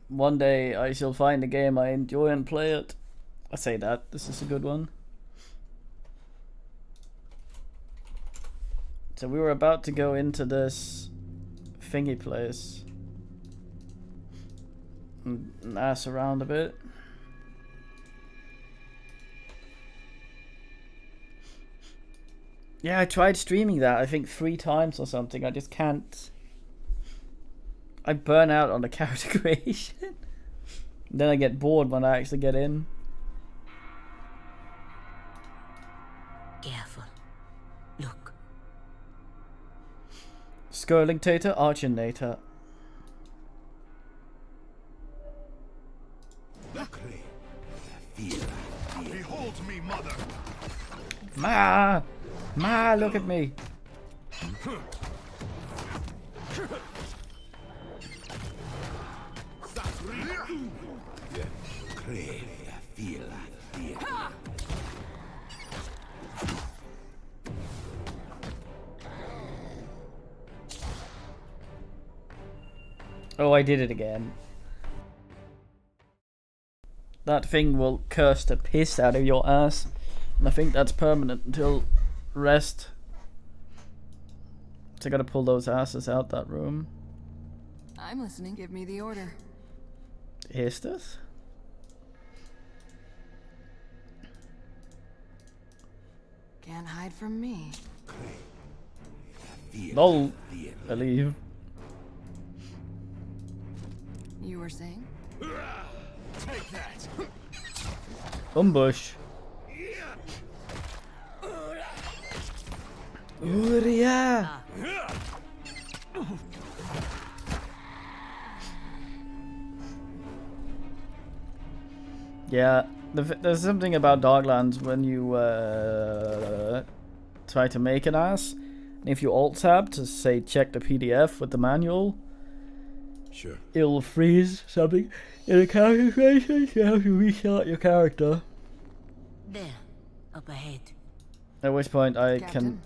One day I shall find a game I enjoy and play it. I say that. This is a good one. So we were about to go into this thingy place and ass around a bit. Yeah, I tried streaming that, I think 3 times or something. I just can't. I burn out on the character creation. Then I get bored when I actually get in. Careful. Look. Skirlingtator, Archinator. Behold me, mother. Ma! Ma, look at me. Oh, I did it again. That thing will curse the piss out of your ass. And I think that's permanent until rest. So I gotta pull those asses out that room. I'm listening. Give me the order. Is this? Can't hide from me. Lol. I leave. You were saying? Take that. Ambush. Uria. Yeah, there's something about Doglands when you try to make an ass. And if you alt tab to say check the PDF with the manual, Sure. it'll freeze something in the character creation. You have to restart your character. There. Up ahead. At which point I Captain?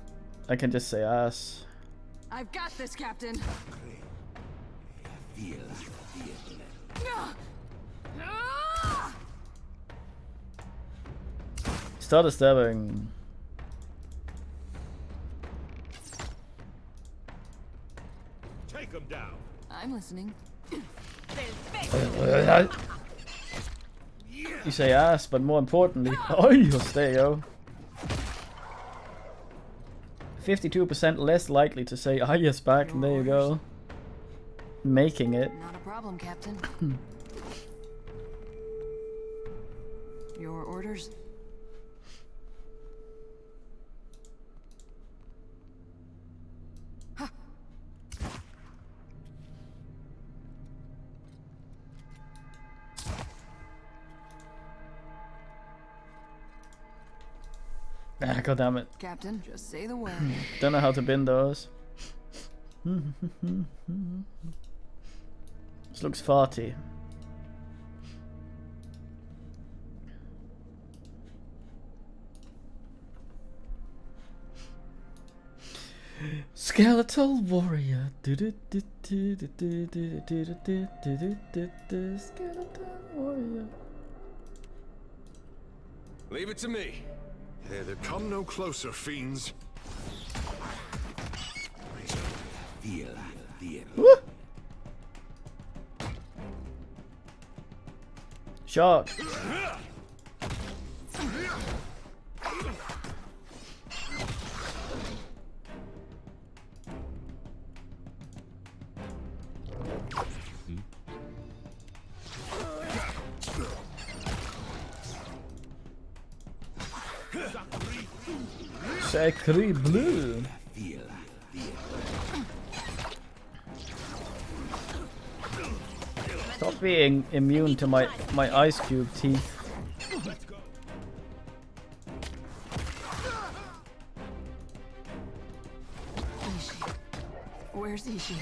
can just say ass. I've got this, Captain. Start stabbing. Take him down. I'm listening. You say ass, but more importantly, oh, you stay, yo. 52% less likely to say ah yes back, and there you go. Making it. Not a problem, Captain. Your orders? Ah, god damn it. Captain, just say the word. Don't know how to bin those. This looks farty. Skeletal warrior. Skeletal warrior. Leave it to me. They come no closer, fiends. Woo! Shark. Sacré bleu. Stop being immune to my ice cube teeth. Ishi. Where's Ishi?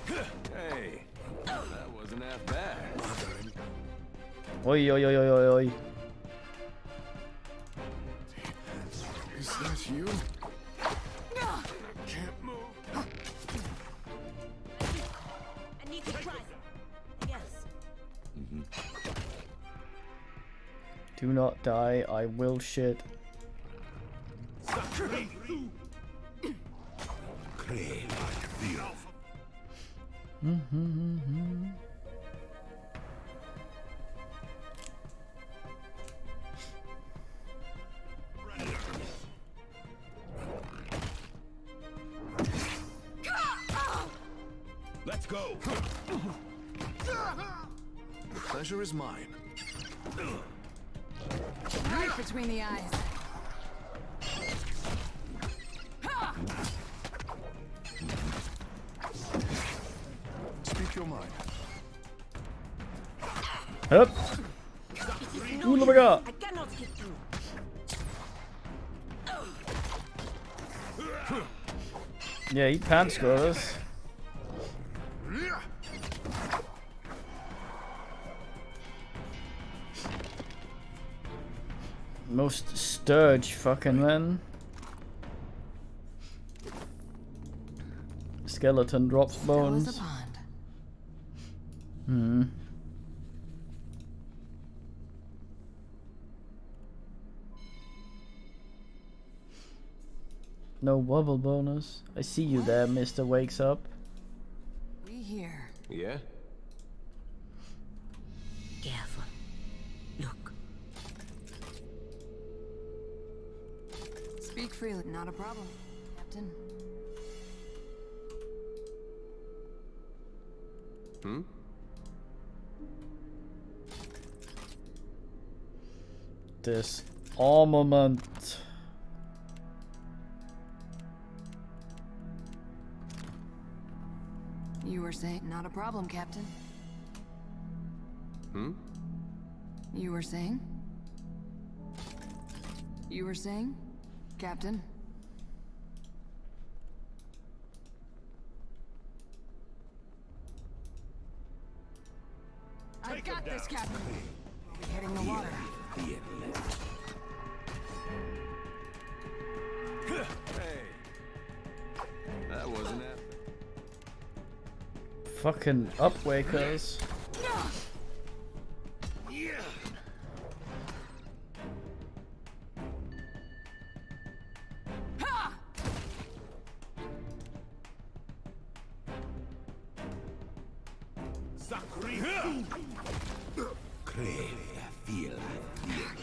Hey, that wasn't half bad. Oi oi oi oi oi oi. Is that you? Can't move. I need to try. Yes. Do not die, I will shit. Let's go. The pleasure is mine. Right between the eyes. Speak your mind. Up. Ooh, my god. I cannot get through. Yeah, he pants us. Most sturge fucking men. Skeleton drops Still as a bones. pond. Hmm. No wobble bonus. I see you there, Mr. Wakes Up. We here. Yeah? Careful. Look. Speak freely. Not a problem, Captain. Hmm? This armament. You were saying, not a problem, Captain. Hmm? You were saying? You were saying, Captain? I got this, Captain. We'll be hitting the water. Hey. That wasn't it. Fucking upwakers.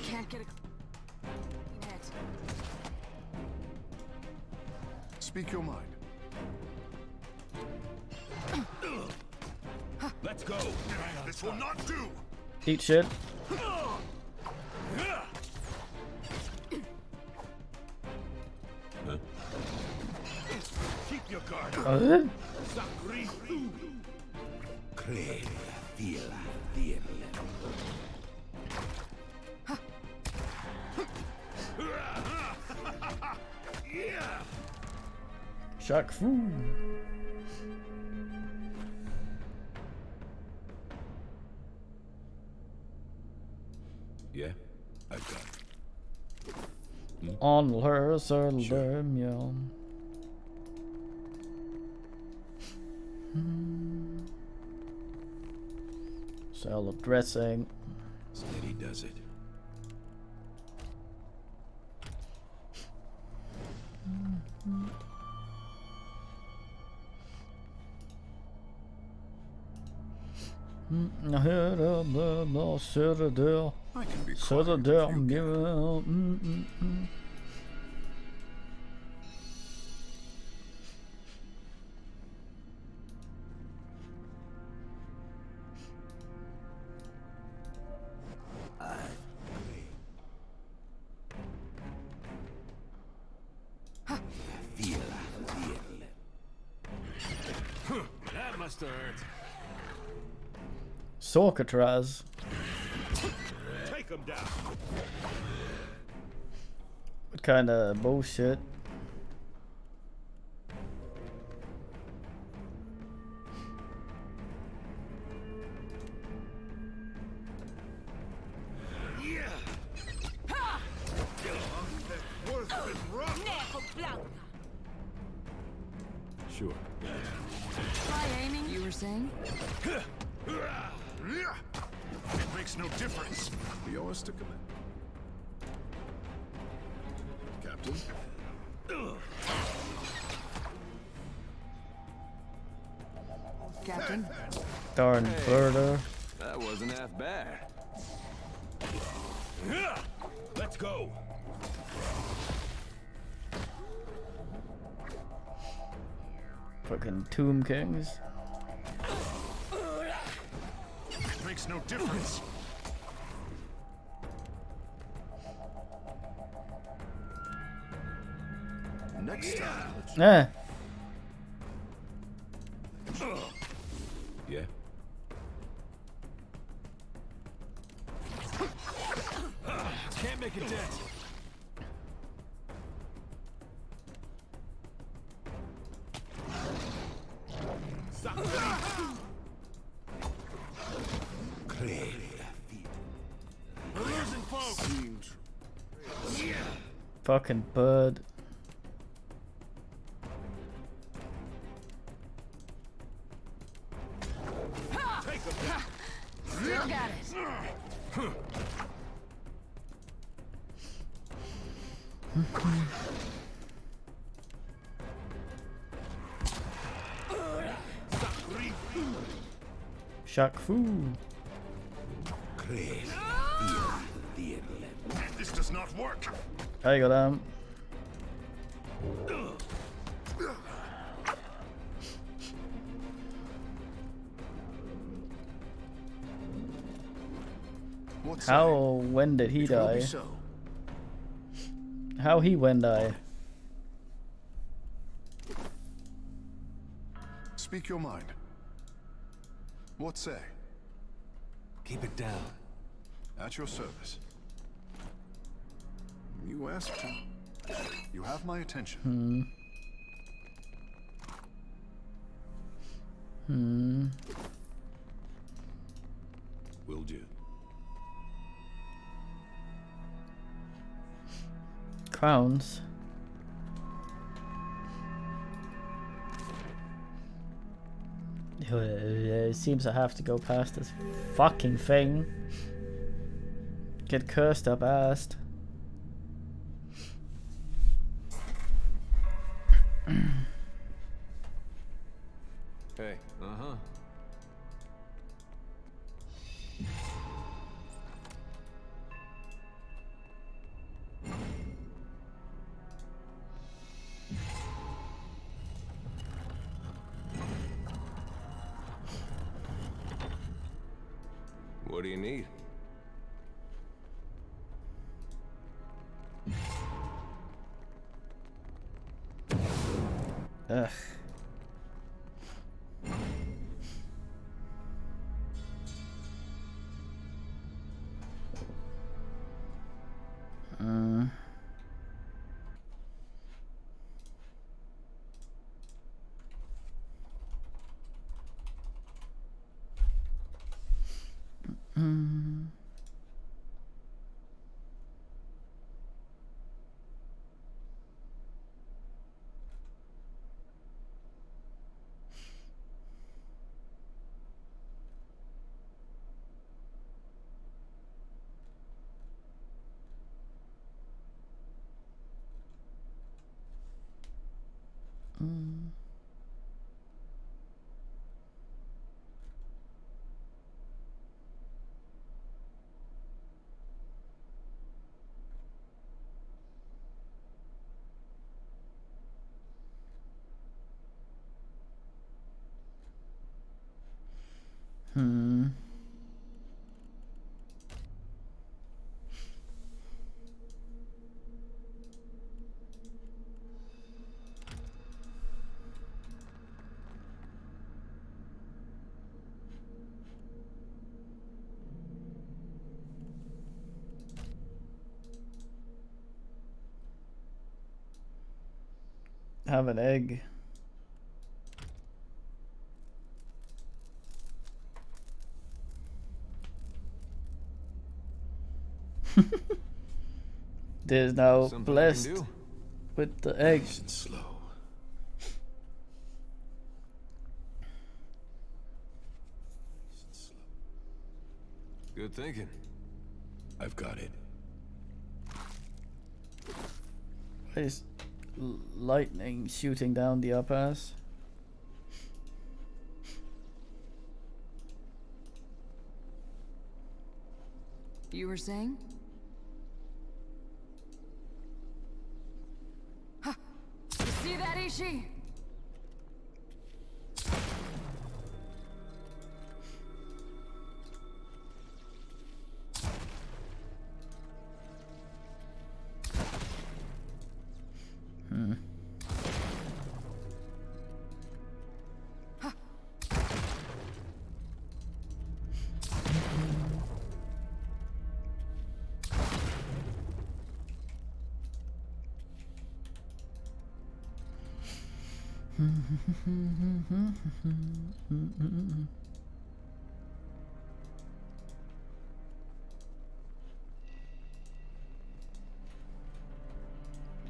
Can't get a hit. Speak your mind. Let's go. This will not do. Eat shit. Keep your guard. Shark food. Yeah, I got it. On her solemn, yeah. Salad dressing. Steady does it. I heard a blah sit there. I can be Sit quiet there, if you can. That must have hurt. Sorcatraz. Take him down. What kind of bullshit? Sure. Try aiming. You were saying? makes no difference. Yours to command. Captain? Captain? Darn birder. That wasn't half bad. Let's go. Fucking Tomb Kings. Makes no difference. Next time. Yeah. Yeah. Can't make a dent. We're losing folks. Fucking bird. Still got it. Shaq Fu. This does not work. I got him. What's How, when did he It will be die? so. How he when die? Speak your mind. What say? Keep it down. At your service. You asked to. You have my attention. Will do. Crowns. It seems I have to go past this fucking thing. Get cursed up assed. Hey. Uh-huh. What do you need? Ugh. Have an egg. There's now Something I can blessed do. with the egg. Nice and slow. Good thinking. I've got it. Why is lightning shooting down the upper ass? You were saying? Ha! You see that, Ishi?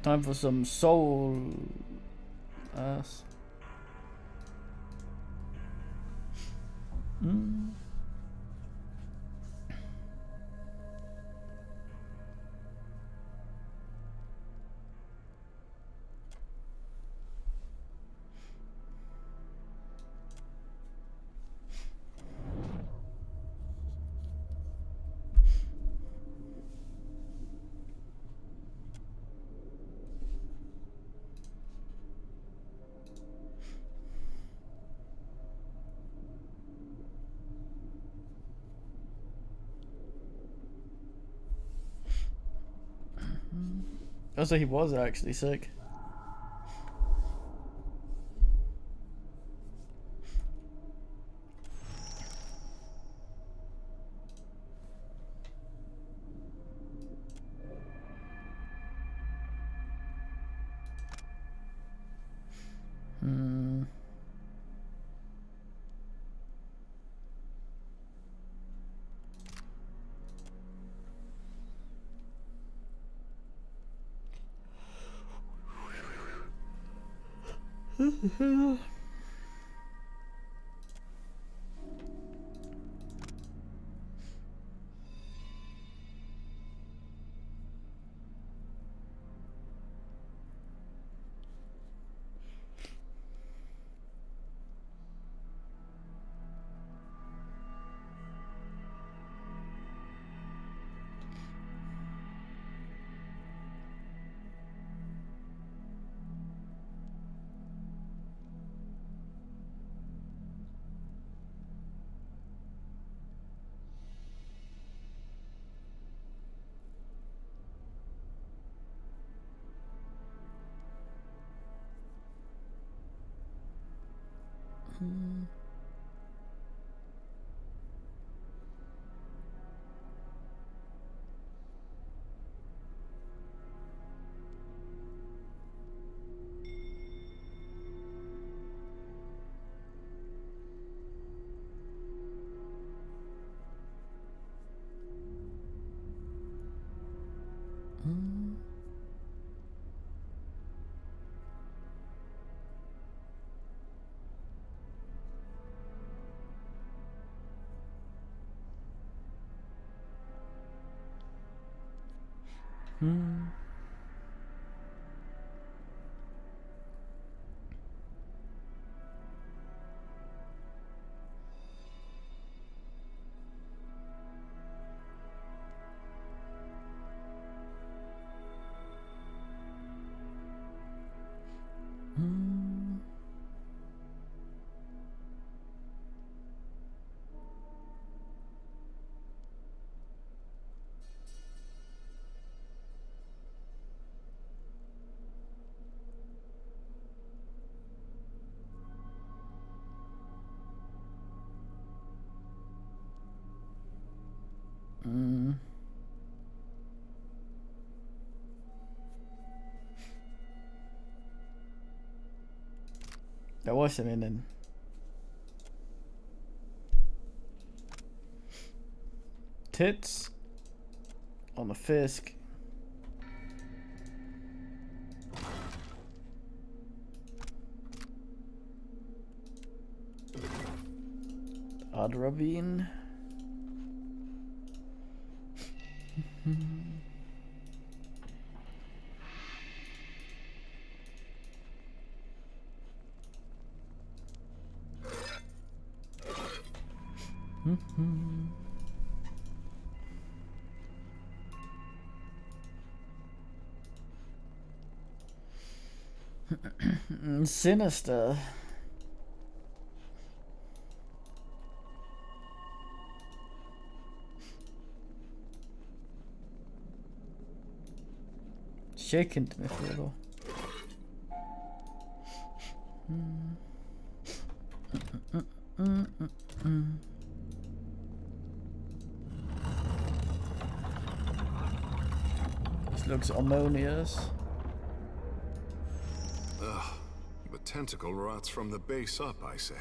Time for some soul ass. Also, he was actually sick. That was him in then. Tits on the Fisk. Adravine. Sinister. Kijk inte med Frodo. This looks ominous. Ugh. The tentacle rots from the base up, I say.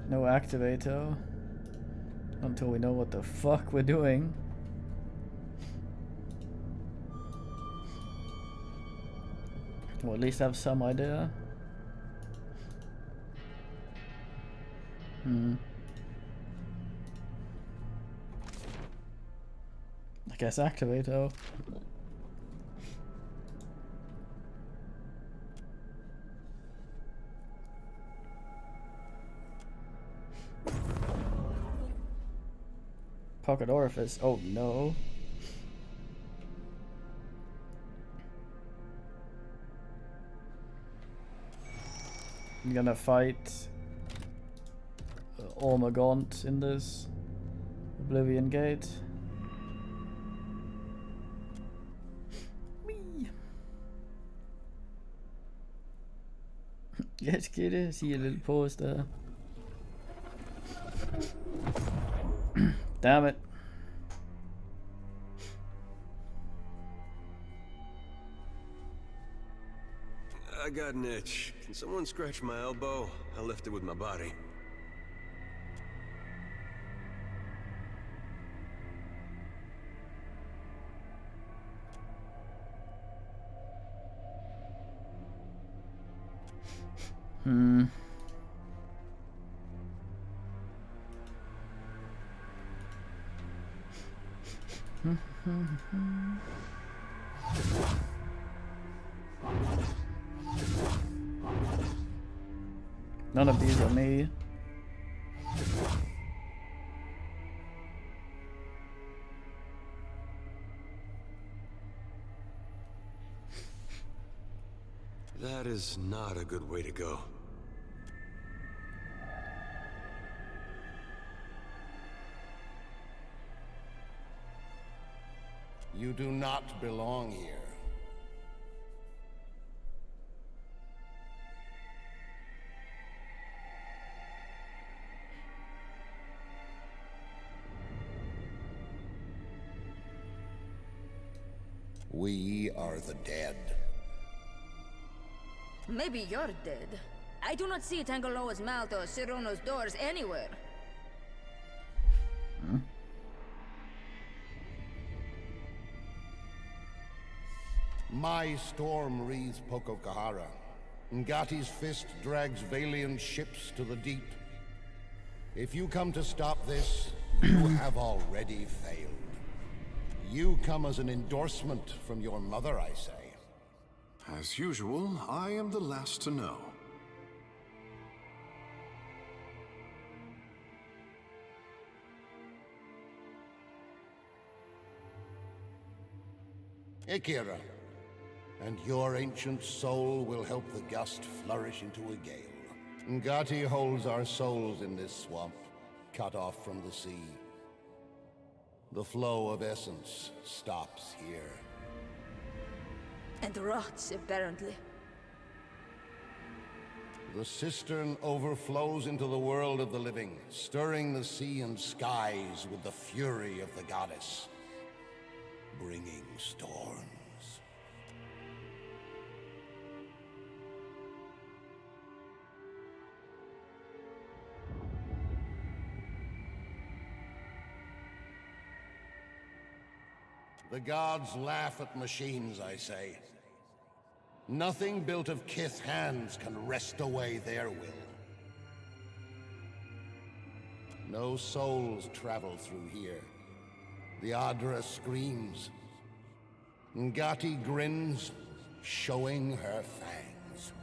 No activator. Until we know what the fuck we're doing. Or at least have some idea. I guess activator. Pocket orifice. Oh no. I'm gonna fight Ormagaunt in this Oblivion Gate. Whee. Yes, kid. See a little pause there. Damn it. I got an itch. Can someone scratch my elbow? I'll lift it with my body. None of these are me. That is not a good way to go. You do not belong here. We are the dead. Maybe you're dead. I do not see Tangaloa's mouth or Sirono's doors anywhere. My storm wreathes Pococahara. Ngati's fist drags Valian ships to the deep. If you come to stop this, you have already failed. You come as an endorsement from your mother, I say. As usual, I am the last to know. Akira, and your ancient soul will help the gust flourish into a gale. Ngati holds our souls in this swamp, cut off from the sea. The flow of essence stops here. And rots, apparently. The cistern overflows into the world of the living, stirring the sea and skies with the fury of the goddess. bringing storms. The gods laugh at machines, I say. Nothing built of Kith hands can wrest away their will. No souls travel through here. The Adra screams. Ngati grins, showing her fangs.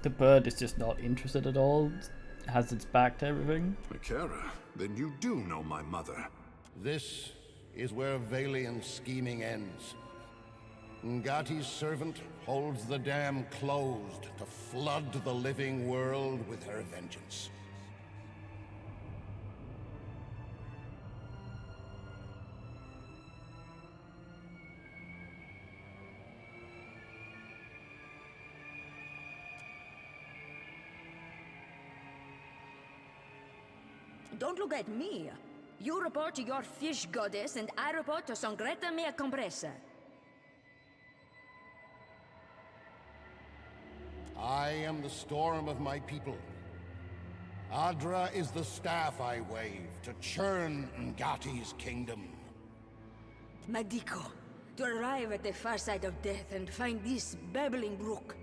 The bird is just not interested at all. Has its back to everything. Mikera, then you do know my mother. This is where Valian's scheming ends. Ngati's servant holds the dam closed to flood the living world with her vengeance. Don't look at me. You report to your fish goddess, and I report to Sangreta Mea Compressa. I am the storm of my people. Adra is the staff I wave to churn Ngati's kingdom. Magdiko, to arrive at the far side of death and find this babbling brook.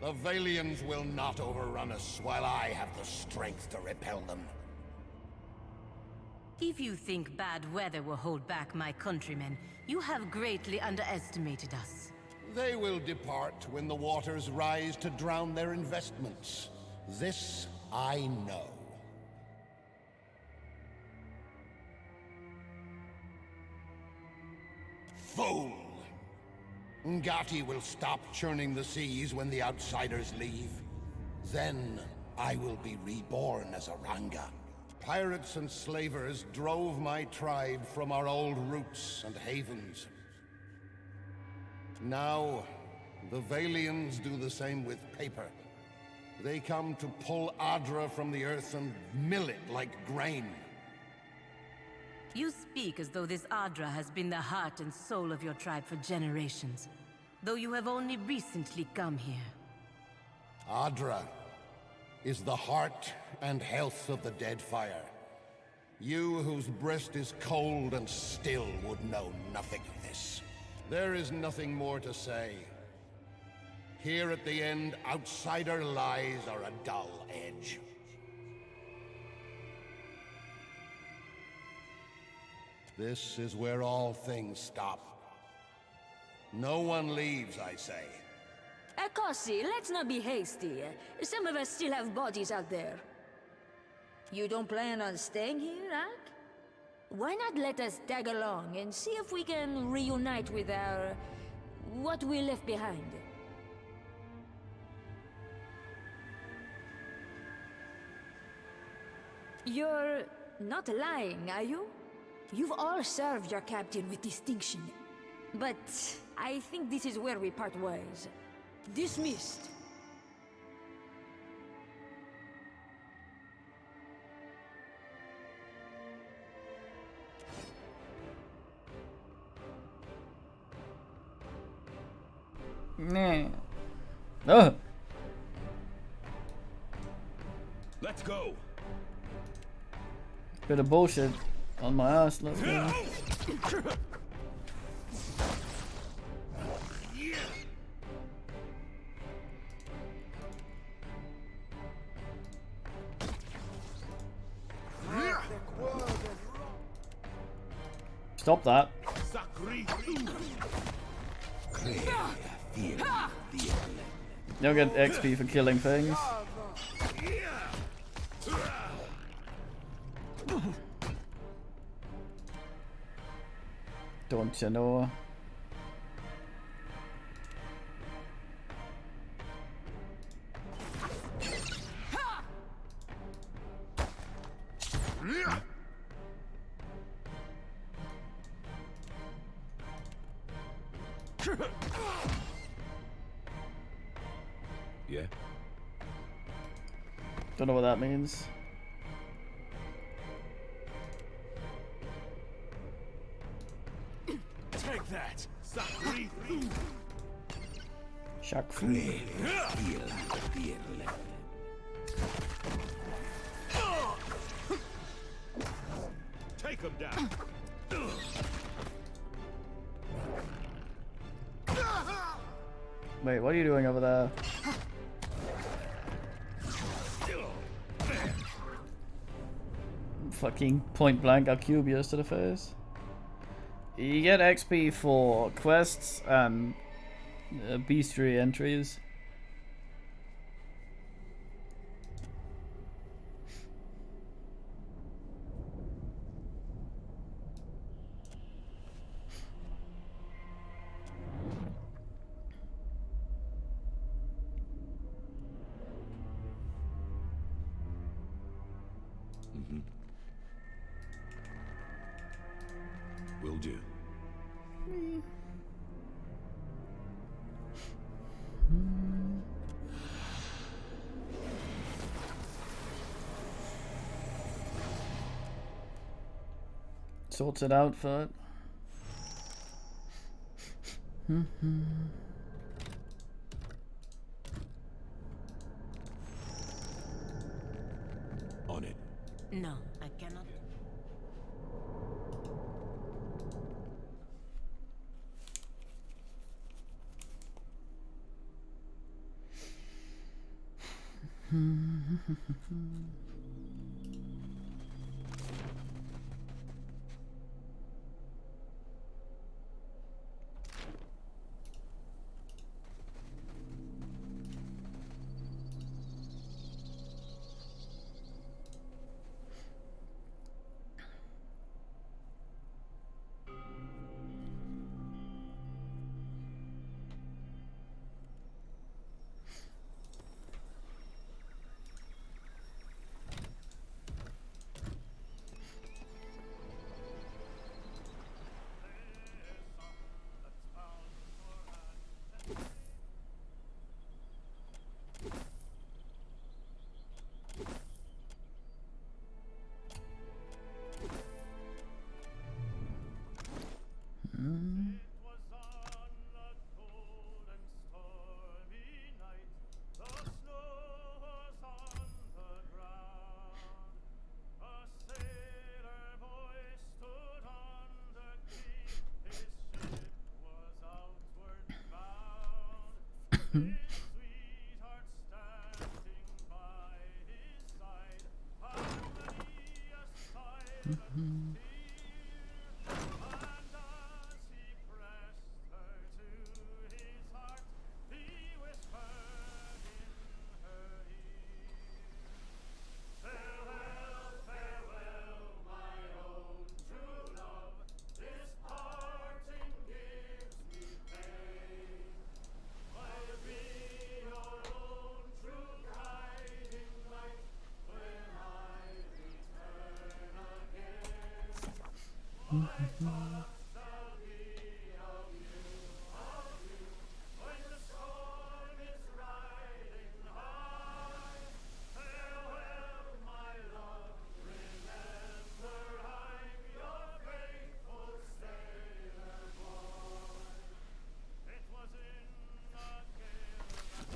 The Valians will not overrun us while I have the strength to repel them. If you think bad weather will hold back my countrymen, you have greatly underestimated us. They will depart when the waters rise to drown their investments. This I know. Fool! Ngati will stop churning the seas when the outsiders leave. Then I will be reborn as a Ranga. Pirates and slavers drove my tribe from our old roots and havens. Now, the Valians do the same with paper. They come to pull Adra from the earth and mill it like grain. You speak as though this Adra has been the heart and soul of your tribe for generations, though you have only recently come here. Adra is the heart and health of the Deadfire. You whose breast is cold and still would know nothing of this. There is nothing more to say. Here at the end, outsider lies are a dull edge. This is where all things stop. No one leaves, I say. Akossi, let's not be hasty. Some of us still have bodies out there. You don't plan on staying here, Ak? Why not let us tag along and see if we can reunite with our... what we left behind? You're not lying, are you? You've all served your captain with distinction. But I think this is where we part ways. Dismissed. Nah. Oh. Let's go. Bit of bullshit on my ass. Let's go. Stop that. You'll get XP for killing things. Don't you know? Yeah. Don't know what that means. Take that, Sakri. Shark free. Take him down. Wait, what are you doing over there? Fucking point blank Arcubius to the face. You get XP for quests and bestiary entries. Will do. Sorts it out for it. On it. No, I cannot.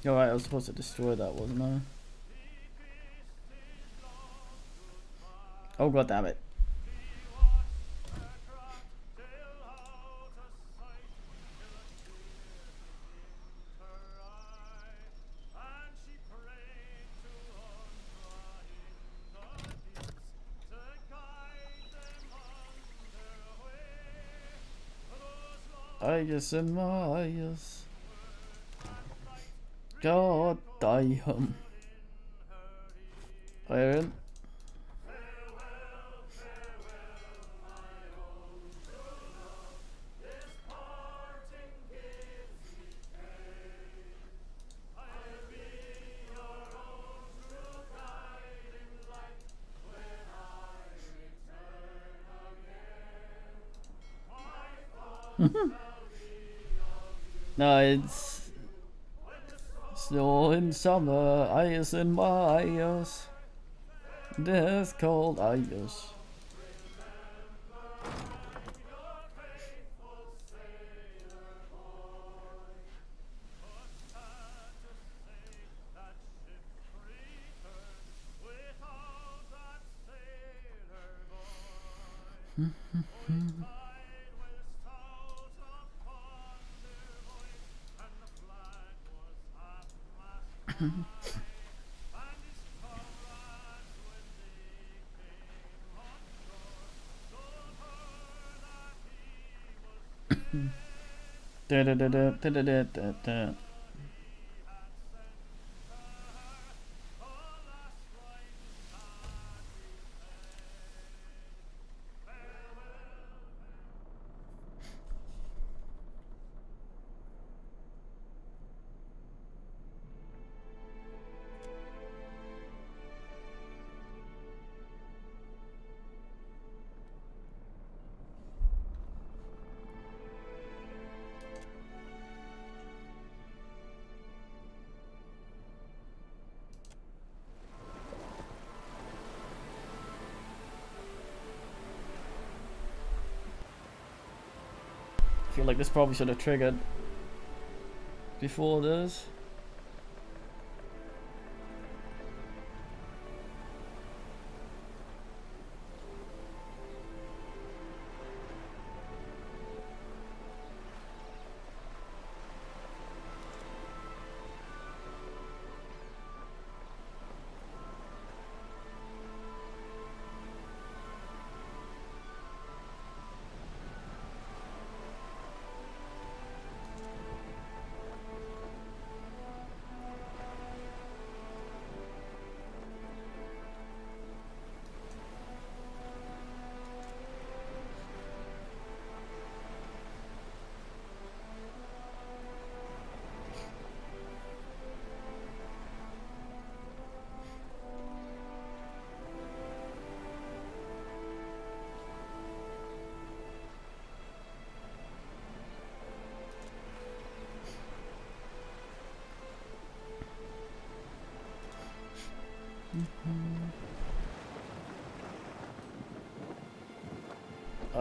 Alright, I was supposed to destroy that, wasn't I? Oh god damn it. Eyes in my eyes. God damn. Iron. No, it's snow in summer, ice in my eyes, death cold eyes. Da, da, da, da, da, da, da, da. I feel like this probably should have triggered before this.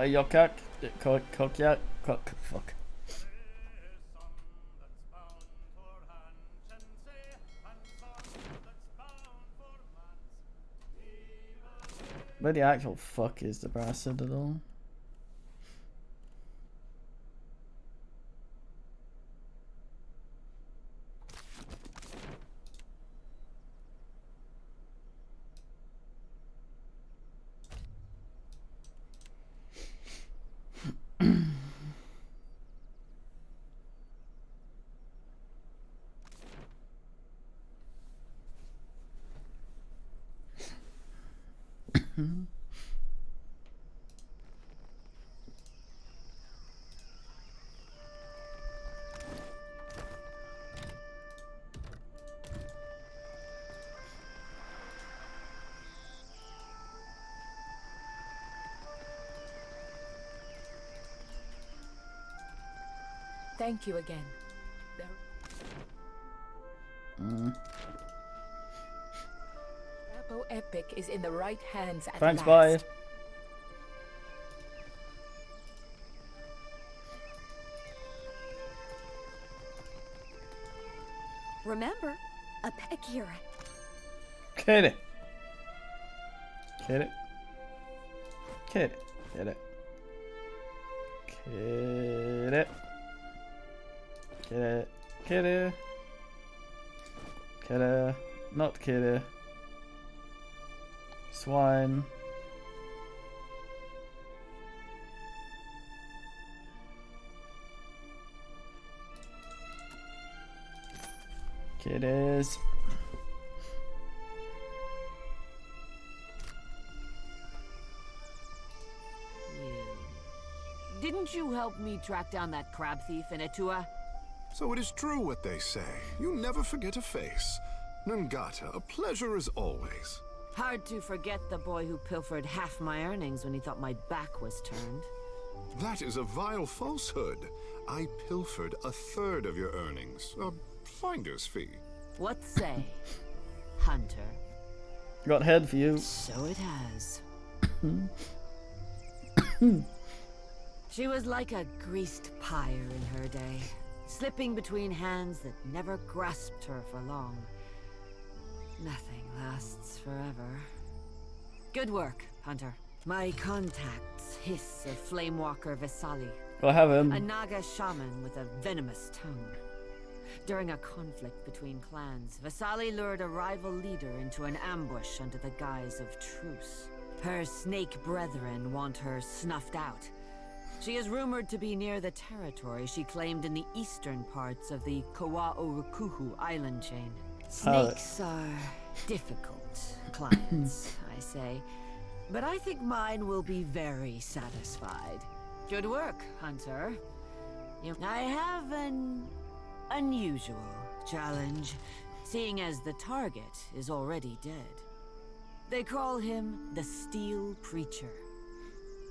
Your cock, yeah, cock, fuck. Where the actual fuck is the brass citadel? Thank you again. Apo Epic is in the right hands at Thanks, last. bye. Remember, a Pekira. Get it. Get it. Get it. Get it. Get it. Get it. Get it. Get it. Not kitty. Swine. Kiddies. Didn't you help me track down that crab thief in Etua? So it is true what they say. You never forget a face. Nungata, a pleasure as always. Hard to forget the boy who pilfered half my earnings when he thought my back was turned. That is a vile falsehood. I pilfered a third of your earnings. A finder's fee. What say, Hunter? Got head for you. So it has. She was like a greased pyre in her day, slipping between hands that never grasped her for long. Nothing lasts forever. Good work, Hunter. My contacts hiss of Flamewalker Vesali, I'll have him. a Naga shaman with a venomous tongue. During a conflict between clans, Vesali lured a rival leader into an ambush under the guise of truce. Her snake brethren want her snuffed out. She is rumored to be near the territory she claimed in the eastern parts of the Kawa'orukuhu island chain. Snakes are difficult clients, I say. But I think mine will be very satisfied. Good work, Hunter. I have an unusual challenge, seeing as the target is already dead. They call him the Steel Preacher.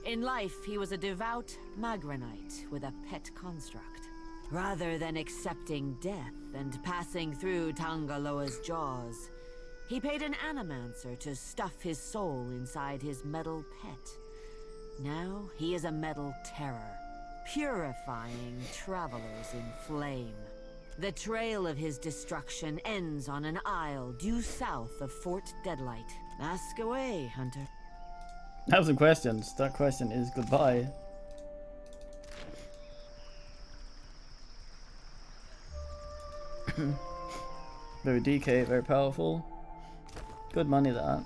In life, he was a devout Magranite with a pet construct. Rather than accepting death and passing through Tangaloa's jaws, he paid an animancer to stuff his soul inside his metal pet. Now he is a metal terror, purifying travelers in flame. The trail of his destruction ends on an isle due south of Fort Deadlight. Ask away, Hunter. I have some questions. That question is goodbye. Very DK, very powerful. Good money that.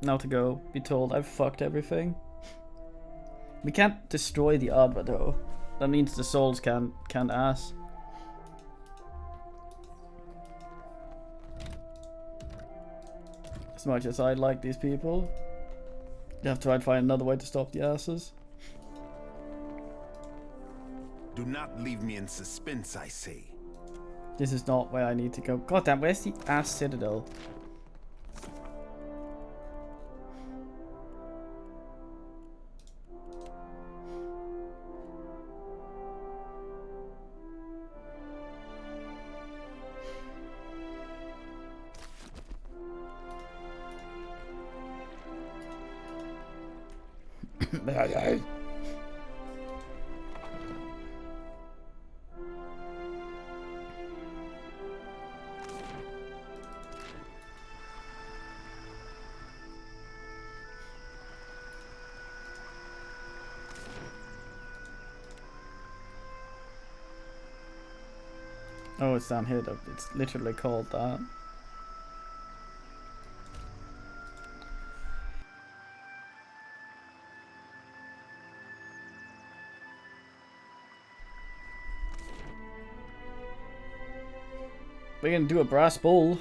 Now to go, be told I've fucked everything. We can't destroy the Adra though. That means the souls can't ass. As much as I like these people, you have to try and find another way to stop the asses. Do not leave me in suspense, I say. This is not where I need to go. God damn, where's the ass citadel? Oh, it's down here though. It's literally called that. We can do a brass bull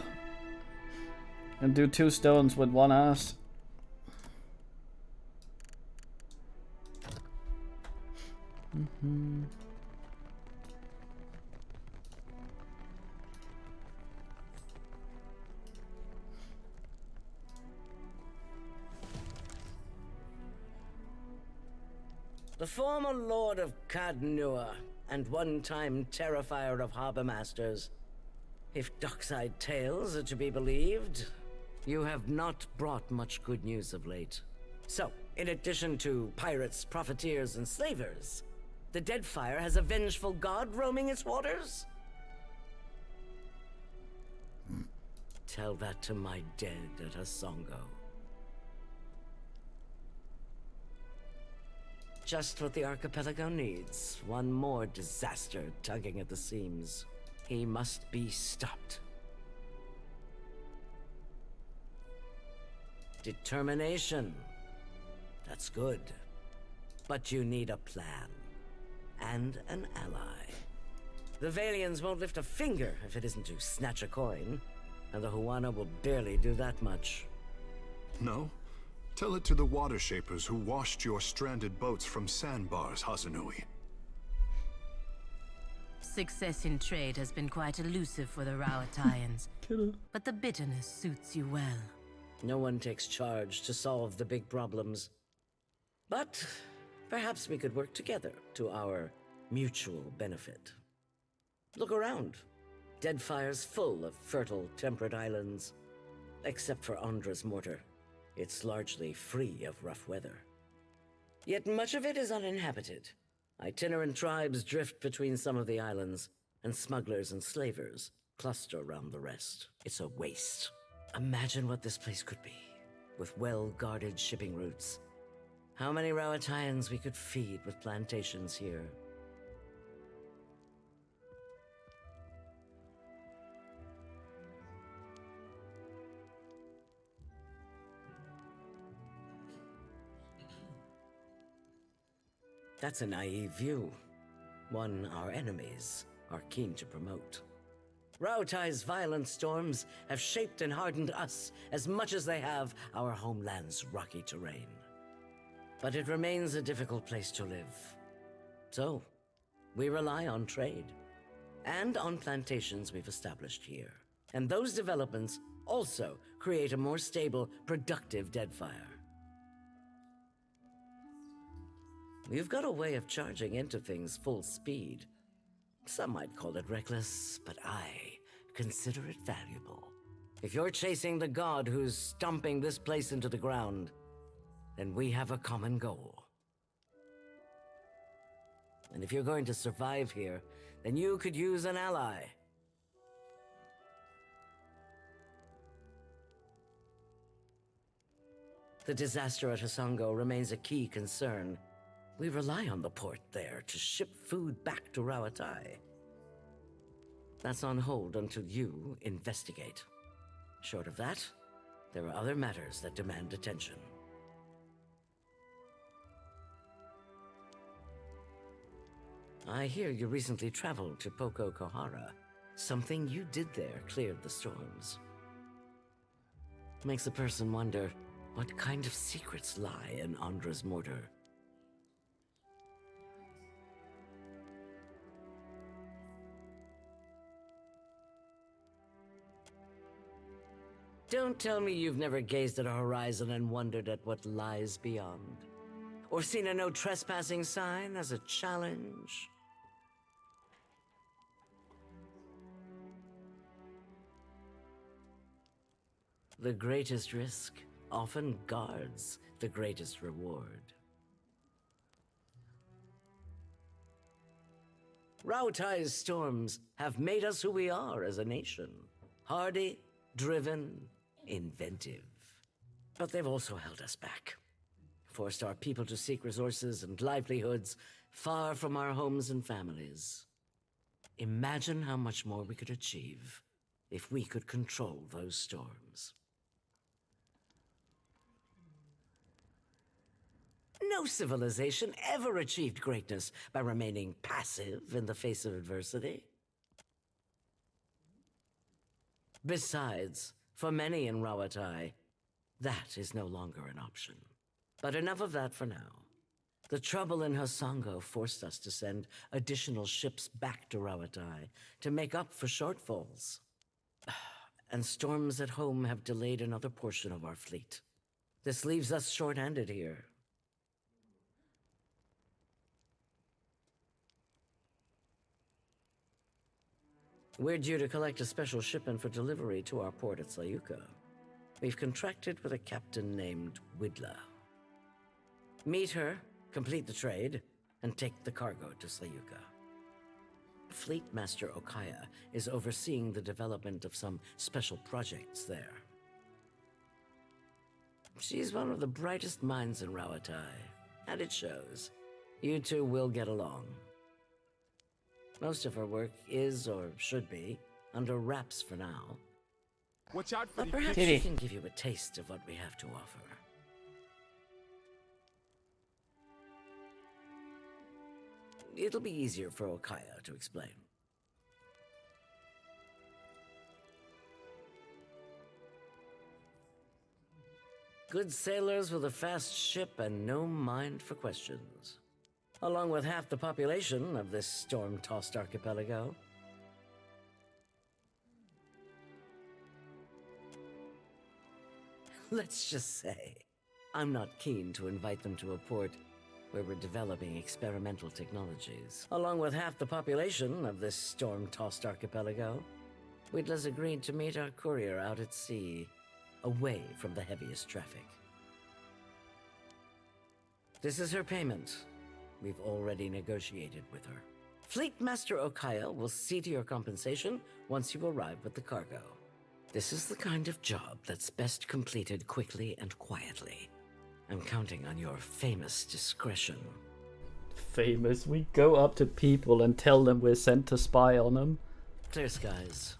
and do 2 stones with 1 ass. The former Lord of Cadnua, and one-time Terrifier of Harbor Masters. If dockside tales are to be believed, you have not brought much good news of late. So, in addition to pirates, profiteers, and slavers, the Deadfire has a vengeful god roaming its waters? Tell that to my dead at Asongo. Just what the archipelago needs. One more disaster tugging at the seams. He must be stopped. Determination. That's good. But you need a plan. And an ally. The Valians won't lift a finger if it isn't to snatch a coin. And the Huana will barely do that much. No? Tell it to the water shapers who washed your stranded boats from sandbars, Hazanui. Success in trade has been quite elusive for the Rowatayans, but the bitterness suits you well. No one takes charge to solve the big problems. But perhaps we could work together to our mutual benefit. Look around. Deadfire's full of fertile, temperate islands. Except for Andra's mortar. It's largely free of rough weather. Yet much of it is uninhabited. Itinerant tribes drift between some of the islands, and smugglers and slavers cluster around the rest. It's a waste. Imagine what this place could be, with well-guarded shipping routes, How many Rawatayans we could feed with plantations here. That's a naive view. One our enemies are keen to promote. Raotai's violent storms have shaped and hardened us as much as they have our homeland's rocky terrain. But it remains a difficult place to live. So, we rely on trade and on plantations we've established here. And those developments also create a more stable, productive Deadfire. We've got a way of charging into things full speed. Some might call it reckless, but I consider it valuable. If you're chasing the god who's stomping this place into the ground, then we have a common goal. And if you're going to survive here, then you could use an ally. The disaster at Hasongo remains a key concern. We rely on the port there to ship food back to Rawatai. That's on hold until you investigate. Short of that, there are other matters that demand attention. I hear you recently traveled to Poko Kohara. Something you did there cleared the storms. Makes a person wonder what kind of secrets lie in Andra's mortar. Don't tell me you've never gazed at a horizon and wondered at what lies beyond. Or seen a no trespassing sign as a challenge. The greatest risk often guards the greatest reward. Rautai's storms have made us who we are as a nation. Hardy, driven, inventive. But they've also held us back. Forced our people to seek resources and livelihoods far from our homes and families. Imagine how much more we could achieve if we could control those storms. No civilization ever achieved greatness by remaining passive in the face of adversity. Besides, for many in Rawatai, that is no longer an option. But enough of that for now. The trouble in Hasongo forced us to send additional ships back to Rawatai to make up for shortfalls. And storms at home have delayed another portion of our fleet. This leaves us short-handed here. We're due to collect a special shipment for delivery to our port at Sayuka. We've contracted with a captain named Widla. Meet her, complete the trade, and take the cargo to Sayuka. Fleet Master Okaya is overseeing the development of some special projects there. She's one of the brightest minds in Rawatai, and it shows. You two will get along. Most of her work is, or should be, under wraps for now. Watch out for but perhaps she can give you a taste of what we have to offer. It'll be easier for Okaya to explain. Good sailors with a fast ship and no mind for questions. Along with half the population of this storm-tossed archipelago. Let's just say, I'm not keen to invite them to a port where we're developing experimental technologies. Along with half the population of this storm-tossed archipelago, Widla's agreed to meet our courier out at sea, away from the heaviest traffic. This is her payment. We've already negotiated with her. Fleet Master Okaya will see to your compensation once you arrive with the cargo. This is the kind of job that's best completed quickly and quietly. I'm counting on your famous discretion. Famous. We go up to people and tell them we're sent to spy on them. Clear skies.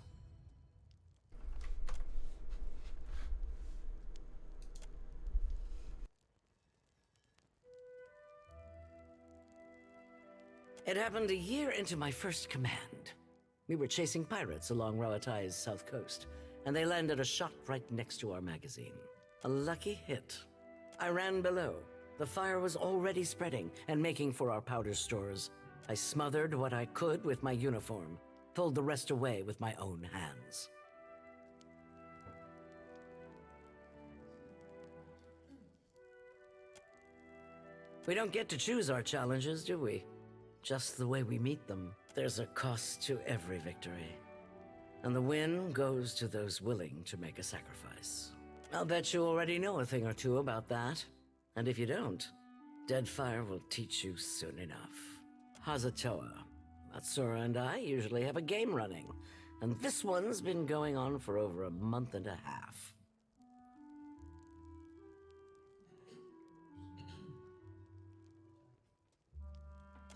It happened a year into my first command. We were chasing pirates along Rawatai's south coast, and they landed a shot right next to our magazine. A lucky hit. I ran below. The fire was already spreading and making for our powder stores. I smothered what I could with my uniform, pulled the rest away with my own hands. We don't get to choose our challenges, do we? Just the way we meet them. There's a cost to every victory. And the win goes to those willing to make a sacrifice. I'll bet you already know a thing or two about that. And if you don't, Deadfire will teach you soon enough. Hazatoa. Atsura and I usually have a game running, and this one's been going on for over a month and a half.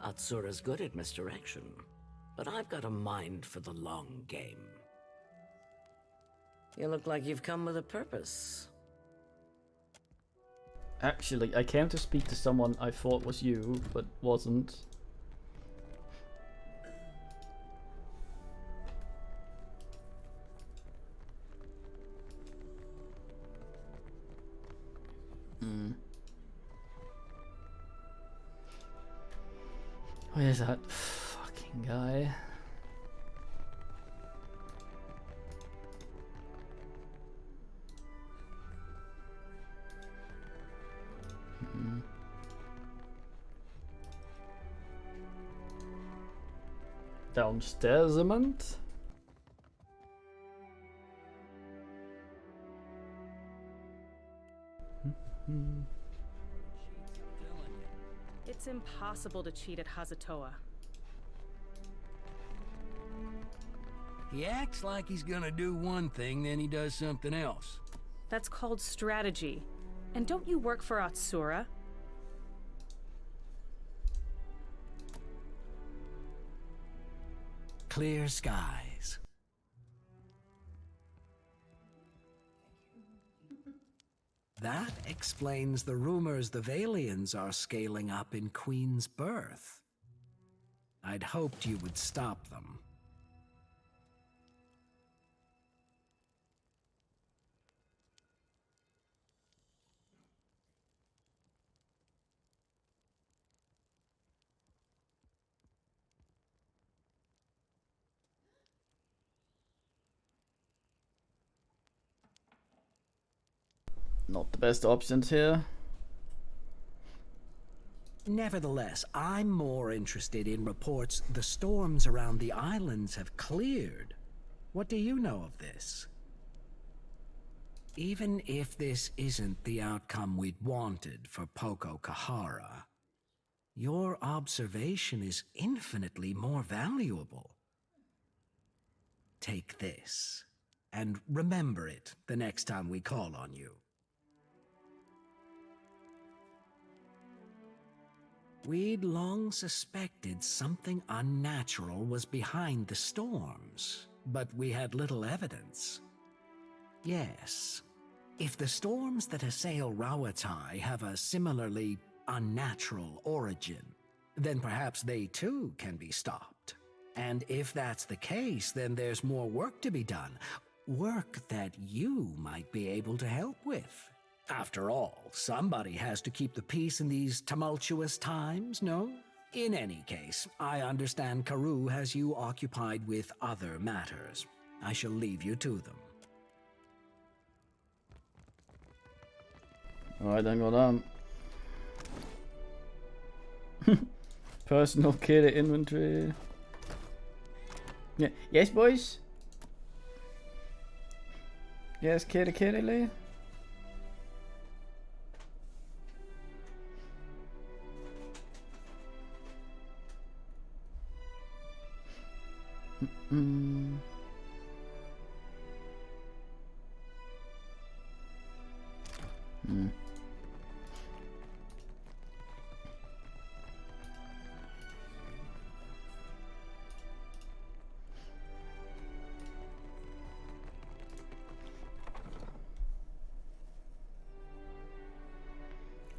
Atsura's good at misdirection, but I've got a mind for the long game. You look like you've come with a purpose. Actually, I came to speak to someone I thought was you, but wasn't. Where's that fucking guy? Downstairsement? It's impossible to cheat at Hazatoa. He acts like he's gonna do one thing, then he does something else. That's called strategy. And don't you work for Atsura? Clear skies. That explains the rumors the Valians are scaling up in Queen's Birth. I'd hoped you would stop them. Not the best options here. Nevertheless, I'm more interested in reports the storms around the islands have cleared. What do you know of this? Even if this isn't the outcome we'd wanted for Poco Kahara, your observation is infinitely more valuable. Take this, and remember it the next time we call on you. We'd long suspected something unnatural was behind the storms, but we had little evidence. Yes, if the storms that assail Rawatai have a similarly unnatural origin, then perhaps they too can be stopped. And if that's the case, then there's more work to be done. Work that you might be able to help with. After all, somebody has to keep the peace in these tumultuous times, no? In any case, I understand Karoo has you occupied with other matters. I shall leave you to them. Alright, then got on. Personal kit inventory. Yeah. Yes, boys? Yes, kitty Lee?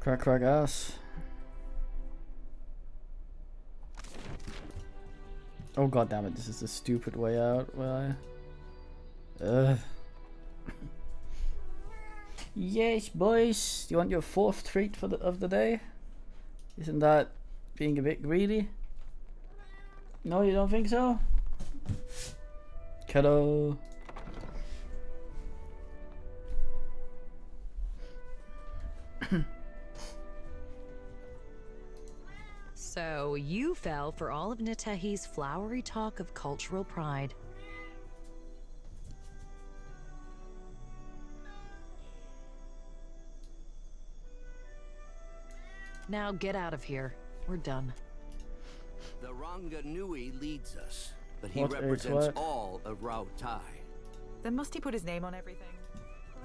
Crack, crack ass. Oh god damn it! This is a stupid way out. Where I. Yes, boys. Do you want your 4th treat of the day? Isn't that being a bit greedy? No, you don't think so? Hello. So you fell for all of Nitehi's flowery talk of cultural pride. Now get out of here. We're done. The Ranganui leads us, but he What represents all of Rao Tai. Then must he put his name on everything?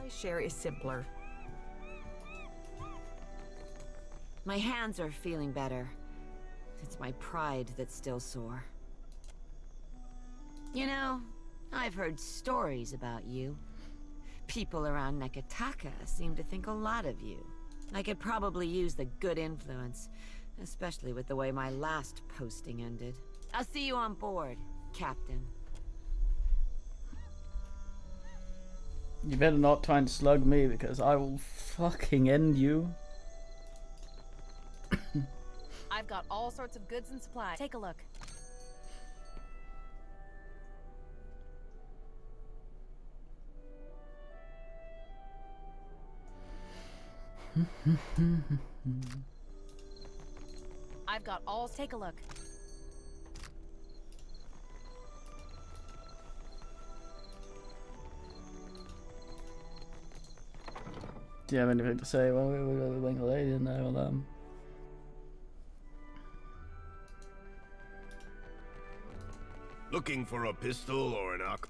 My share is simpler. My hands are feeling better. It's my pride that's still sore. You know, I've heard stories about you. People around Nekataka seem to think a lot of you. I could probably use the good influence, especially with the way my last posting ended. I'll see you on board, Captain. You better not try and slug me because I will fucking end you. I've got all sorts of goods and supplies. Take a look. I've got all. Take a look. Do you have anything to say? Well, we're going to lady in there. Well, Looking for a pistol or an arc?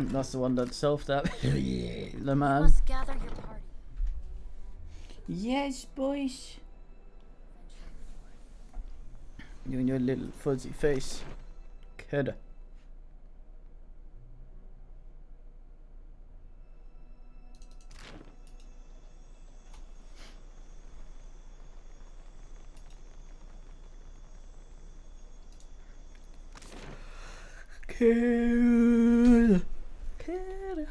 That's the one that self-tap. Yeah, the man. Must gather your party. Yes, boys. You and your little fuzzy face. Kid. Kid. Kid.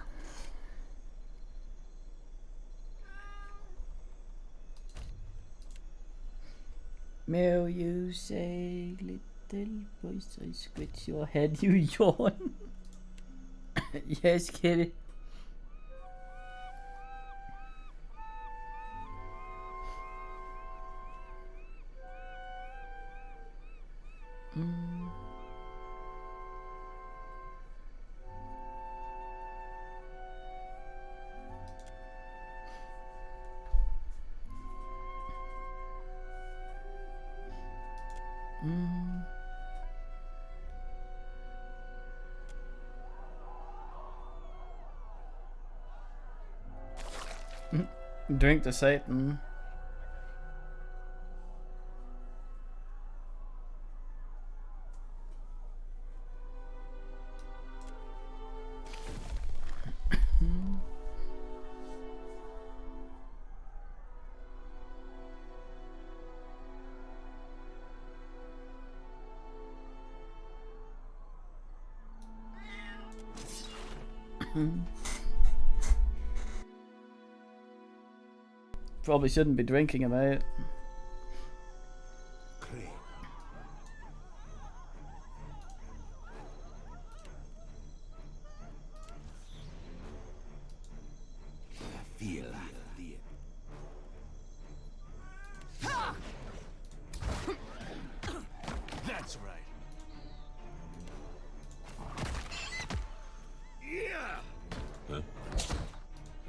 May you say, little voice, I scratch your head, you yawn. Yes, kitty. Drink to Satan. Probably shouldn't be drinking him out. That's right. Yeah. Huh?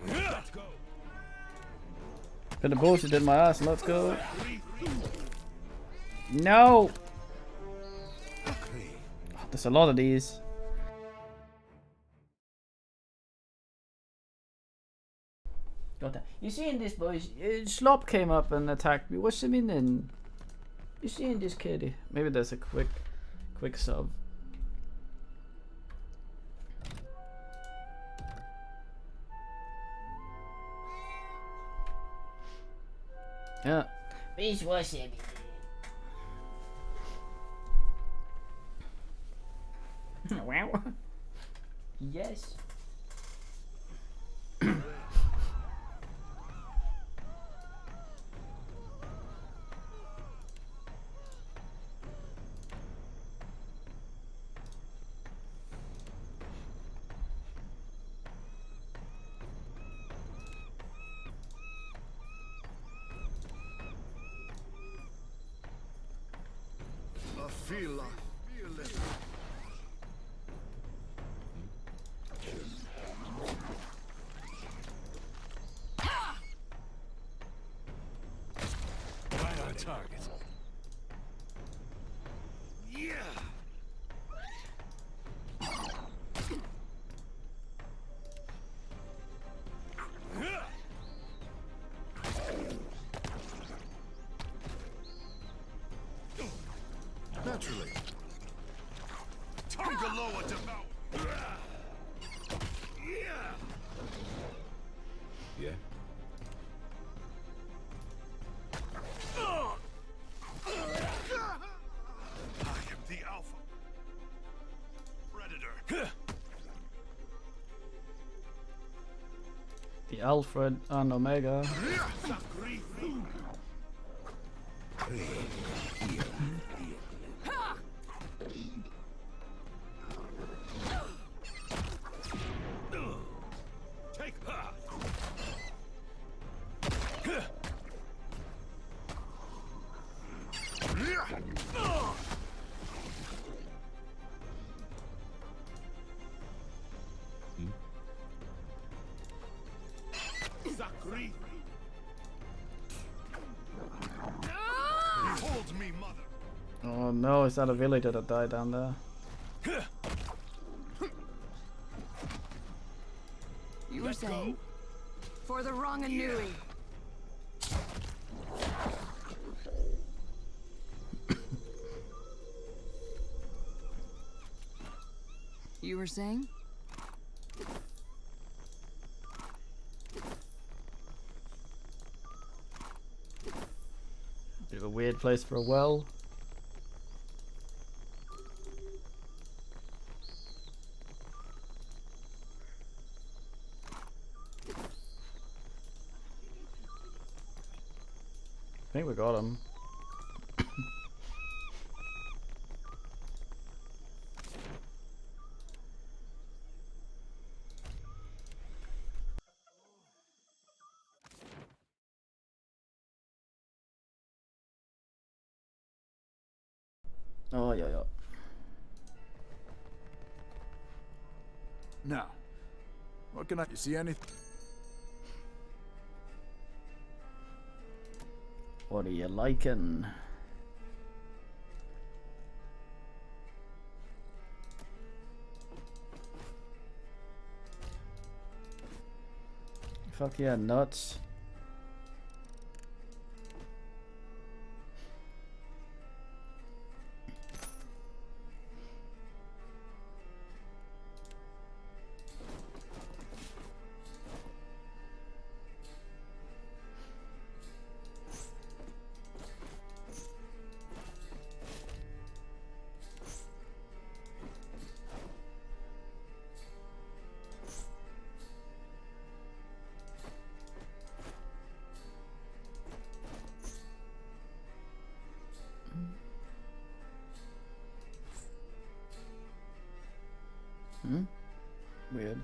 Let's go. Bit of bullshit in my ass. Let's go. No. Oh, there's a lot of these. Got that. You seeing this, boys? Slop came up and attacked me. What's the meaning? You seeing this, kitty? Maybe there's a quick sub. Yeah. Please watch it. Wow. Yes. Feel Right on target. Yeah. naturally. Tongaloa devour. Yeah. I am the Alpha Predator. The Alfred and Omega. Take her. Zakri. Behold me, mother. Oh no, is that a villager that died down there? You were saying? For the wrong Anui. You were saying? Bit of a weird place for a well. I think we got him. Oh, yeah, yeah. Now, what can I... You see anything? What are you liking? Fuck yeah, nuts. Hmm? Weird.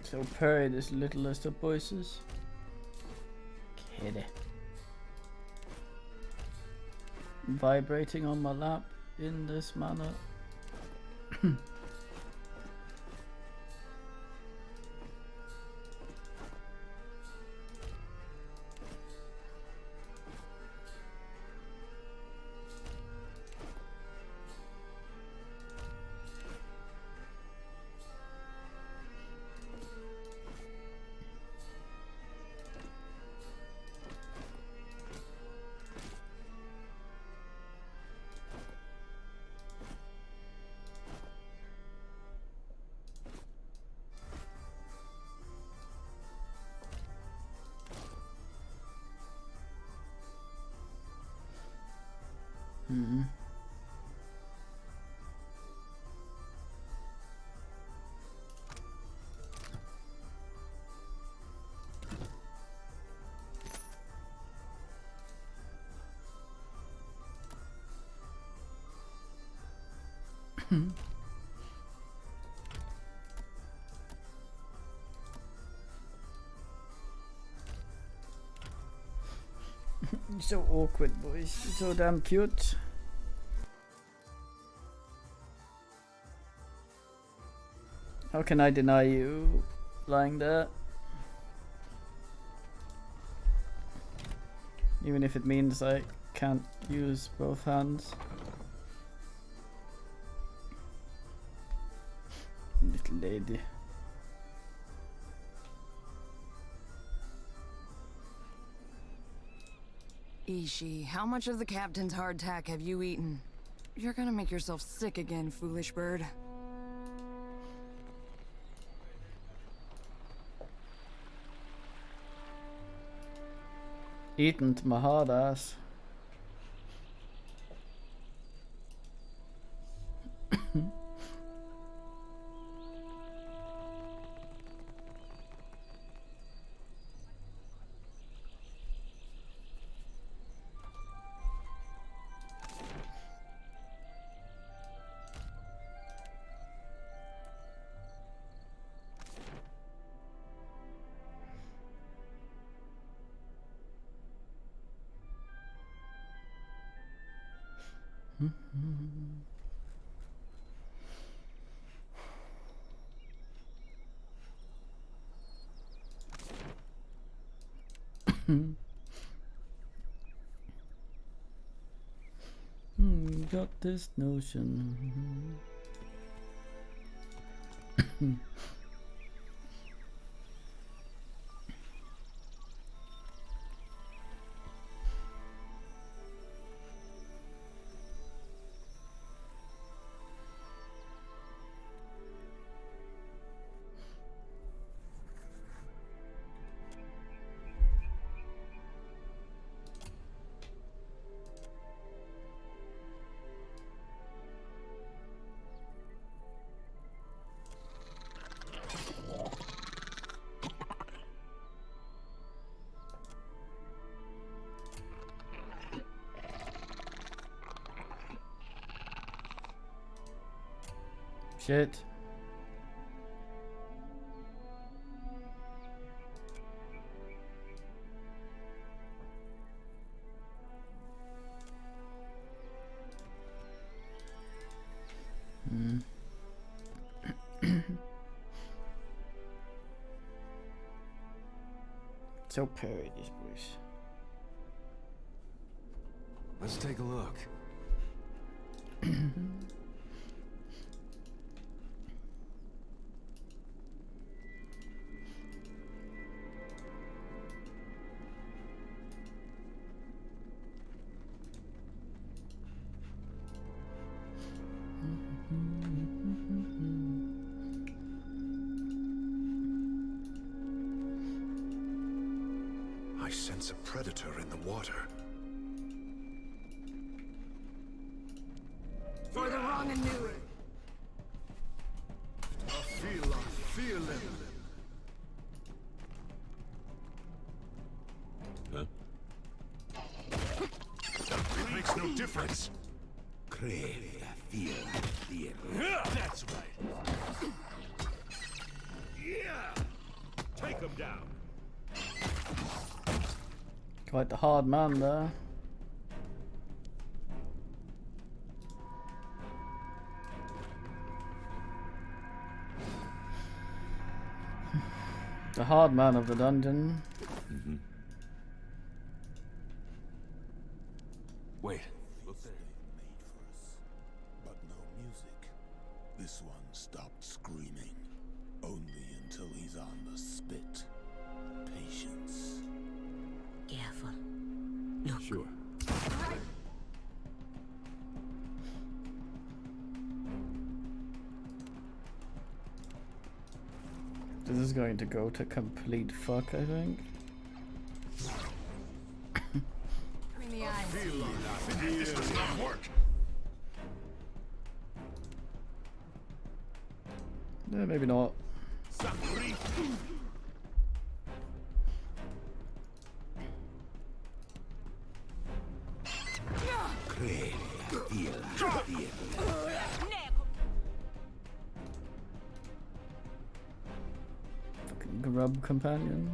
So parry this littlest of voices. Kitty. Vibrating on my lap in this manner. Mm-hmm. So awkward, boys. So damn cute. How can I deny you lying there? Even if it means I can't use both hands. Little lady. Ishi, how much of the captain's hardtack have you eaten? You're gonna make yourself sick again, foolish bird. Eaten to my hard ass. Got this notion. Shit. So parry these boys. Let's take a look. I sense a predator in the water. For the wrong and new. I feel it. Huh? It makes no difference. Crave, fear. That's right. Yeah. Take them down. Quite the hard man there. The hard man of the dungeon. Wait. But no music. This one stopped screaming. Only until he's on the spit. Patience. Careful. Look. Sure. This is going to go to complete fuck, I think. Between the eyes. This does not work. Yeah, maybe not. Fucking grub companion.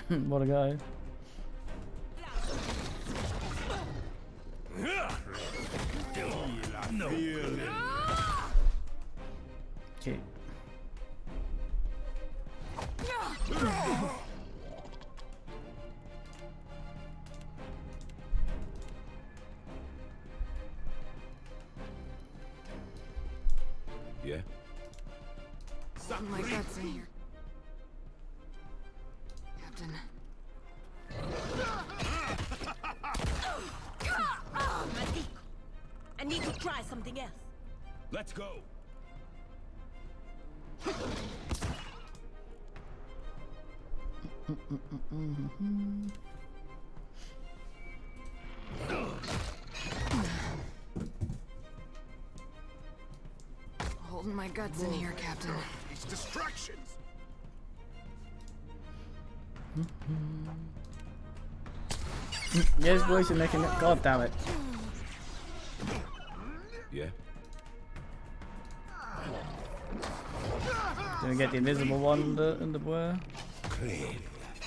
What a guy. Okay. Yeah. Oh my guts in here. Captain. I need to try something else. Let's go. Holding my guts in here, Captain. These distractions. Yes, boys, you're making it. God damn it. Yeah. Gonna get the invisible one in the blur. I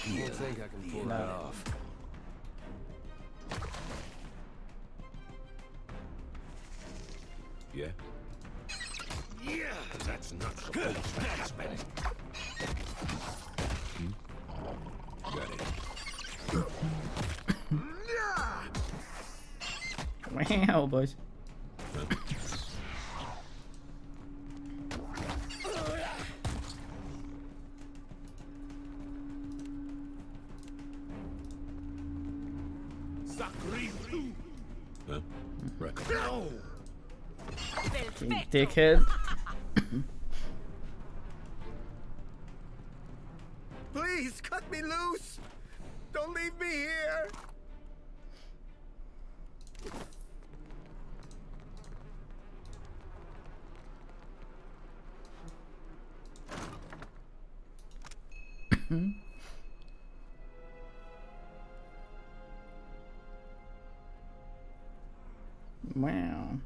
don't think I can pull that off. Yeah. Yeah, that's not supposed to happen. Got it. Wow, boys. Huh? Right. No. Dickhead. Please cut me loose. Don't leave me here. Wow.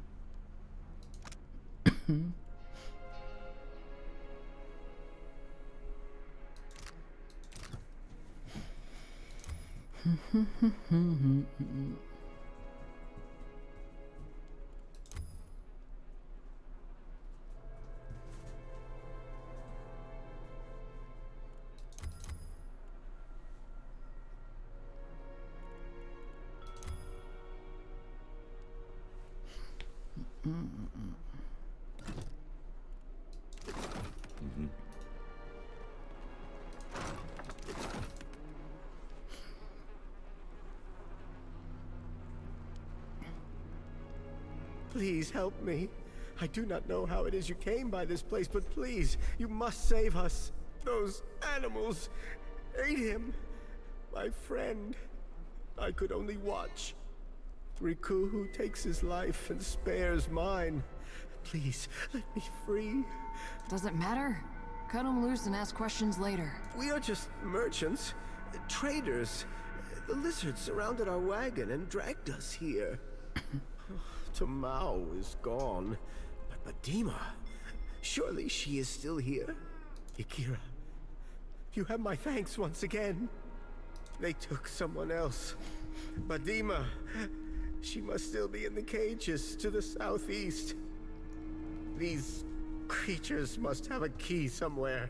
Please help me. I do not know how it is you came by this place, but please, you must save us. Those animals ate him. My friend. I could only watch. Riku, who takes his life and spares mine. Please, let me free. Does it matter? Cut him loose and ask questions later. We are just merchants, traders. The lizard surrounded our wagon and dragged us here. Tamao is gone, but Dima, surely she is still here? Ikira, You have my thanks once again. They took someone else. Badima. She must still be in the cages to the southeast. These creatures must have a key somewhere.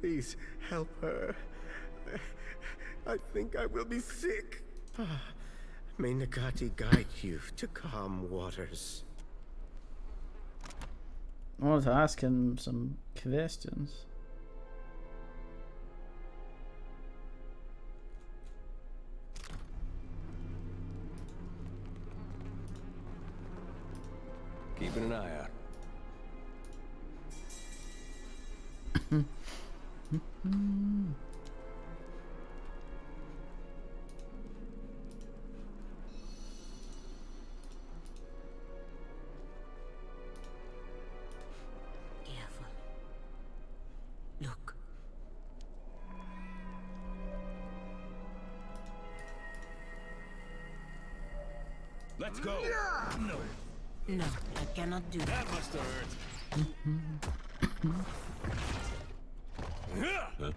Please help her. I think I will be sick. May Nagati guide you to calm waters. I wanted to ask him some questions. Keeping an eye out. Careful. Look. Let's go. No. No, I cannot do that. That must have hurt. Huh?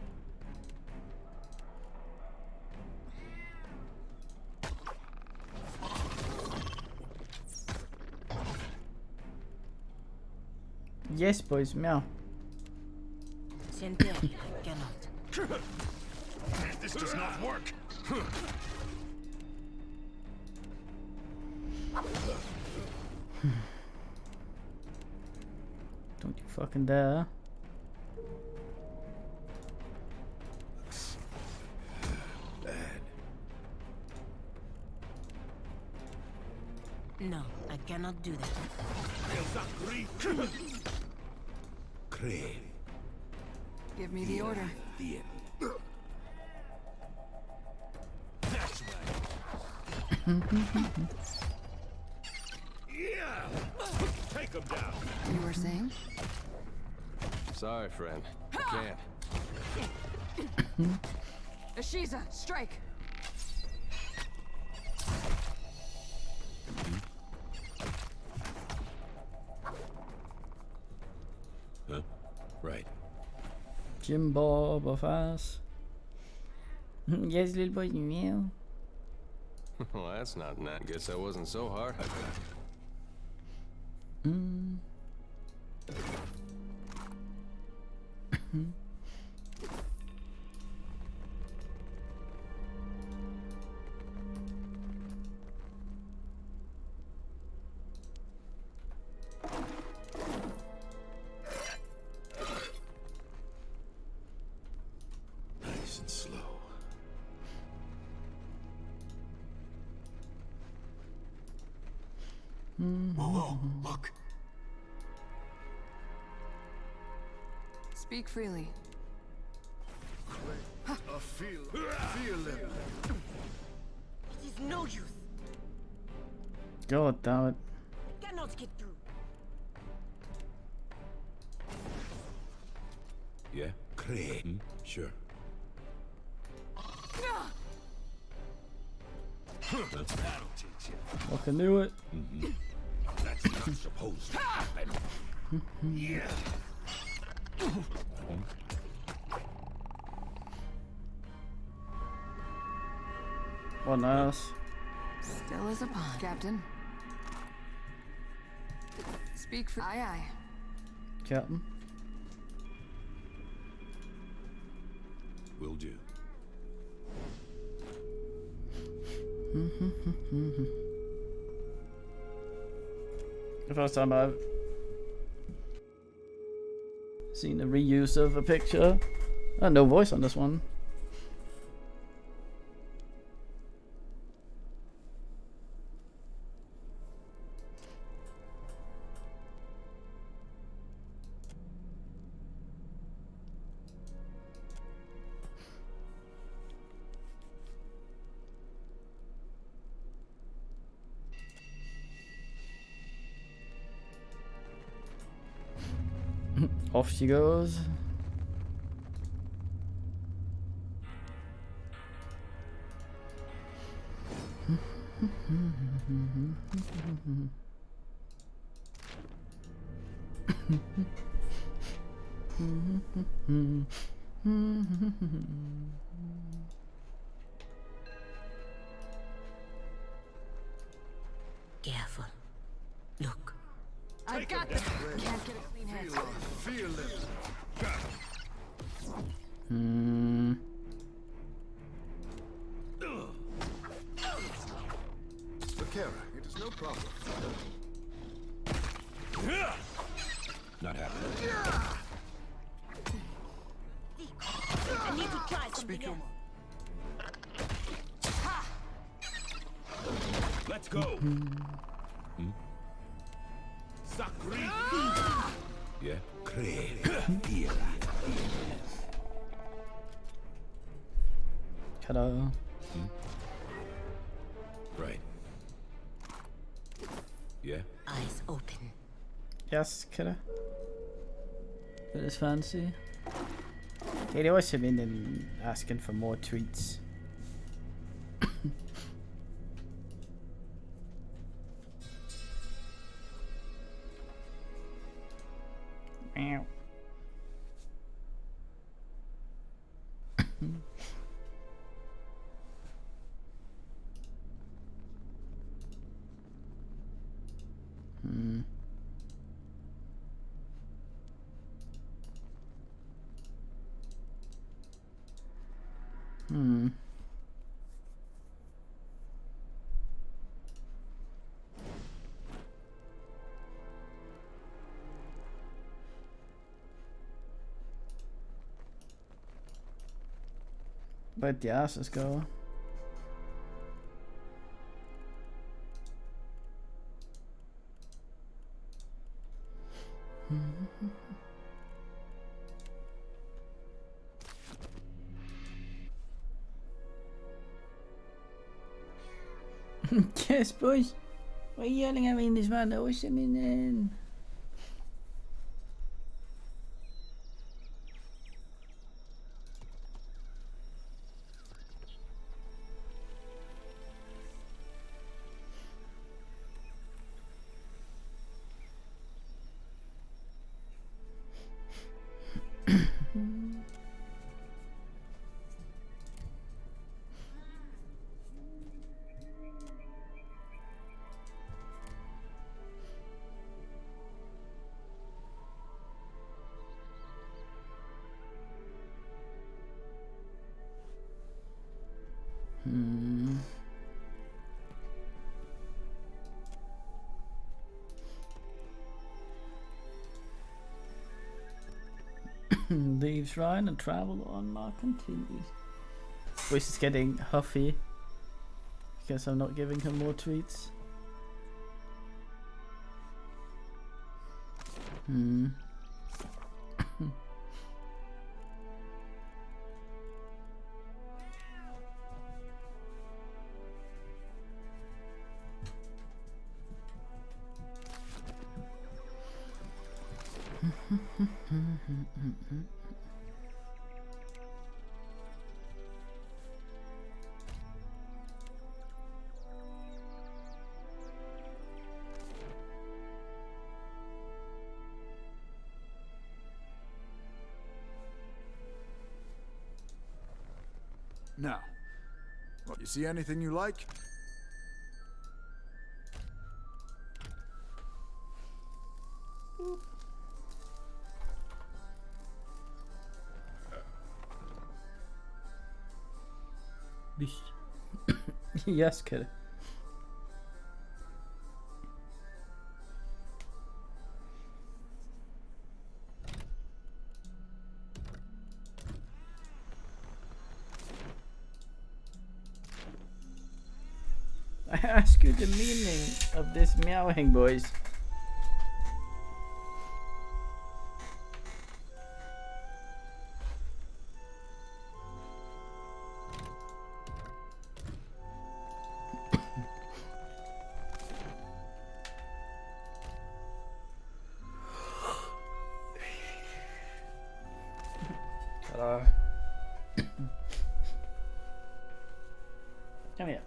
Yes, boys, meow. Siente, I cannot. This does not work. Don't you fucking dare. No, I cannot do that. Give me the order. That's right. Yeah. Take him down. You were saying? Sorry, friend. I can't. Ashiza, strike! Huh? Right. Jim Bob of ass. Yes, little boy, meow. Well, that's not nice. Guess that wasn't so hard. Nice and slow. Whoa, look. Speak freely. Feel them. It is no use. God damn it. I cannot get through. Yeah? Craig. Sure. That'll teach you. Fucking knew it. That's not supposed to happen. Yeah. What else? Still as a pond, Captain. Speak for aye aye. Captain. Will do. The first time I've seen the reuse of a picture. No voice on this one. Off she goes. Careful. Look. I got this. Can't get a clean head. Feel it. Bakera, it is no problem. Not happening. I need to try something else. Let's go. Sakri. Yeah. Hello. Right. Yeah. Eyes open. Yes, kiddo. That is fancy. Yeah, they always have been in asking for more treats. Meow. Where'd the asses go? Yes, boys. Why are you yelling at me in this man? What's I mean then? Leave shrine and travel on mark continues. Voice is getting huffy because I'm not giving him more treats. Now, what, you see anything you like? Yes, kid. I ask you the meaning of this meowing, boys. Hello. Come here.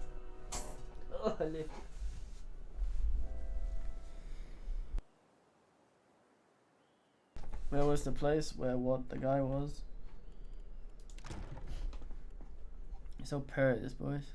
Oh, I lift. Where was the place where what the guy was? so perilous, boys.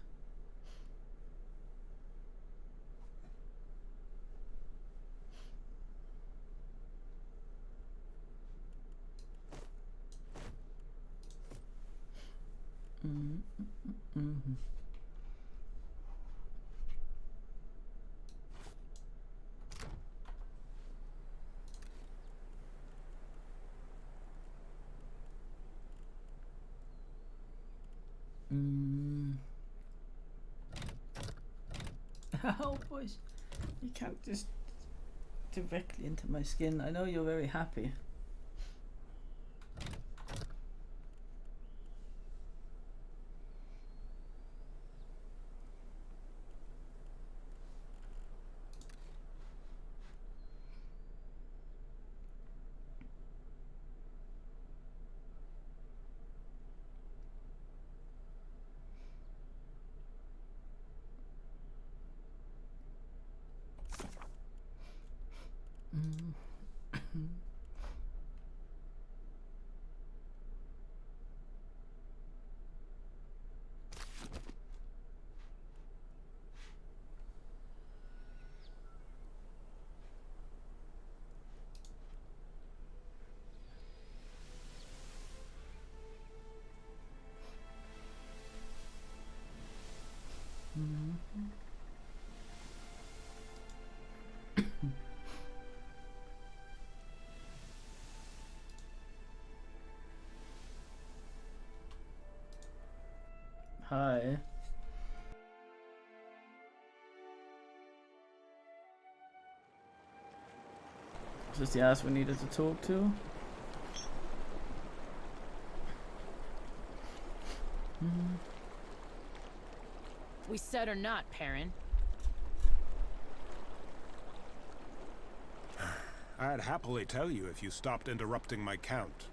Oh, boys, you can't just directly into my skin. I know you're very happy. Hi. Is this the ass we needed to talk to? We said or not, Perrin. I'd happily tell you if you stopped interrupting my count.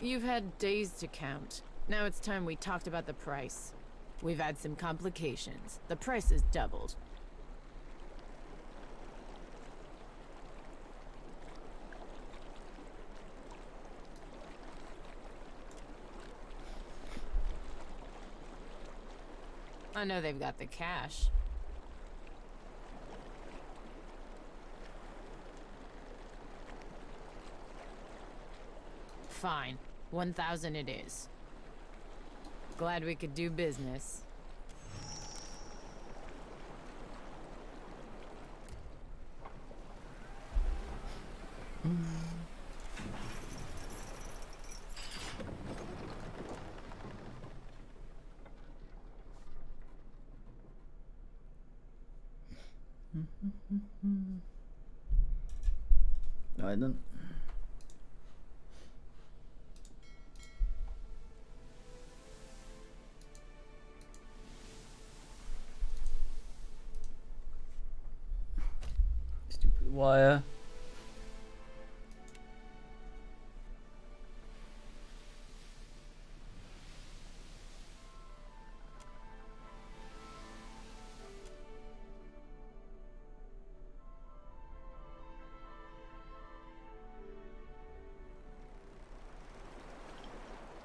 You've had days to count. Now it's time we talked about the price. We've had some complications. The price has doubled. I know they've got the cash. Fine. 1,000 it is. Glad we could do business. Right then. Stupid wire.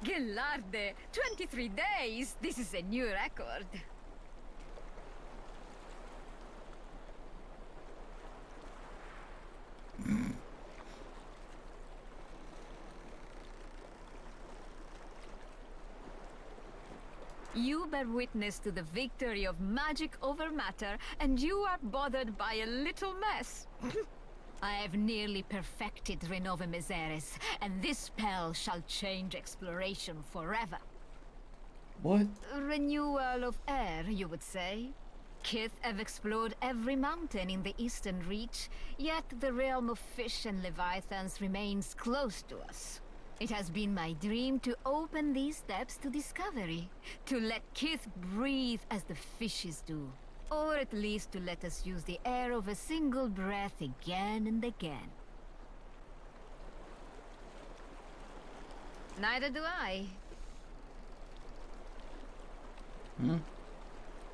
Gillarde, 23 days! This is a new record. You bear witness to the victory of magic over matter, and you are bothered by a little mess. I have nearly perfected Renova Miseris, and this spell shall change exploration forever. What? Renewal of air, you would say. Kith have explored every mountain in the eastern reach, yet the realm of fish and leviathans remains close to us. It has been my dream to open these steps to discovery, to let Kith breathe as the fishes do. Or at least to let us use the air of a single breath again and again. Neither do I.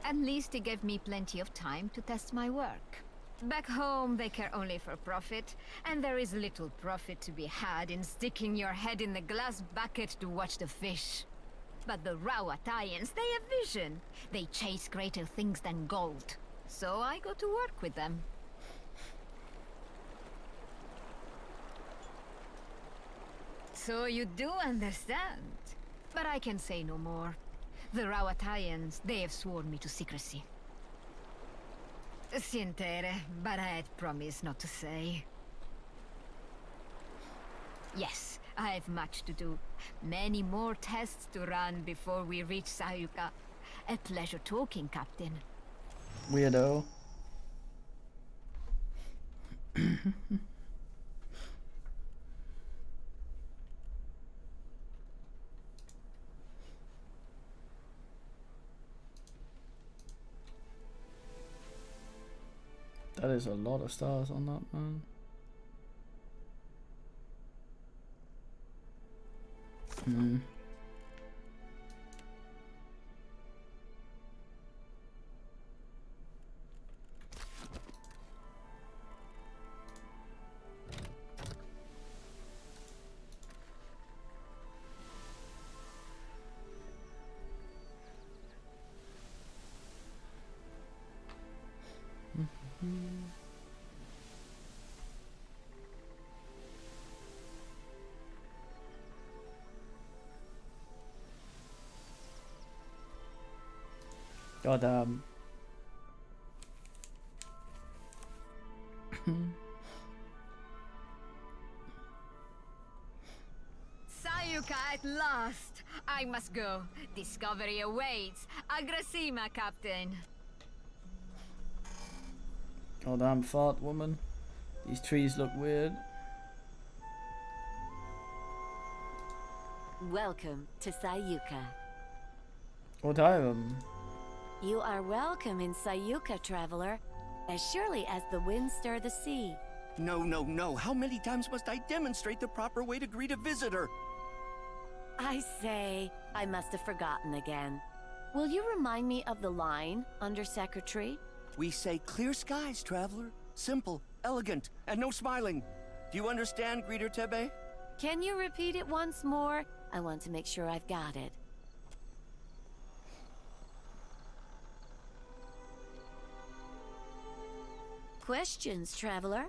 At least it gave me plenty of time to test my work. Back home, they care only for profit, and there is little profit to be had in sticking your head in the glass bucket to watch the fish. But the Rawatayans, they have vision. They chase greater things than gold. So I go to work with them. So you do understand. But I can say no more. The Rawatayans, they have sworn me to secrecy. Sientere, but I had promised not to say. Yes, I have much to do. Many more tests to run before we reach Sayuka. A pleasure talking, Captain. Weirdo. That is a lot of stars on that one. Hmm. God damn. Sayuka at last! I must go. Discovery awaits. Agrasima, Captain. God damn fart woman. These trees look weird. Welcome to Sayuka. What time? You are welcome in Sayuka, traveler, as surely as the winds stir the sea. No, no, no. How many times must I demonstrate the proper way to greet a visitor? I say, I must have forgotten again. Will you remind me of the line, Undersecretary? We say clear skies, traveler. Simple, elegant, and no smiling. Do you understand, Greeter Tebe? Can you repeat it once more? I want to make sure I've got it. Questions, traveler?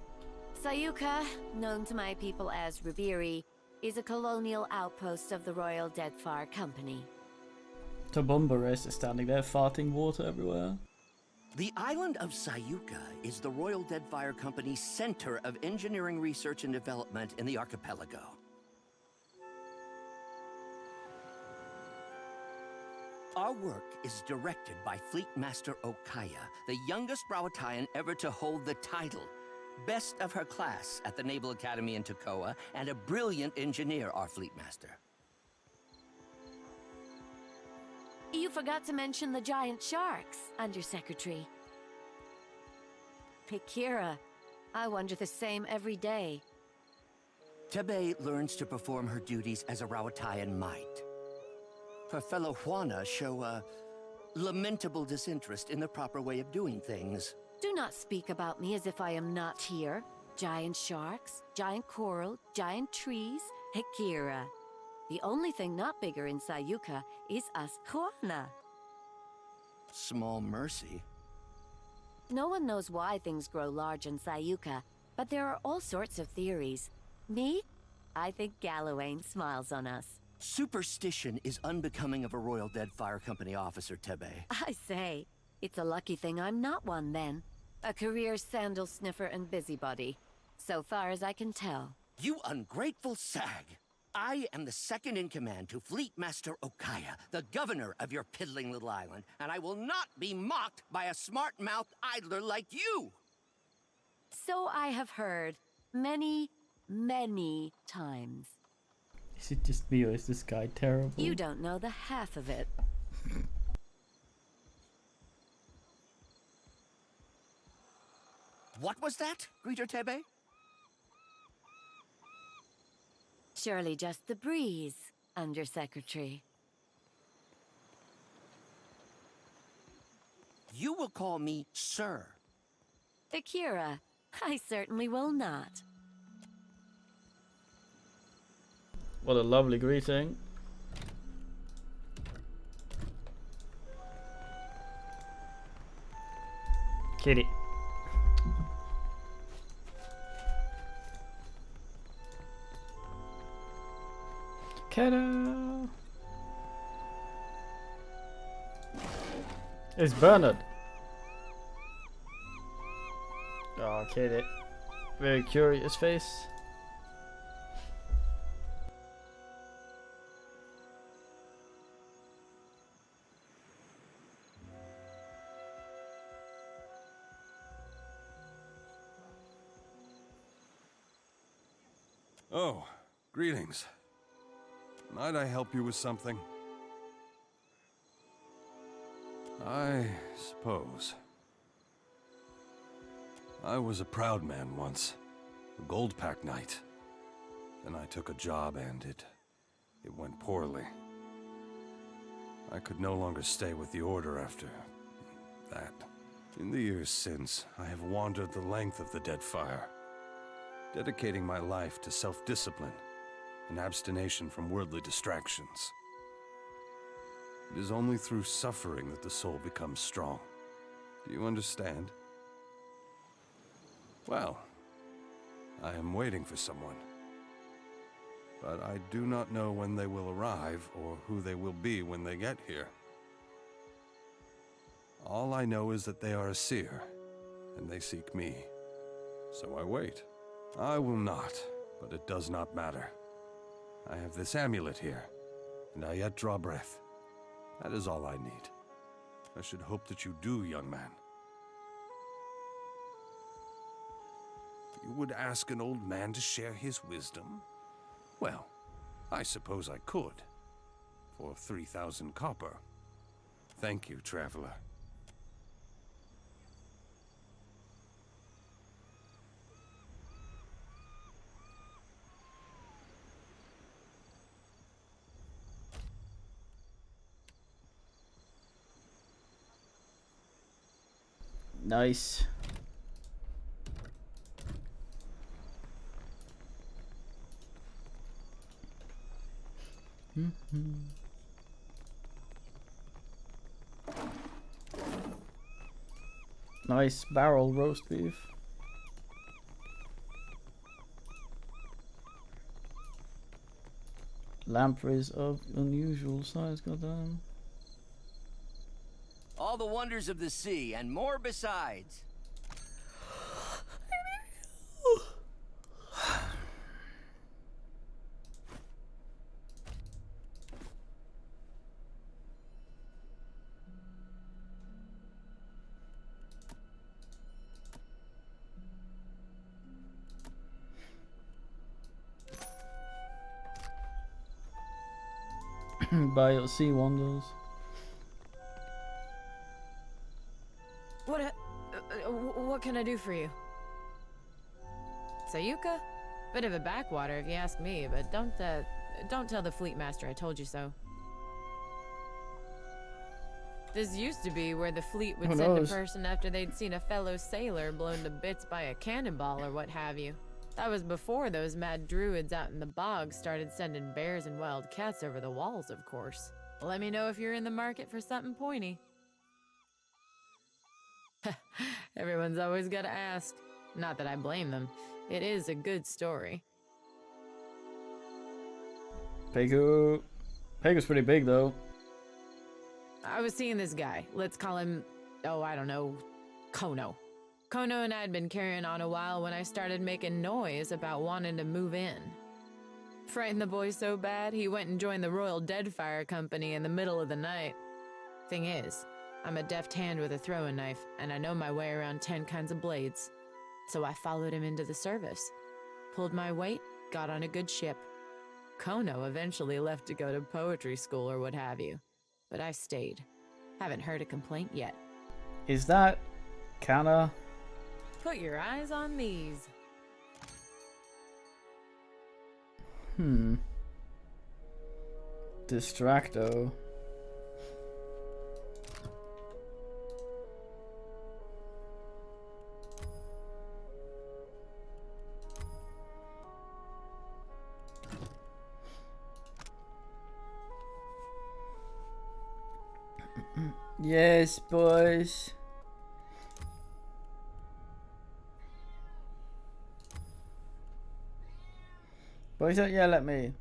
Sayuka, known to my people as Ribiri, is a colonial outpost of the Royal Deadfire Company. Tabumba is standing there farting water everywhere. The island of Sayuka is the Royal Deadfire Company's center of engineering research and development in the archipelago. Our work is directed by Fleet Master Okaya, the youngest Rawatayan ever to hold the title. Best of her class at the Naval Academy in Tokoa, and a brilliant engineer, our Fleet Master. You forgot to mention the giant sharks, Undersecretary. Pikira, I wonder the same every day. Tebe learns to perform her duties as a Rawatayan might. Her fellow Juana show a lamentable disinterest in the proper way of doing things. Do not speak about me as if I am not here. Giant sharks, giant coral, giant trees, Hikira. The only thing not bigger in Sayuka is us Juana. Small mercy. No one knows why things grow large in Sayuka, but there are all sorts of theories. Me? I think Gallowayne smiles on us. Superstition is unbecoming of a Royal Deadfire Company officer, Tebe. I say, it's a lucky thing I'm not one then. A career sandal sniffer and busybody. So far as I can tell. You ungrateful sag! I am the second in command to Fleet Master Okaya, the governor of your piddling little island, and I will not be mocked by a smart-mouthed idler like you! So I have heard. Many, many times. Is it just me or is this guy terrible? You don't know the half of it. What was that, Greeter Tebe? Surely just the breeze, Undersecretary. You will call me Sir. Akira, I certainly will not. What a lovely greeting. Kitty. Kiddo. It's Bernard. Oh, Kitty. Very curious face. Oh, greetings. Might I help you with something? I suppose. I was a proud man once, a gold pack knight. Then I took a job and it went poorly. I could no longer stay with the Order after that. In the years since, I have wandered the length of the Deadfire, dedicating my life to self-discipline and abstination from worldly distractions. It is only through suffering that the soul becomes strong. Do you understand? Well, I am waiting for someone. But I do not know when they will arrive or who they will be when they get here. All I know is that they are a seer, and they seek me. So I wait. I will not, but it does not matter. I have this amulet here, and I yet draw breath. That is all I need. I should hope that you do, young man. You would ask an old man to share his wisdom? Well, I suppose I could. For 3,000 copper. Thank you, traveler. Nice. Nice barrel roast beef. Lampreys of unusual size, goddamn. All the wonders of the sea, and more besides. By your sea wonders. What can I do for you? Sayuka? Bit of a backwater if you ask me, but don't tell the fleet master I told you so. This used to be where the fleet would send a person after they'd seen a fellow sailor blown to bits by a cannonball or what have you. That was before those mad druids out in the bog started sending bears and wild cats over the walls, of course. Let me know if you're in the market for something pointy. Everyone's always gotta ask. Not that I blame them. It is a good story. Pegu. Pegu's pretty big, though. I was seeing this guy. Let's call him, oh, I don't know, Kono. Kono and I had been carrying on a while when I started making noise about wanting to move in. Frightened the boy so bad, he went and joined the Royal Deadfire Company in the middle of the night. Thing is, I'm a deft hand with a throwing knife, and I know my way around 10 kinds of blades. So I followed him into the service. Pulled my weight, got on a good ship. Kono eventually left to go to poetry school or what have you. But I stayed. Haven't heard a complaint yet. Is that kinda? Put your eyes on these. Distracto. Yes, boys. Boys, don't yell at me.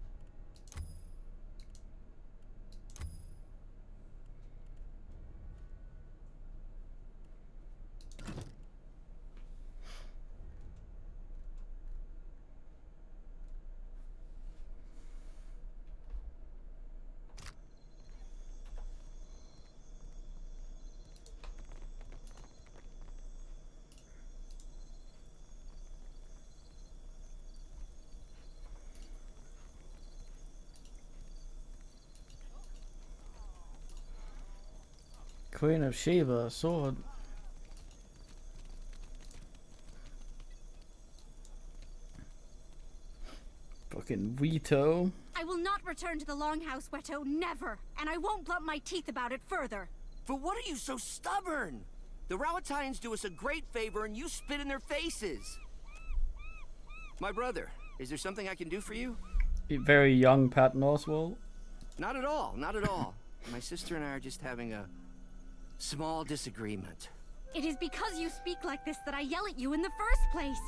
Queen of Sheba, sword. Fucking Weto. I will not return to the Longhouse, Weto, never. And I won't blunt my teeth about it further. For what are you so stubborn? The Rowattians do us a great favor and you spit in their faces. My brother, is there something I can do for you? Very young Pat Oswalt. Not at all, not at all. My sister and I are just having a small disagreement. It is because you speak like this that I yell at you in the first place.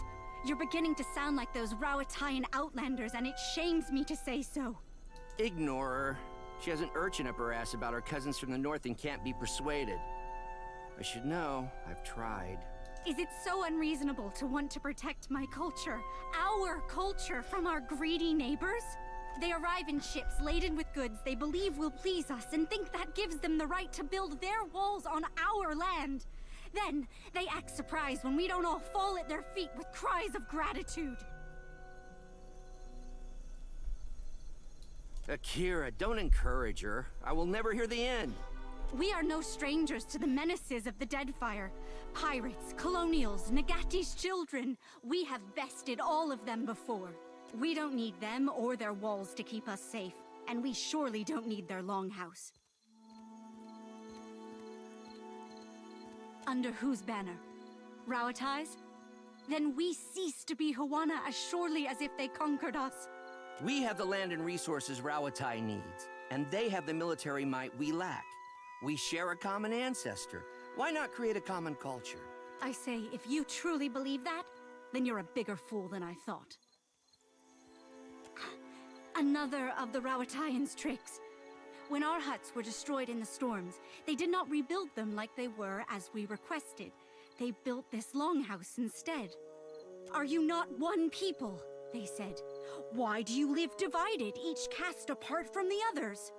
You're beginning to sound like those Rowattian outlanders, and it shames me to say so. Ignore her. She has an urchin up her ass about her cousins from the north and can't be persuaded. I should know. I've tried. Is it so unreasonable to want to protect my culture, our culture, from our greedy neighbors? They arrive in ships laden with goods they believe will please us and think that gives them the right to build their walls on our land. Then, they act surprised when we don't all fall at their feet with cries of gratitude. Akira, don't encourage her. I will never hear the end. We are no strangers to the menaces of the Deadfire. Pirates, colonials, Nagati's children. We have bested all of them before. We don't need them or their walls to keep us safe, and we surely don't need their longhouse. Under whose banner? Rowatti's? Then we cease to be Huana as surely as if they conquered us. We have the land and resources Rowattai needs, and they have the military might we lack. We share a common ancestor. Why not create a common culture? I say, if you truly believe that, then you're a bigger fool than I thought. Another of the Rowattians' tricks. When our huts were destroyed in the storms, they did not rebuild them like they were as we requested. They built this longhouse instead. Are you not one people? They said. Why do you live divided, each caste apart from the others?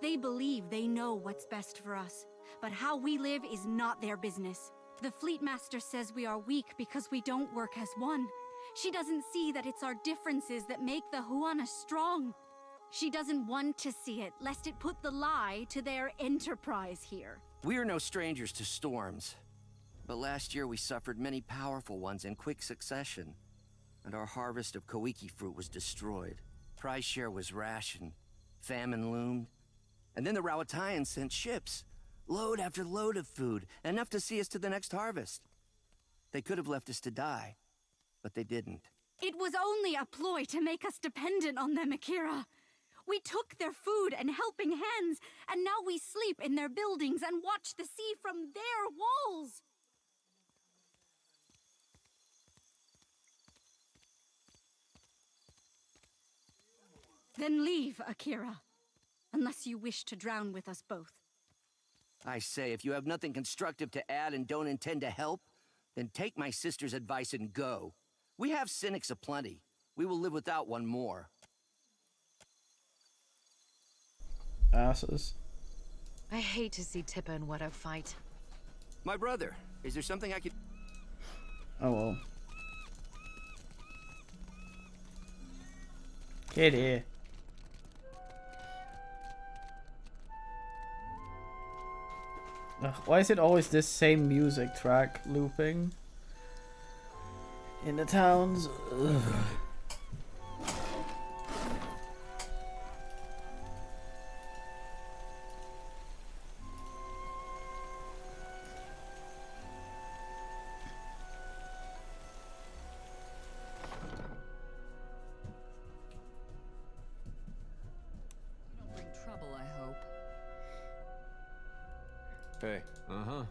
They believe they know what's best for us, but how we live is not their business. The Fleet Master says we are weak because we don't work as one. She doesn't see that it's our differences that make the Huana strong. She doesn't want to see it, lest it put the lie to their enterprise here. We are no strangers to storms. But last year we suffered many powerful ones in quick succession. And our harvest of Koiki fruit was destroyed. Prize share was rationed. Famine loomed. And then the Rowattians sent ships. Load after load of food, enough to see us to the next harvest. They could have left us to die, but they didn't. It was only a ploy to make us dependent on them, Akira. We took their food and helping hands, and now we sleep in their buildings and watch the sea from their walls. Then leave, Akira, unless you wish to drown with us both. I say, if you have nothing constructive to add and don't intend to help, then take my sister's advice and go. We have cynics aplenty. We will live without one more. Asses. I hate to see Tippa and Weto fight. My brother, is there something I could... Oh well. Get here. Ugh, why is it always this same music track looping in the towns? Ugh. Bring trouble, I hope. Hey. Uh-huh.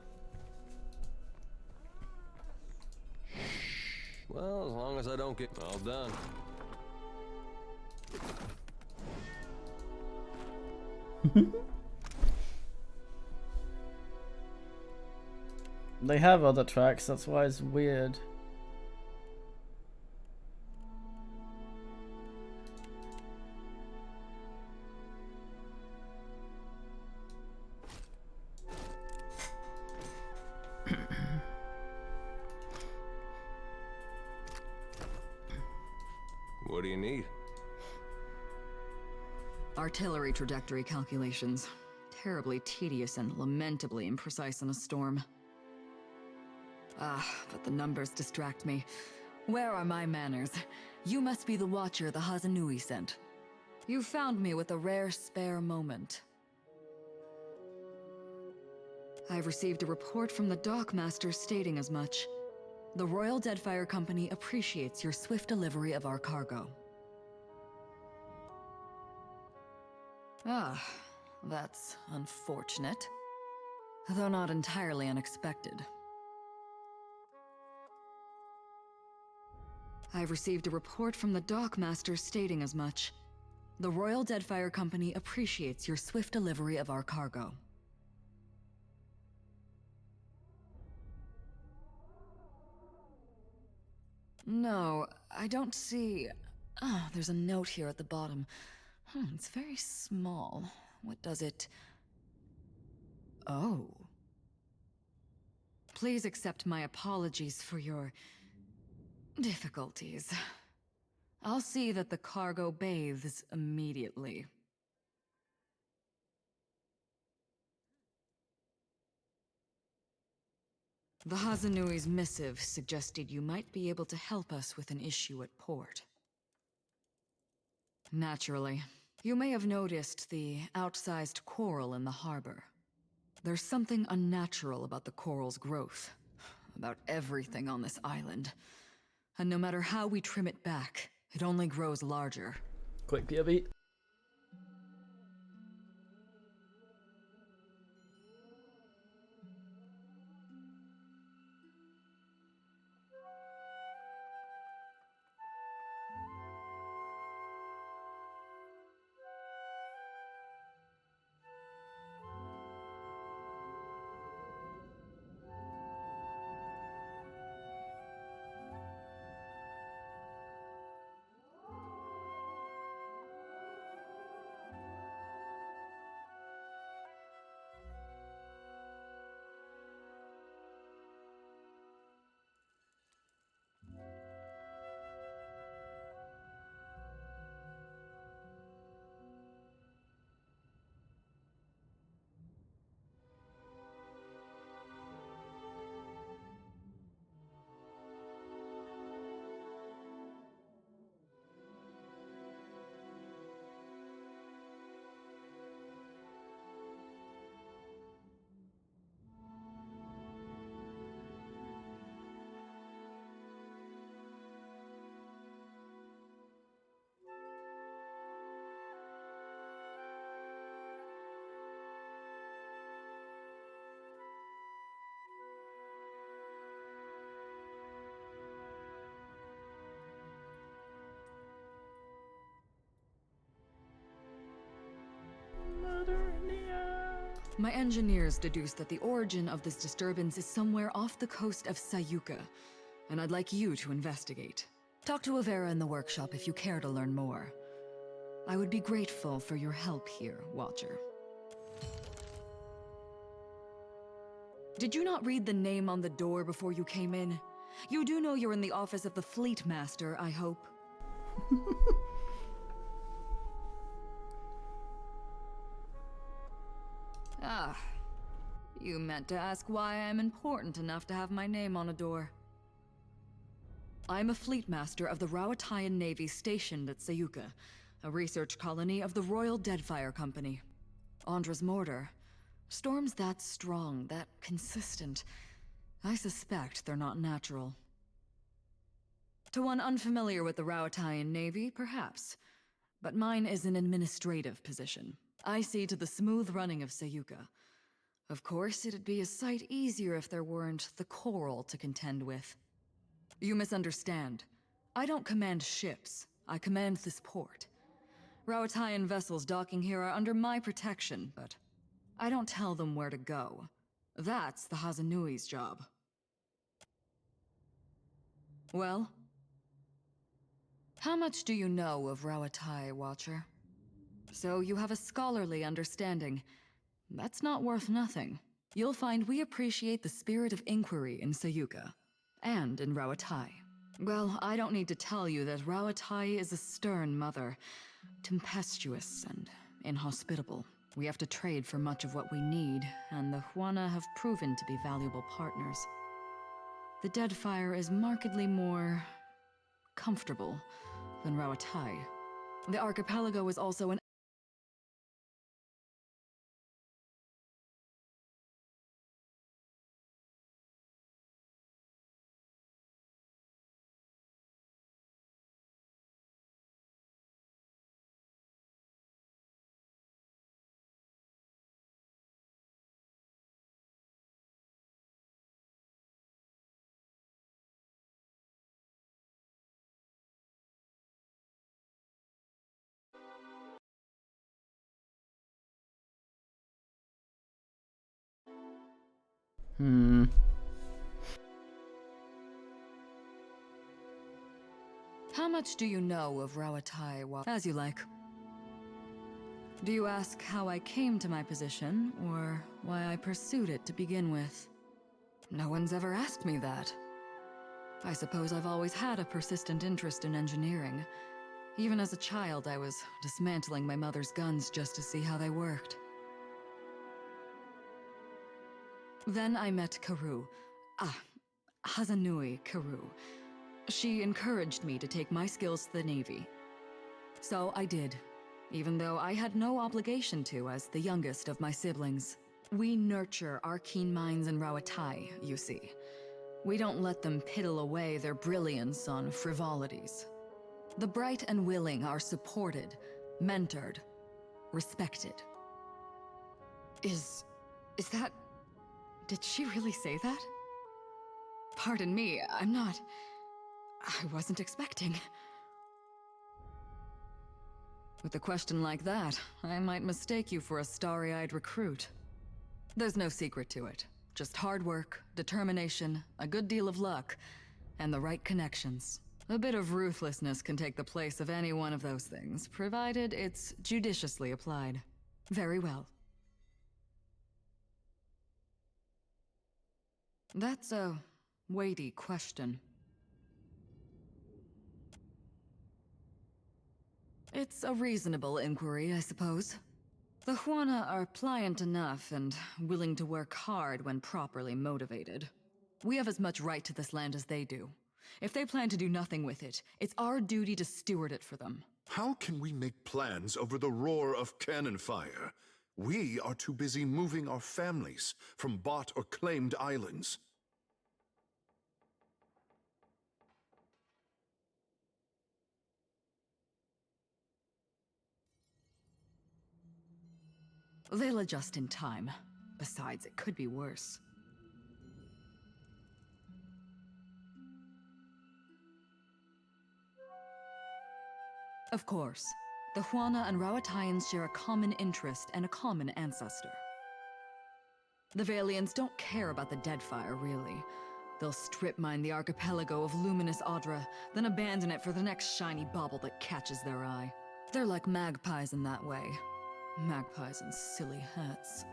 Well, as long as I don't get all done. They have other tracks, that's why it's weird. What do you need? Artillery trajectory calculations. Terribly tedious and lamentably imprecise in a storm. Ah, but the numbers distract me. Where are my manners? You must be the watcher the Hazanui sent. You found me with a rare spare moment. I've received a report from the dockmaster stating as much. The Royal Deadfire Company appreciates your swift delivery of our cargo. Ah, that's unfortunate. Though not entirely unexpected. I've received a report from the dockmaster stating as much. The Royal Deadfire Company appreciates your swift delivery of our cargo. No, I don't see... Oh, there's a note here at the bottom. It's very small. What does it... Oh. Please accept my apologies for your... difficulties. I'll see that the cargo bathes immediately. The Hazanui's missive suggested you might be able to help us with an issue at port. Naturally. You may have noticed the outsized coral in the harbor. There's something unnatural about the coral's growth. About everything on this island. And no matter how we trim it back, it only grows larger. Quick POV. My engineers deduced that the origin of this disturbance is somewhere off the coast of Sayuka, and I'd like you to investigate. Talk to Avera in the workshop if you care to learn more. I would be grateful for your help here, Watcher. Did you not read the name on the door before you came in? You do know you're in the office of the Fleet Master, I hope. Ah, you meant to ask why I'm important enough to have my name on a door. I'm a Fleet Master of the Rawatayan Navy stationed at Sayuka, a research colony of the Royal Deadfire Company. Andra's mortar. Storms that strong, that consistent. I suspect they're not natural. To one unfamiliar with the Rawatayan Navy, perhaps. But mine is an administrative position. I see to the smooth running of Sayuka. Of course, it'd be a sight easier if there weren't the coral to contend with. You misunderstand. I don't command ships. I command this port. Rawatayan vessels docking here are under my protection, but I don't tell them where to go. That's the Hazanui's job. Well? How much do you know of Rawatai, Watcher? So you have a scholarly understanding. That's not worth nothing. You'll find we appreciate the spirit of inquiry in Sayuka, and in Rawatai. Well, I don't need to tell you that Rawatai is a stern mother, tempestuous and inhospitable. We have to trade for much of what we need, and the Huana have proven to be valuable partners. The Deadfire is markedly more comfortable than Rawatai. The archipelago is also an How much do you know of Rawatai? As you like. Do you ask how I came to my position, or why I pursued it to begin with? No one's ever asked me that. I suppose I've always had a persistent interest in engineering. Even as a child, I was dismantling my mother's guns just to see how they worked. Then I met Karoo. Hazanui Karoo. She encouraged me to take my skills to the Navy. So I did, even though I had no obligation to as the youngest of my siblings. We nurture our keen minds in Rawatai, you see. We don't let them piddle away their brilliance on frivolities. The bright and willing are supported, mentored, respected. Is that... Did she really say that? Pardon me, I wasn't expecting. With a question like that, I might mistake you for a starry-eyed recruit. There's no secret to it. Just hard work, determination, a good deal of luck, and the right connections. A bit of ruthlessness can take the place of any one of those things, provided it's judiciously applied. Very well. That's a weighty question. It's a reasonable inquiry, I suppose. The Huana are pliant enough and willing to work hard when properly motivated. We have as much right to this land as they do. If they plan to do nothing with it, it's our duty to steward it for them. How can we make plans over the roar of cannon fire? We are too busy moving our families from bought or claimed islands. They'll adjust in time. Besides, it could be worse. Of course, the Huana and Rawatayans share a common interest and a common ancestor. The Vailians don't care about the Deadfire, really. They'll strip mine the archipelago of luminous Audra, then abandon it for the next shiny bauble that catches their eye. They're like magpies in that way. Magpies in silly hats.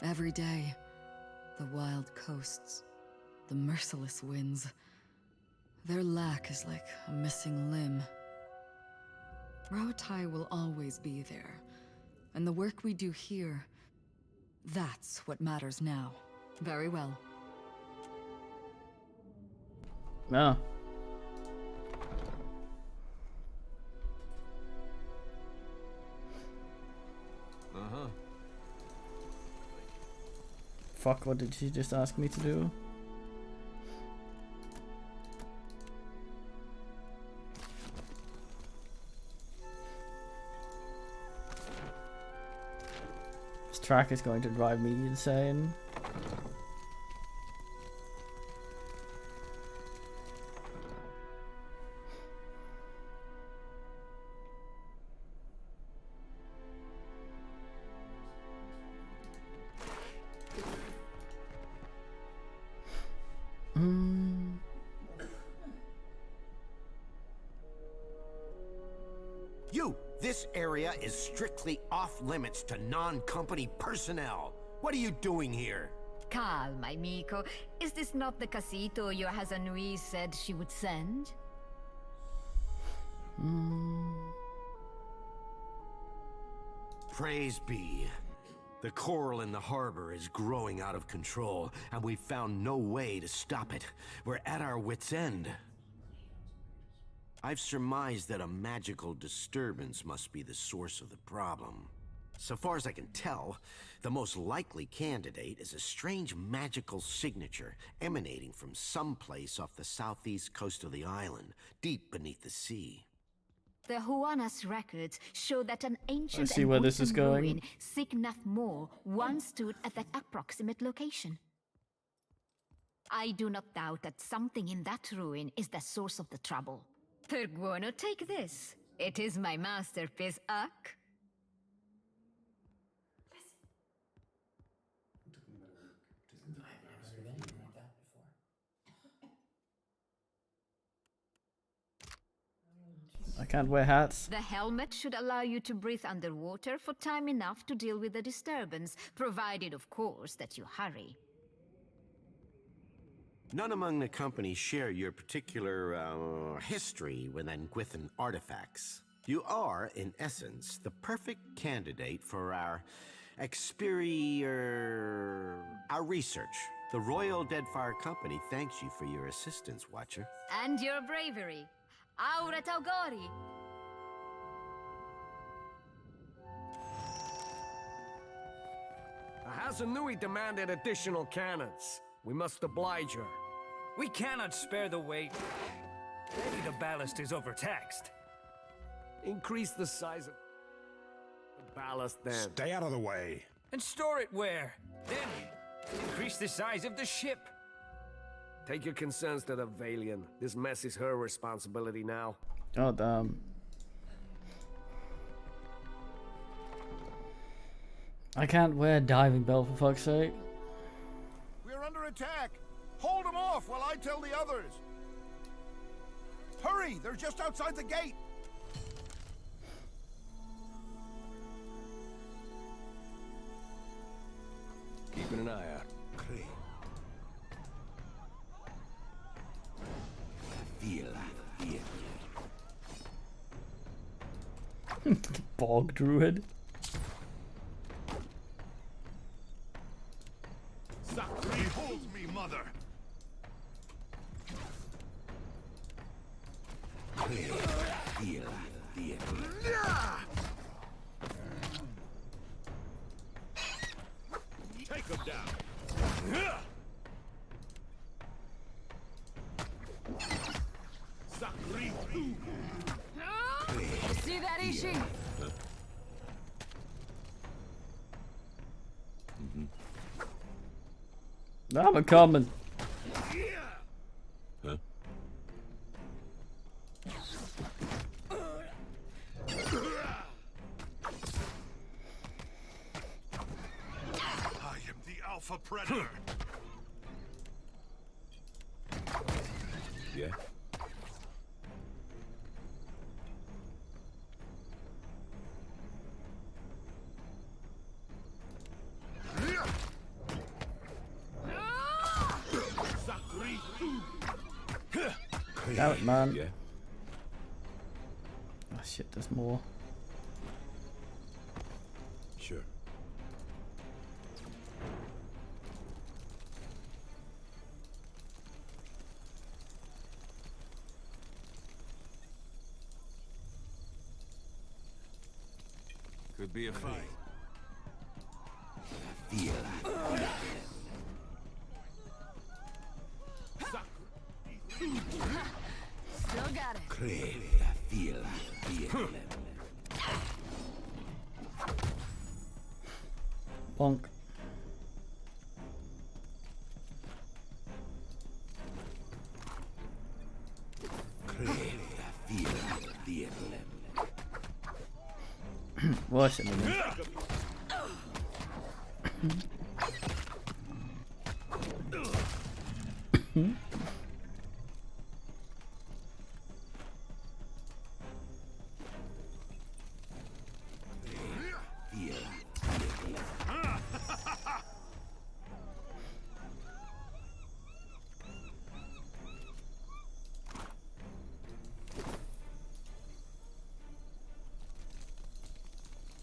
Every day, the wild coasts, the merciless winds. Their lack is like a missing limb. Rawatai will always be there, and the work we do here, that's what matters now. Very well. No. Uh-huh. Fuck, what did she just ask me to do? This track is going to drive me insane. This area is strictly off-limits to non-company personnel. What are you doing here? Calma, amico. Is this not the casito your Hazanui said she would send? Praise be. The coral in the harbor is growing out of control, and we've found no way to stop it. We're at our wits' end. I've surmised that a magical disturbance must be the source of the problem. So far as I can tell, the most likely candidate is a strange magical signature emanating from someplace off the southeast coast of the island, deep beneath the sea. The Huana's records show that an ancient see where this is going. ruin, Signaf Moor, once stood at that approximate location. I do not doubt that something in that ruin is the source of the trouble. Perguono, take this. It is my masterpiece, Uck. I can't wear hats. The helmet should allow you to breathe underwater for time enough to deal with the disturbance, provided, of course, that you hurry. None among the company share your particular, history with Anguithan artifacts. You are, in essence, the perfect candidate for our our research. The Royal Deadfire Company thanks you for your assistance, Watcher. And your bravery. Aura Taugori! Hazanui demanded additional cannons. We must oblige her. We cannot spare the weight. Maybe the ballast is overtaxed. Increase the size of the ballast then. Stay out of the way. And store it where? Then increase the size of the ship. Take your concerns to the Valian. This mess is her responsibility now. Oh, damn. I can't wear a diving bell for fuck's sake. We're under attack. Hold them off while I tell the others. Hurry! They're just outside the gate. Keeping an eye out. Bog druid. Behold me, mother. Take him down. See that, Ishi? I'm coming. Huh? I am the Alpha Predator. Yeah. Damn it, man. Yeah. Oh shit, there's more. Sure. Could be a fight. Feel. Still got it. Feel. Bonk. Watch it, man.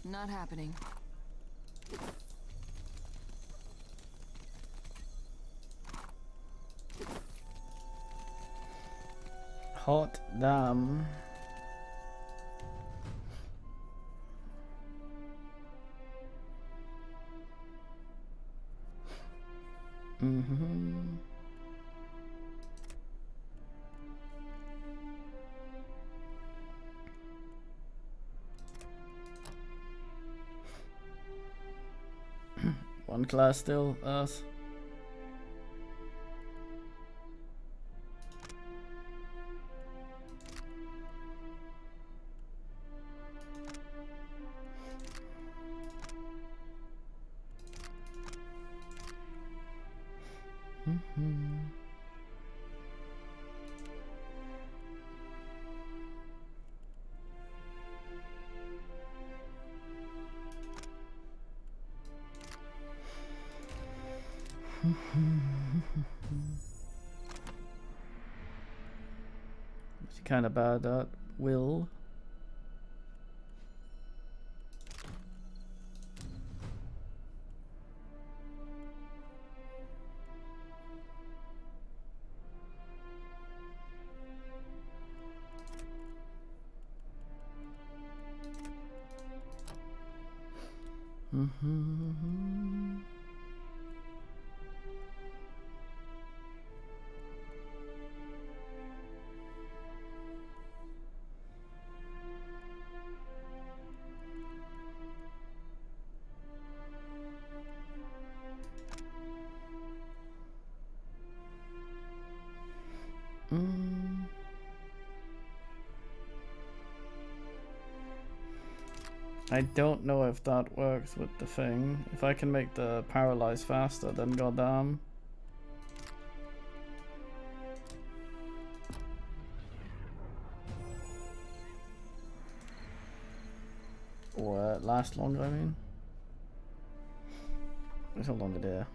Not happening. Hot damn. Mm-hmm. One class still, us. It's kind of bad at Will. I don't know if that works with the thing. If I can make the paralyze faster, then goddamn. Or last longer, I mean. There's how long it is.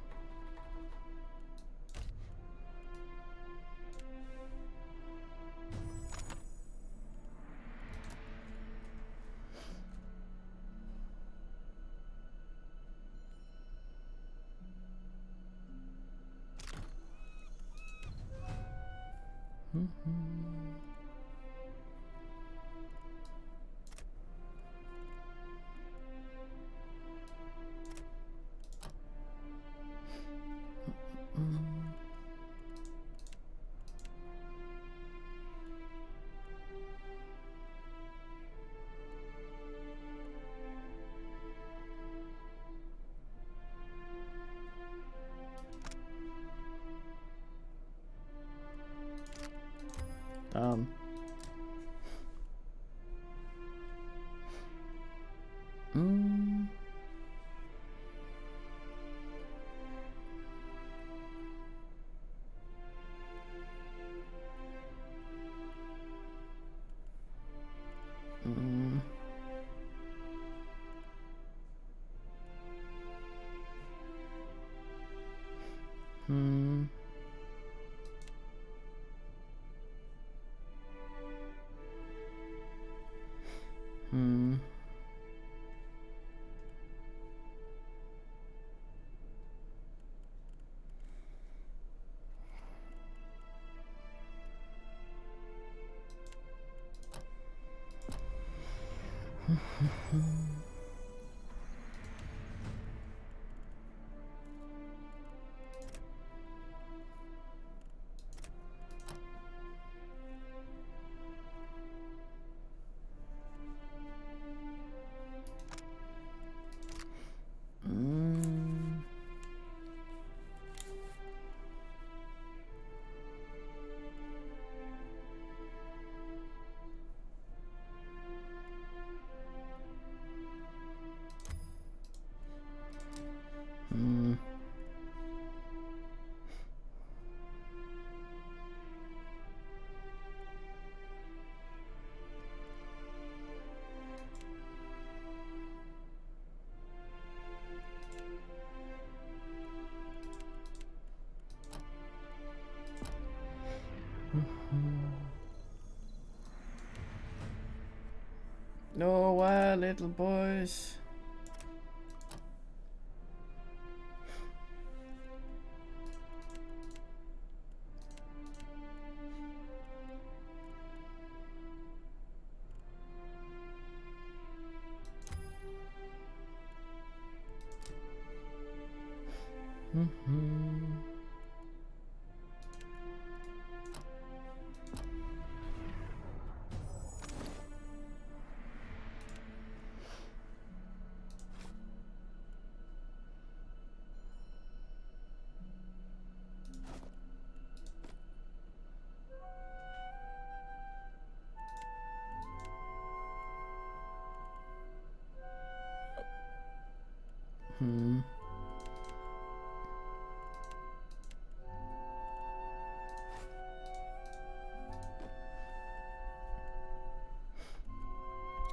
there, little boys.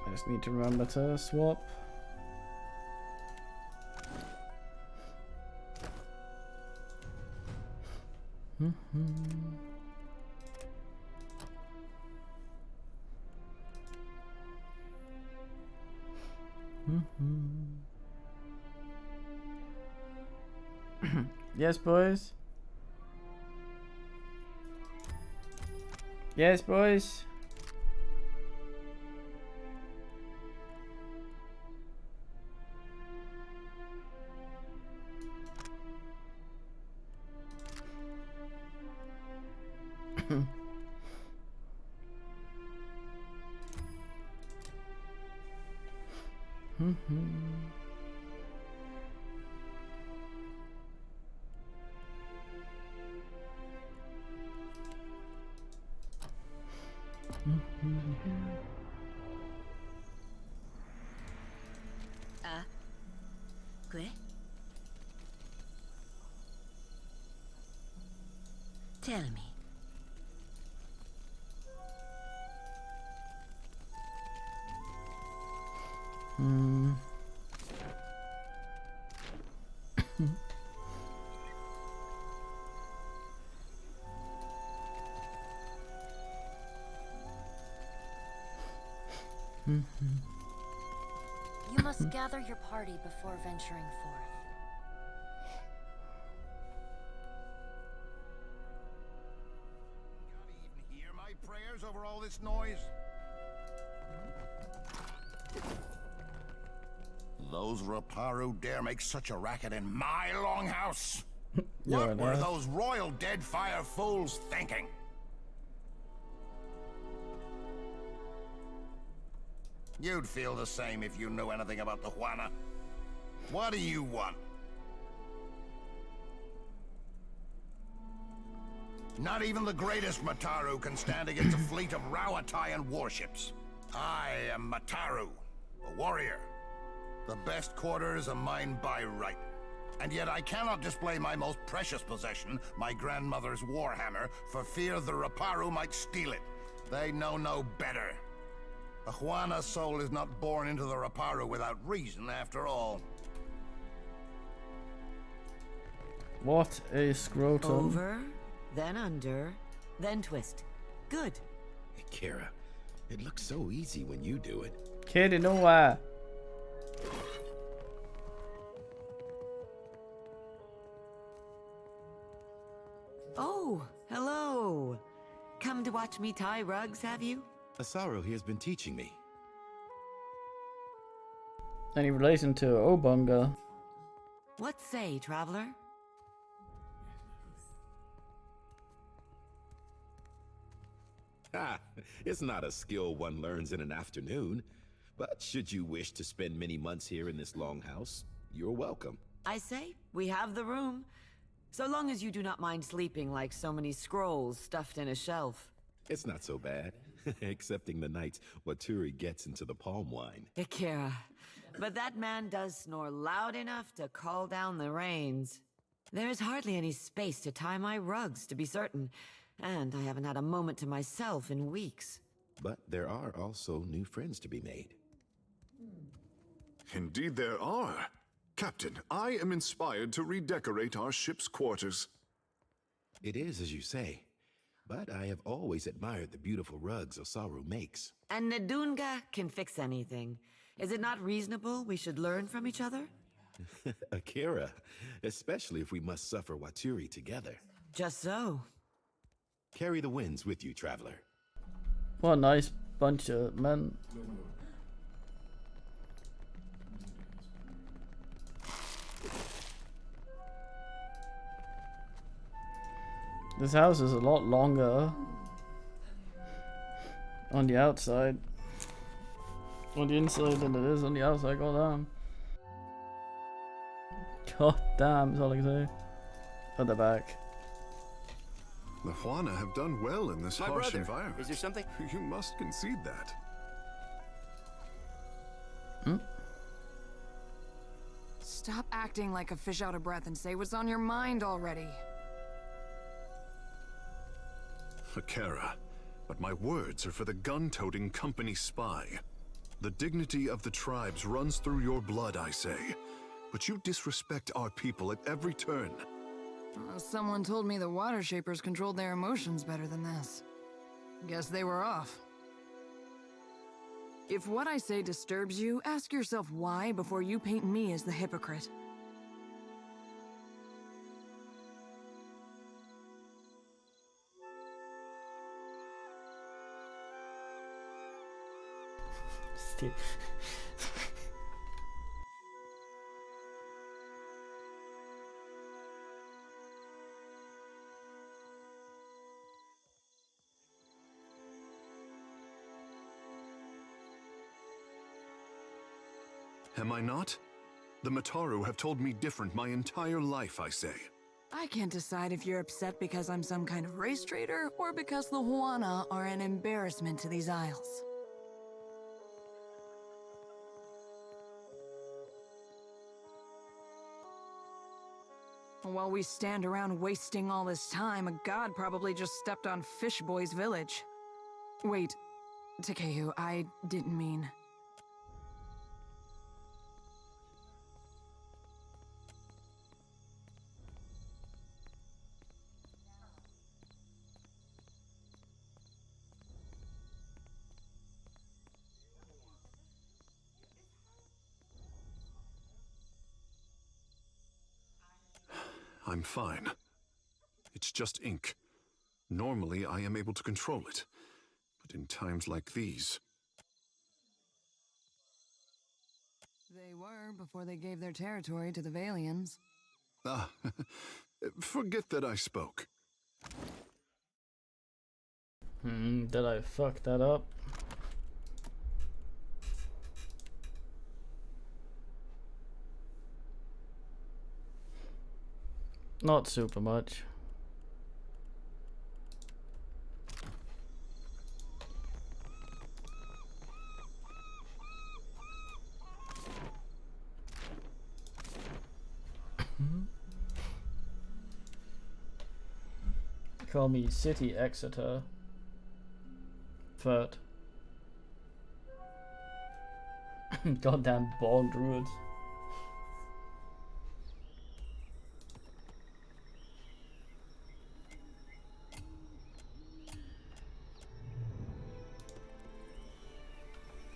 I just need to remember to swap. Yes, boys. Yes, boys. Quick. Tell me. You must gather your party before venturing forth. Can't even hear my prayers over all this noise. Those Raparu dare make such a racket in my longhouse? What were those royal Deadfire fools thinking? You'd feel the same if you knew anything about the Juana. What do you want? Not even the greatest Mataru can stand against a fleet of Rawatayan warships. I am Mataru, a warrior. The best quarters are mine by right. And yet I cannot display my most precious possession, my grandmother's warhammer, for fear the Raparu might steal it. They know no better. A Juana soul is not born into the Raparu without reason, after all. What a scrotum. Over, then under, then twist. Good. Hey, Kira, it looks so easy when you do it. Kid, you know why? Oh, hello. Come to watch me tie rugs, have you? Asaru here's been teaching me. Any relation to Obunga? What say, traveler? Ha! It's not a skill one learns in an afternoon. But should you wish to spend many months here in this longhouse, you're welcome. I say, we have the room. So long as you do not mind sleeping like so many scrolls stuffed in a shelf. It's not so bad, excepting the nights Waturi gets into the palm wine. Akira, but that man does snore loud enough to call down the rains. There is hardly any space to tie my rugs, to be certain, and I haven't had a moment to myself in weeks. But there are also new friends to be made. Indeed there are. Captain, I am inspired to redecorate our ship's quarters. It is as you say, but I have always admired the beautiful rugs Osaru makes. And Nadunga can fix anything. Is it not reasonable we should learn from each other? Akira, especially if we must suffer Waturi together. Just so. Carry the winds with you, traveler. What a nice bunch of men. This house is a lot longer on the outside, on the inside than it is on the outside. God damn. God damn, is all I can say. At the back. The Juana have done well in this My harsh brother, environment. is there something? You must concede that. Stop acting like a fish out of breath and say what's on your mind already. Akira, but my words are for the gun-toting company spy. The dignity of the tribes runs through your blood, I say. But you disrespect our people at every turn. Someone told me the Water Shapers controlled their emotions better than this. Guess they were off. If what I say disturbs you, ask yourself why before you paint me as the hypocrite. Steve. Am I not? The Mataru have told me different my entire life, I say. I can't decide if you're upset because I'm some kind of race traitor or because the Juana are an embarrassment to these isles. While we stand around wasting all this time, a god probably just stepped on Fish Boy's village. Wait, Takeyu, I didn't mean... I'm fine. It's just ink. Normally, I am able to control it. But in times like these... They were before they gave their territory to the Valians. Ah, forget that I spoke. Did I fuck that up? Not super much. Call me City Exeter. Third. Goddamn bald druids.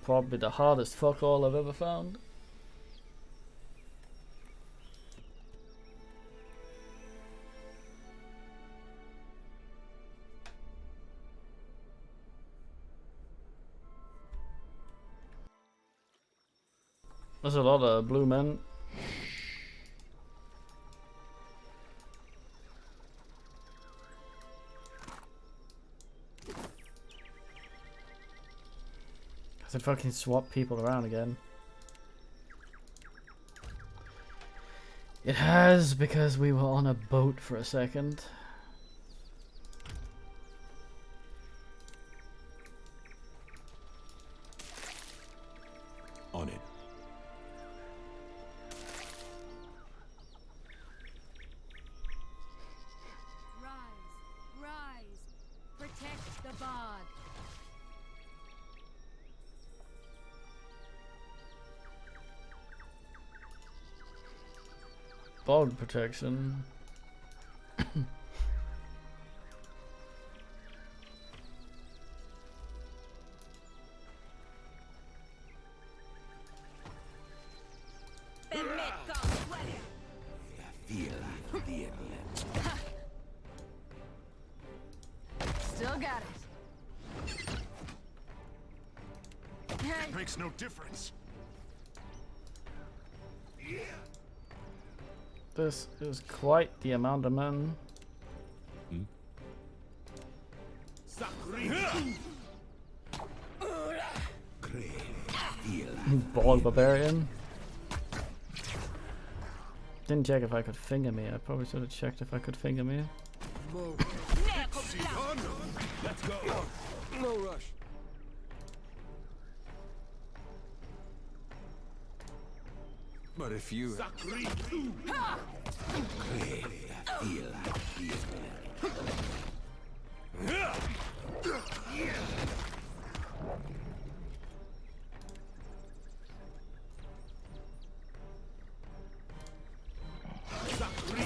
Probably the hardest fuck all I've ever found. There's a lot of blue men. Cause I fucking swap people around again. It has, because we were on a boat for a second. On it. Rise! Protect the bog! Bog protection. Still got it. Makes no difference. This is quite the amount of men. Ball barbarian. Didn't check if I could finger me. I probably should have checked if I could finger me. Let's go. No rush. But if you...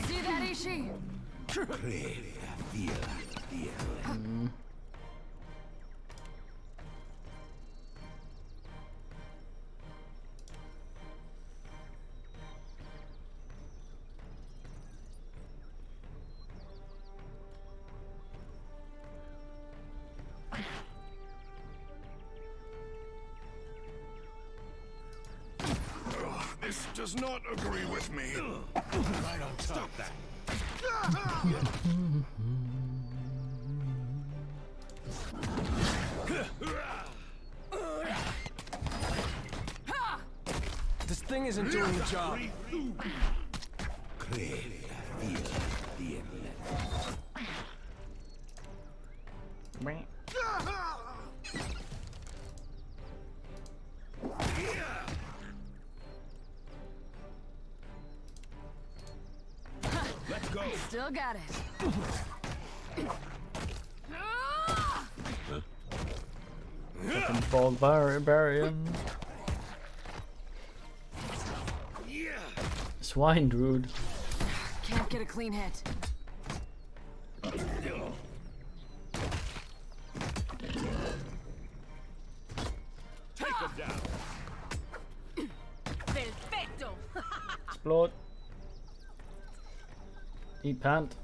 See that, Ishi? This does not agree with me. Right on top. Stop that. This thing isn't doing the job. Let's go. Still got it. Fucking ball barbarian. Swine druid. Can't get a clean hit. Take him down. Perfecto. Explode. Eat pant.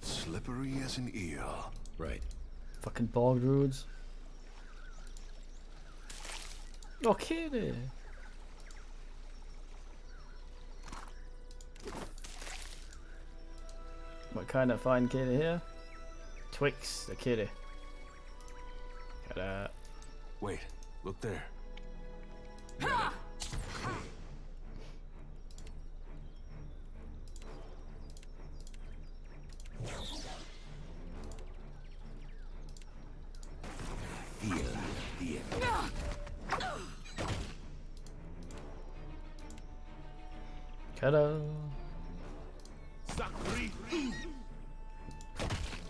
Slippery as an eel. Right. Fucking bog druids. Okay there. What kind of fine kitty here? Twix the kitty. Ta-da. Wait, look there. Ta-da.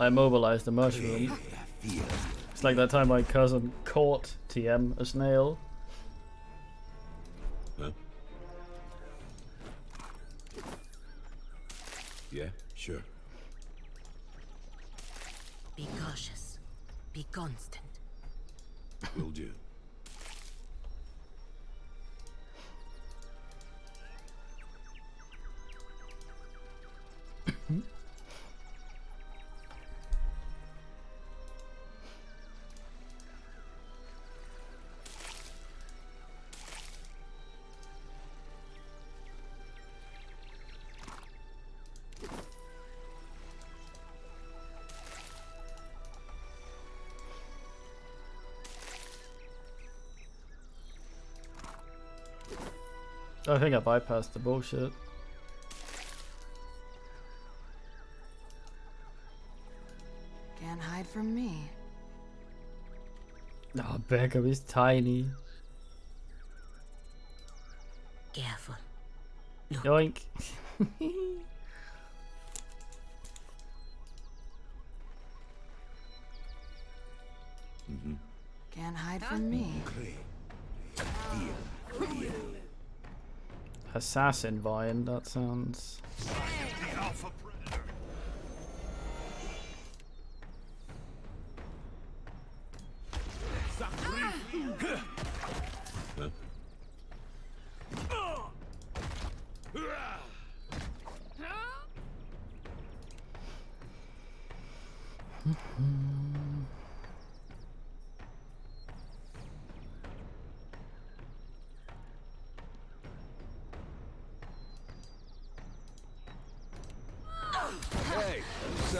I immobilized the mushroom. It's like that time my cousin caught TM a snail. Huh? Yeah, sure. Be cautious. Be constant. Will do. I think I bypassed the bullshit. Can't hide from me. Oh, Beckham is tiny. Careful. Yoink. Can't hide from me. Assassin Vine, that sounds... Huh?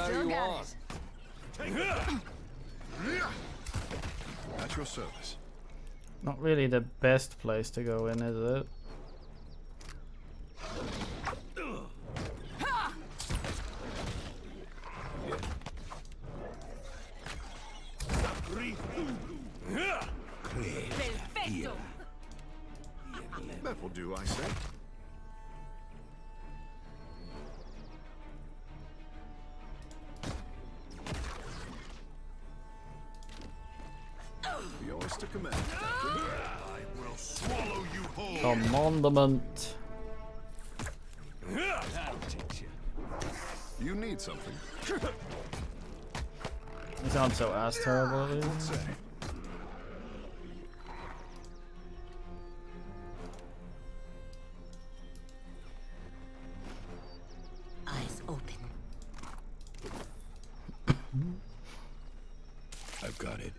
are Still you got on? At your service. Not really the best place to go in, is it? That will do, I say. Yours to command, Captain. I will swallow you whole. Commandment. You need something. He sounds so ass terrible. Dude. Eyes open. I've got it.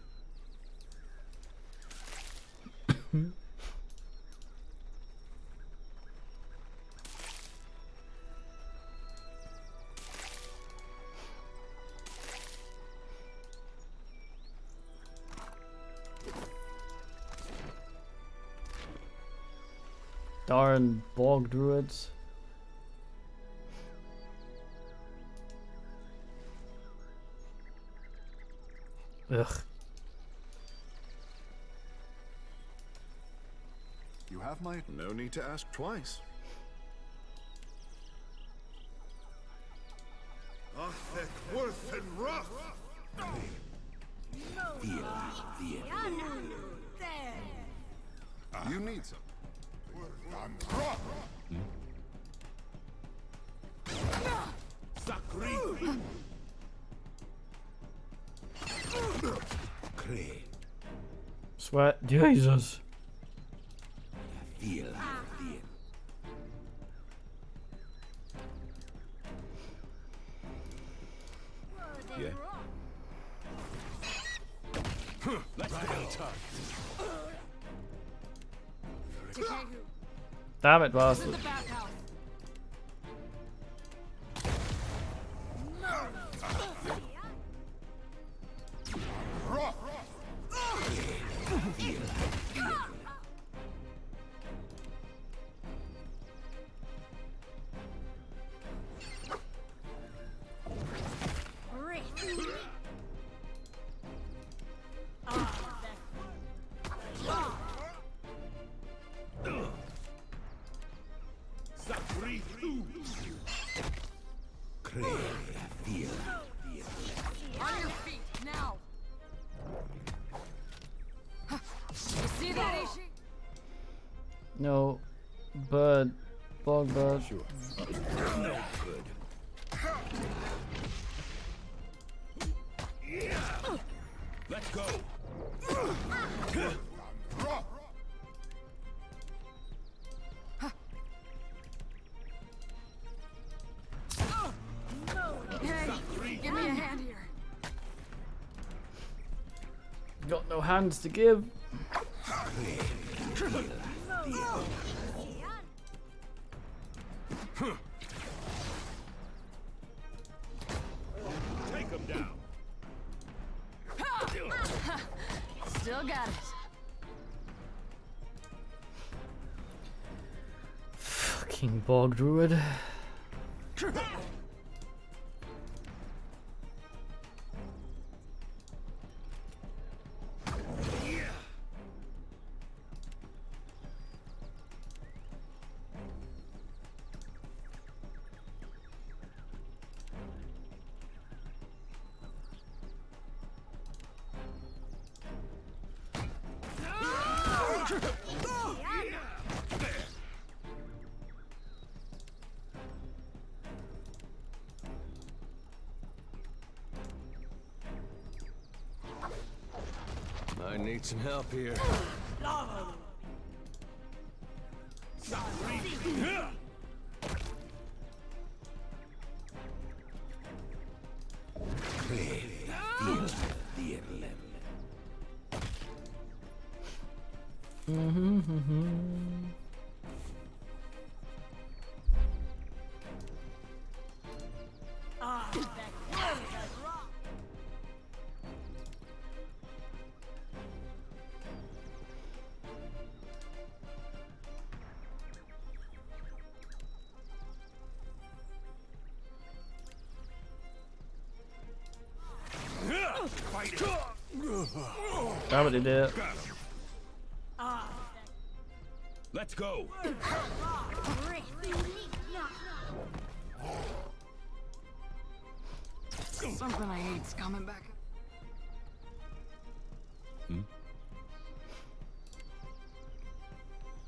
Darn bog druids. Ugh. You have my... No need to ask twice. Worth and rough. You need some. Sweat, Jesus. Yeah. Let's go. Damn it, bastard. On your feet, now! You see that, Ishi? No. Bird. Bog bird. Sure. No good. Let's go. Hey, give me a hand here. Got no hands to give. Take him down. Still got it. Fucking bog druid. I need some help here. That what he did. Let's go. Something I hate's coming back.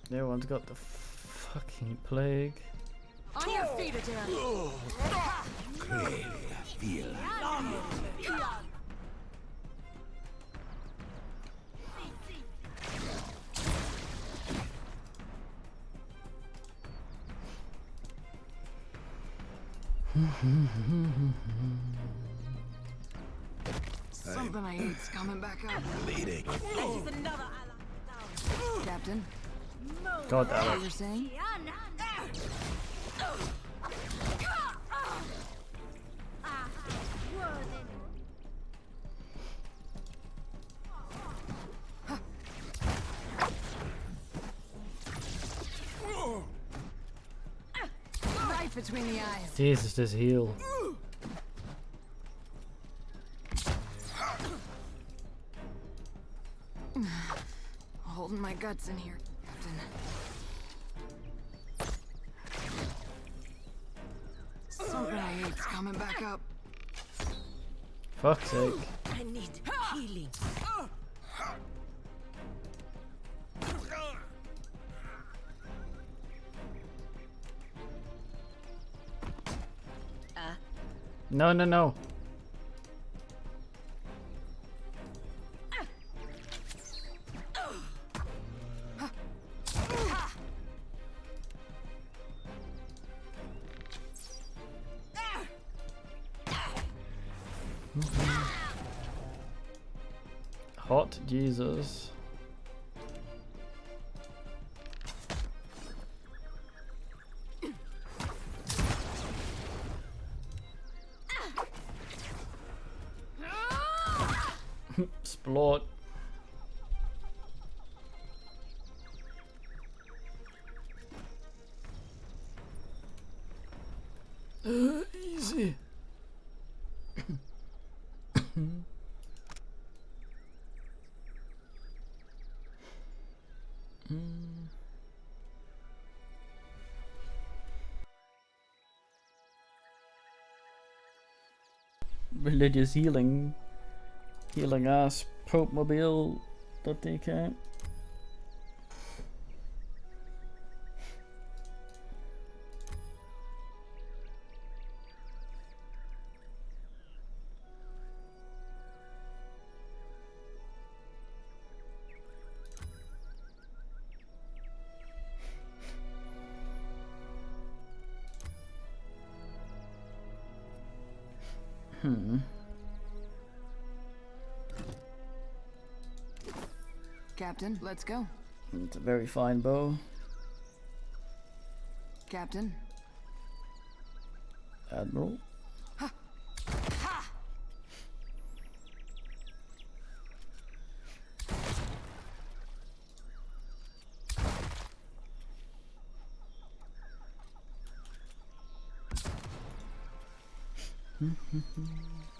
Everyone's got the fucking plague. On your feet, Adair. Something I hate's coming back up. Bleeding. Captain. God damn What it. you're saying? Right between the eyes. Jesus, this heal. Holding my guts in here, Captain. Something I hate's coming back up. Fuck's sake. I need healing. No, no, no. Hot Jesus. Splort. Easy. Religious healing ass Pope Mobile.dk. Captain, let's go. It's a very fine bow. Captain. Admiral.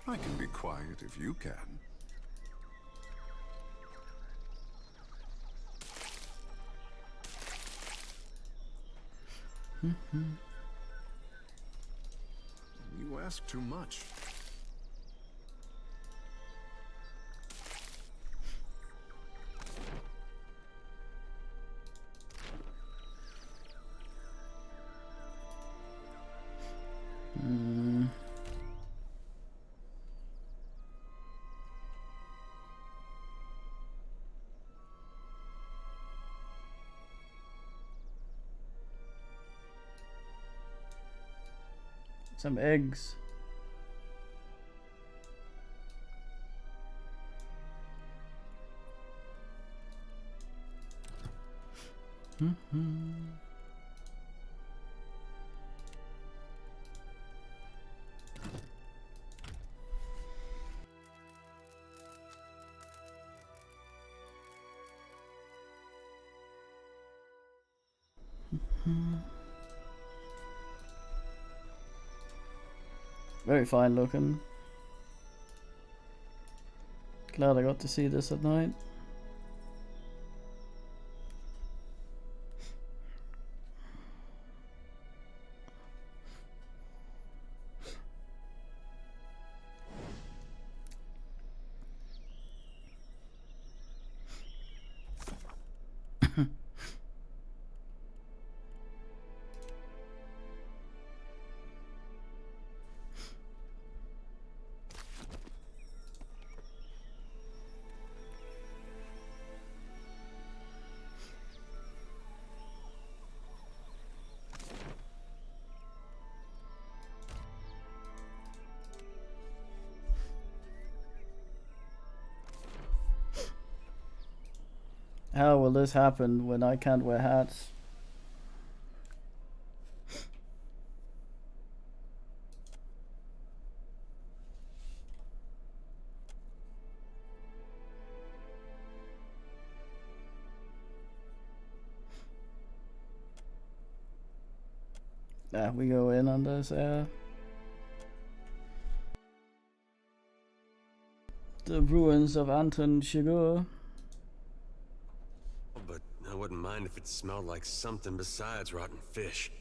I can be quiet if you can. You ask too much. Some eggs. Very fine looking. Glad I got to see this at night. How will this happen when I can't wear hats? We go in on this, the ruins of Anton Chigurh. But I wouldn't mind if it smelled like something besides rotten fish.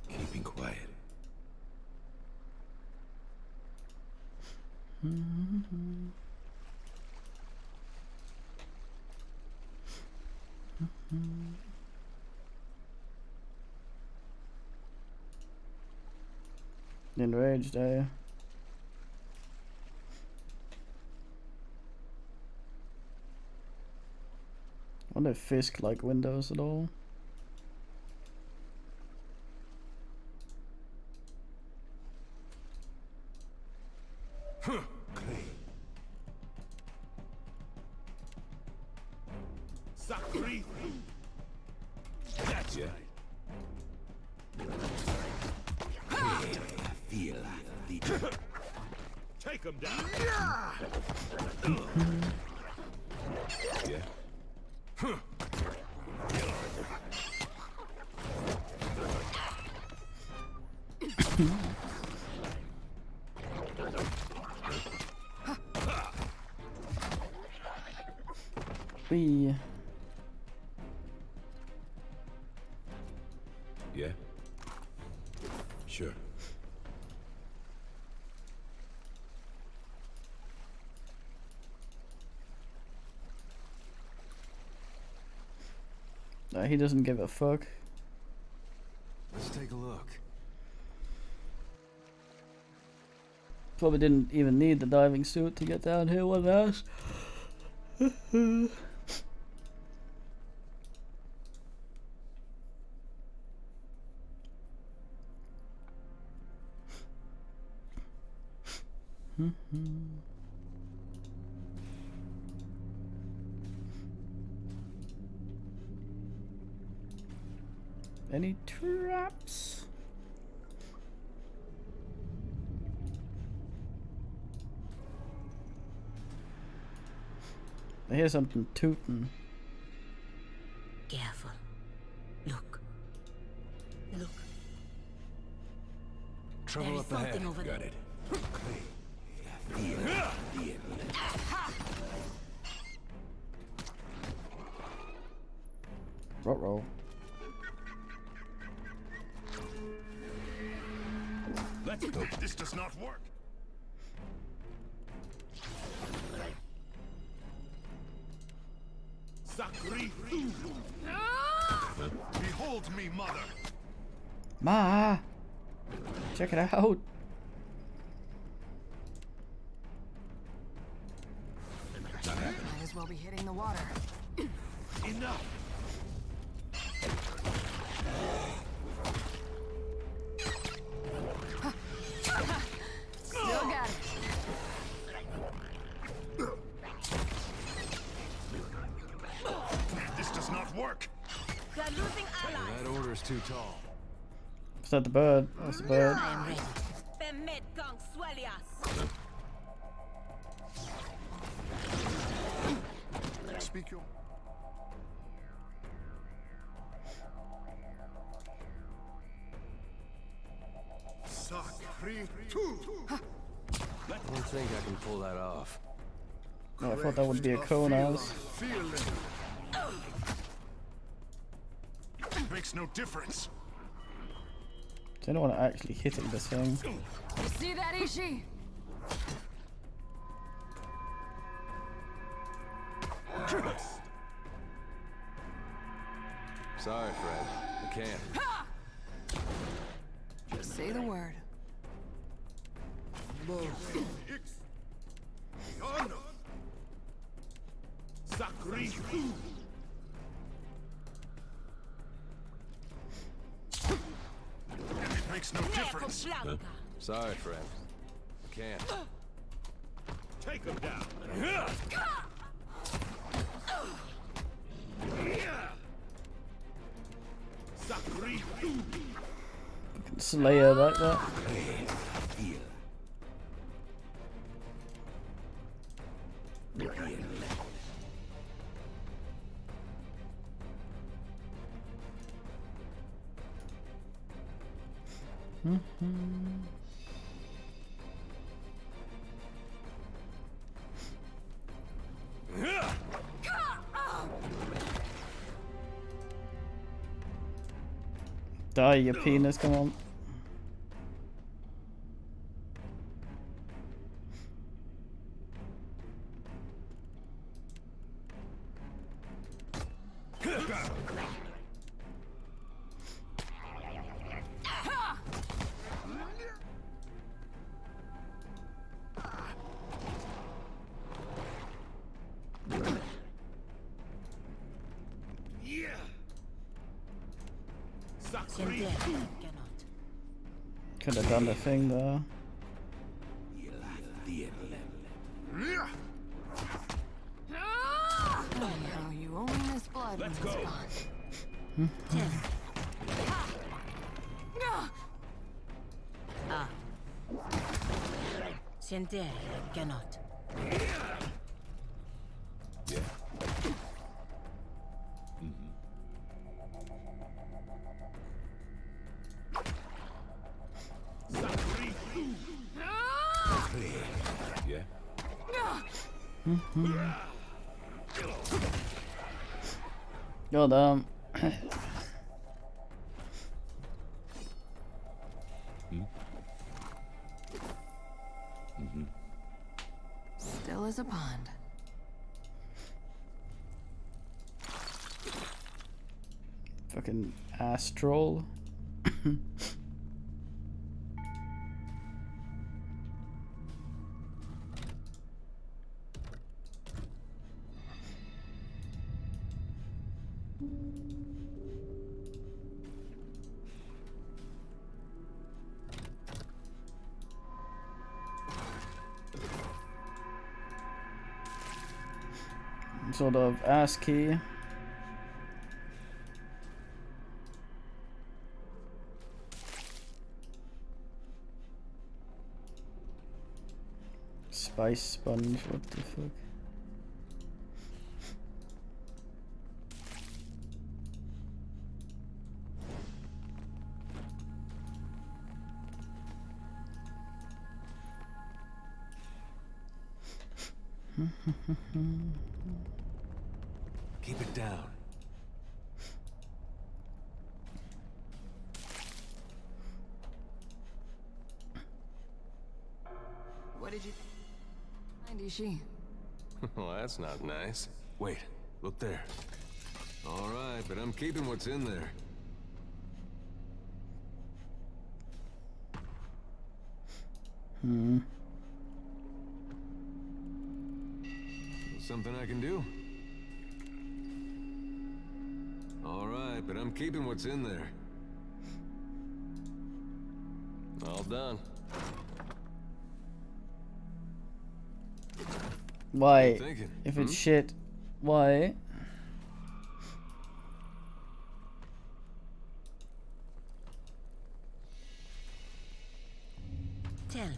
Keeping quiet. Enraged, eh? I wonder if Fisk like windows at all. Sakri. That's it. I feel the take him down. Yeah. Wee. Yeah. Sure. He doesn't give a fuck. Let's take a look. Probably didn't even need the diving suit to get down here with us. Any traps? I hear something tooting. Careful. Look. Look. Trouble There is up ahead. something over Got there. it. Ruh-roh. Let's go. This does not work. Sakri. Behold me, mother. Ma! Check it out. Might as well be hitting the water. Enough. Still got it. This does not work. They're losing allies. That order's too tall. Is that the bird? That's the bird. I am ready. Bemet gang swellias. Speak your. Suck. I don't think I can pull that off. No, I thought that would be a Konos. Makes no difference. Is anyone actually hitting this thing? You see that, Ishi? Sorry, Fred. I can't. Just say the word. It makes no difference. Huh? Sorry, Fred. I can't. Take him down. Slayer like that. Die, your penis, come on. Could have done the thing there. Oh, you only miss blood. Let's go. Sentire cannot. Well done. Still as a pond. Fucking astral. Sort of ASCII. Spice sponge, what the fuck? Keep it down. What did you find, Ishi? Well, that's not nice. Wait, look there. All right, but I'm keeping what's in there. Something I can do? All right, but I'm keeping what's in there. All done. Why? If it's shit, why? Tell me.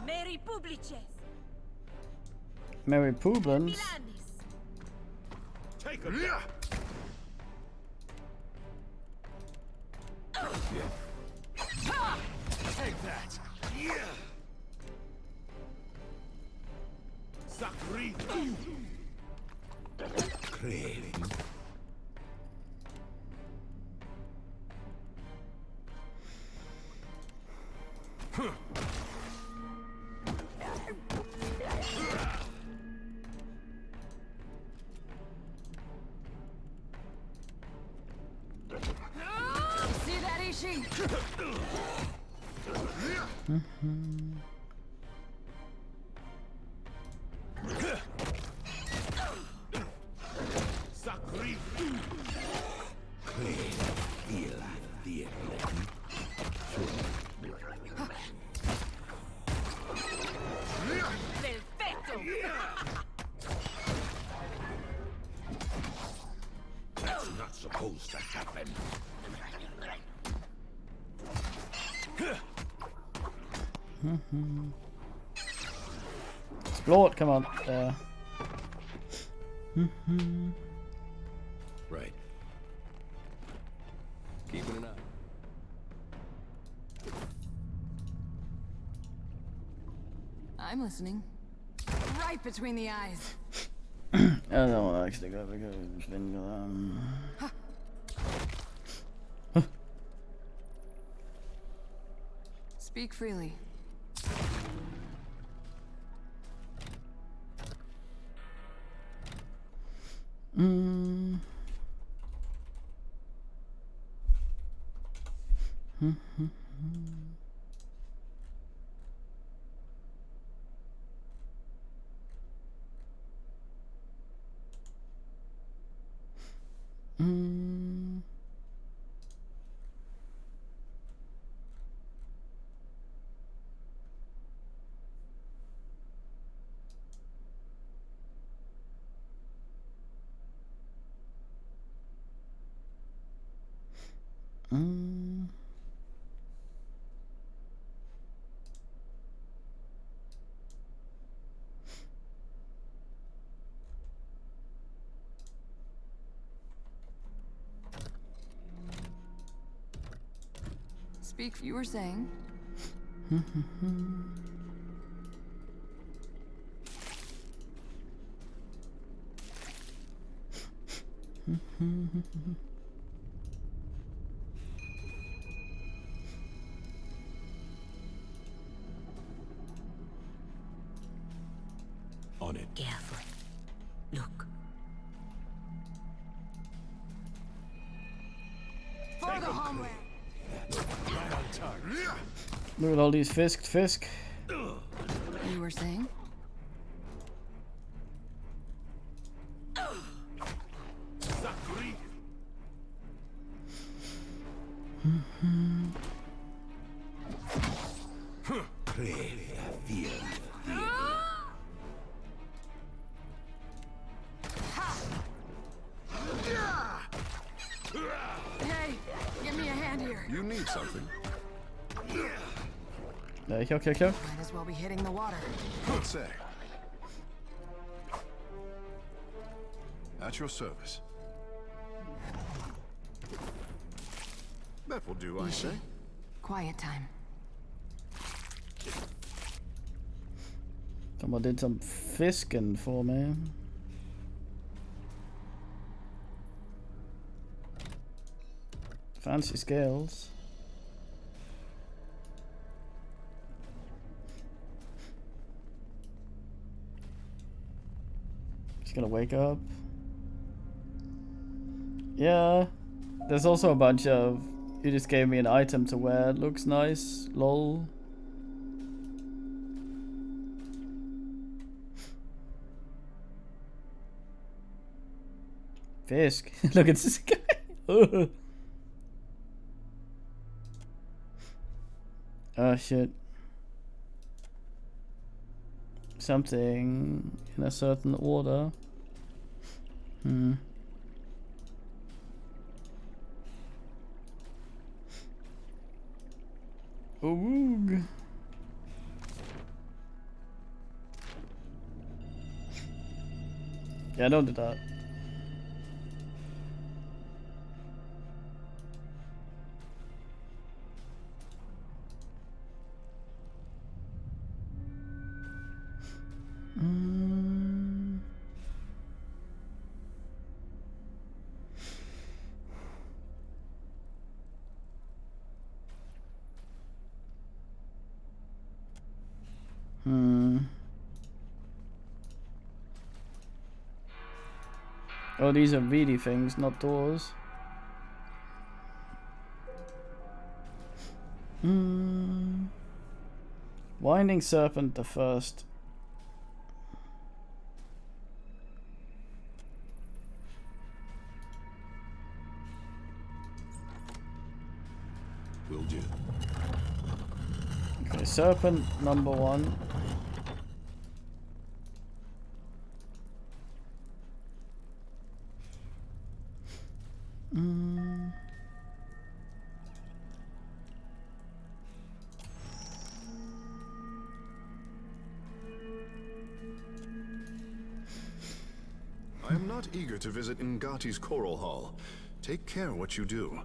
Mary Publices. Mary Pooblands. Take him. Take that! Yeah! Sakri! Craving. See that, Ishi? Sakri! That's not supposed to happen. Explore it, come on. There. Right. Keeping an eye. I'm listening. Right between the eyes. I don't want to actually go because it's been Speak freely. Speak, you were saying? On it. Careful. Look. For the homeland. Right on target. Look at all these fisk. You were saying? Sakri! Hey, give me a hand here. You need something. Kill. Might as well be hitting the water. Don't say. At your service. That will do, I say. Quiet time. Someone did some fisking for me. Fancy scales. She's gonna wake up. Yeah. There's also a bunch of... You just gave me an item to wear. It looks nice. Lol. Fisk. Look at this guy. Oh shit. Something in a certain order. Oog. Yeah, don't do that. Oh, these are reedy things, not doors. Winding Serpent the first. Will do. Okay, Serpent number 1. I am not eager to visit Ngati's Coral Hall. Take care what you do.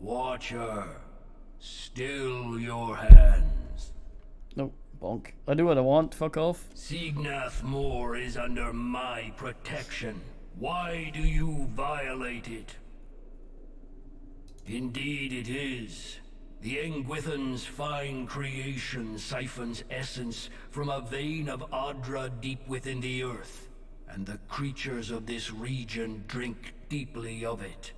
Watcher, still your hands. No, bonk. I do what I want, fuck off. Signath Moor is under my protection. Why do you violate it? Indeed it is. The Engwithan's fine creation siphons essence from a vein of Adra deep within the earth, and the creatures of this region drink deeply of it.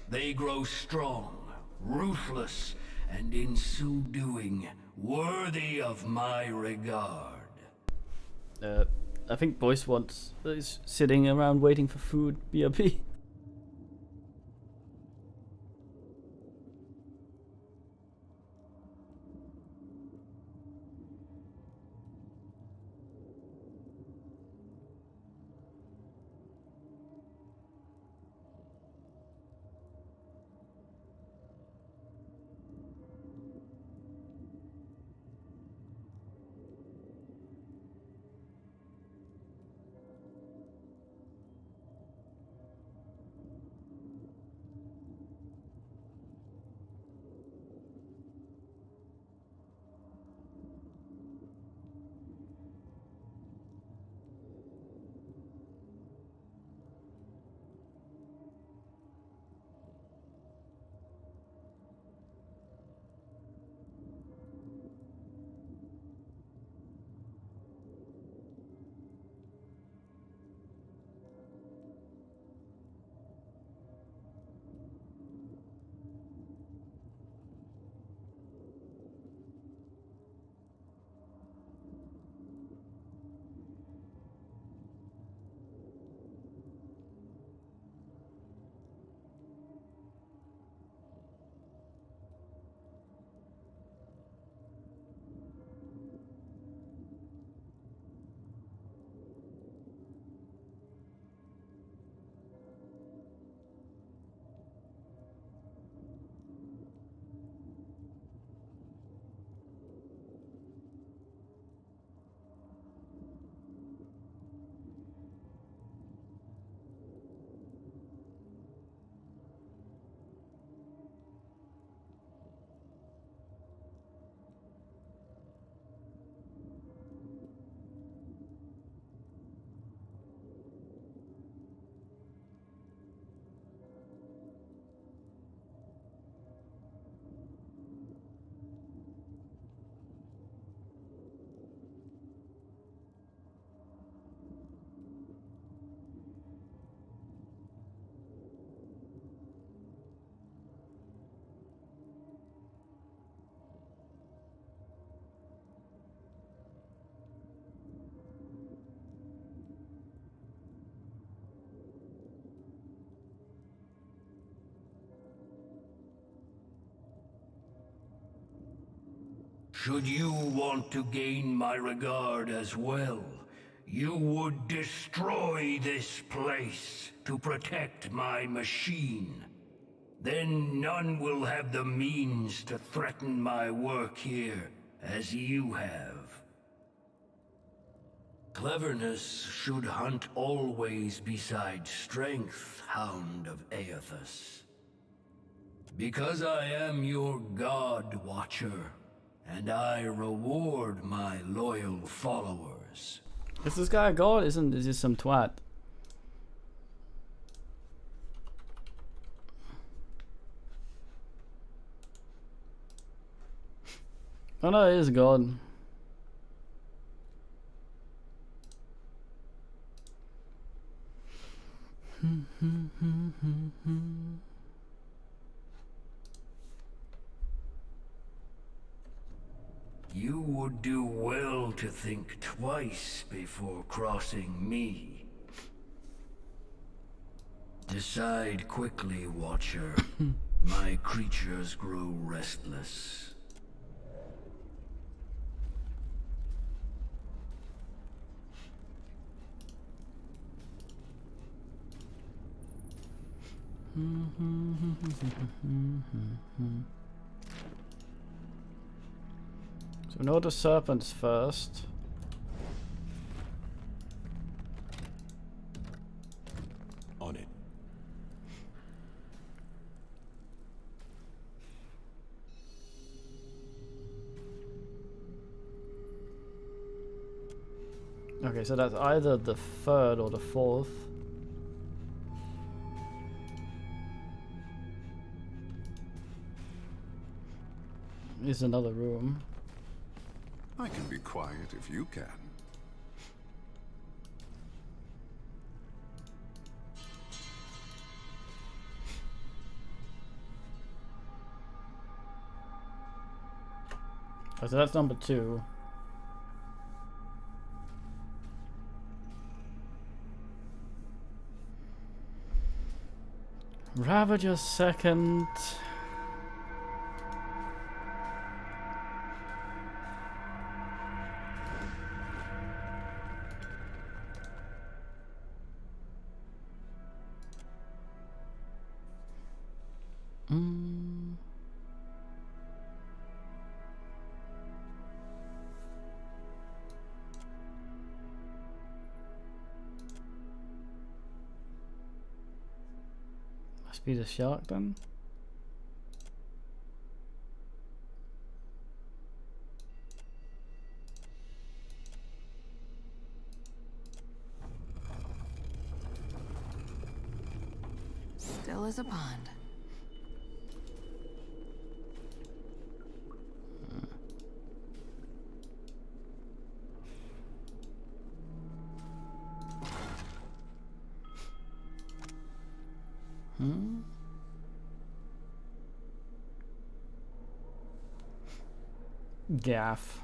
They grow strong, ruthless, and in so doing, worthy of my regard. I think Boyce wants is sitting around waiting for food, BRB. Should you want to gain my regard as well, you would destroy this place to protect my machine. Then none will have the means to threaten my work here as you have. Cleverness should hunt always beside strength, Hound of Aethys. Because I am your God Watcher, and I reward my loyal followers. Is this guy a god? Isn't this just some twat? Oh no, it is a god. You would do well to think twice before crossing me. Decide quickly, Watcher. My creatures grow restless. So we know the serpents first. On it. Okay, so that's either the third or the fourth. Is another room. I can be quiet if you can. Oh, so that's number 2. Ravager second. Must be the shark then. Still as a pond. Gaff.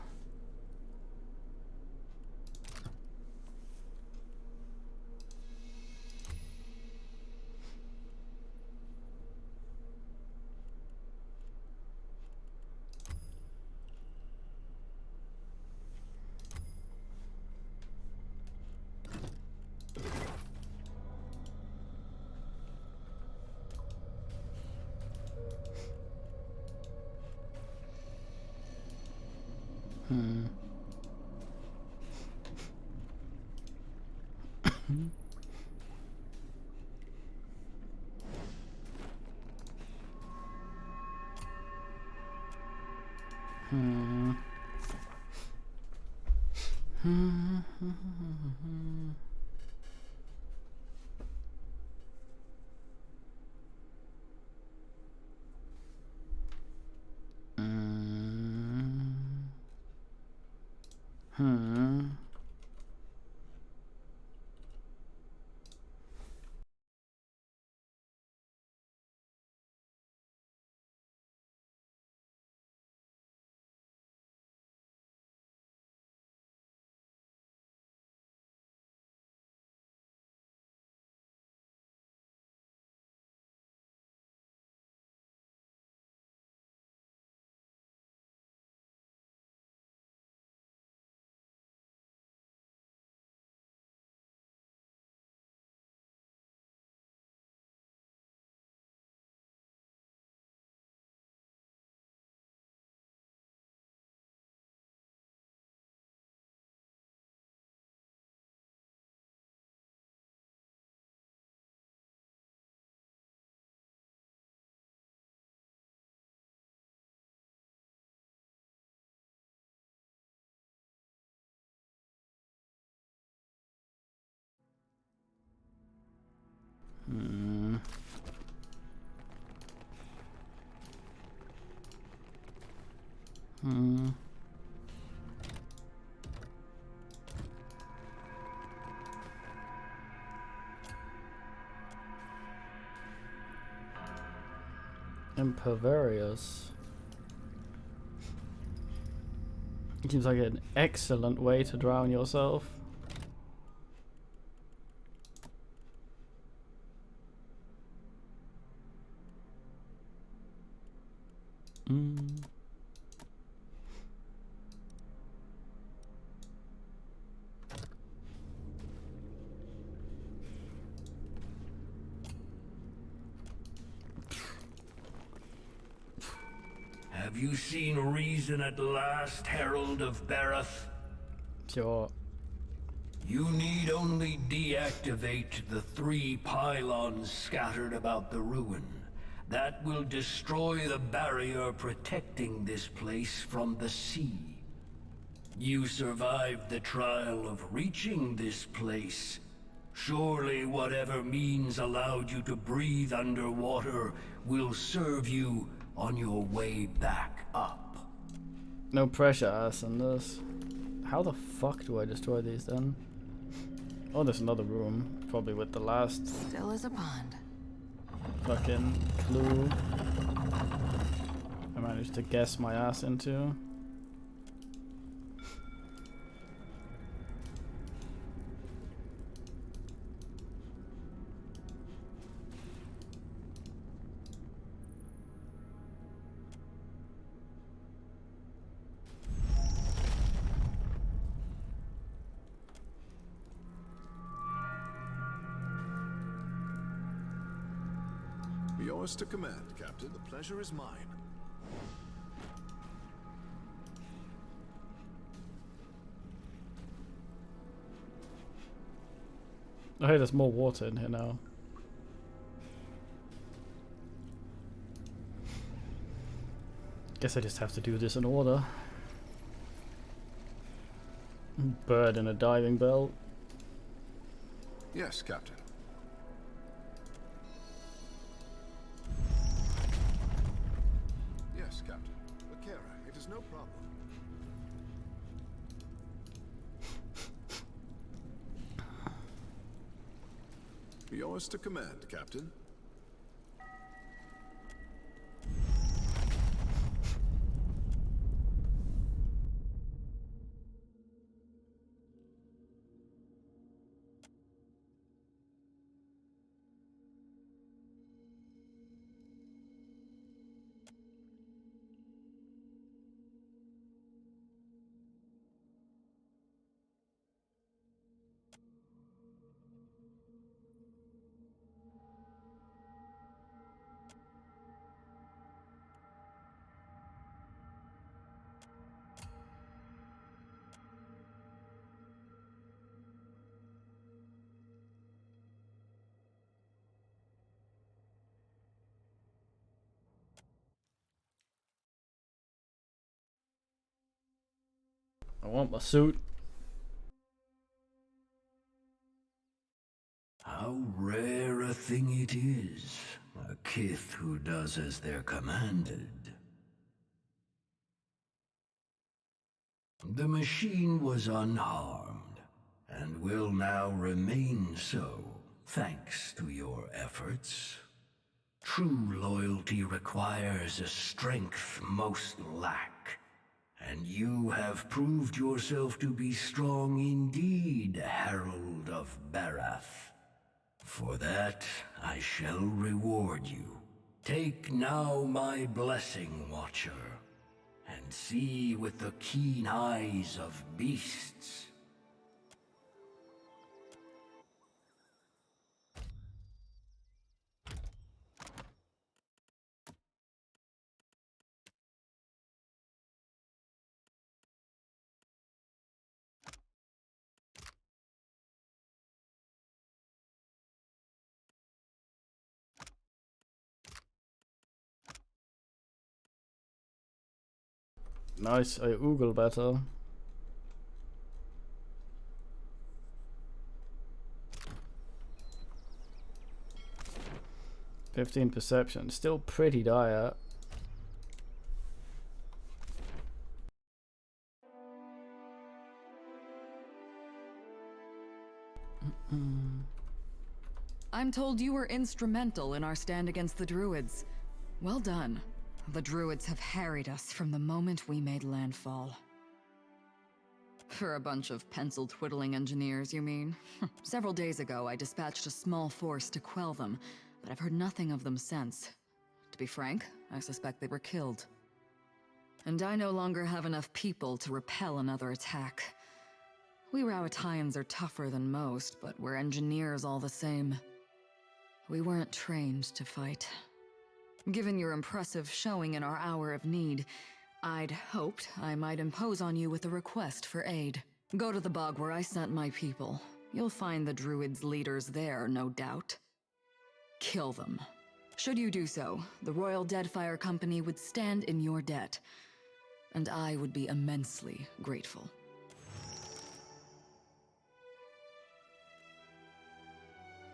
Impervious. It seems like an excellent way to drown yourself. Have you seen reason at last, Herald of Barath? Sure. You need only deactivate the 3 pylons scattered about the ruin. That will destroy the barrier protecting this place from the sea. You survived the trial of reaching this place. Surely whatever means allowed you to breathe underwater will serve you on your way back up. No pressure ass on this. How the fuck do I destroy these then? Oh, there's another room. Probably with the last Still is a pond. fucking clue I managed to guess my ass into. Yours to command, Captain. The pleasure is mine. Oh, hey, there's more water in here now. Guess I just have to do this in order. Bird in a diving bell. Yes, Captain. Yes, Captain. Akira, it is no problem. Yours to command, Captain. I want my suit. How rare a thing it is, a kith who does as they're commanded. The machine was unharmed, and will now remain so, thanks to your efforts. True loyalty requires a strength most lack, and you have proved yourself to be strong indeed, Herald of Barath. For that, I shall reward you. Take now my blessing, Watcher, and see with the keen eyes of beasts. Nice, I oogle better. "15 perception, still pretty dire." I'm told you were instrumental in our stand against the Druids. Well done. The Druids have harried us from the moment we made landfall. For a bunch of pencil-twiddling engineers, you mean? Several days ago, I dispatched a small force to quell them, but I've heard nothing of them since. To be frank, I suspect they were killed. And I no longer have enough people to repel another attack. We Rowattians are tougher than most, but we're engineers all the same. We weren't trained to fight. Given your impressive showing in our hour of need, I'd hoped I might impose on you with a request for aid. Go to the bog where I sent my people. You'll find the Druids' leaders there, no doubt. Kill them. Should you do so, the Royal Deadfire Company would stand in your debt, and I would be immensely grateful.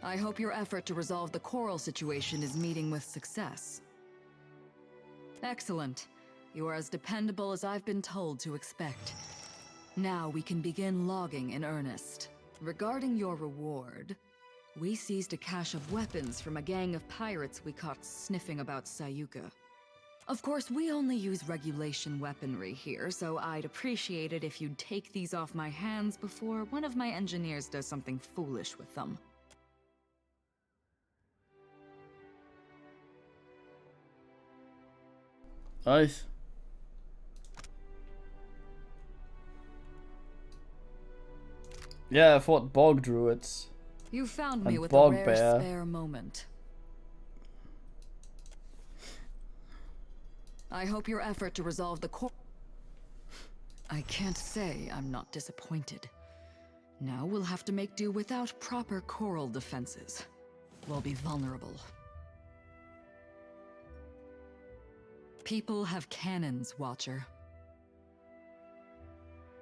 I hope your effort to resolve the coral situation is meeting with success. Excellent. You are as dependable as I've been told to expect. Now we can begin logging in earnest. Regarding your reward, we seized a cache of weapons from a gang of pirates we caught sniffing about Sayuka. Of course, we only use regulation weaponry here, so I'd appreciate it if you'd take these off my hands before one of my engineers does something foolish with them. Nice. Yeah, I fought bog druids. You found me And with a rare bugbear. spare moment. I hope your effort to resolve the I can't say I'm not disappointed. Now we'll have to make do without proper coral defenses. We'll be vulnerable. People have cannons, Watcher.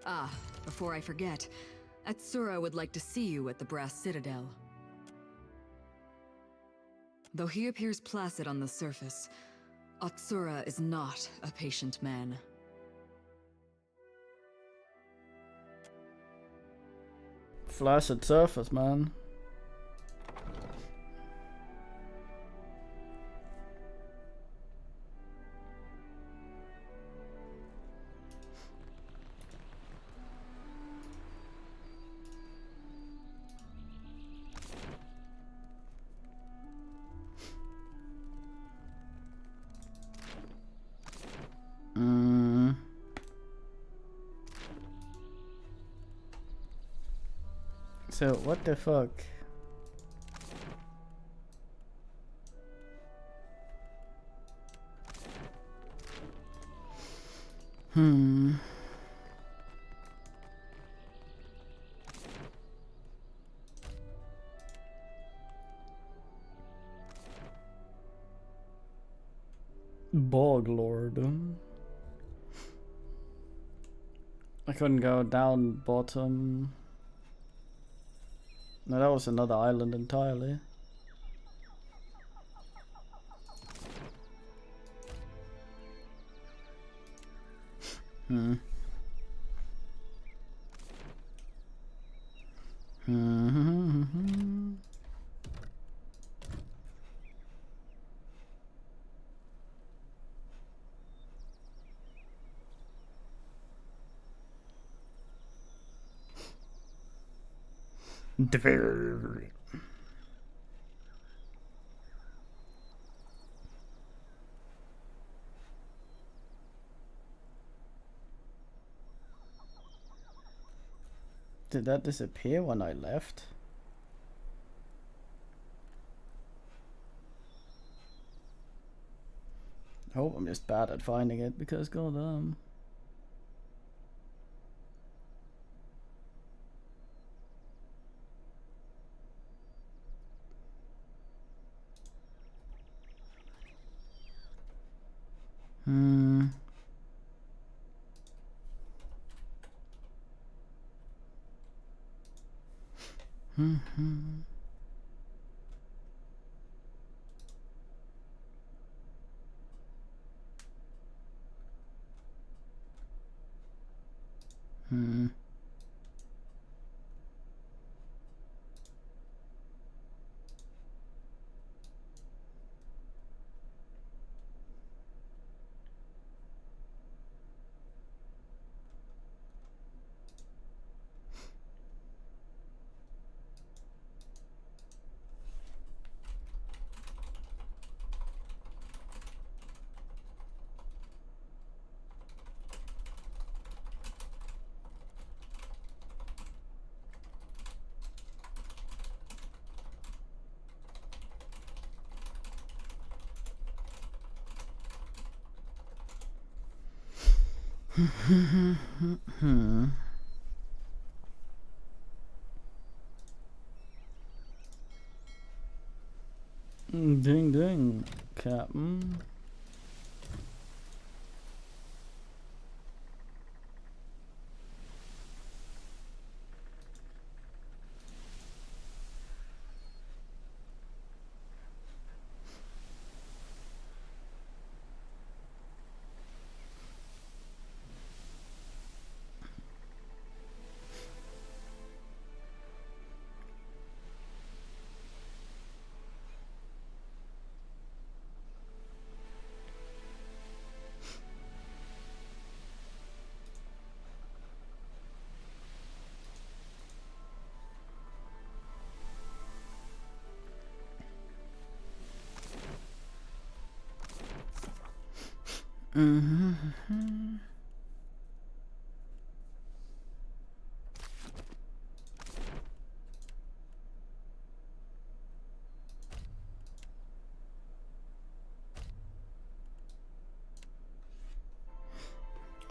Ah, before I forget, Atsura would like to see you at the Brass Citadel. Though he appears placid on the surface, Atsura is not a patient man. Flaccid surface, man. So, what the fuck? Bog Lord. I couldn't go down bottom. No, that was another island entirely. Did that disappear when I left? I hope I'm just bad at finding it because goddamn. Ding ding, Captain.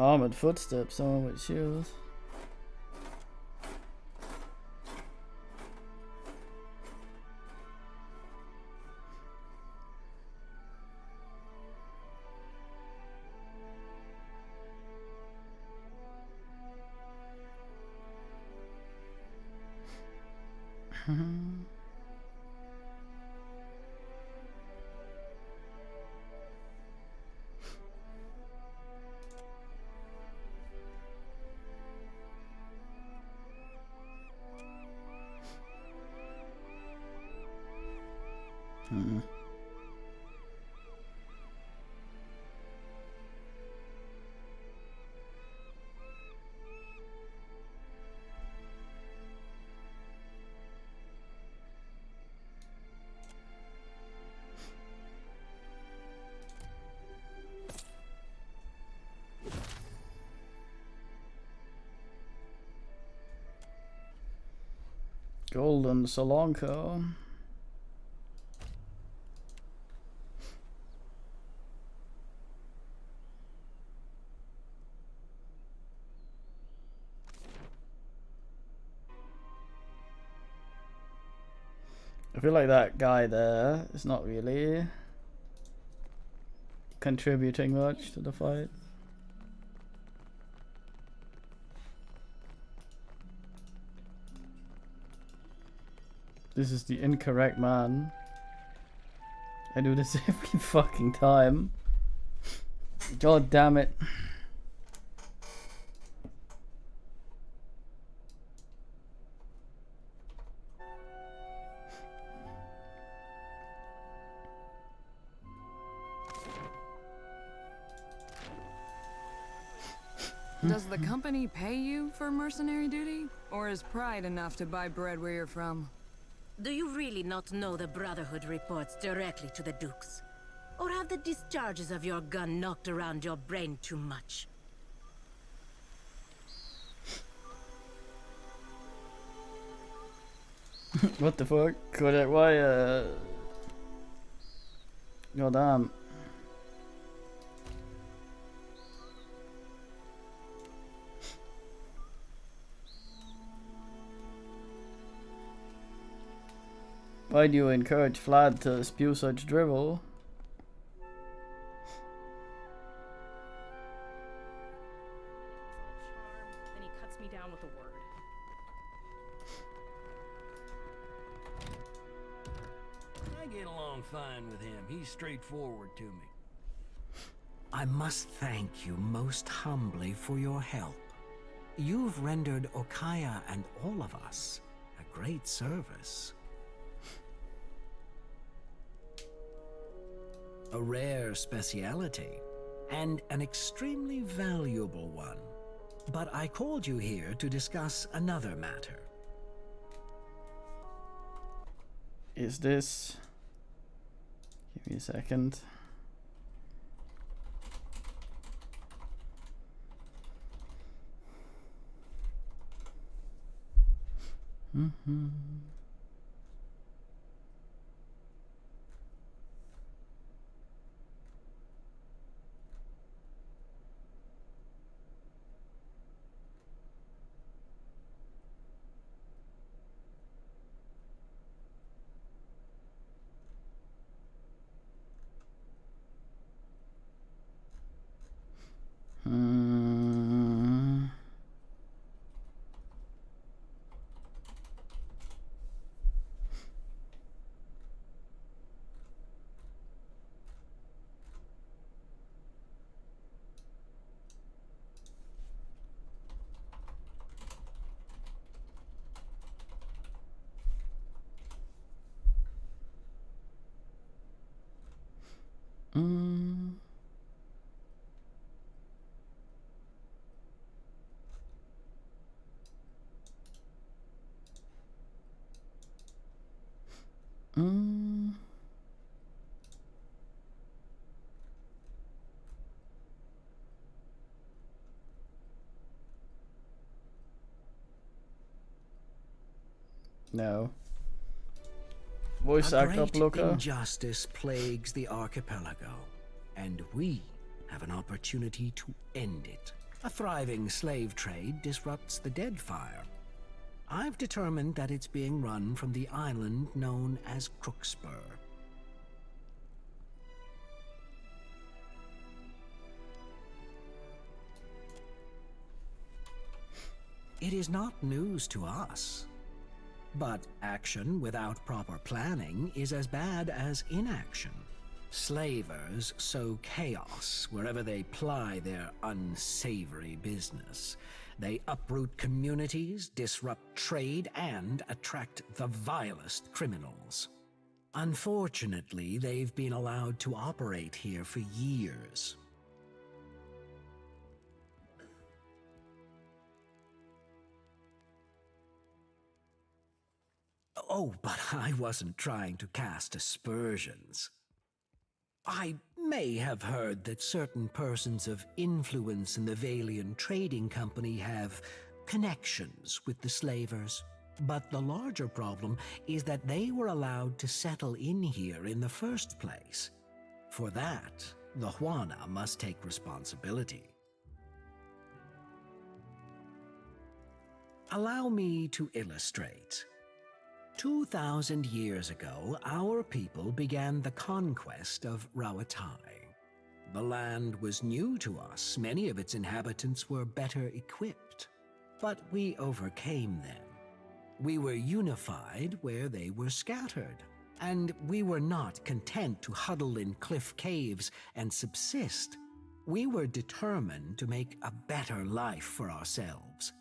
Armored footsteps, someone with shoes. Golden Solanco. I feel like that guy there is not really contributing much to the fight. This is the incorrect man. I do this every fucking time. God damn it. Does the company pay you for mercenary duty? Or is pride enough to buy bread where you're from? Do you really not know the Brotherhood reports directly to the Dukes? Or have the discharges of your gun knocked around your brain too much? What the fuck? Why, God damn. Why do you encourage Vlad to spew such drivel? Then he cuts me down with a word. I get along fine with him. He's straightforward to me. I must thank you most humbly for your help. You've rendered Okaya and all of us a great service. A rare speciality, and an extremely valuable one. But I called you here to discuss another matter. Is this... Give me a second. Mm. Mm. No. Voice A act great uploader. injustice plagues the archipelago, and we have an opportunity to end it. A thriving slave trade disrupts the Deadfire. I've determined that it's being run from the island known as Crookspur. It is not news to us. But action without proper planning is as bad as inaction. Slavers sow chaos wherever they ply their unsavory business. They uproot communities, disrupt trade, and attract the vilest criminals. Unfortunately, they've been allowed to operate here for years. Oh, but I wasn't trying to cast aspersions. I may have heard that certain persons of influence in the Valian Trading Company have connections with the slavers. But the larger problem is that they were allowed to settle in here in the first place. For that, the Juana must take responsibility. Allow me to illustrate. 2,000 years ago, our people began the conquest of Rawatai. The land was new to us. Many of its inhabitants were better equipped. But we overcame them. We were unified where they were scattered. And we were not content to huddle in cliff caves and subsist. We were determined to make a better life for ourselves.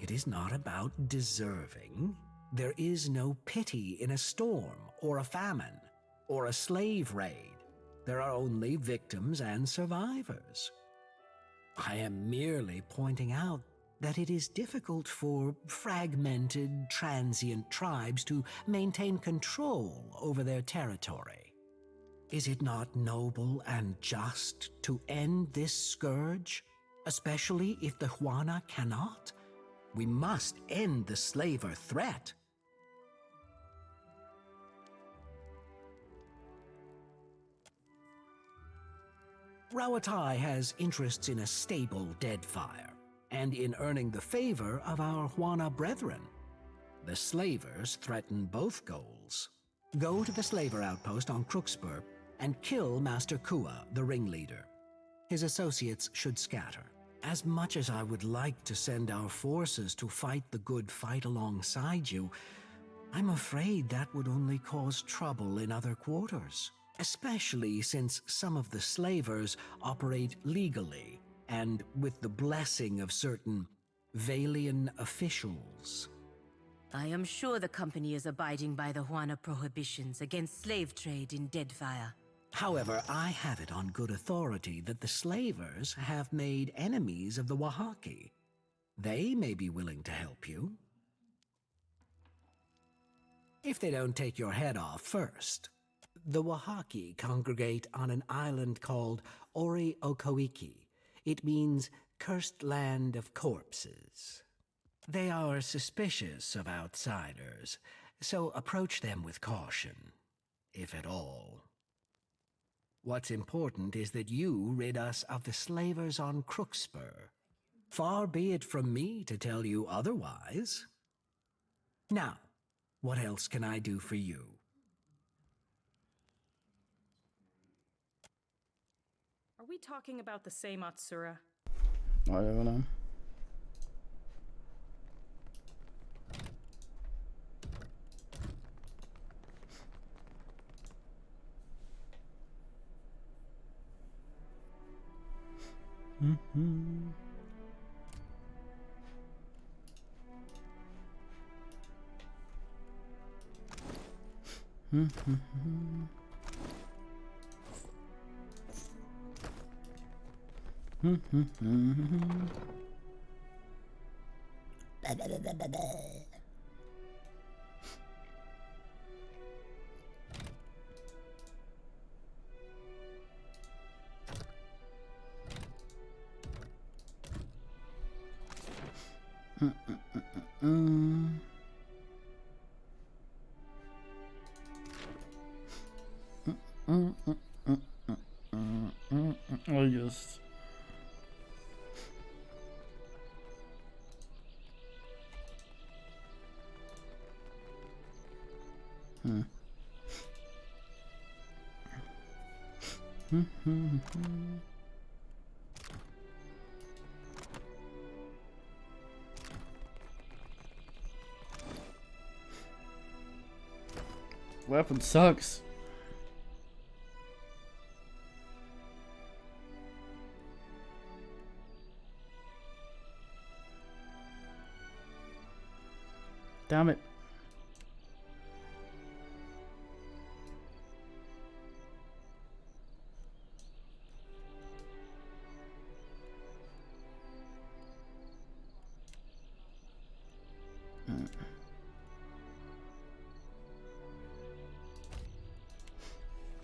It is not about deserving. There is no pity in a storm, or a famine, or a slave raid. There are only victims and survivors. I am merely pointing out that it is difficult for fragmented, transient tribes to maintain control over their territory. Is it not noble and just to end this scourge, especially if the Juana cannot? We must end the slaver threat. Rawatai has interests in a stable Deadfire, and in earning the favor of our Juana brethren. The slavers threaten both goals. Go to the slaver outpost on Crookspur and kill Master Kua, the ringleader. His associates should scatter. As much as I would like to send our forces to fight the good fight alongside you, I'm afraid that would only cause trouble in other quarters, especially since some of the slavers operate legally and with the blessing of certain Valian officials. I am sure the company is abiding by the Juana prohibitions against slave trade in Deadfire. However, I have it on good authority that the slavers have made enemies of the Wahaki. They may be willing to help you. If they don't take your head off first. The Wahaki congregate on an island called Ori Okoiki. It means cursed land of corpses. They are suspicious of outsiders, so approach them with caution, if at all. What's important is that you rid us of the slavers on Crookspur. Far be it from me to tell you otherwise. Now, what else can I do for you? Are we talking about the same Atsura? I don't know. I just Weapon sucks. Damn it.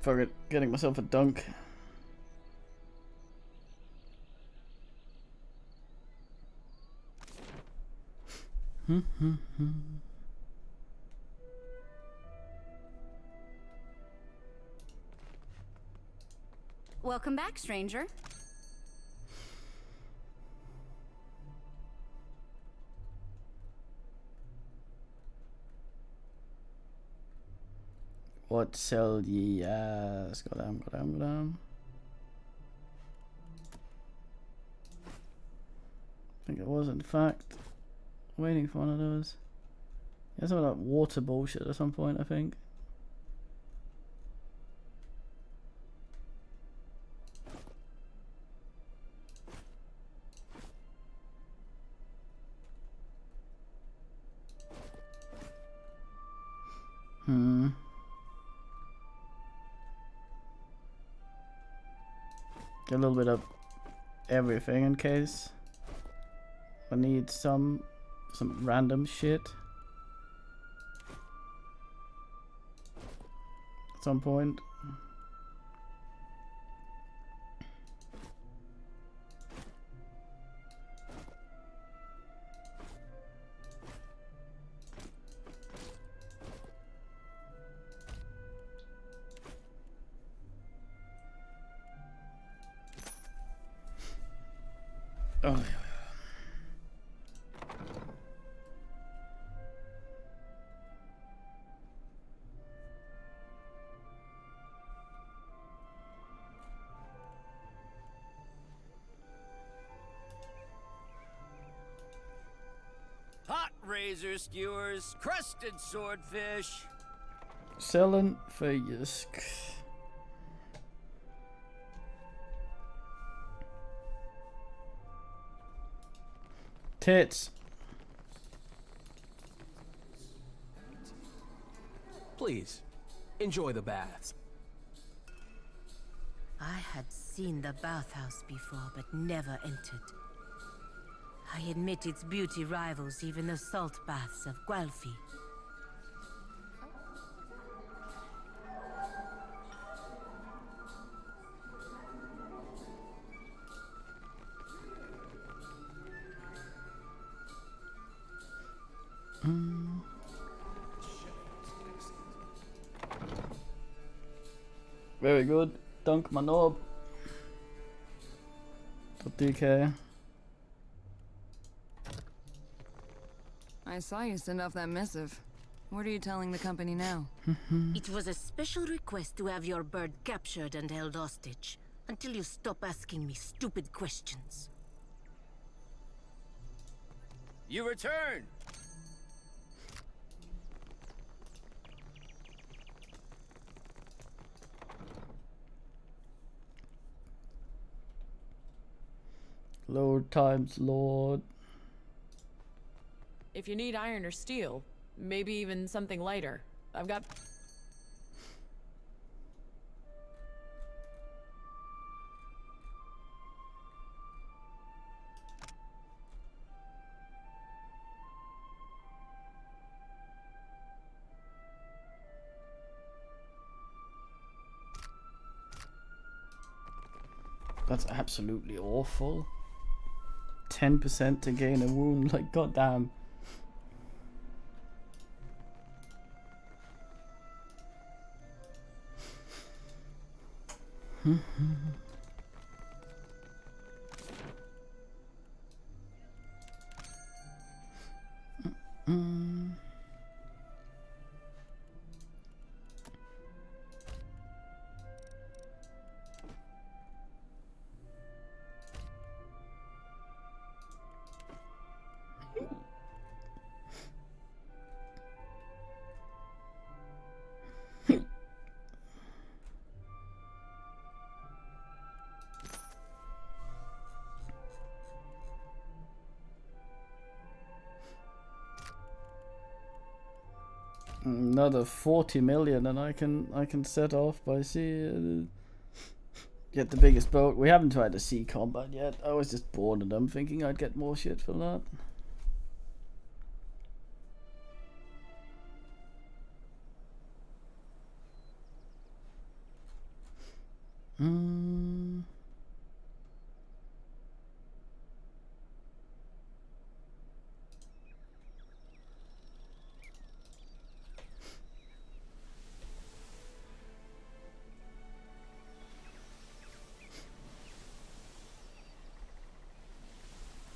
Fuck it, getting myself a dunk. Welcome back, stranger. What shall ye ask? Godam. I think it was, in fact, waiting for one of those. Yeah, some of that water bullshit at some point, I think. Get a little bit of everything in case I need some random shit at some point. Oh, yeah. Hot razor skewers, crusted swordfish. Selling for Yisk. Tits. Please, enjoy the baths. I had seen the bathhouse before, but never entered. I admit its beauty rivals even the salt baths of Guelphi. Very good. Dunk my knob. DK. I saw you send off that missive. What are you telling the company now? It was a special request to have your bird captured and held hostage, until you stop asking me stupid questions. You return! Lord times Lord. If you need iron or steel, maybe even something lighter, I've got... That's absolutely awful. 10% to gain a wound, like goddamn. Another 40 million, and I can set off by sea. Get the biggest boat. We haven't tried the sea combat yet. I was just bored of them, thinking I'd get more shit for that.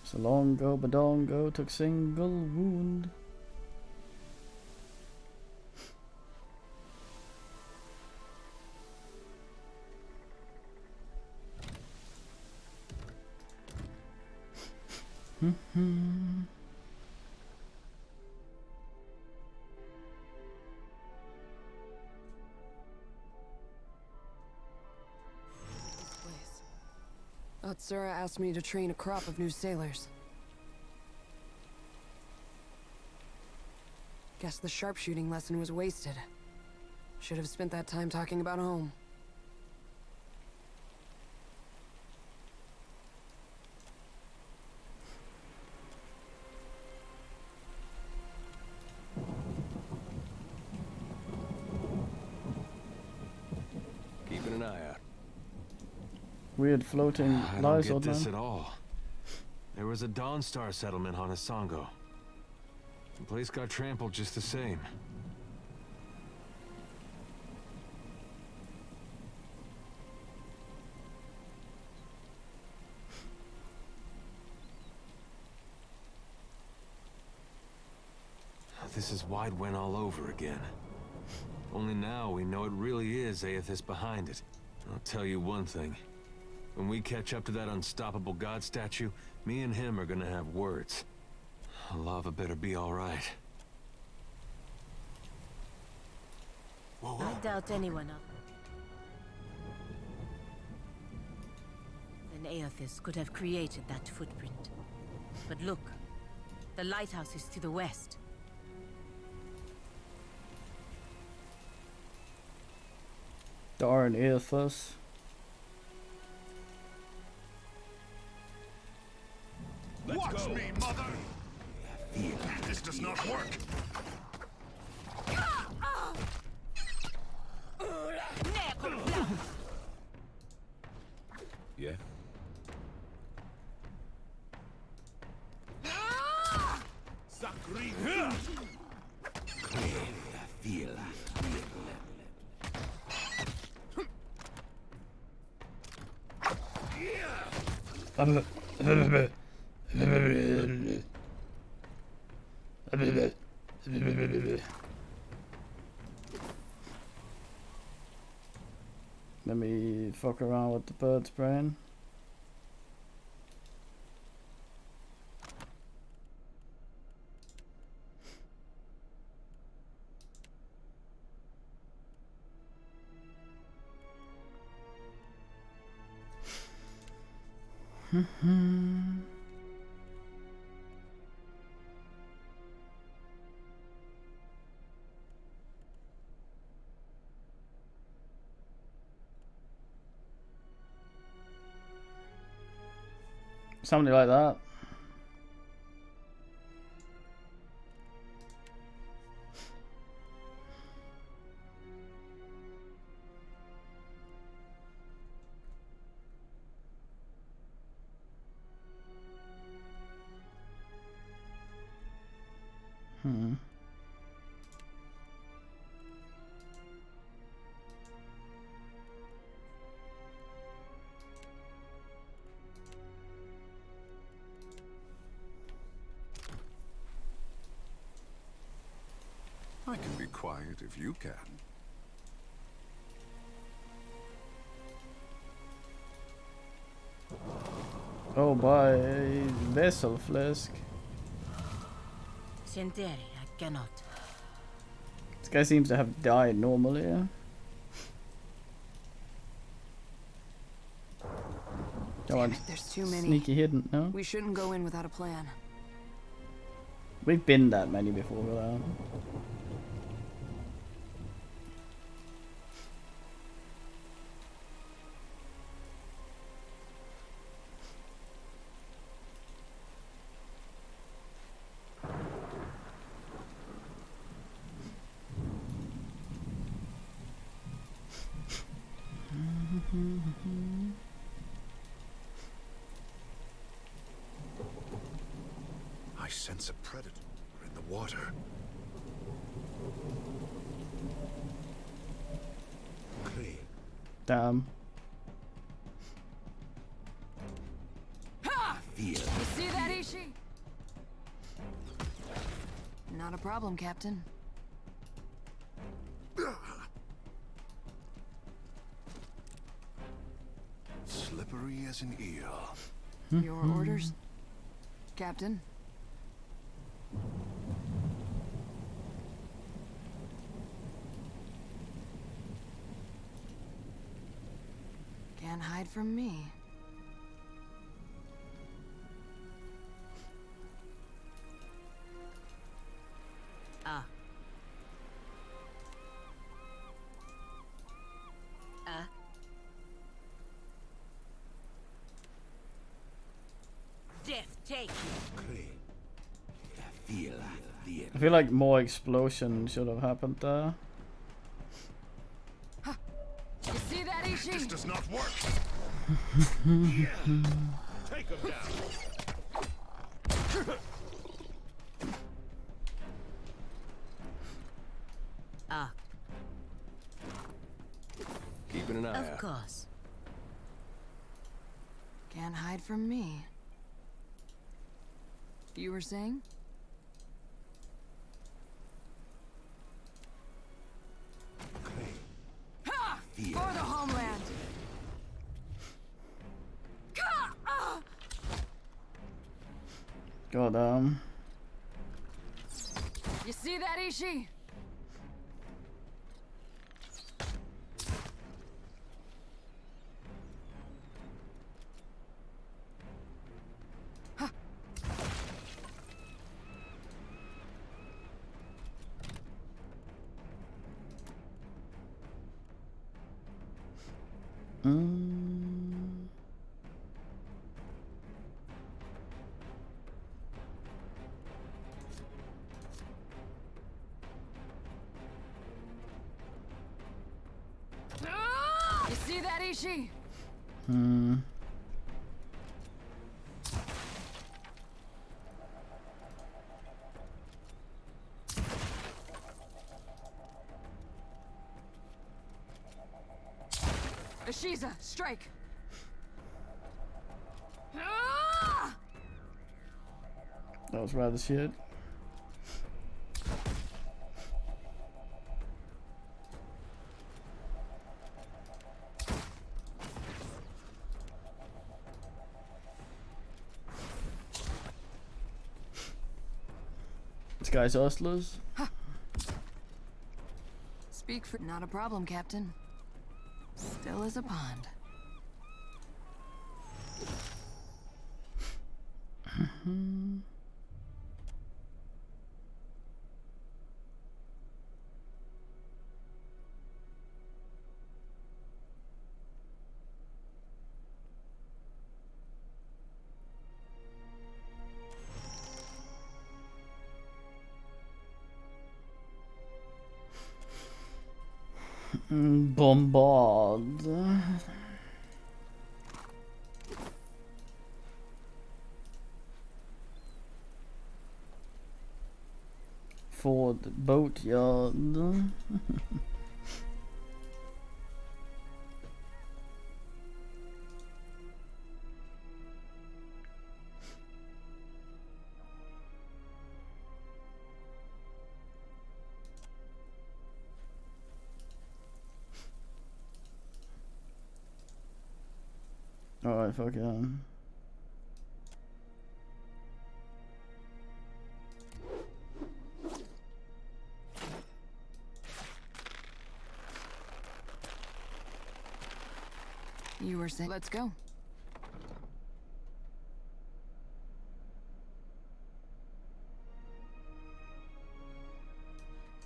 So long go, badongo, took single wound. Atsura asked me to train a crop of new sailors. Guess the sharpshooting lesson was wasted. Should have spent that time talking about home. Keeping an eye out. Weird floating I lies, don't old get this man. at all. There was a Dawnstar settlement on Isango. The place got trampled just the same. This is Widewen all over again. Only now we know it really is Aethys behind it. I'll tell you one thing. When we catch up to that unstoppable god statue, me and him are gonna have words. Lava better be alright. I doubt anyone of then Aethys could have created that footprint. But look, the lighthouse is to the west. Darn Aethys. Watch me, mother! This does not work! Yeah? Let me fuck around with the bird's brain. Something like that. I can be quiet if you can. Oh, by vessel flask. Senteri, I cannot. This guy seems to have died normally. Yeah? Come on, There's too many. sneaky hidden. No, We shouldn't go in without a plan. we've been that many before. Without. I sense a predator in the water. Hey. Damn. Ha! Feel. You see that, Ishi? Not a problem, Captain. Slippery as an eel. Your orders, Captain? Can't hide from me. Ah. Death take you. I feel like more explosion should have happened there. You see that, Ishi? This does not work. Take him down. Ah. Keeping an eye out. Of course. Can't hide from me. You were saying? Ha! For the homeland! God You see that, Ishi? You see that, Ishi? Ashiza, strike! That was rather shit. This guy's hustlers. Speak for... Not a problem, Captain. Still as a pond. Bombard. For the boatyard. Alright, fuck yeah. You were saying, let's go.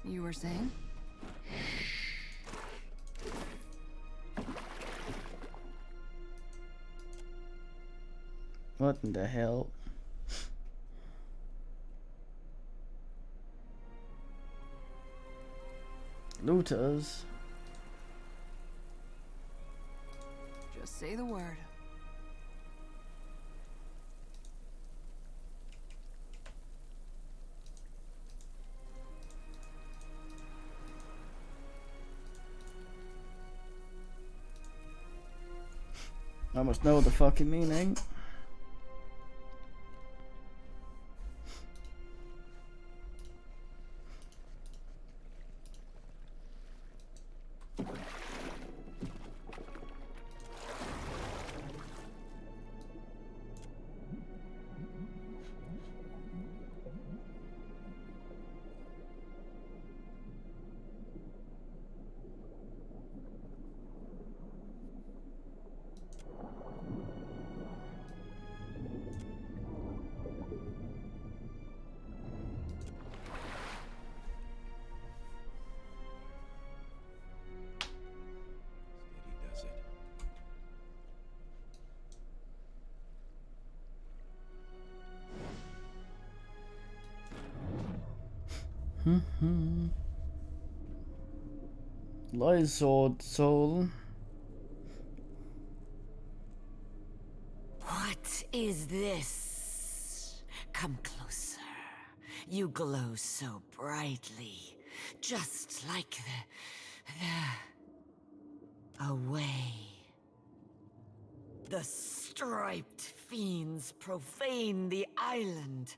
You were saying? What in the hell? Looters. Just say the word. I must know the fucking meaning. Lysord soul. What is this? Come closer. You glow so brightly, just like the away. The striped fiends profane the island,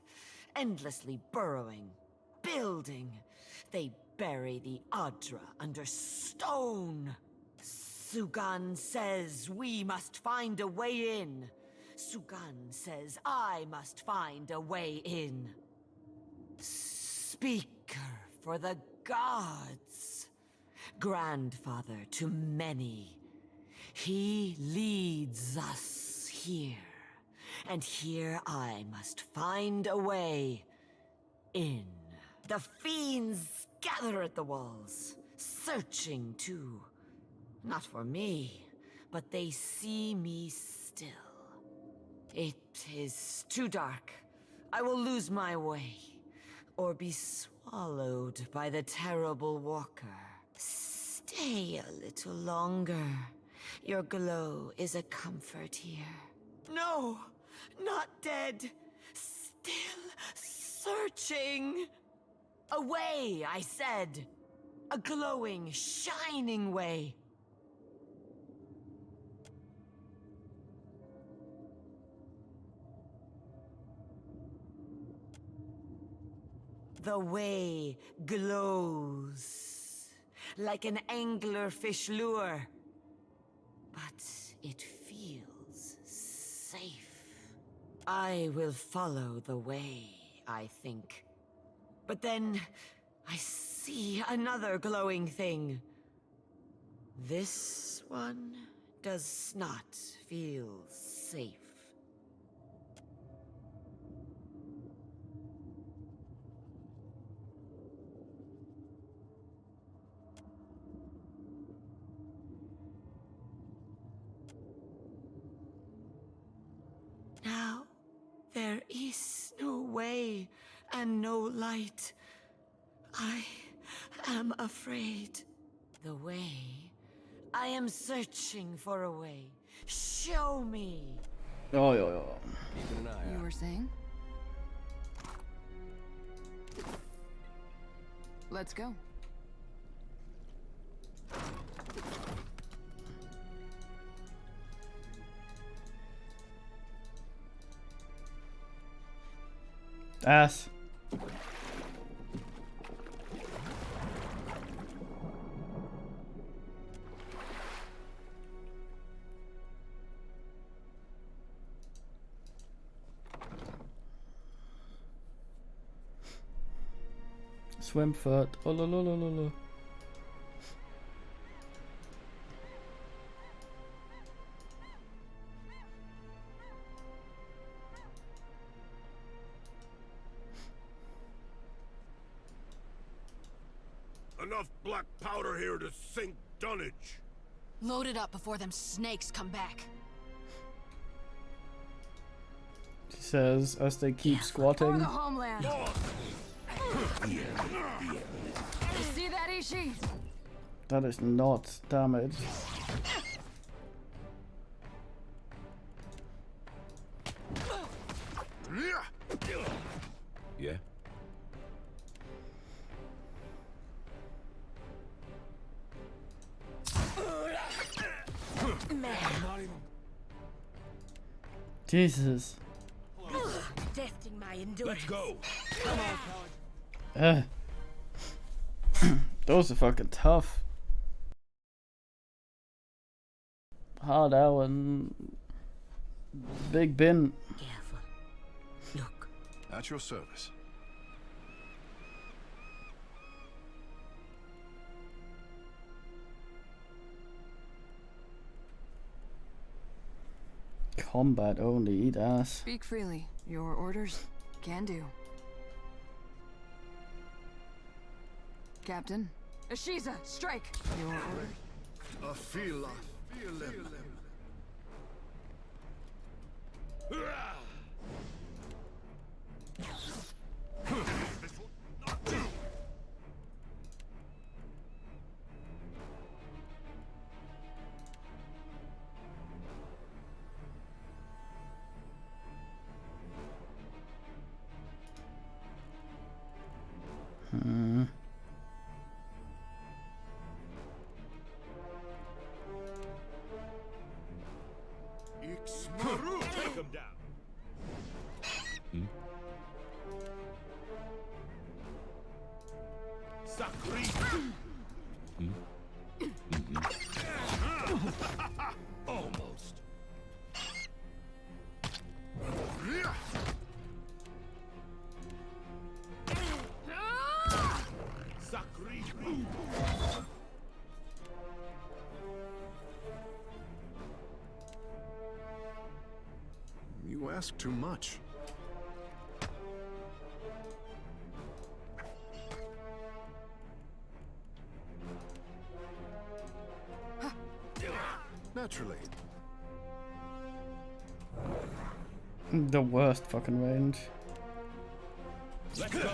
endlessly burrowing, building. They bury the Adra under stone. Sugan says we must find a way in. Sugan says I must find a way in. Speaker for the gods. Grandfather to many. He leads us here. And here I must find a way in. The fiends gather at the walls, searching too. Not for me, but they see me still. It is too dark. I will lose my way, or be swallowed by the terrible walker. Stay a little longer. Your glow is a comfort here. No, not dead. Still searching. A way, I said. A glowing, shining way. The way glows like an anglerfish lure, but it feels safe. I will follow the way, I think. But then I see another glowing thing. This one does not feel safe. There is no way and no light. I am afraid. The way? I am searching for a way. Show me. Oh, yeah, yeah. Keeping an eye You out. were saying? Let's go. Ass. Swim foot. Oh, la, la, la, la, la. Enough black powder here to sink dunnage. Load it up before them snakes come back. She says as they keep For squatting. the homeland. You see that, Ishi? That is not damage. Yeah? Jesus. Testing my endurance. Let's go. Come on. Those are fucking tough. Hard out and Big bin. Careful. Look. At your service. Combat only, eat ass. Speak freely. Your orders? Can do. Captain. Ashiza, strike! Your orders? Afila. Take him down. Sakri. Almost. Sakri. You ask too much. Naturally. The worst fucking range. Let's go.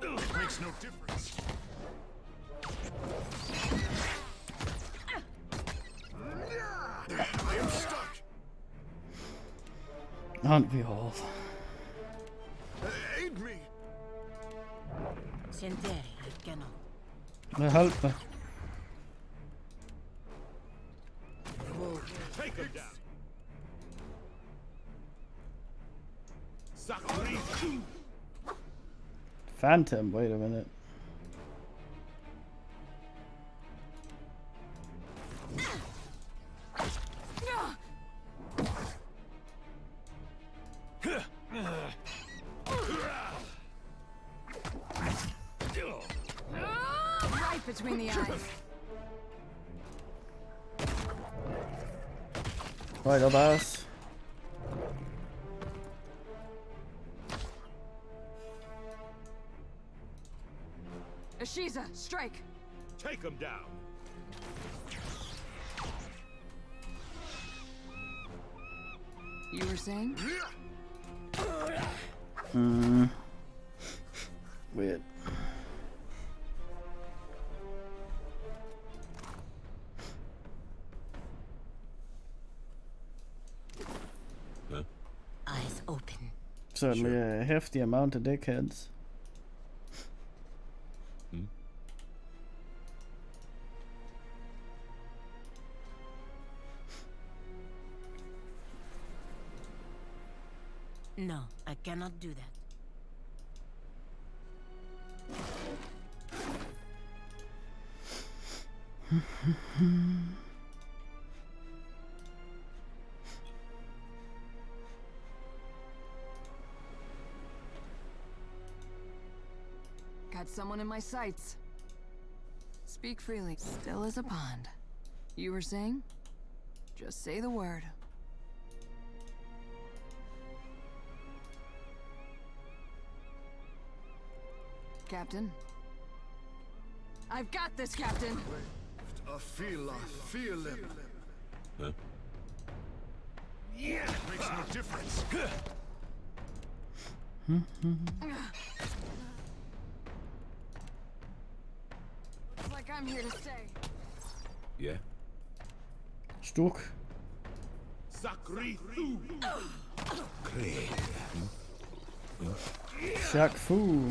It makes no difference. I am stuck. Aren't we all? Aid me. Senteri, cannot. Help me. Take him down. Sakri. Phantom, wait a minute. Right between the eyes. Right up ass. Ashiza, strike! Take him down. You were saying? Weird. Huh? Eyes open. Certainly a hefty amount of dickheads. No, I cannot do that. Got someone in my sights. Speak freely. Still as a pond. You were saying? Just say the word. Captain? I've got this, Captain! I feel him. Huh? Yeah, makes no difference. Looks like I'm here to stay. Yeah. Stuk. Sakri. Shaq Fu.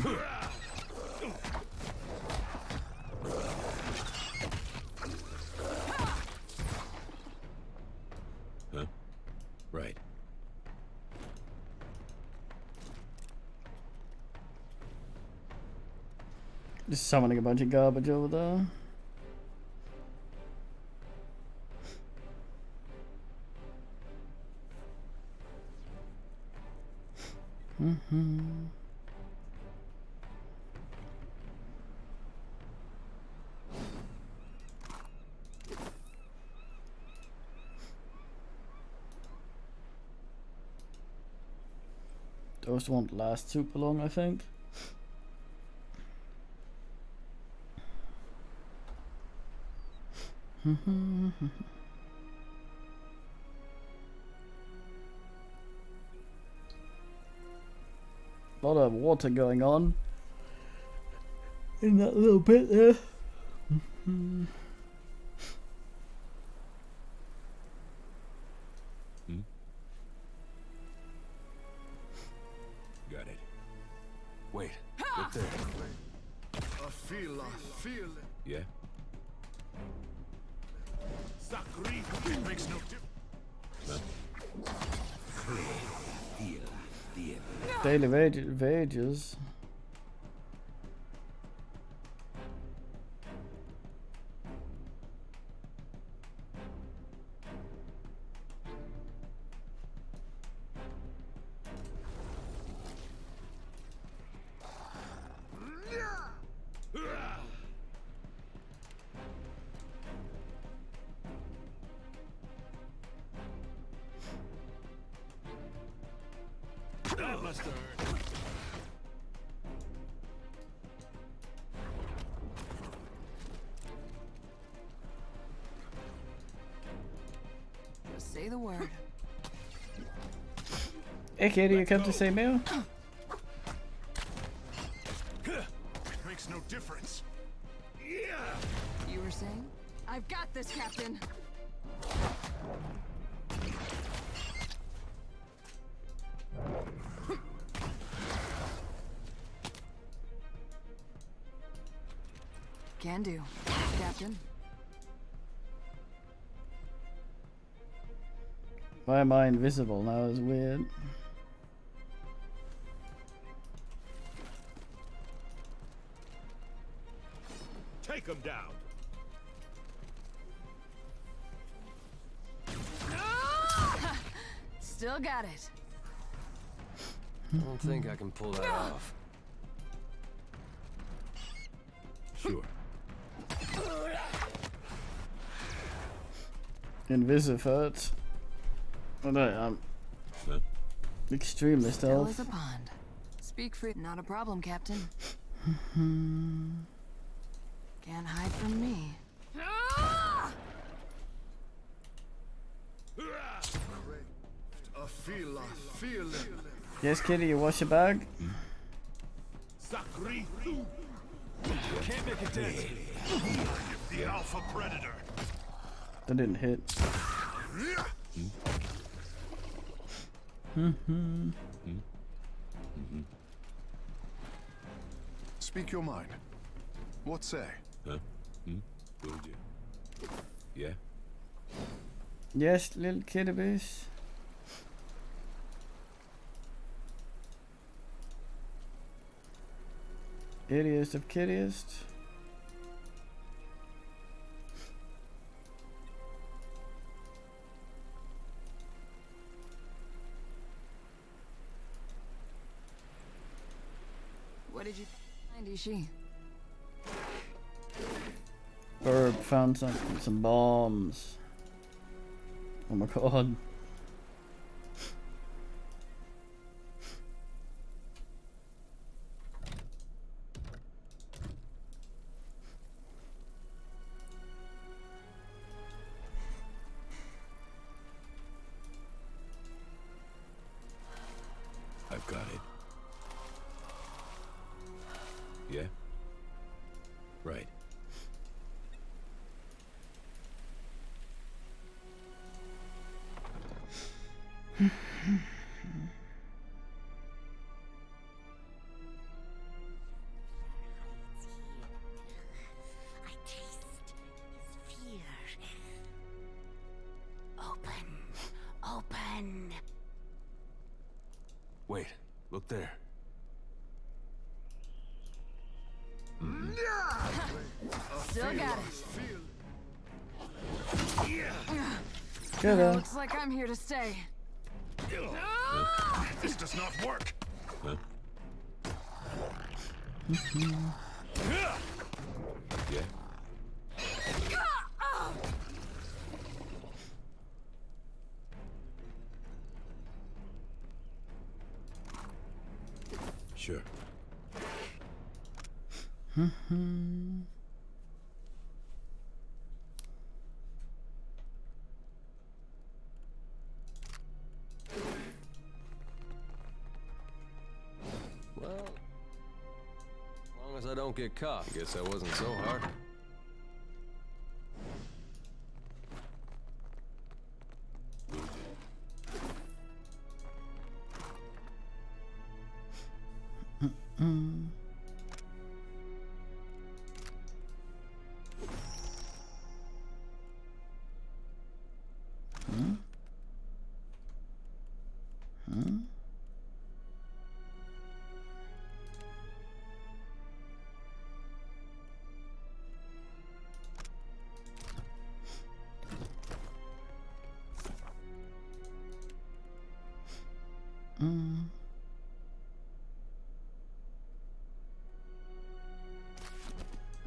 Huh? Right. Just summoning a bunch of garbage over there. Those won't last super long, I think. A lot of water going on in that little bit there. Got it. Wait, look there. I feel it. Yeah. Sakri. Makes no difference. Daily wages. That must have hurt. Just say the word. Hey kitty, you come to say meal? Makes no difference. Yeah. You were saying? I've got this, Captain! Can do, Captain. Why am I invisible now? Is weird. Take him down. Still got it. I don't think I can pull that off. Sure. Invisivert. I know, extremely Still stealth. as a pond. Speak free. Not a problem, Captain. Can't hide from me. I Yes, kitty, you wash your bag? Can't make a dent. The alpha predator. That didn't hit. Speak your mind. What say? Huh? What would you? Yeah? Yes, little kitty beast. Kittiest of kittiest. What did you find, Ishi? Herb found some bombs. Oh my god. I've got it. Yeah? Right. Open. Wait, look there. Still got Get it. her. Looks like I'm here to stay. This does not work. Huh? Yeah? Sure. Well, as long as I don't get caught, guess that wasn't so hard.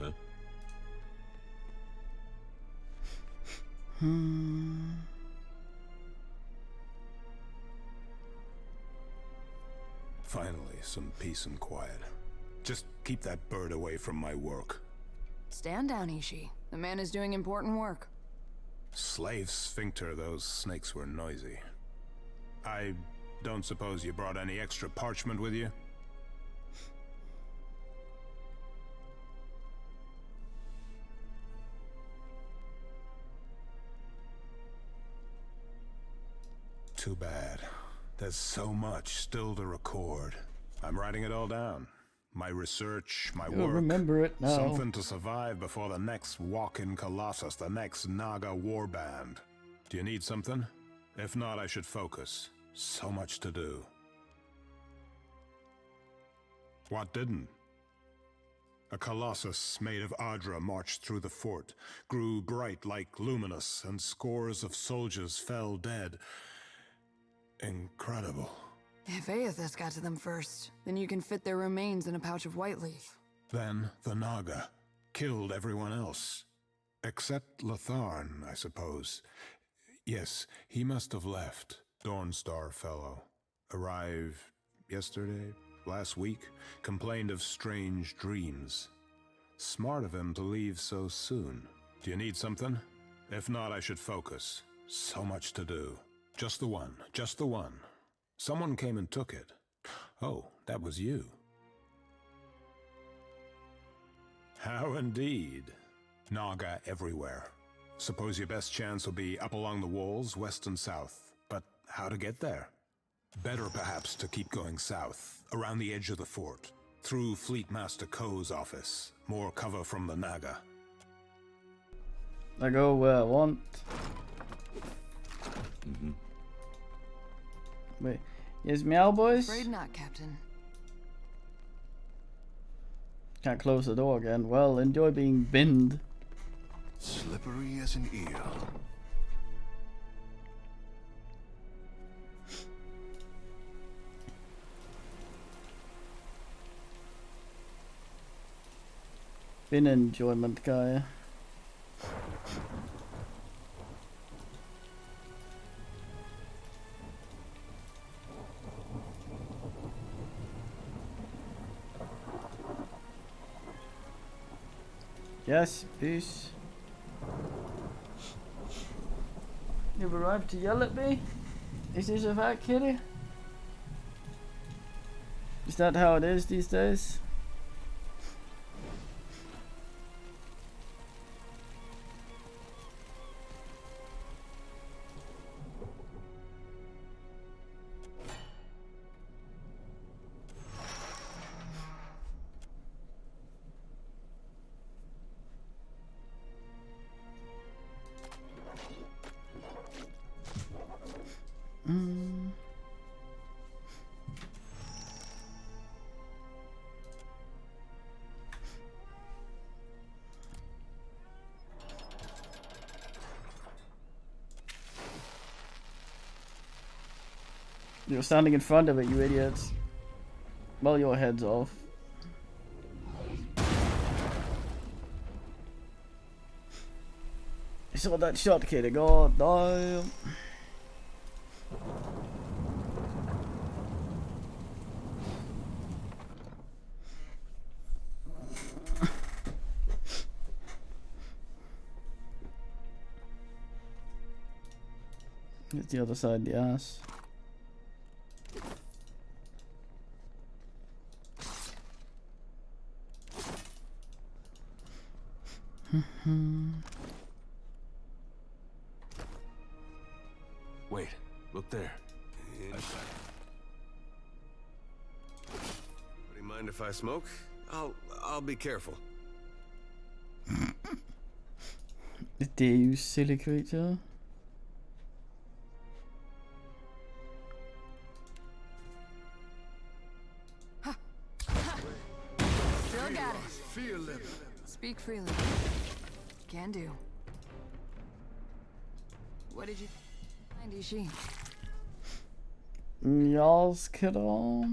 Huh? Finally, some peace and quiet. Just keep that bird away from my work. Stand down, Ishi. The man is doing important work. Slave sphincter, those snakes were noisy. I don't suppose you brought any extra parchment with you? Too bad. There's so much still to record. I'm writing it all down. My research, my You'll work. remember it now. Something to survive before the next walk-in Colossus, the next Naga warband. Do you need something? If not, I should focus. So much to do. What didn't? A Colossus made of Adra marched through the fort, grew bright like Luminous, and scores of soldiers fell dead. Incredible. If Aethys got to them first, then you can fit their remains in a pouch of white leaf. Then the Naga killed everyone else. Except Latharn, I suppose. Yes, he must have left. Dawnstar fellow. Arrived yesterday, last week. Complained of strange dreams. Smart of him to leave so soon. Do you need something? If not, I should focus. So much to do. Just the one, just the one. Someone came and took it. Oh, that was you. How indeed. Naga everywhere. Suppose your best chance will be up along the walls, west and south. But how to get there? Better perhaps to keep going south, around the edge of the fort, through Fleet Master Ko's office. More cover from the Naga. I go where I want. Wait, yes, meow boys? Afraid not, Captain. Can't close the door again. Well, enjoy being binned. Slippery as an eel. Bin enjoyment guy. Yes, peace. You've arrived to yell at me? Is this a fact, kitty? Is that how it is these days? You're standing in front of it, you idiots. Well, your head's off. You saw that shot, kid. God damn. It's the other side of the ass. Wait, look there. Do you mind if I smoke? I'll be careful. Dare you, silly creature? Still got it. Feel it. Speak freely. Can do. What did you find, Ishi? Y'all's kiddo.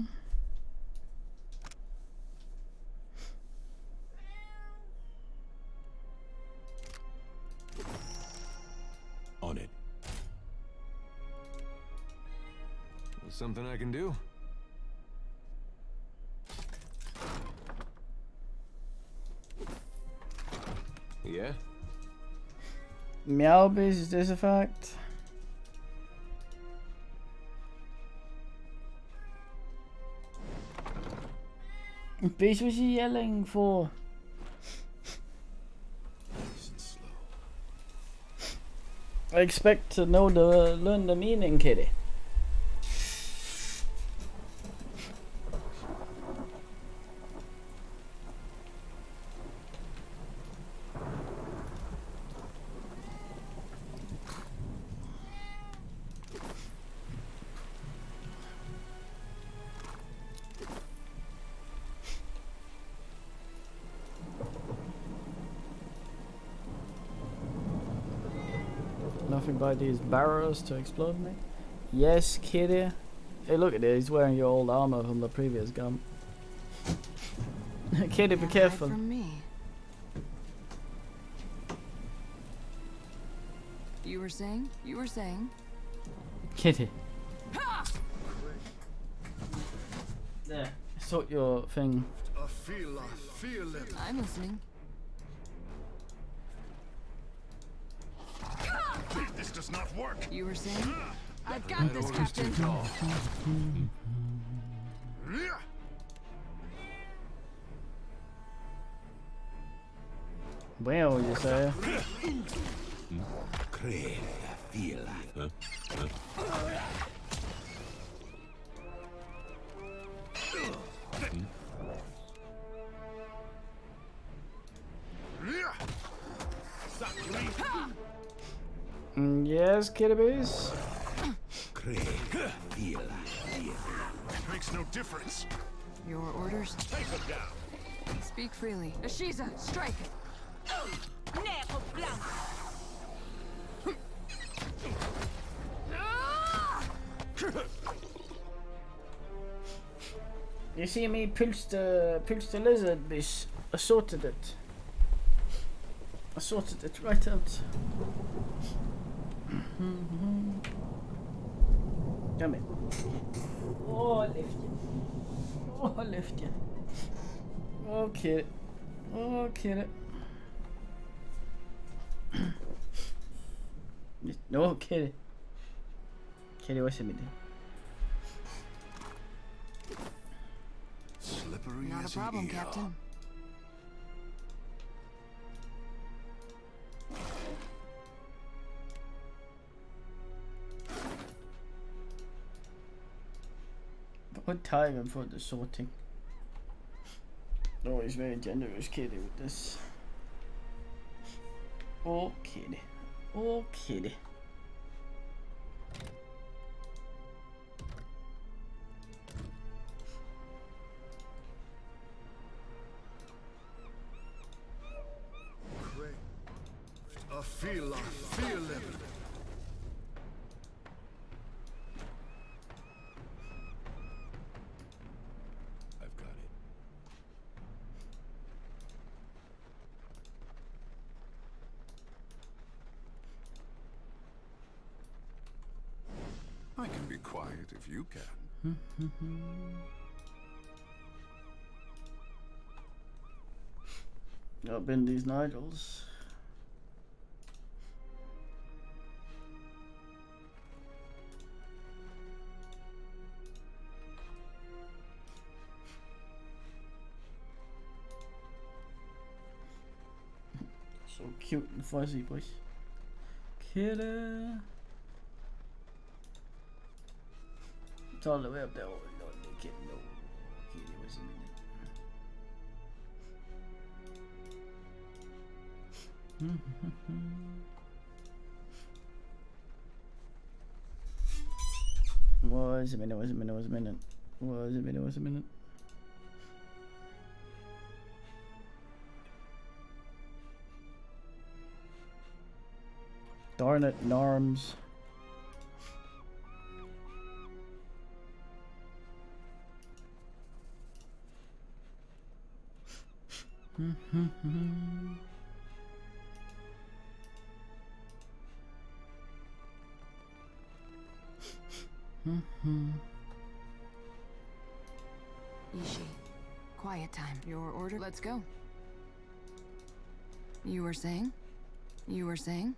On it. Something I can do? Yeah? Meow base, is this a fact? Beast, what's he yelling for? I expect to know learn the meaning, kitty. Nothing by these barrows to explode me. Yes, kitty. Hey, look at it. He's wearing your old armor from the previous gun. Kitty, be careful. From me. You were saying? You were saying? Kitty. There. Sort your thing. Feel it. I'm listening. This does not work. You were saying? I've got this, Captain. Well, you say. Yes, Kitties. Makes no difference. Your orders? Take him down. Speak freely. Ashiza, strike! You see me pulse the lizard, bitch. I sorted it. I sorted it right out. Come in. Oh, I lift you. Oh, I lift you. Okay. Okay. No, Kitty. Kitty, what's it mean? Slippery Not a as problem, an eel. Captain. What time for the sorting? Oh, he's very generous, Kitty, with this. Oh, Kitty. Oh, Kitty. Feel it. I've got it. I can be quiet if you can. Up in these Nigels. So cute and fuzzy, boys. Kitty. It's all the way up there. Oh, Lord, they can't know. Kitty was a minute. Was a minute. Darn it, Norms. Ishi, quiet time. Your order? Let's go. You were saying? You were saying?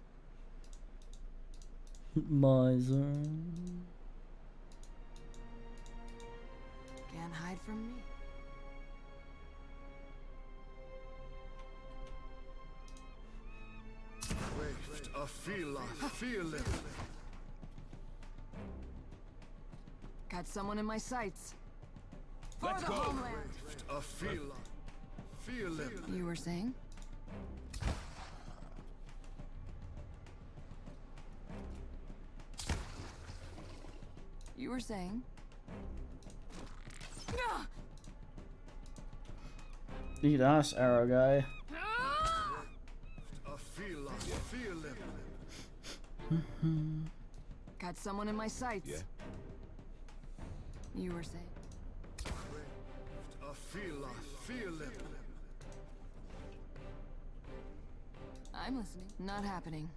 Miser. Can't hide from me. Feel it. Got someone in my sights. For Let's the go. homeland. Feel it. You were saying? You were saying? Eat ass, arrow guy. Feel it. Got someone in my sights. Yeah. You were saying? Feel it. I'm listening. Not happening.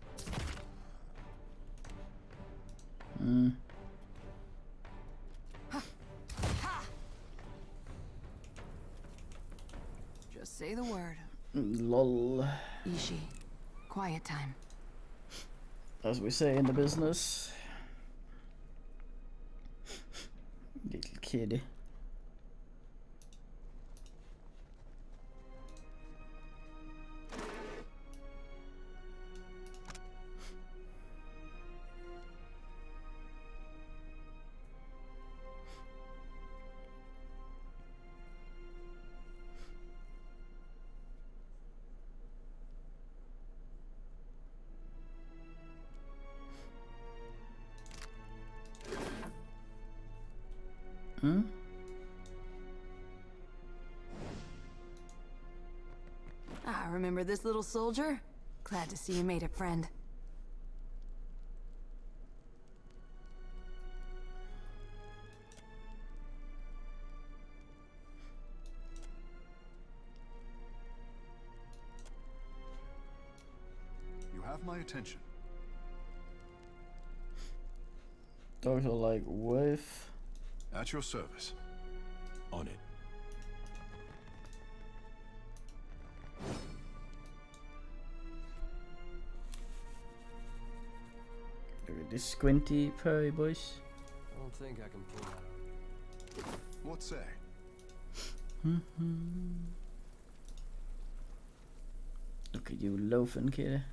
Just say the word. Lol. Ishi, quiet time. As we say in the business. Little kitty. Hmm? Ah, remember this little soldier? Glad to see you made it, friend. You have my attention. Dogs are like with. At your service. On it. Look at this squinty prairie bush. I don't think I can pull that out. What say? Look at you loafing, kid.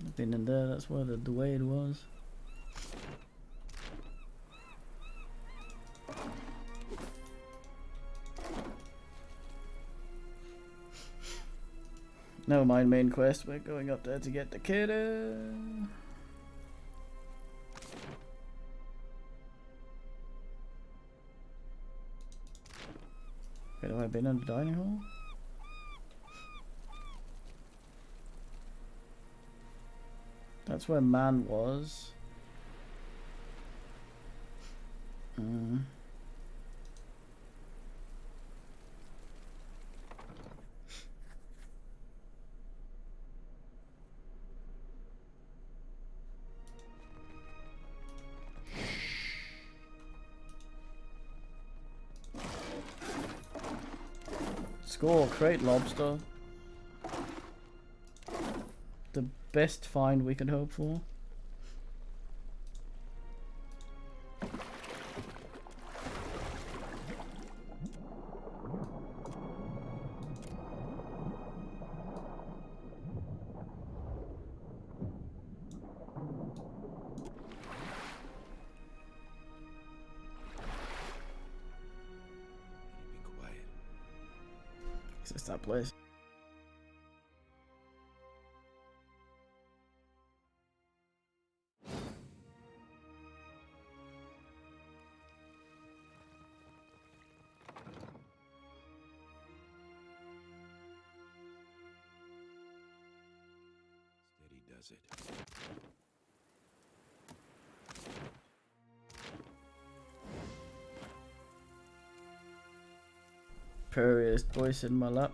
I've been in there, that's where the Dwayne was. Never mind main quest, we're going up there to get the kid. Wait, have I been in the dining hall? That's where man was. Score, crate lobster. The best find we could hope for. It's that place. Steady does it. Prairie voice in my lap.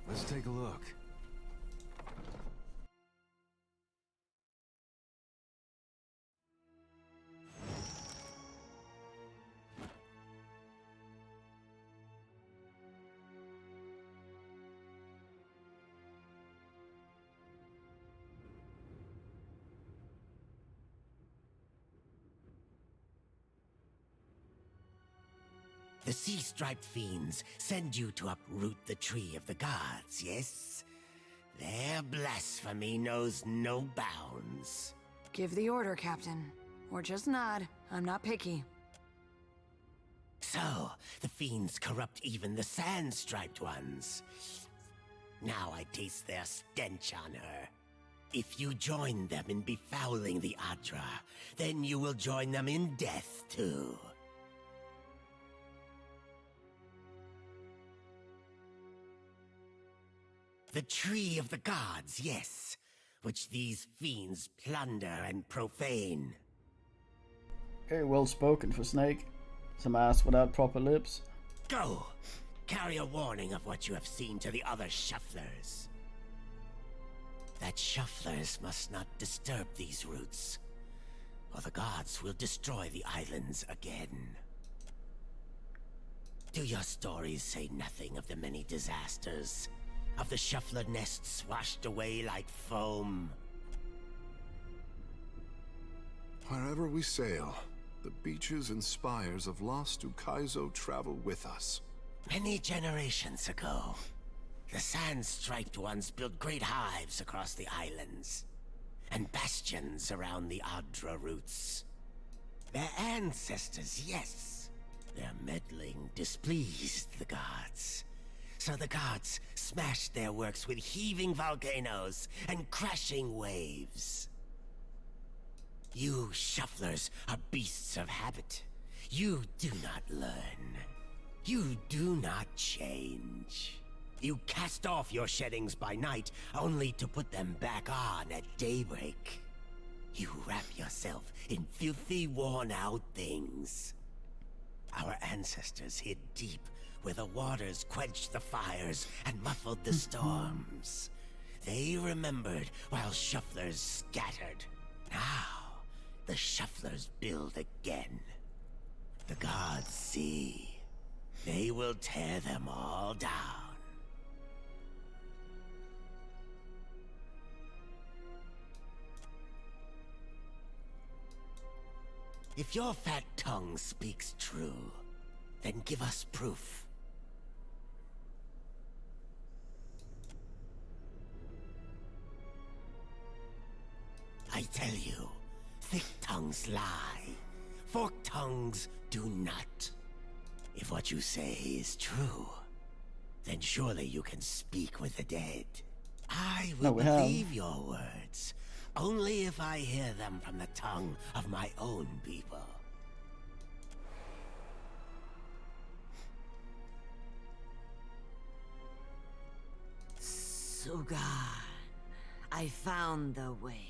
Let's take a look. The sea-striped fiends send you to uproot the tree of the gods, yes? Their blasphemy knows no bounds. Give the order, Captain. Or just nod. I'm not picky. So, the fiends corrupt even the sand-striped ones. Now I taste their stench on her. If you join them in befouling the Adra, then you will join them in death, too. The tree of the gods, yes, which these fiends plunder and profane. Very well spoken for Snake. Some ass without proper lips. Go! Carry a warning of what you have seen to the other shufflers. That shufflers must not disturb these roots, or the gods will destroy the islands again. Do your stories say nothing of the many disasters? Of the shuffler nests washed away like foam? Wherever we sail, the beaches and spires of lost Ukaizo travel with us. Many generations ago, the sand-striped ones built great hives across the islands, and bastions around the Adra roots. Their ancestors, yes. Their meddling displeased the gods. So the gods smashed their works with heaving volcanoes and crashing waves. You shufflers are beasts of habit. You do not learn. You do not change. You cast off your sheddings by night, only to put them back on at daybreak. You wrap yourself in filthy, worn-out things. Our ancestors hid deep where the waters quenched the fires and muffled the storms. They remembered while shufflers scattered. Now, the shufflers build again. The gods see. They will tear them all down. If your fat tongue speaks true, then give us proof. I tell you, thick tongues lie. Forked tongues do not. If what you say is true, then surely you can speak with the dead. I will believe your words, only if I hear them from the tongue of my own people. Sugan, I found the way.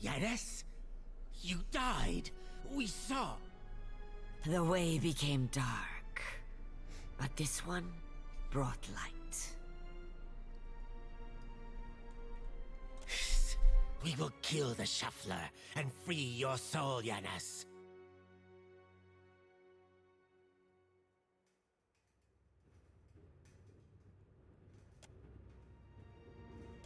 Yanis? You died. We saw. The way became dark, but this one brought light. We will kill the shuffler and free your soul, Yanis.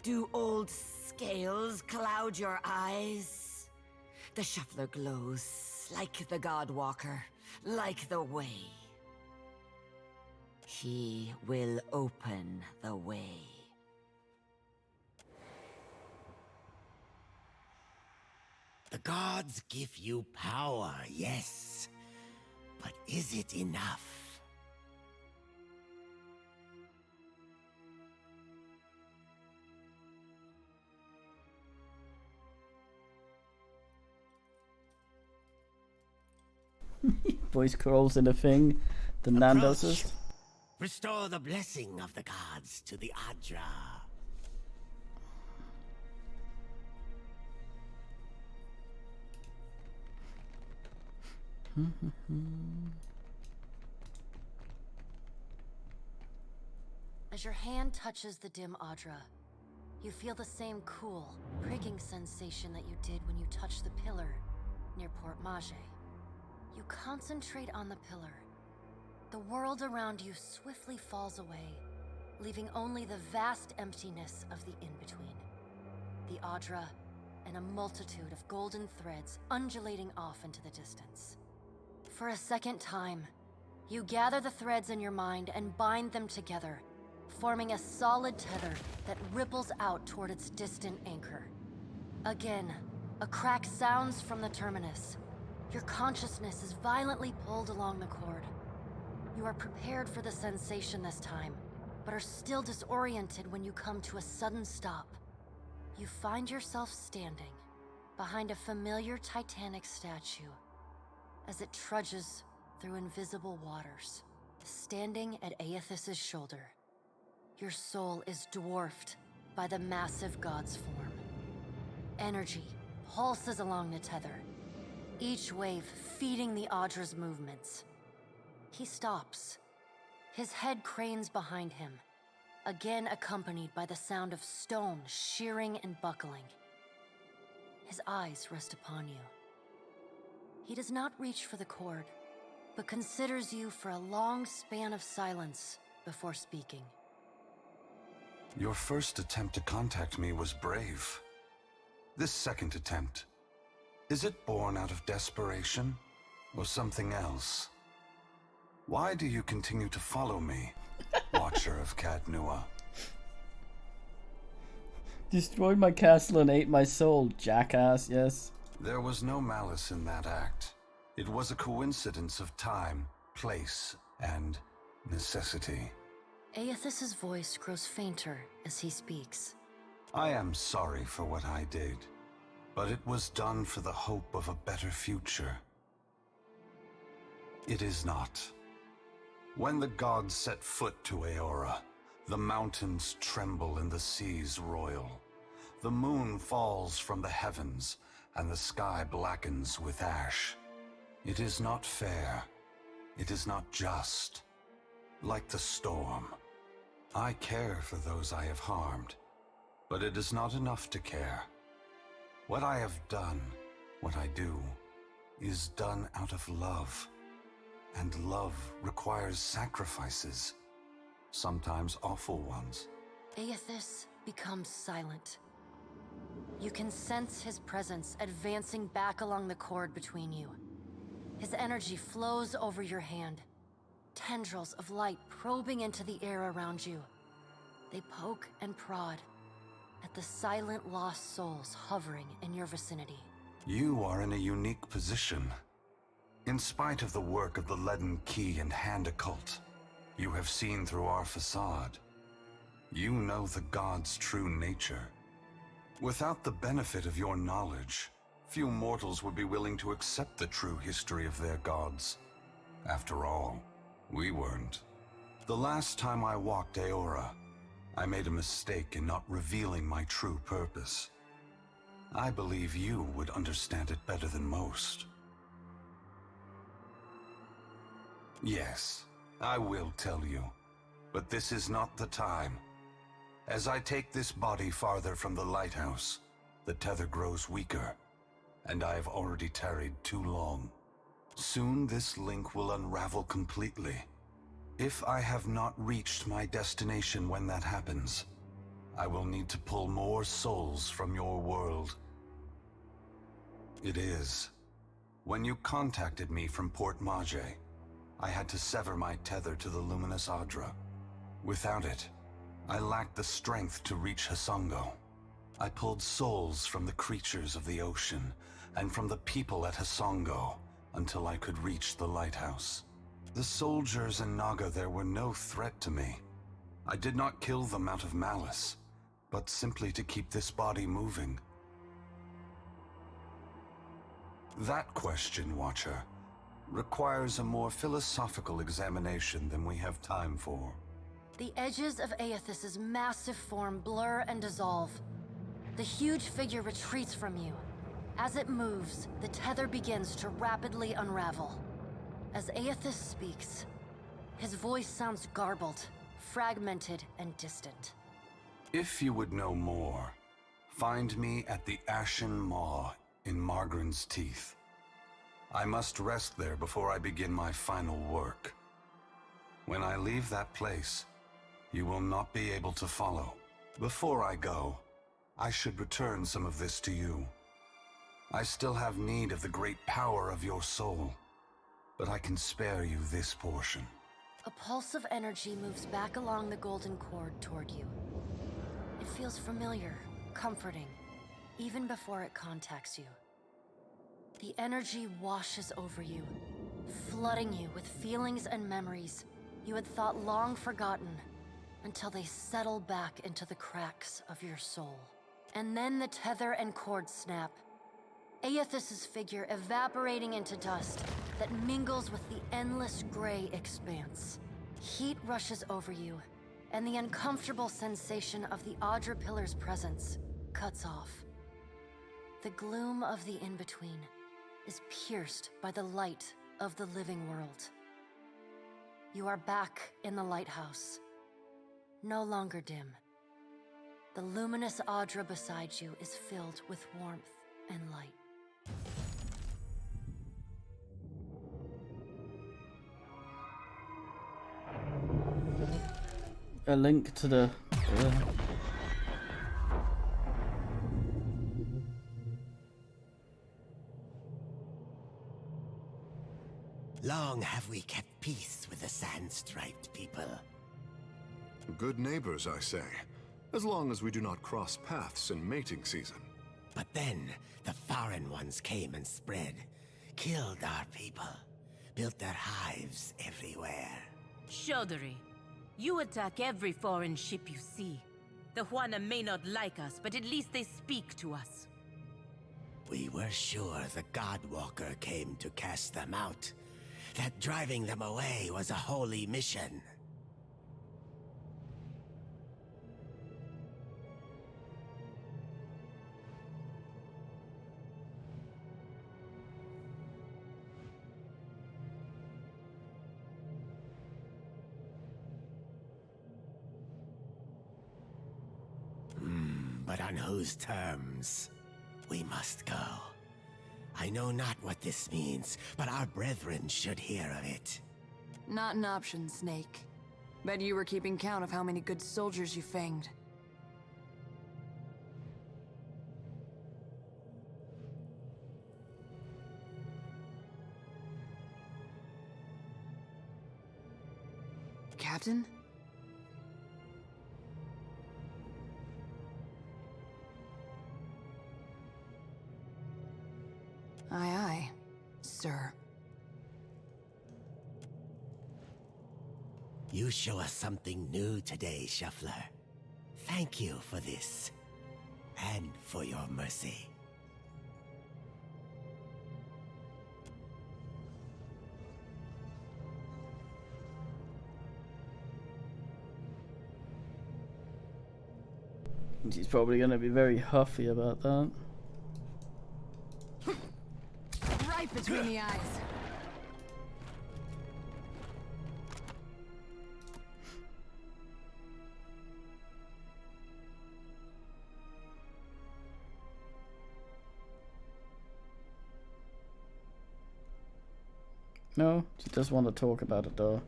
Do old scales cloud your eyes? The shuffler glows like the Godwalker, like the way. He will open the way. The gods give you power, yes. But is it enough? Voice crawls in a thing. The Nandos. Restore the blessing of the gods to the Adra. As your hand touches the dim Adra, you feel the same cool, pricking sensation that you did when you touched the pillar near Port Mage. You concentrate on the pillar. The world around you swiftly falls away, leaving only the vast emptiness of the in-between. The Adra and a multitude of golden threads undulating off into the distance. For a second time, you gather the threads in your mind and bind them together, forming a solid tether that ripples out toward its distant anchor. Again, a crack sounds from the terminus. Your consciousness is violently pulled along the cord. You are prepared for the sensation this time, but are still disoriented when you come to a sudden stop. You find yourself standing behind a familiar Titanic statue as it trudges through invisible waters, standing at Aethys' shoulder. your soul is dwarfed by the massive god's form. Energy pulses along the tether, each wave feeding the Audra's movements. He stops. His head cranes behind him, again accompanied by the sound of stone shearing and buckling. His eyes rest upon you. He does not reach for the cord, but considers you for a long span of silence before speaking. Your first attempt to contact me was brave. This second attempt, is it born out of desperation or something else? Why do you continue to follow me, Watcher of Cadnua? Destroyed my castle and ate my soul, jackass, yes. There was no malice in that act. It was a coincidence of time, place, and necessity. Aethys's voice grows fainter as he speaks. I am sorry for what I did, but it was done for the hope of a better future. It is not. When the gods set foot to Aora, the mountains tremble and the seas roil. The moon falls from the heavens, and the sky blackens with ash. It is not fair. It is not just. Like the storm. I care for those I have harmed, but it is not enough to care. What I have done, what I do, is done out of love. And love requires sacrifices, sometimes awful ones. Aethys becomes silent. You can sense his presence advancing back along the cord between you. His energy flows over your hand, tendrils of light probing into the air around you. They poke and prod at the silent lost souls hovering in your vicinity. You are in a unique position. In spite of the work of the Leaden Key and Hand Occult, you have seen through our facade. You know the gods' true nature. Without the benefit of your knowledge, few mortals would be willing to accept the true history of their gods. After all, we weren't. The last time I walked Aora, I made a mistake in not revealing my true purpose. I believe you would understand it better than most. Yes, I will tell you, but this is not the time. As I take this body farther from the lighthouse, the tether grows weaker, and I have already tarried too long. Soon this link will unravel completely. If I have not reached my destination when that happens, I will need to pull more souls from your world. It is. When you contacted me from Port Mage, I had to sever my tether to the luminous Audra. Without it, I lacked the strength to reach Hasongo. I pulled souls from the creatures of the ocean and from the people at Hasongo until I could reach the lighthouse. The soldiers and Naga there were no threat to me. I did not kill them out of malice, but simply to keep this body moving. That question, Watcher, requires a more philosophical examination than we have time for. The edges of Aethys's massive form blur and dissolve. The huge figure retreats from you. As it moves, the tether begins to rapidly unravel. As Aethys speaks, his voice sounds garbled, fragmented, and distant. If you would know more, find me at the Ashen Maw in Margren's Teeth. I must rest there before I begin my final work. When I leave that place, you will not be able to follow. Before I go, I should return some of this to you. I still have need of the great power of your soul, but I can spare you this portion. A pulse of energy moves back along the golden cord toward you. It feels familiar, comforting, even before it contacts you. The energy washes over you, flooding you with feelings and memories you had thought long forgotten until they settle back into the cracks of your soul. And then the tether and cord snap, Aethys's figure evaporating into dust that mingles with the endless gray expanse. Heat rushes over you, and the uncomfortable sensation of the Audra Pillar's presence cuts off. The gloom of the in-between is pierced by the light of the living world. You are back in the lighthouse, no longer dim. The luminous Audra beside you is filled with warmth and light. A link to the... Long have we kept peace with the sand-striped people. Good neighbors, I say. As long as we do not cross paths in mating season. But then, the foreign ones came and spread. Killed our people. Built their hives everywhere. Chaudhary, you attack every foreign ship you see. The Juana may not like us, but at least they speak to us. We were sure the Godwalker came to cast them out. That driving them away was a holy mission. But on whose terms? We must go. I know not what this means, but our brethren should hear of it. Not an option, Snake. Bet you were keeping count of how many good soldiers you fanged. Captain? Aye, aye, sir. You show us something new today, Shuffler. Thank you for this. And for your mercy. She's probably going to be very huffy about that. Right between the eyes. No, she does want to talk about it though.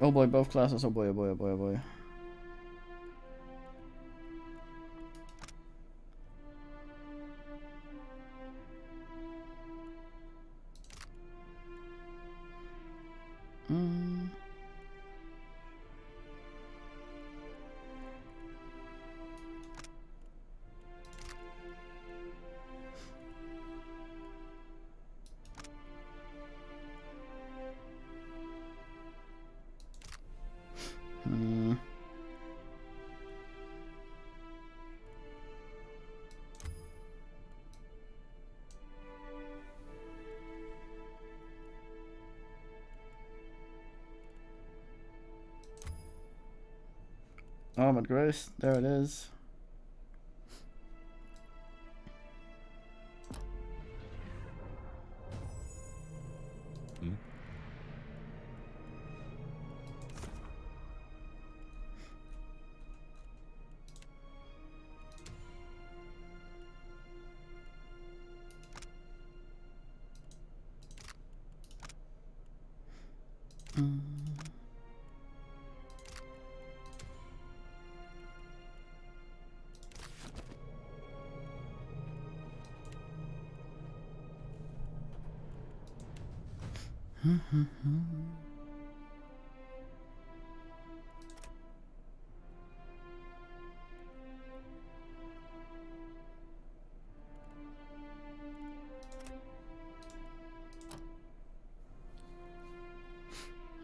Oh boy, both classes. Oh boy, oh boy, oh boy, oh boy. Armored Grace, there it is.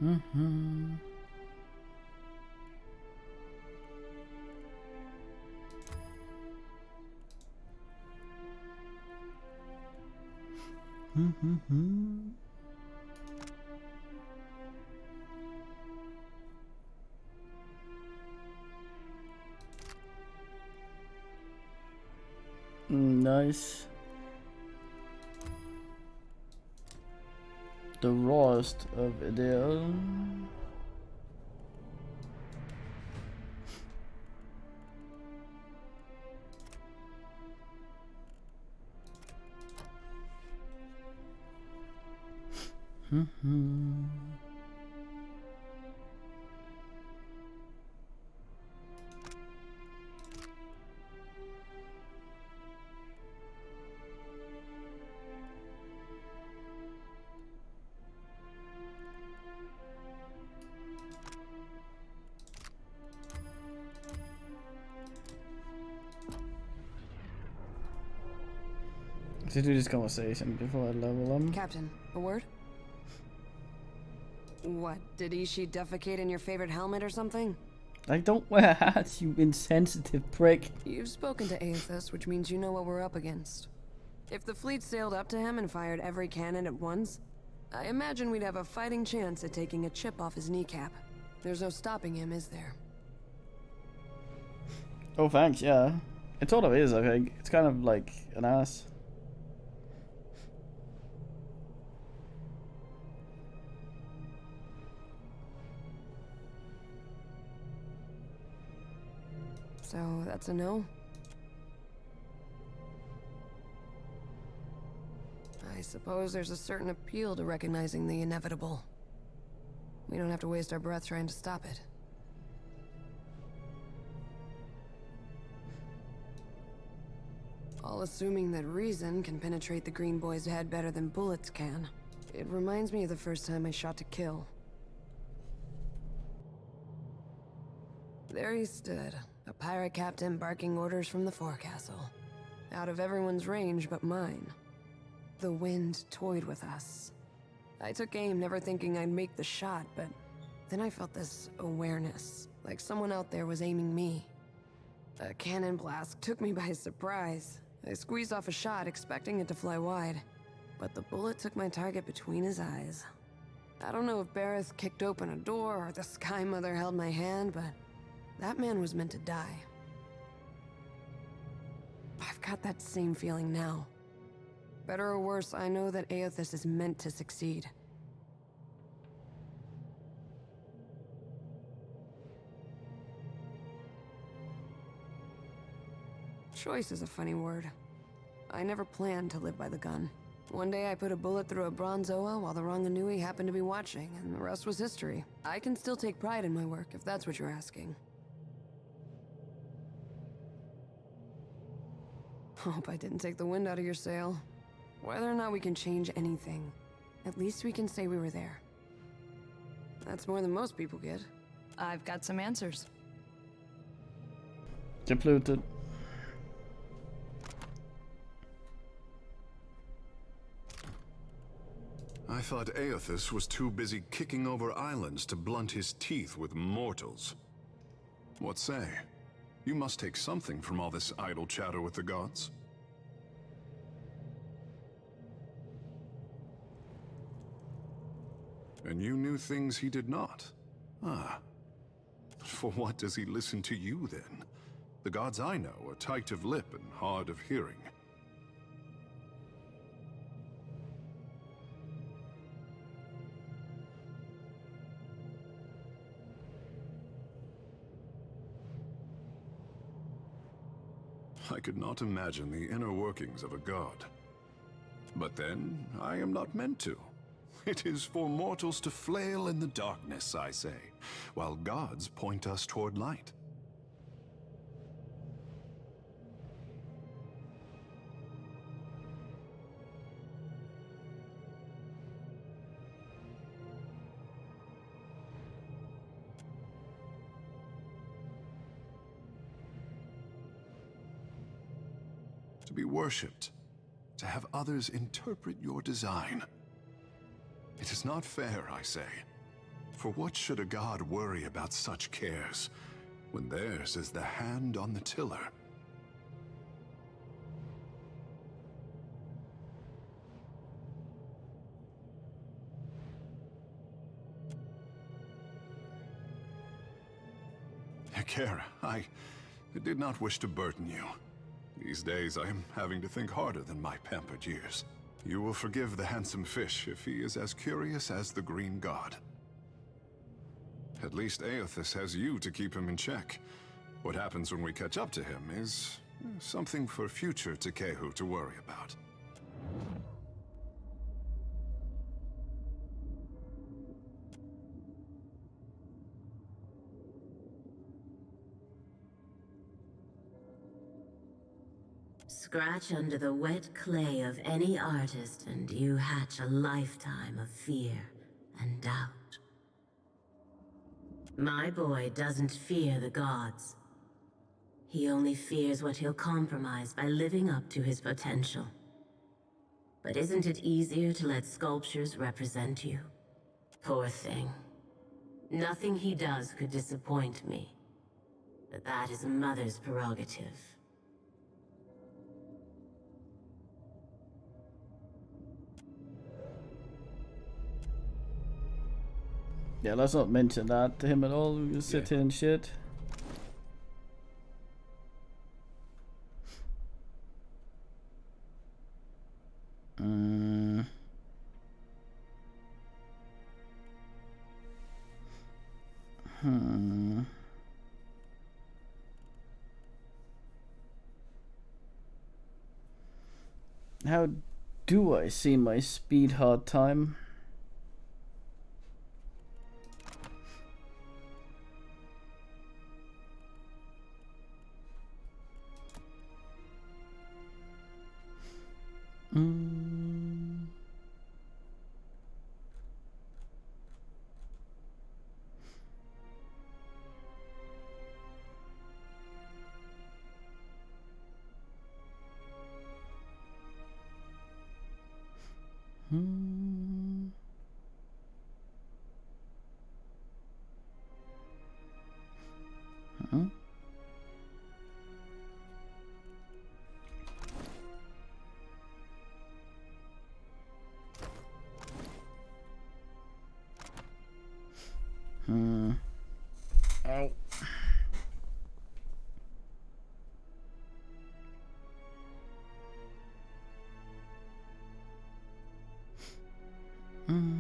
Mm-hmm. Mm-hmm. Nice. The rawest of Ideal. To do this conversation before I level them. Captain, a word? What, did Ishi defecate in your favorite helmet or something? I don't wear hats, you insensitive prick. You've spoken to Aethys, which means you know what we're up against. If the fleet sailed up to him and fired every cannon at once, I imagine we'd have a fighting chance at taking a chip off his kneecap. There's no stopping him, is there? Oh, thanks, yeah. It sort of is, I think. It's kind of like an ass. So, that's a no? I suppose there's a certain appeal to recognizing the inevitable. We don't have to waste our breath trying to stop it. All assuming that reason can penetrate the green boy's head better than bullets can. It reminds me of the first time I shot to kill. There he stood, a pirate captain barking orders from the forecastle. Out of everyone's range but mine. The wind toyed with us. I took aim, never thinking I'd make the shot, but then I felt this awareness, like someone out there was aiming me. A cannon blast took me by surprise. I squeezed off a shot, expecting it to fly wide, but the bullet took my target between his eyes. I don't know if Bareth kicked open a door or the Sky Mother held my hand, but that man was meant to die. I've got that same feeling now. Better or worse, I know that Aethys is meant to succeed. Choice is a funny word. I never planned to live by the gun. One day I put a bullet through a bronze Oa while the Ranganui happened to be watching, and the rest was history. I can still take pride in my work, if that's what you're asking. Hope I didn't take the wind out of your sail. Whether or not we can change anything, at least we can say we were there. That's more than most people get. I've got some answers. Depleted. I thought Aethys was too busy kicking over islands to blunt his teeth with mortals. What say? You must take something from all this idle chatter with the gods. And you knew things he did not. Ah. For what does he listen to you, then? The gods I know are tight of lip and hard of hearing. I could not imagine the inner workings of a god. But then, I am not meant to. It is for mortals to flail in the darkness, I say, while gods point us toward light. To be worshipped, to have others interpret your design. It is not fair, I say. For what should a god worry about such cares, when theirs is the hand on the tiller? Kara, I did not wish to burden you. These days I am having to think harder than my pampered years. You will forgive the handsome fish if he is as curious as the green god. At least Aothus has you to keep him in check. What happens when we catch up to him is something for future Tekehu to worry about. Scratch under the wet clay of any artist and you hatch a lifetime of fear and doubt. My boy doesn't fear the gods. He only fears what he'll compromise by living up to his potential. But isn't it easier to let sculptures represent you? Poor thing. Nothing he does could disappoint me. But that is a mother's prerogative. Yeah, let's not mention that to him at all. We just sit here and shit. How do I see my speed hard time? Ow. Mm.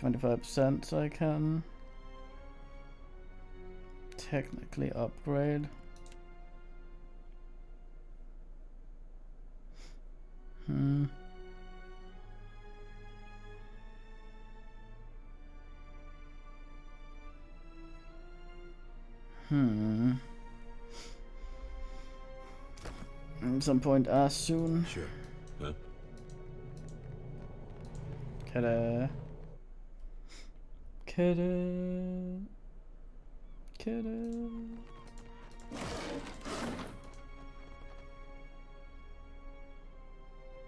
25%, so I can technically upgrade. At some point, soon. Sure. Huh? Coulda.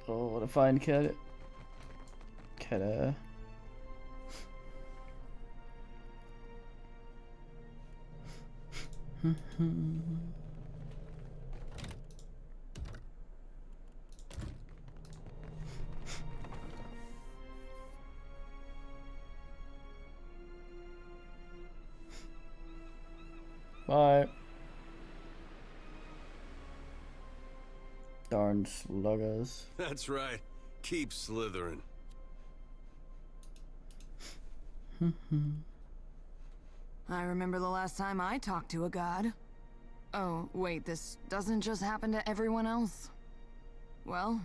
Oh, what a fine kid. Coulda. Bye. Darn sluggers. That's right. Keep slithering. I remember the last time I talked to a god. Oh, wait, this doesn't just happen to everyone else? Well?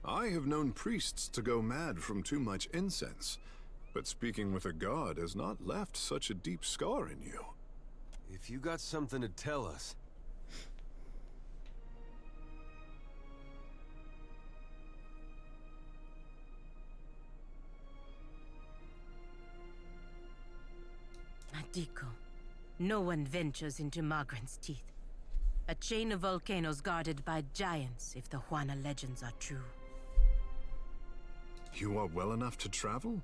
I have known priests to go mad from too much incense, but speaking with a god has not left such a deep scar in you. If you got something to tell us... Antico. No one ventures into Magran's teeth. A chain of volcanoes guarded by giants, if the Juana legends are true. You are well enough to travel?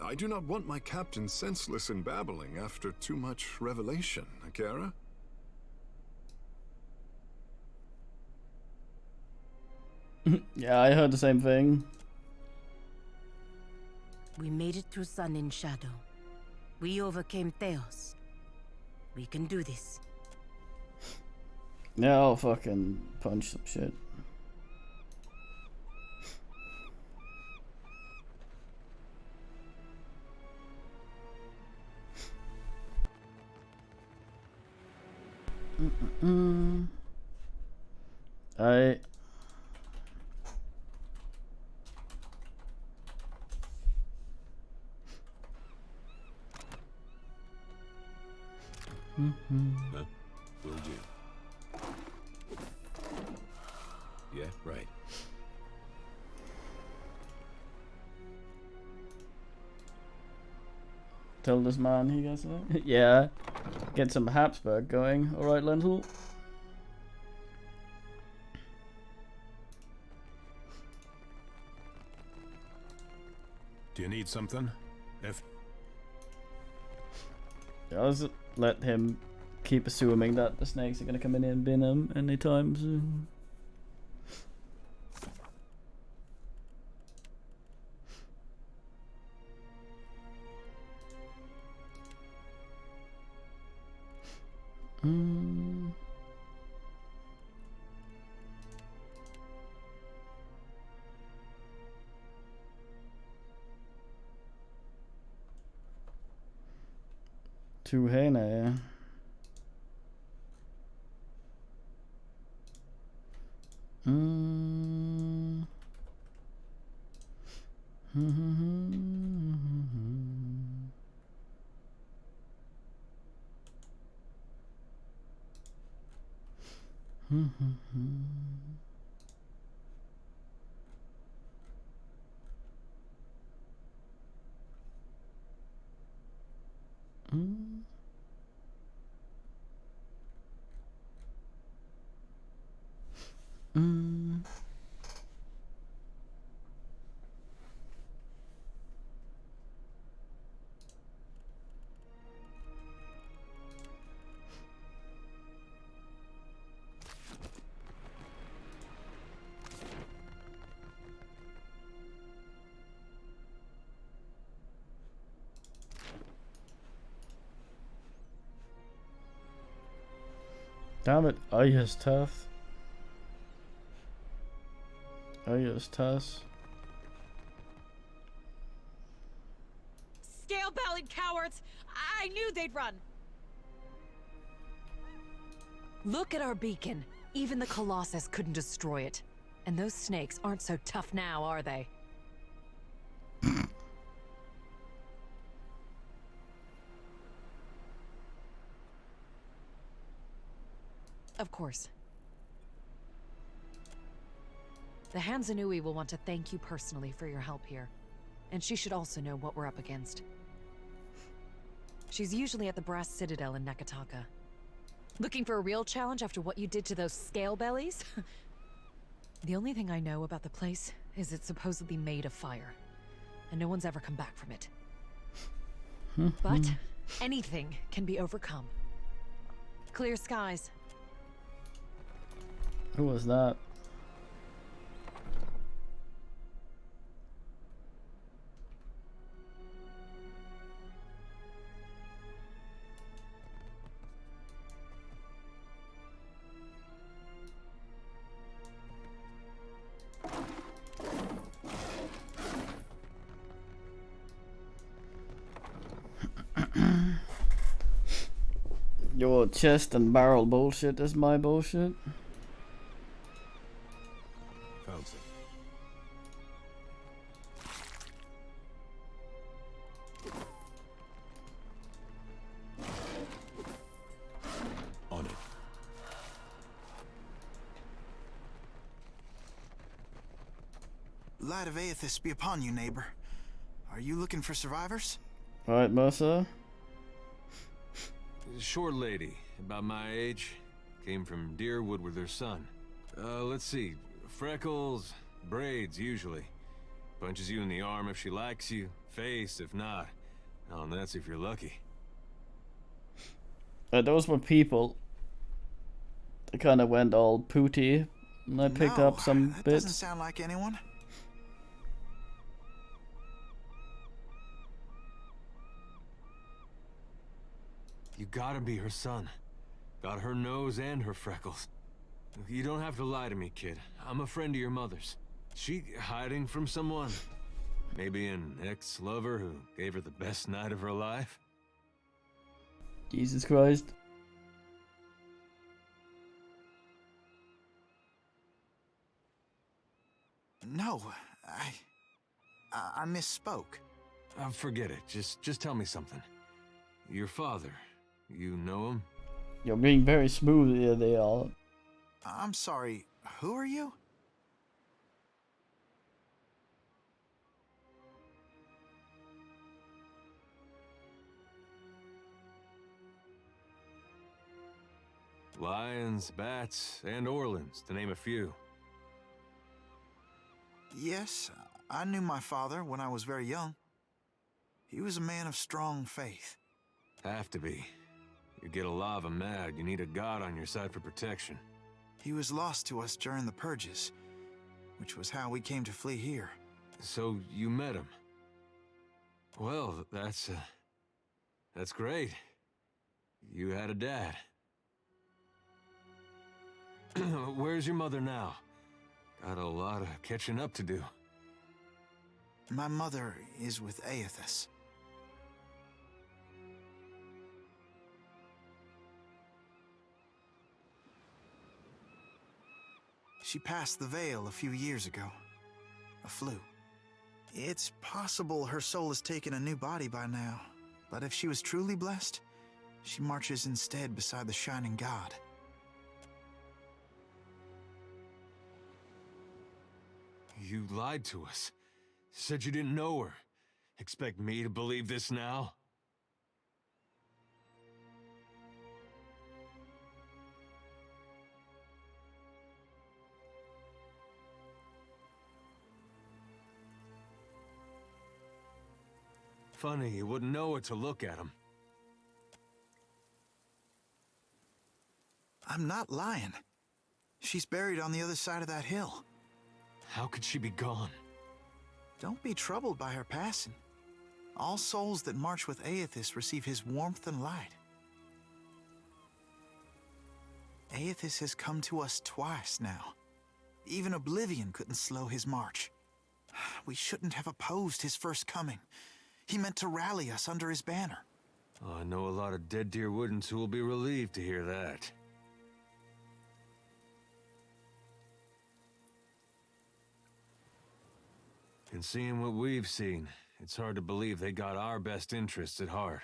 I do not want my captain senseless and babbling after too much revelation, Akara. Yeah, I heard the same thing. We made it through Sun and Shadow. We overcame Theos. We can do this. Yeah, I'll fucking punch some shit. I Huh? Will do. Yeah, right. Tell this man he gets it. Yeah. Get some Habsburg going. Alright, Lentil. Do you need something? If Yeah, I'll just let him keep assuming that the snakes are gonna come in and bin him anytime soon. Two hene. Damn it, Aya's tough. Aya's tough. Scale-bellied cowards! I knew they'd run! Look at our beacon. Even the Colossus couldn't destroy it. And those snakes aren't so tough now, are they? Of course. The Hanzanui will want to thank you personally for your help here. And she should also know what we're up against. She's usually at the Brass Citadel in Nekataka. Looking for a real challenge after what you did to those scale bellies? The only thing I know about the place is it's supposedly made of fire. And no one's ever come back from it. But anything can be overcome. Clear skies. Who was that? Your chest and barrel bullshit is my bullshit. Found some. On it. Light of Aethys be upon you, neighbor. Are you looking for survivors? Alright, Mercer. Short lady, about my age. Came from Deerwood with her son. Let's see. Freckles, braids, usually. Punches you in the arm if she likes you. Face if not. Oh, and that's if you're lucky. Those were people. They kind of went all pooty. And I picked up some that bits. Doesn't sound like anyone. You gotta be her son. Got her nose and her freckles. You don't have to lie to me, kid. I'm a friend of your mother's. She hiding from someone? Maybe an ex-lover who gave her the best night of her life? Jesus Christ. No, I misspoke. Forget it. Just tell me something. Your father, you know him? You're being very smooth here, they are. I'm sorry, who are you? Lions, bats, and Orleans, to name a few. Yes, I knew my father when I was very young. He was a man of strong faith. Have to be. You get a lava mad, you need a god on your side for protection. He was lost to us during the purges, which was how we came to flee here. So you met him? Well, that's great. You had a dad. Where's your mother now? Got a lot of catching up to do. My mother is with Aethys. She passed the veil a few years ago. A flu. It's possible her soul has taken a new body by now, but if she was truly blessed, she marches instead beside the shining god. You lied to us. Said you didn't know her. Expect me to believe this now? Funny, you wouldn't know it to look at him. I'm not lying. She's buried on the other side of that hill. How could she be gone? Don't be troubled by her passing. All souls that march with Aethys receive his warmth and light. Aethys has come to us twice now. Even Oblivion couldn't slow his march. We shouldn't have opposed his first coming. He meant to rally us under his banner. Oh, I know a lot of dead deer woodens who will be relieved to hear that. And seeing what we've seen, it's hard to believe they got our best interests at heart.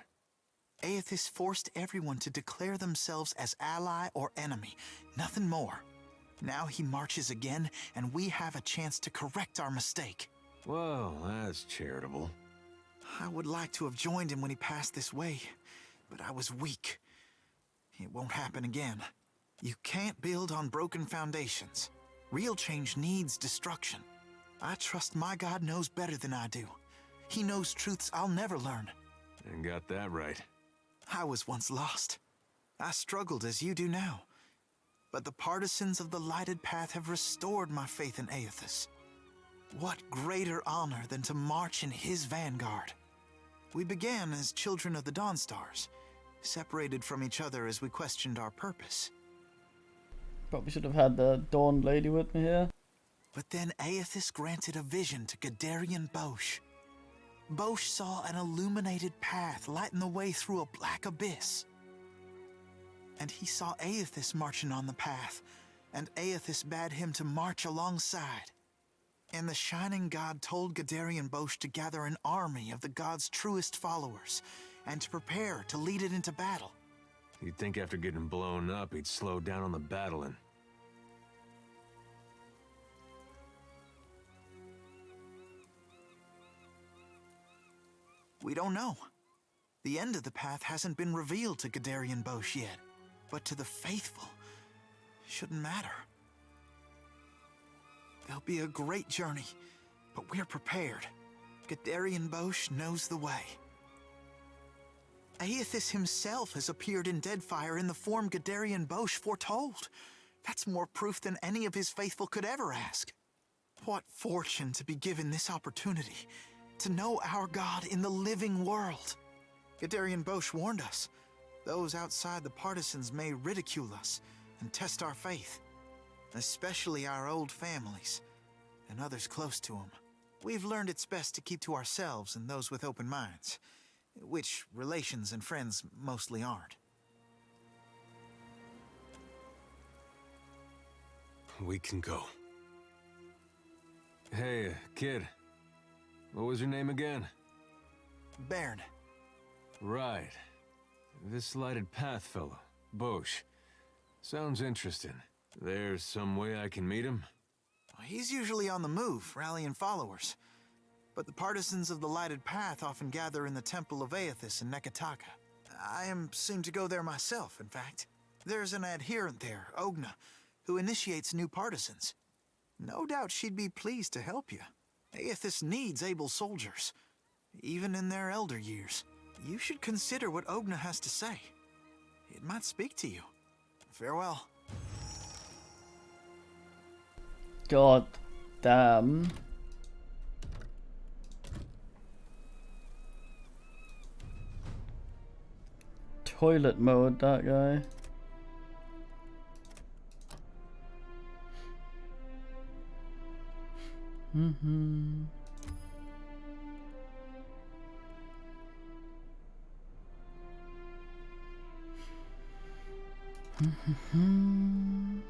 Aethys forced everyone to declare themselves as ally or enemy, nothing more. Now he marches again, and we have a chance to correct our mistake. Well, that's charitable. I would like to have joined him when he passed this way, but I was weak. It won't happen again. You can't build on broken foundations. Real change needs destruction. I trust my God knows better than I do. He knows truths I'll never learn. And got that right. I was once lost. I struggled as you do now. But the partisans of the lighted path have restored my faith in Aethys. What greater honor than to march in his vanguard? We began as children of the Dawnstars, separated from each other as we questioned our purpose. Probably should have had the Dawn Lady with me here. But then Aethys granted a vision to Gadarian Bosch. Bosch saw an illuminated path lighting the way through a black abyss. And he saw Aethys marching on the path, and Aethys bade him to march alongside. And the Shining God told Gadarian Bosch to gather an army of the god's truest followers, and to prepare to lead it into battle. You'd think after getting blown up, he'd slow down on the battling. We don't know. The end of the path hasn't been revealed to Gadarian Bosch yet, but to the faithful, shouldn't matter. There'll be a great journey, but we're prepared. Gadarian Bosch knows the way. Aethys himself has appeared in Deadfire in the form Gadarian Bosch foretold. That's more proof than any of his faithful could ever ask. What fortune to be given this opportunity, to know our God in the living world. Gadarian Bosch warned us. Those outside the partisans may ridicule us and test our faith, especially our old families and others close to them. We've learned it's best to keep to ourselves and those with open minds, which relations and friends mostly aren't. We can go. Hey, kid. What was your name again? Bairn. Right. This lighted path fellow, Bosch. Sounds interesting. There's some way I can meet him? He's usually on the move, rallying followers. But the partisans of the lighted path often gather in the temple of Aethys in Neketaka. I seem to go there myself, in fact. There's an adherent there, Ogna, who initiates new partisans. No doubt she'd be pleased to help you. Aethys needs able soldiers, even in their elder years. You should consider what Ogna has to say. It might speak to you. Farewell. God damn. Toilet mode, that guy. Mm-hmm. Mm-hmm.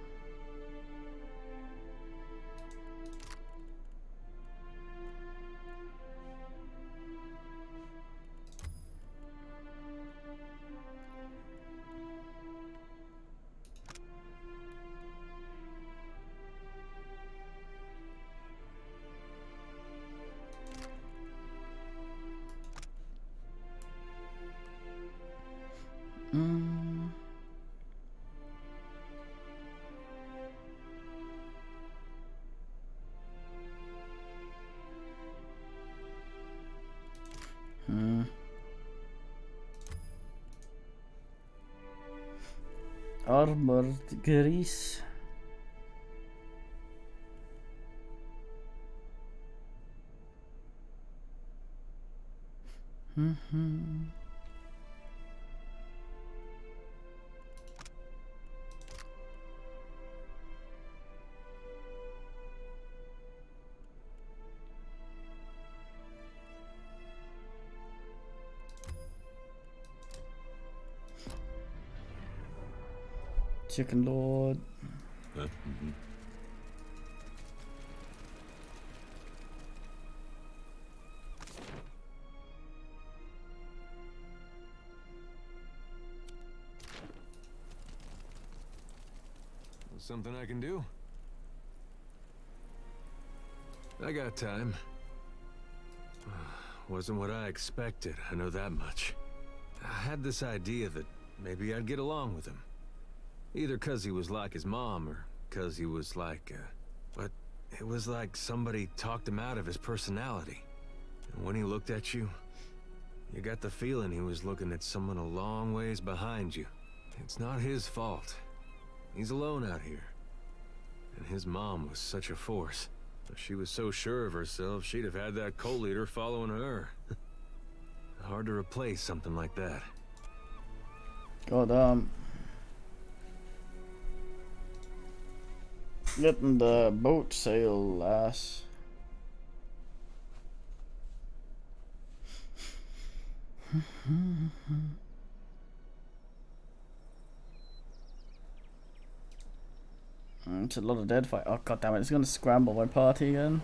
Armored grease. Chicken Lord. Something I can do? I got time. Wasn't what I expected, I know that much. I had this idea that maybe I'd get along with him. Either 'cause he was like his mom, or 'cause he was like, but it was like somebody talked him out of his personality. And when he looked at you, you got the feeling he was looking at someone a long ways behind you. It's not his fault. He's alone out here. And his mom was such a force. If she was so sure of herself, she'd have had that co-leader following her. Hard to replace something like that. God, letting the boat sail, lass. It's a lot of Deadfire. Oh god damn it! It's gonna scramble my party again.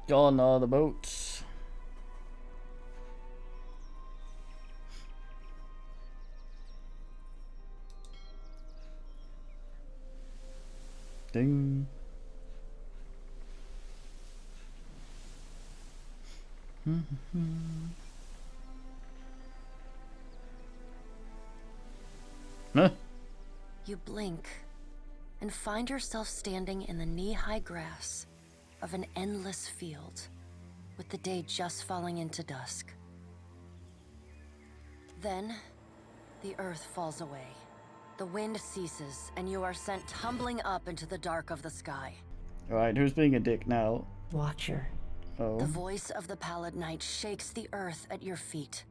Oh no, the boats. Ding. Huh? You blink and find yourself standing in the knee-high grass of an endless field, with the day just falling into dusk. Then, the earth falls away. The wind ceases, and you are sent tumbling up into the dark of the sky. Alright, who's being a dick now? Watcher. Oh. The voice of the Pallid Knight shakes the earth at your feet.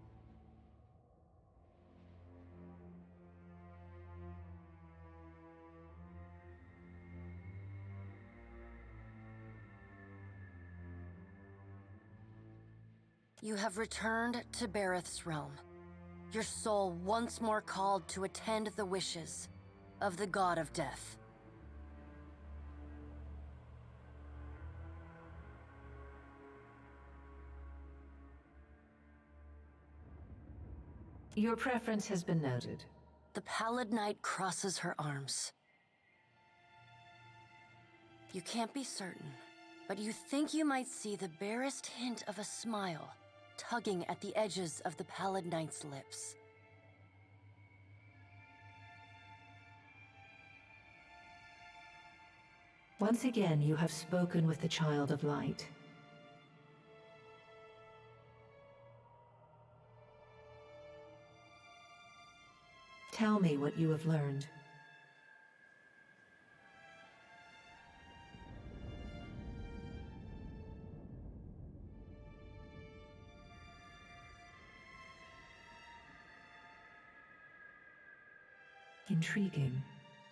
You have returned to Bareth's realm. Your soul once more called to attend the wishes of the god of death. Your preference has been noted. The Pallid Knight crosses her arms. You can't be certain, but you think you might see the barest hint of a smile tugging at the edges of the Pallid Knight's lips. Once again, you have spoken with the Child of Light. Tell me what you have learned. Intriguing.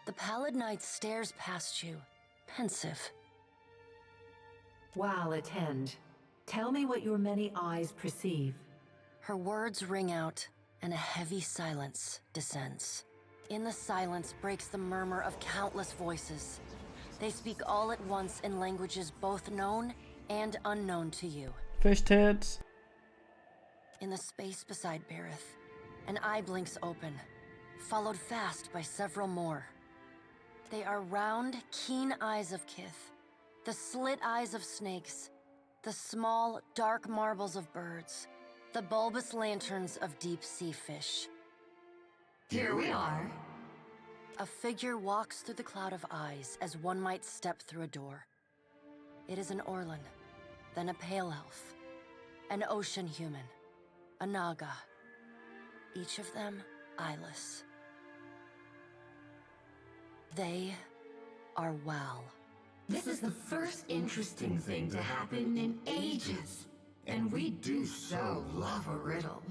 The Pallid Knight stares past you, pensive. While attend. Tell me what your many eyes perceive. Her words ring out, and a heavy silence descends. In the silence breaks the murmur of countless voices. They speak all at once in languages both known and unknown to you. Fish tits. In the space beside Bareth, an eye blinks open, followed fast by several more. They are round, keen eyes of Kith, the slit eyes of snakes, the small, dark marbles of birds, the bulbous lanterns of deep-sea fish. Here we are. A figure walks through the cloud of eyes as one might step through a door. It is an Orlan, then a pale elf, an ocean human, a Naga, each of them eyeless. They are Wal. This is the first interesting thing to happen in ages. And we do so love a riddle.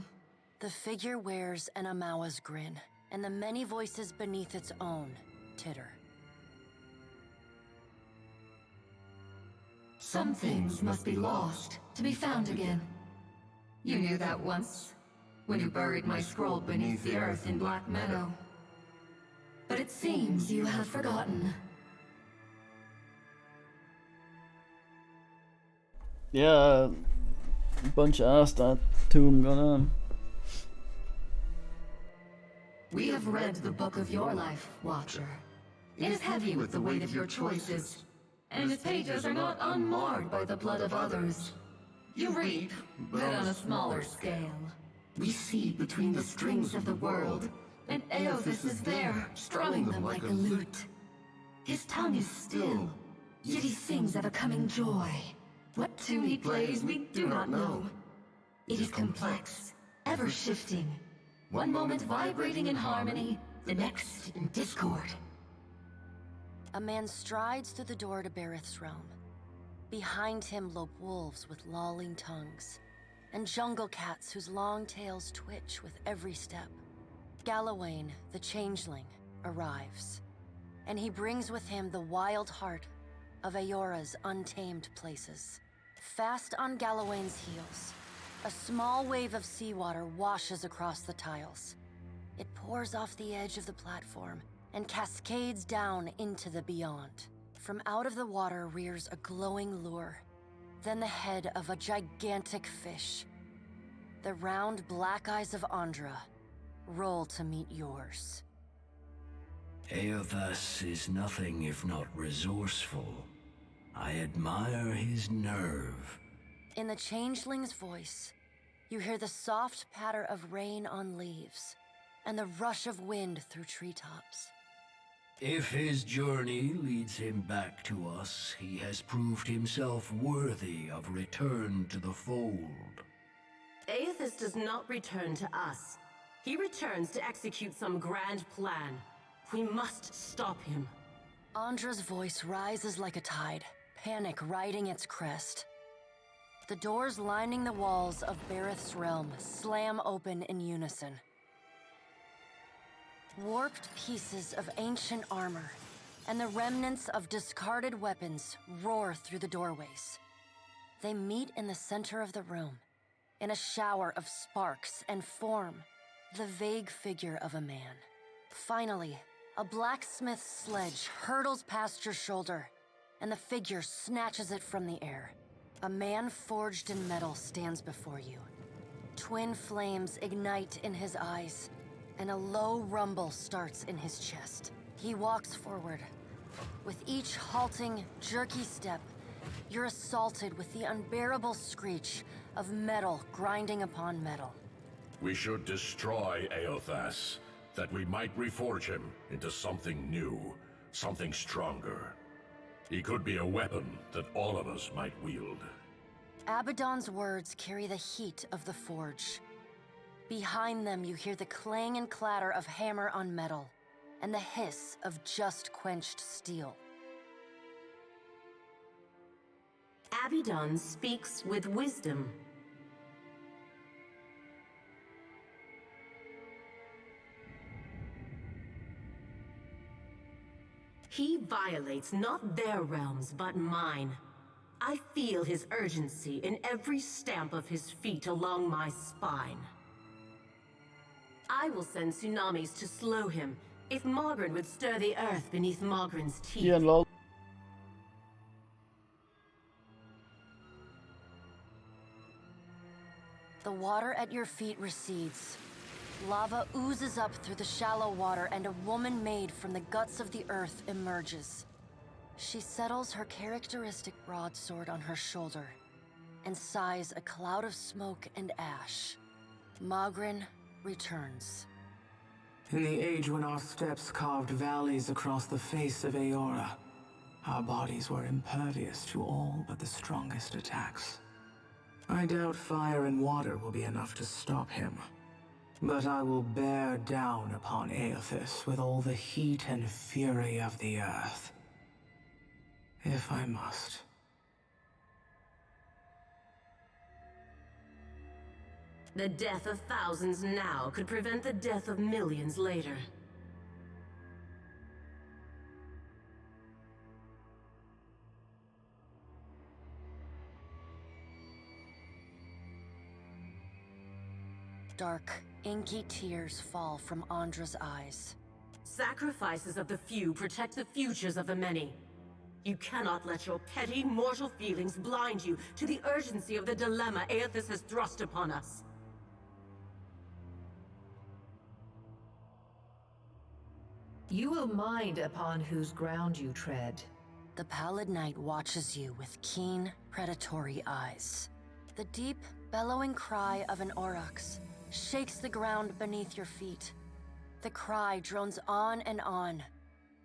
The figure wears an Amawa's grin, and the many voices beneath its own titter. Some things must be lost to be found again. You knew that once, when you buried my scroll beneath the earth in Black Meadow. But it seems you have forgotten. Yeah, a bunch of ass that tomb going on. We have read the book of your life, Watcher. It is heavy with the weight of your choices, and its pages are not unmarred by the blood of others. You read, but on a smaller scale. We see between the strings of the world, and Aothis is there, strumming them like a lute. His tongue is still, yet he sings of a coming joy. What tune he plays, we do not know. It is complex, ever-shifting. One moment vibrating in harmony, the next in discord. A man strides through the door to Bareth's realm. Behind him lope wolves with lolling tongues, and jungle cats whose long tails twitch with every step. Galawain, the changeling, arrives, and he brings with him the wild heart of Aora's untamed places. Fast on Galawain's heels, a small wave of seawater washes across the tiles. It pours off the edge of the platform and cascades down into the beyond. From out of the water rears a glowing lure, then the head of a gigantic fish. The round black eyes of Andra roll to meet yours. Aothas is nothing if not resourceful. I admire his nerve. In the changeling's voice, you hear the soft patter of rain on leaves and the rush of wind through treetops. If his journey leads him back to us, he has proved himself worthy of return to the fold. Aothis does not return to us. He returns to execute some grand plan. We must stop him. Andra's voice rises like a tide, panic riding its crest. The doors lining the walls of Bareth's realm slam open in unison. Warped pieces of ancient armor and the remnants of discarded weapons roar through the doorways. They meet in the center of the room, in a shower of sparks, and form the vague figure of a man. Finally, a blacksmith's sledge hurtles past your shoulder, and the figure snatches it from the air. A man forged in metal stands before you. Twin flames ignite in his eyes, and a low rumble starts in his chest. He walks forward. With each halting, jerky step, you're assaulted with the unbearable screech of metal grinding upon metal. We should destroy Aothas, that we might reforge him into something new, something stronger. He could be a weapon that all of us might wield. Abaddon's words carry the heat of the forge. Behind them, you hear the clang and clatter of hammer on metal, and the hiss of just quenched steel. Abaddon speaks with wisdom. He violates not their realms, but mine. I feel his urgency in every stamp of his feet along my spine. I will send tsunamis to slow him, if Mogren would stir the earth beneath Mogren's teeth. Yeah, lol. The water at your feet recedes. Lava oozes up through the shallow water, and a woman made from the guts of the earth emerges. She settles her characteristic broadsword on her shoulder and sighs a cloud of smoke and ash. Mogren returns. In the age when our steps carved valleys across the face of Aora, our bodies were impervious to all but the strongest attacks. I doubt fire and water will be enough to stop him. But I will bear down upon Aothis with all the heat and fury of the earth. If I must. The death of thousands now could prevent the death of millions later. Dark, inky tears fall from Andra's eyes. Sacrifices of the few protect the futures of the many. You cannot let your petty mortal feelings blind you to the urgency of the dilemma Aethys has thrust upon us. You will mind upon whose ground you tread. The Pallid Knight watches you with keen, predatory eyes. The deep, bellowing cry of an aurochs shakes the ground beneath your feet. The cry drones on and on,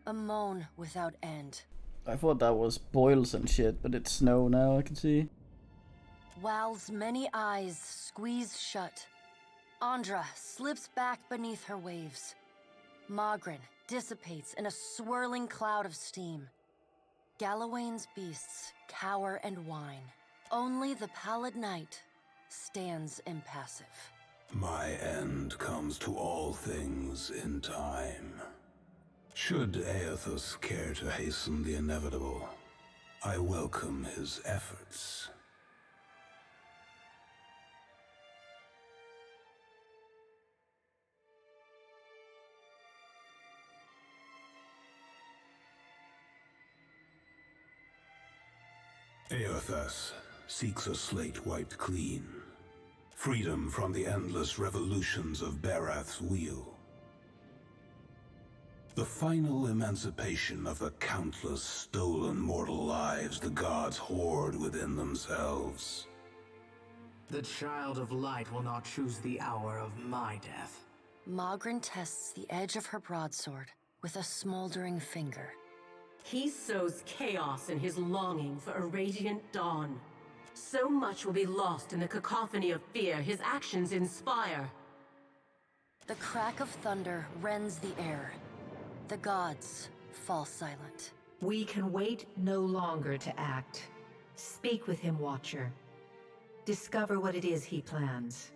a moan without end. I thought that was boils and shit, but it's snow now, I can see. Wal's many eyes squeeze shut. Andra slips back beneath her waves. Mogren dissipates in a swirling cloud of steam. Galawain's beasts cower and whine. Only the Pallid Knight stands impassive. My end comes to all things in time. Should Aethys care to hasten the inevitable, I welcome his efforts. Aethys seeks a slate wiped clean. Freedom from the endless revolutions of Barath's wheel. The final emancipation of the countless stolen mortal lives the gods hoard within themselves. The Child of Light will not choose the hour of my death. Mogren tests the edge of her broadsword with a smoldering finger. He sows chaos in his longing for a radiant dawn. So much will be lost in the cacophony of fear his actions inspire. The crack of thunder rends the air. The gods fall silent. We can wait no longer to act. Speak with him, Watcher. Discover what it is he plans.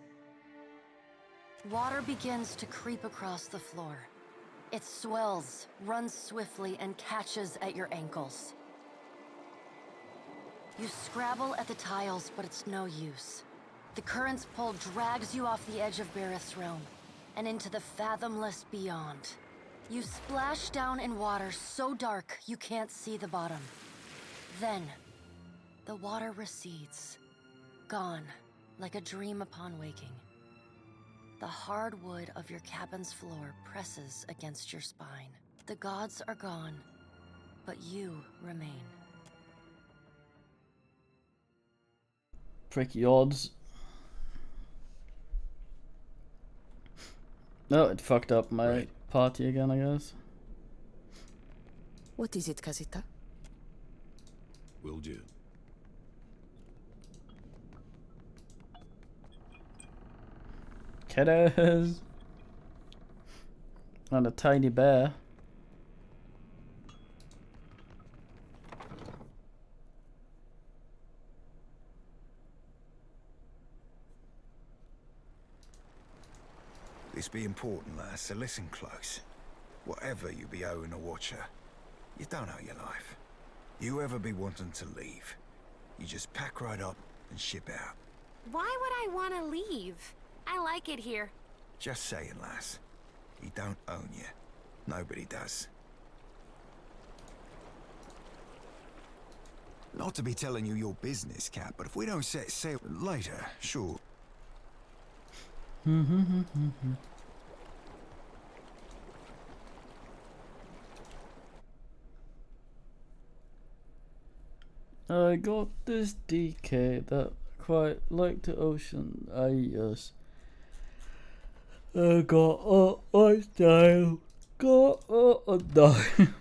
Water begins to creep across the floor. It swells, runs swiftly, and catches at your ankles. You scrabble at the tiles, but it's no use. The current's pull drags you off the edge of Bareth's realm, and into the fathomless beyond. You splash down in water so dark you can't see the bottom. Then, the water recedes, gone like a dream upon waking. The hard wood of your cabin's floor presses against your spine. The gods are gone, but you remain. Tricky odds. No, it fucked up my party again, I guess. What is it, Casita? Will do. Kiddos. And a tiny bear. This be important, lass, so listen close. Whatever you be owing a watcher, you don't owe your life. You ever be wanting to leave, you just pack right up and ship out. Why would I want to leave? I like it here. Just saying, lass. He don't own you. Nobody does. Not to be telling you your business, Cap, but if we don't set sail later, sure. I got this DK that quite like the ocean. Yes. I got a style. Got a dime.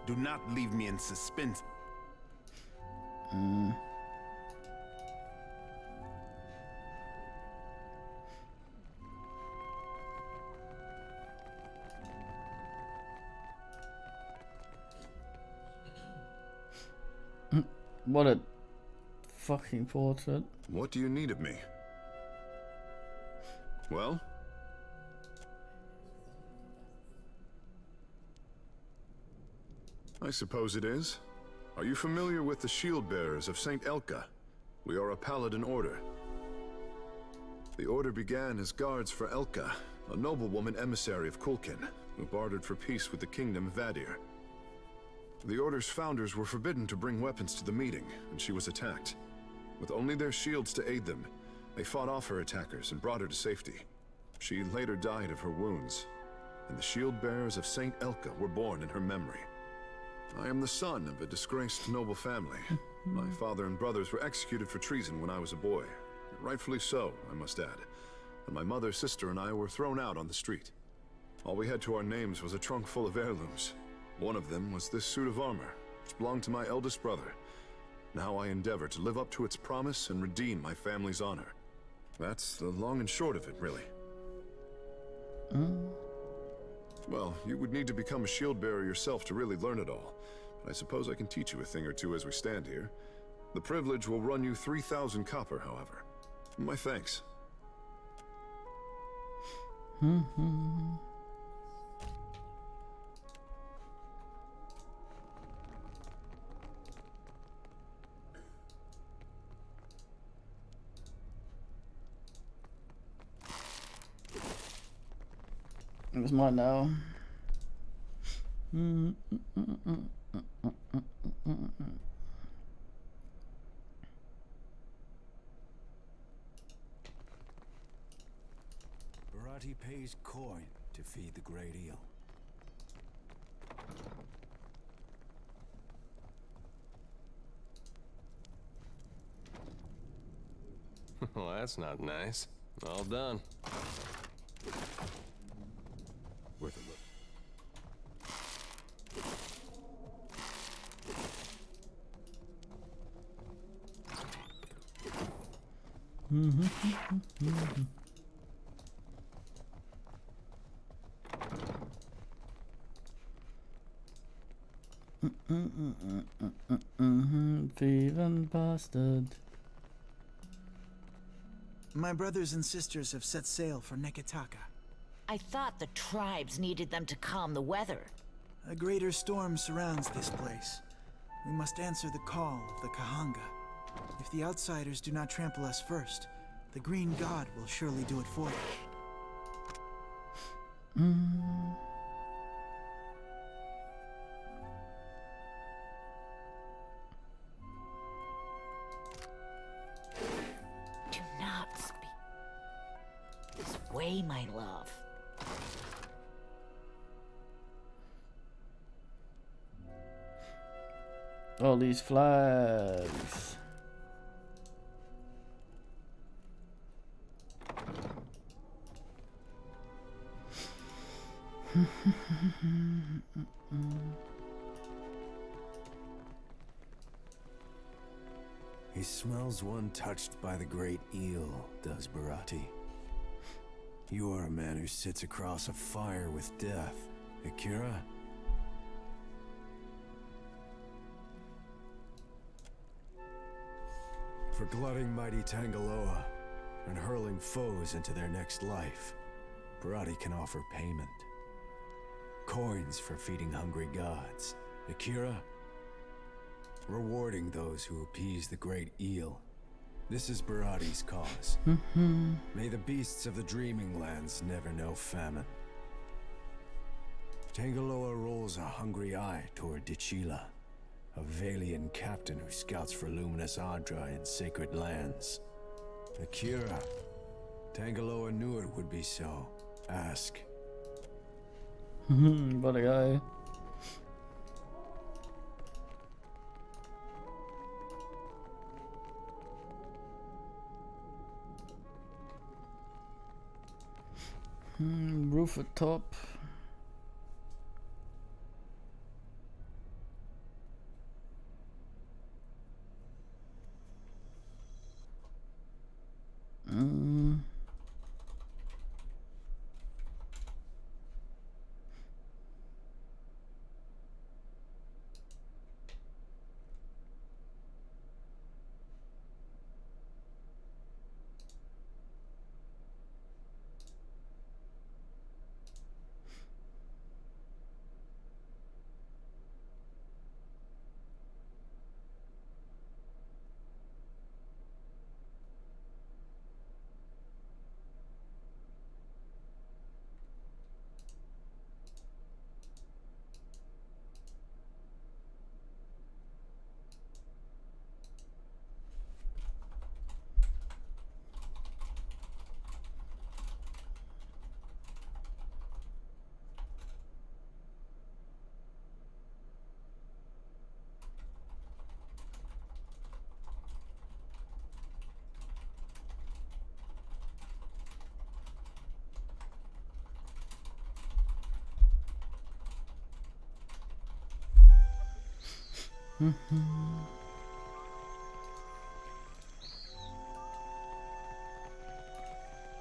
Do not leave me in suspense. What a fucking portrait. What do you need of me? Well? I suppose it is. Are you familiar with the Shield Bearers of St. Elka? We are a paladin order. The order began as guards for Elka, a noblewoman emissary of Kulkin, who bartered for peace with the kingdom of Vadir. The order's founders were forbidden to bring weapons to the meeting, and she was attacked. With only their shields to aid them, they fought off her attackers and brought her to safety. She later died of her wounds, and the Shield Bearers of St. Elka were born in her memory. I am the son of a disgraced noble family. My father and brothers were executed for treason when I was a boy. Rightfully so, I must add. And my mother, sister, and I were thrown out on the street. All we had to our names was a trunk full of heirlooms. One of them was this suit of armor, which belonged to my eldest brother. Now I endeavor to live up to its promise and redeem my family's honor. That's the long and short of it, really. Well, you would need to become a shield bearer yourself to really learn it all. But I suppose I can teach you a thing or two as we stand here. The privilege will run you 3,000 copper, however. My thanks. It was mine now. Barati pays coin to feed the great eel. Well, that's not nice. All done. Worth a look. Thieving bastard. My brothers and sisters have set sail for Neketaka. I thought the tribes needed them to calm the weather. A greater storm surrounds this place. We must answer the call of the Kahanga. If the outsiders do not trample us first, the Green God will surely do it for them. Do not speak this way, my love. All these flags. He smells one touched by the great eel, does Barati. You are a man who sits across a fire with death, Akira. For glutting mighty Tangaloa and hurling foes into their next life, Barati can offer payment. Coins for feeding hungry gods. Akira, rewarding those who appease the great eel. This is Barati's cause. May the beasts of the Dreaming Lands never know famine. Tangaloa rolls a hungry eye toward Dichila, a Valian captain who scouts for luminous Adra in sacred lands. Akira, Tangaloa knew it would be so. Ask. What a guy. Roof at top.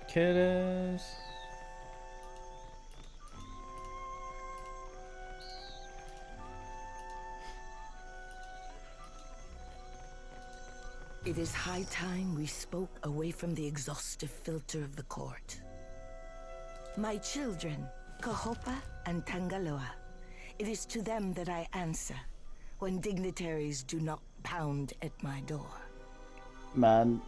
Kiddos. It is high time we spoke away from the exhaustive filter of the court. My children, Kahopa and Tangaloa, it is to them that I answer when dignitaries do not pound at my door. Man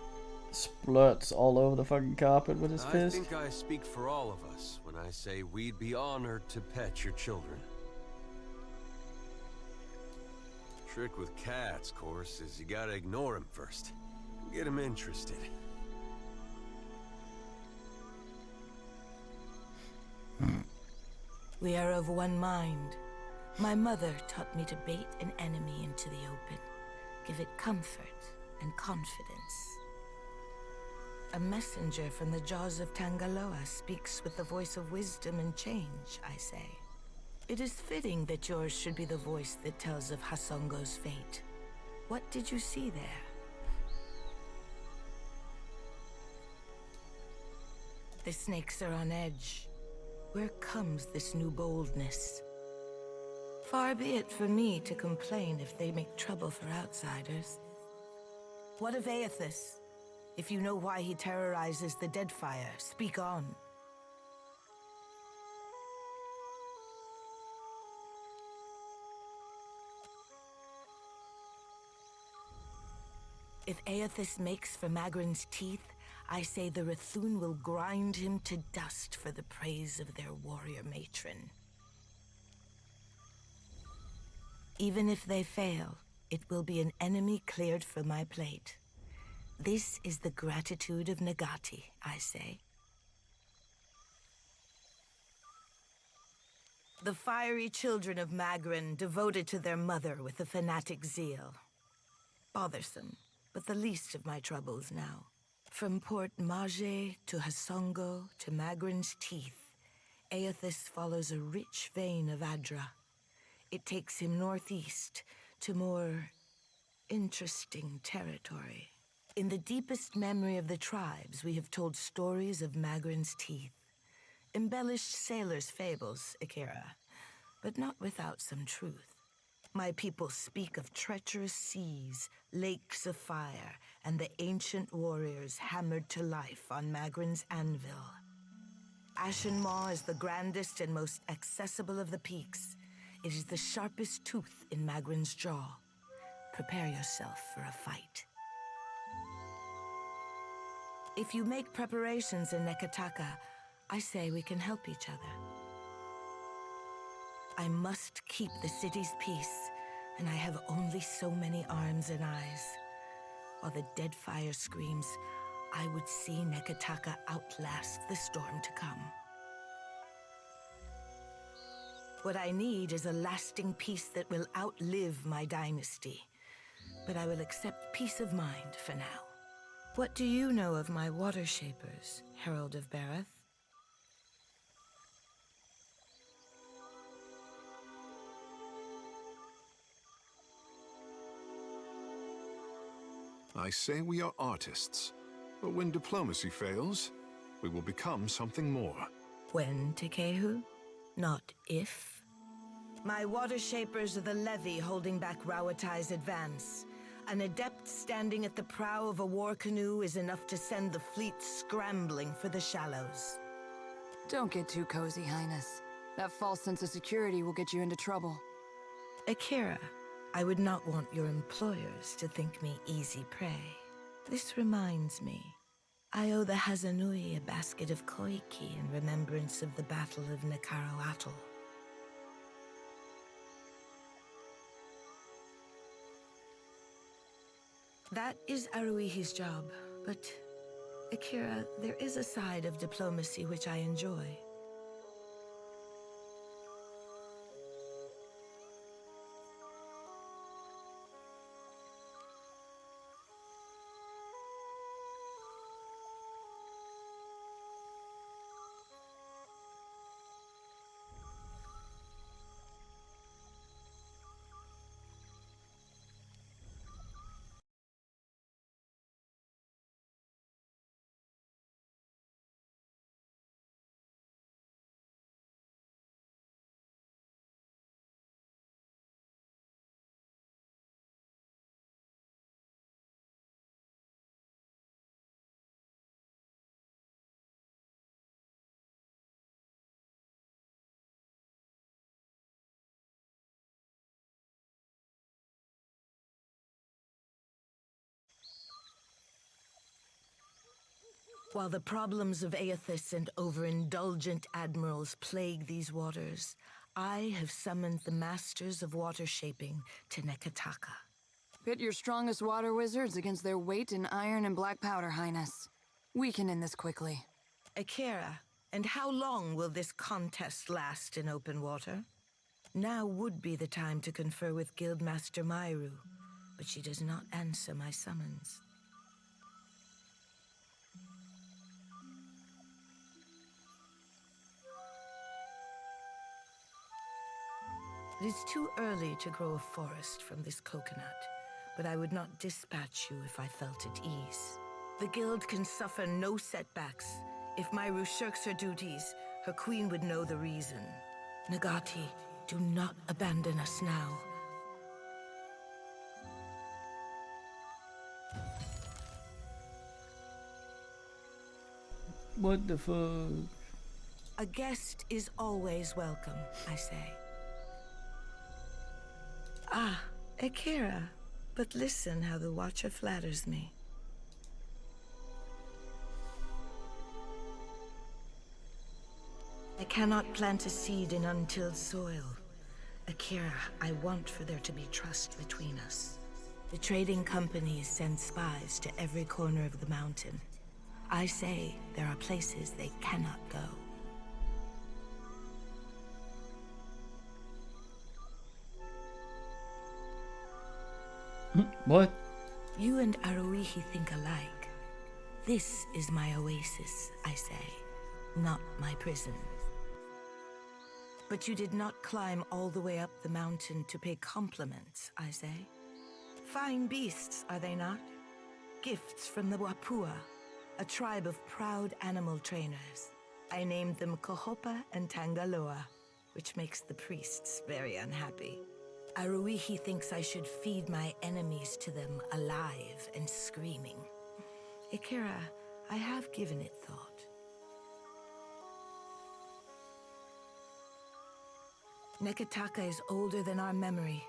splurts all over the fucking carpet with his fist. I think I speak for all of us when I say we'd be honored to pet your children. Trick with cats, of course, is you gotta ignore them first. Get them interested. We are of one mind. My mother taught me to bait an enemy into the open, give it comfort and confidence. A messenger from the jaws of Tangaloa speaks with the voice of wisdom and change, I say. It is fitting that yours should be the voice that tells of Hasongo's fate. What did you see there? The snakes are on edge. Where comes this new boldness? Far be it for me to complain if they make trouble for outsiders. What of Aethys? If you know why he terrorizes the Deadfire, speak on. If Aethys makes for Magrin's teeth, I say the Rathun will grind him to dust for the praise of their warrior matron. Even if they fail, it will be an enemy cleared from my plate. This is the gratitude of Nagati, I say. The fiery children of Magrin devoted to their mother with a fanatic zeal. Bothersome, but the least of my troubles now. From Port Mage to Hasongo to Magrin's teeth, Aethys follows a rich vein of Adra. It takes him northeast to more interesting territory. In the deepest memory of the tribes, we have told stories of Magrin's teeth. Embellished sailors' fables, Akira, but not without some truth. My people speak of treacherous seas, lakes of fire, and the ancient warriors hammered to life on Magrin's anvil. Ashen Maw is the grandest and most accessible of the peaks. It is the sharpest tooth in Magrin's jaw. Prepare yourself for a fight. If you make preparations in Nekataka, I say we can help each other. I must keep the city's peace, and I have only so many arms and eyes. While the Deadfire screams, I would see Nekataka outlast the storm to come. What I need is a lasting peace that will outlive my dynasty. But I will accept peace of mind for now. What do you know of my water shapers, Herald of Bareth? I say we are artists, but when diplomacy fails, we will become something more. When, Tekehu? Not if. My water shapers are the levy holding back Rawatai's advance. An adept standing at the prow of a war canoe is enough to send the fleet scrambling for the shallows. Don't get too cozy, Highness. That false sense of security will get you into trouble. Akira, I would not want your employers to think me easy prey. This reminds me. I owe the Hazanui a basket of koiki in remembrance of the Battle of Nekaro Atoll. That is Aruihi's job, but Akira, there is a side of diplomacy which I enjoy. While the problems of Aethys and overindulgent admirals plague these waters, I have summoned the masters of water shaping to Nekataka. Pit your strongest water wizards against their weight in iron and black powder, Highness. We can end this quickly. Akira, and how long will this contest last in open water? Now would be the time to confer with Guildmaster Myru, but she does not answer my summons. It is too early to grow a forest from this coconut, but I would not dispatch you if I felt at ease. The guild can suffer no setbacks. If Myru shirks her duties, her queen would know the reason. Nagati, do not abandon us now. What the fuck? A guest is always welcome, I say. Ah, Akira. But listen how the Watcher flatters me. I cannot plant a seed in untilled soil. Akira, I want for there to be trust between us. The trading companies send spies to every corner of the mountain. I say there are places they cannot go. What? You and Aruihi think alike. This is my oasis, I say, not my prison. But you did not climb all the way up the mountain to pay compliments, I say. Fine beasts, are they not? Gifts from the Wapua, a tribe of proud animal trainers. I named them Kohopa and Tangaloa, which makes the priests very unhappy. Aruihi thinks I should feed my enemies to them alive and screaming. Akira, I have given it thought. Nekataka is older than our memory.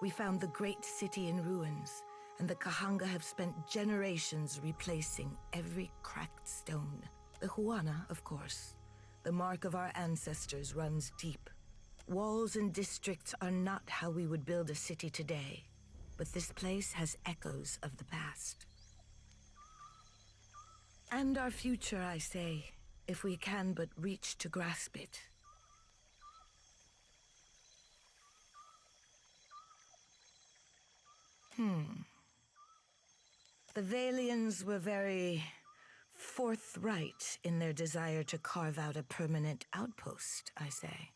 We found the great city in ruins, and the Kahanga have spent generations replacing every cracked stone. The Huana, of course. The mark of our ancestors runs deep. Walls and districts are not how we would build a city today, but this place has echoes of the past. And our future, I say, if we can but reach to grasp it. The Valians were very forthright in their desire to carve out a permanent outpost, I say.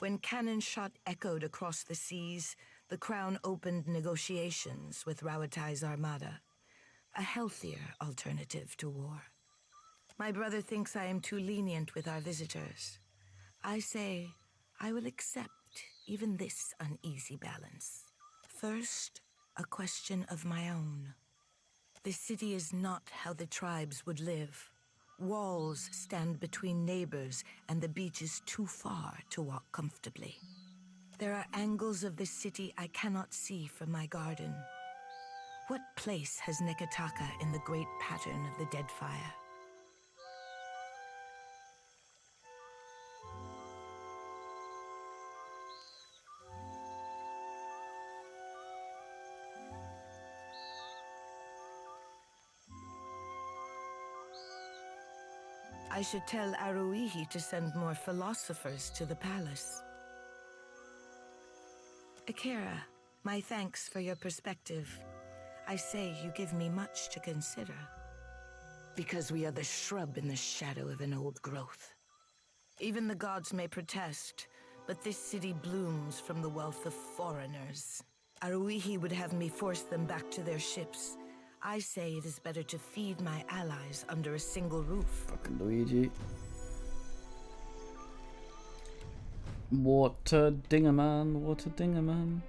When cannon shot echoed across the seas, the Crown opened negotiations with Rauatai's armada, a healthier alternative to war. My brother thinks I am too lenient with our visitors. I say I will accept even this uneasy balance. First, a question of my own. This city is not how the tribes would live. Walls stand between neighbors, and the beach is too far to walk comfortably. There are angles of this city I cannot see from my garden. What place has Nekataka in the great pattern of the Deadfire? I should tell Aruihi to send more philosophers to the palace. Akira, my thanks for your perspective. I say you give me much to consider. Because we are the shrub in the shadow of an old growth. Even the gods may protest, but this city blooms from the wealth of foreigners. Aruihi would have me force them back to their ships. I say it is better to feed my allies under a single roof. Fucking Luigi. What a dinger, man. What a dinger, man.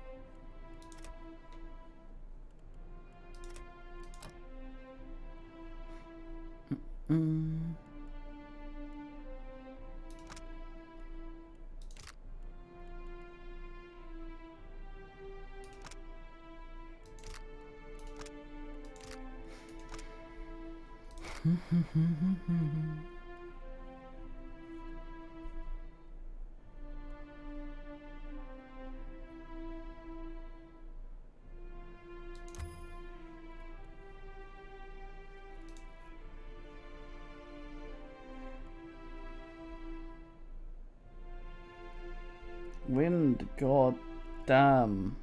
Wind, god damn.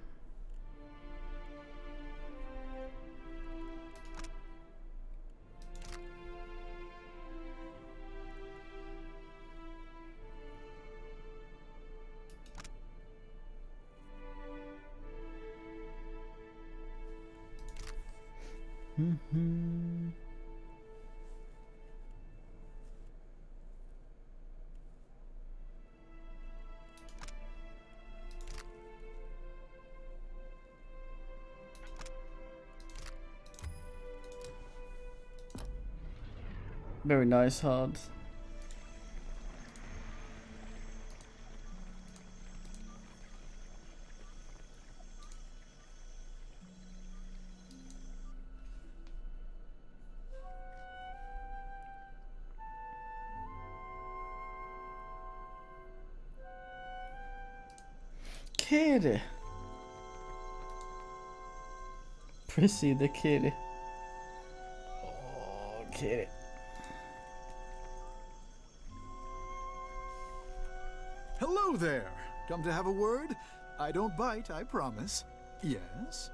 Very nice, hard. Kitty. Prissy the kitty. Oh, kitty. Hello there. Come to have a word? I don't bite, I promise. Yes?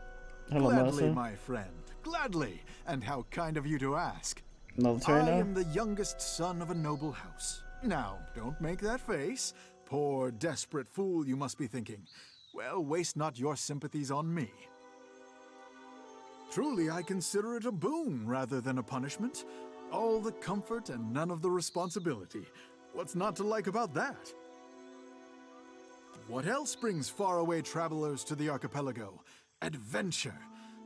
Hello, Gladly, Mercer. my friend. Gladly. And how kind of you to ask. Another I trainer? am the youngest son of a noble house. Now, don't make that face. Poor, desperate fool, you must be thinking. Well, waste not your sympathies on me. Truly, I consider it a boon rather than a punishment. All the comfort and none of the responsibility. What's not to like about that? What else brings faraway travelers to the archipelago? Adventure.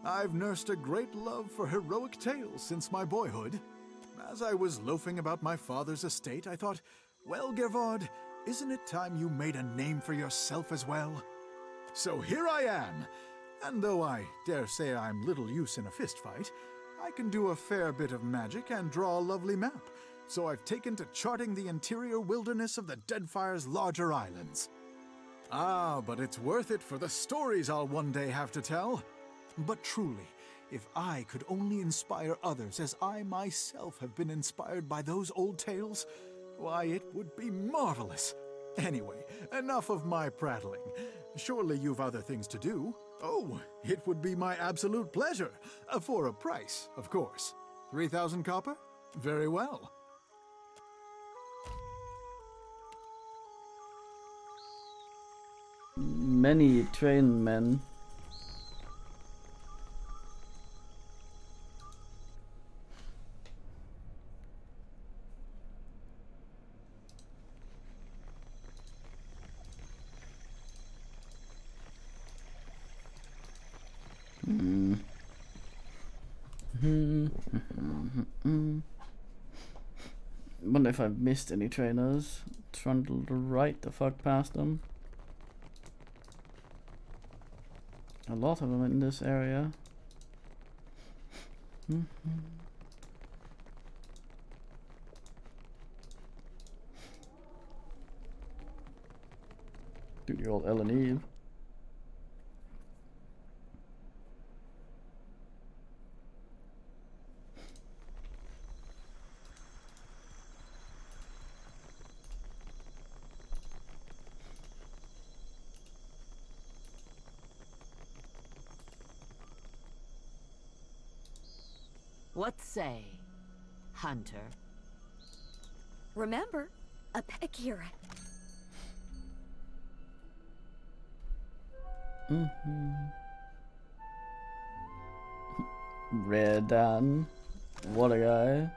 I've nursed a great love for heroic tales since my boyhood. As I was loafing about my father's estate, I thought, well, Gervard, isn't it time you made a name for yourself as well? So here I am. And though I dare say I'm little use in a fistfight, I can do a fair bit of magic and draw a lovely map. So I've taken to charting the interior wilderness of the Deadfire's larger islands. Ah, but it's worth it for the stories I'll one day have to tell. But truly, if I could only inspire others as I myself have been inspired by those old tales, why, it would be marvelous. Anyway, enough of my prattling. Surely you've other things to do. Oh, it would be my absolute pleasure. For a price, of course. 3,000 copper? Very well. Many train men. Wonder if I've missed any trainers. Trundled right the fuck past them. A lot of them in this area. Dude, you're all Ellen Eve. What say, Hunter? Remember, Akira. Red Dan. What a guy.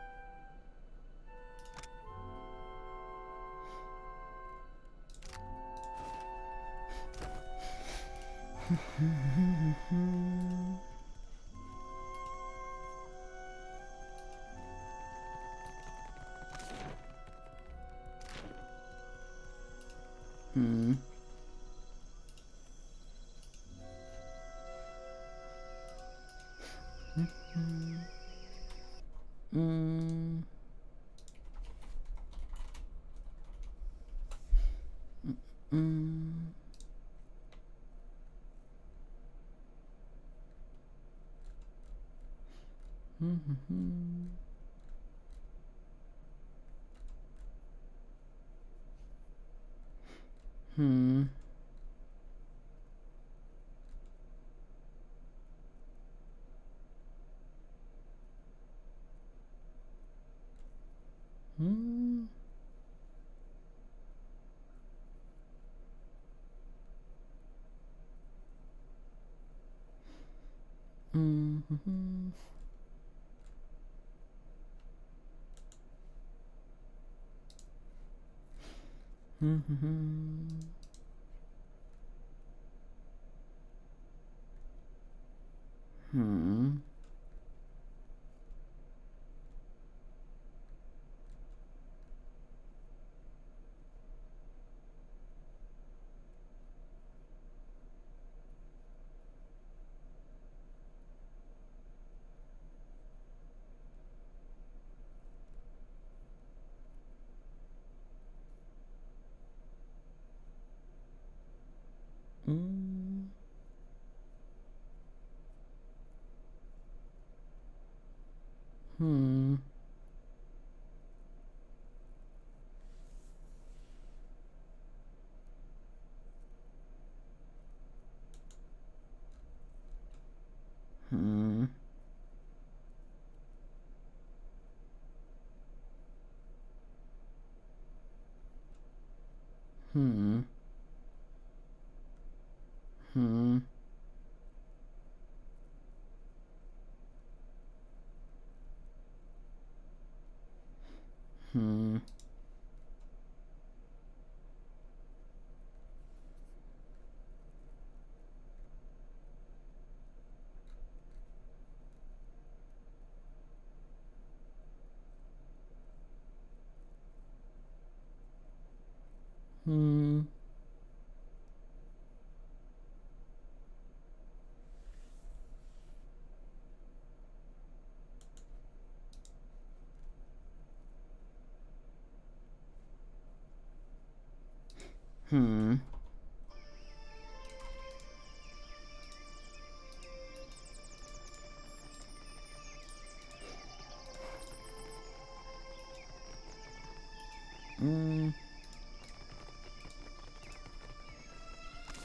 Hmm.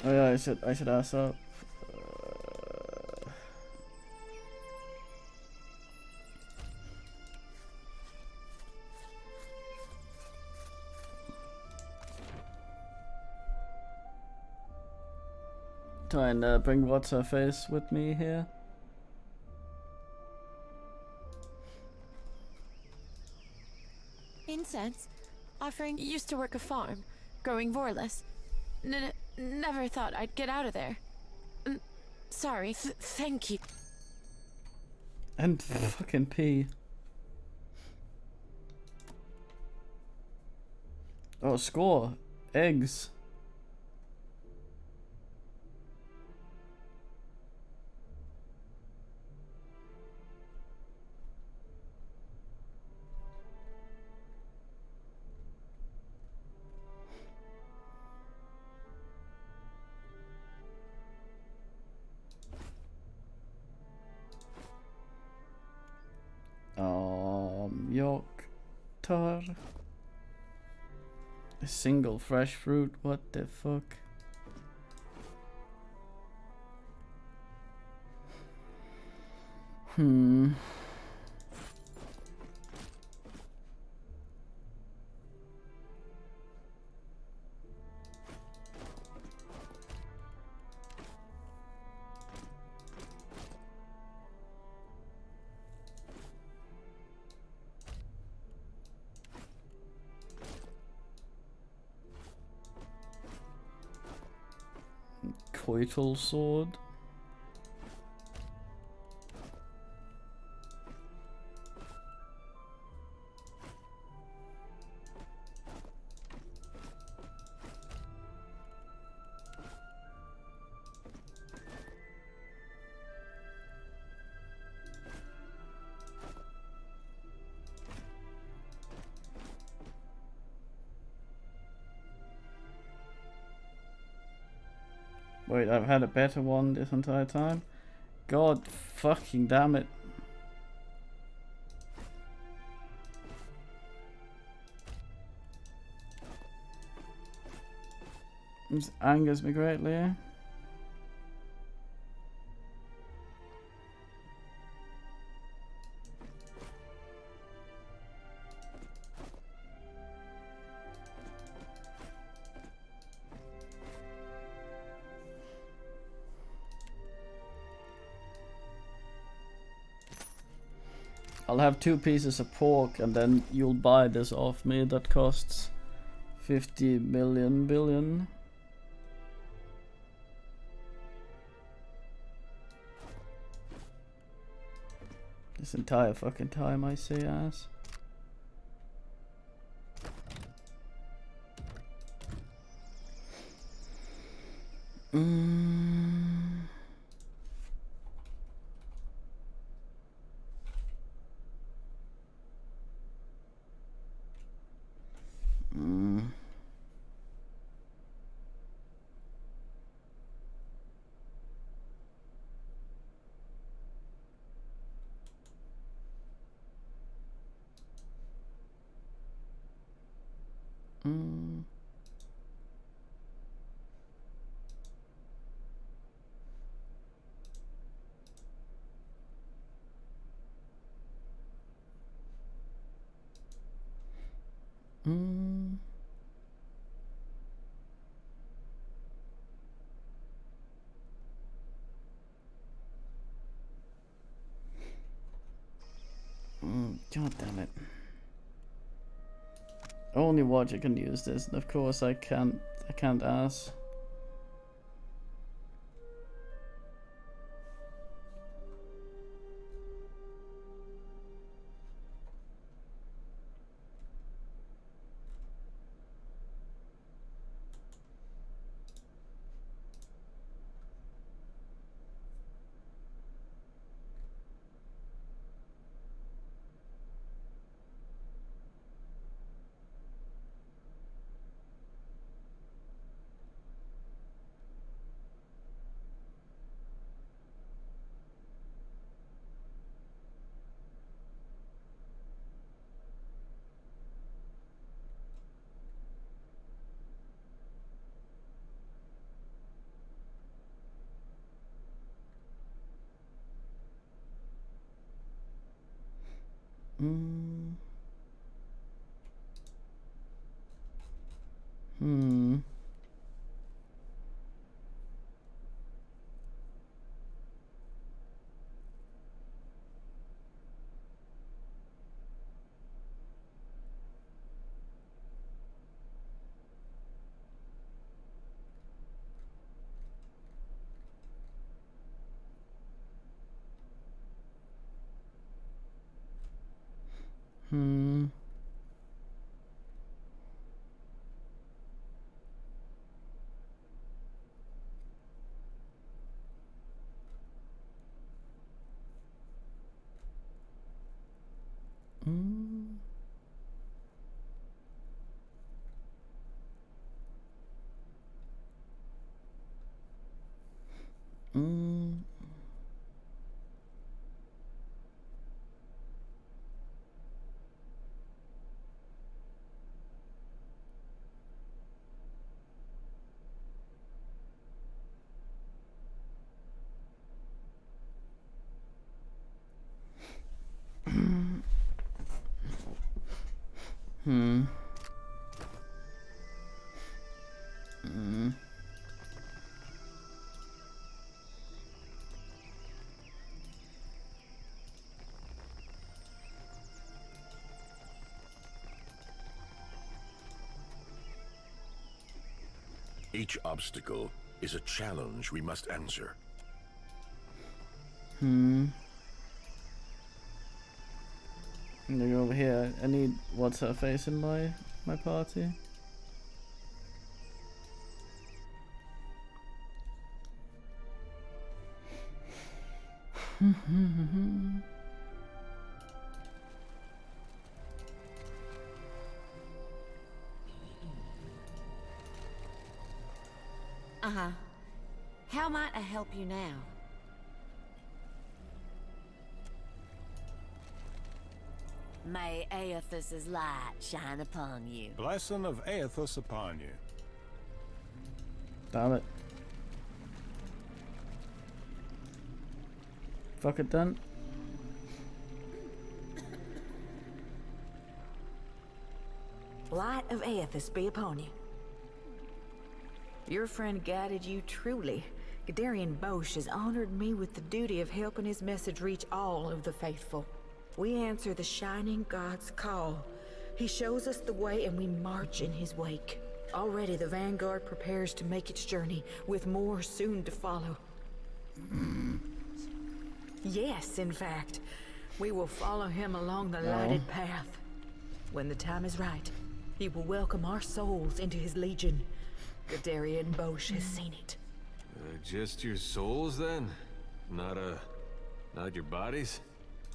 Oh yeah, I should ask up. Try and bring what's her face with me here. Incense? Offering used to work a farm, growing Vorless. Never thought I'd get out of there. Sorry, thank you. And fucking pee. Oh, score. Eggs. York tar. A single fresh fruit. What the fuck? Hmm. Coital sword. Wait, I've had a better one this entire time? God fucking damn it. This angers me greatly. I'll have 2 pieces of pork and then you'll buy this off me that costs 50 million billion. This entire fucking time I say ass. God damn it. Only Watcher can use this, and of course I can't ask. Mm. Hmm. Hmm. Mm. Mm. Hmm. Mm. Each obstacle is a challenge we must answer. Hmm. I'm gonna go over here. I need what's her face in my party. Uh-huh. How might I help you now? May Aethys's light shine upon you. Blessing of Aethys upon you. Damn it. Fuck it done. Light of Aethys be upon you. Your friend guided you truly. Gadarian Bosch has honored me with the duty of helping his message reach all of the faithful. We answer the Shining God's call. He shows us the way and we march in his wake. Already the Vanguard prepares to make its journey, with more soon to follow. Yes, in fact. We will follow him along the lighted path. When the time is right, he will welcome our souls into his legion. Gadarian Bosch has seen it. Just your souls, then? Not your bodies?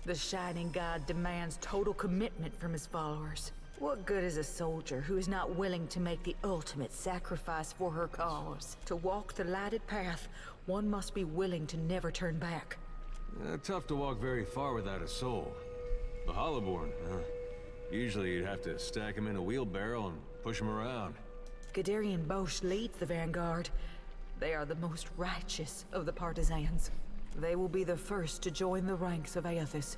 The Shining God demands total commitment from his followers. What good is a soldier who is not willing to make the ultimate sacrifice for her cause? To walk the lighted path, one must be willing to never turn back. Tough to walk very far without a soul. The Hollowborn, huh? Usually you'd have to stack him in a wheelbarrow and push him around. Gadarian Bosch leads the Vanguard. They are the most righteous of the partisans. They will be the first to join the ranks of Aethys,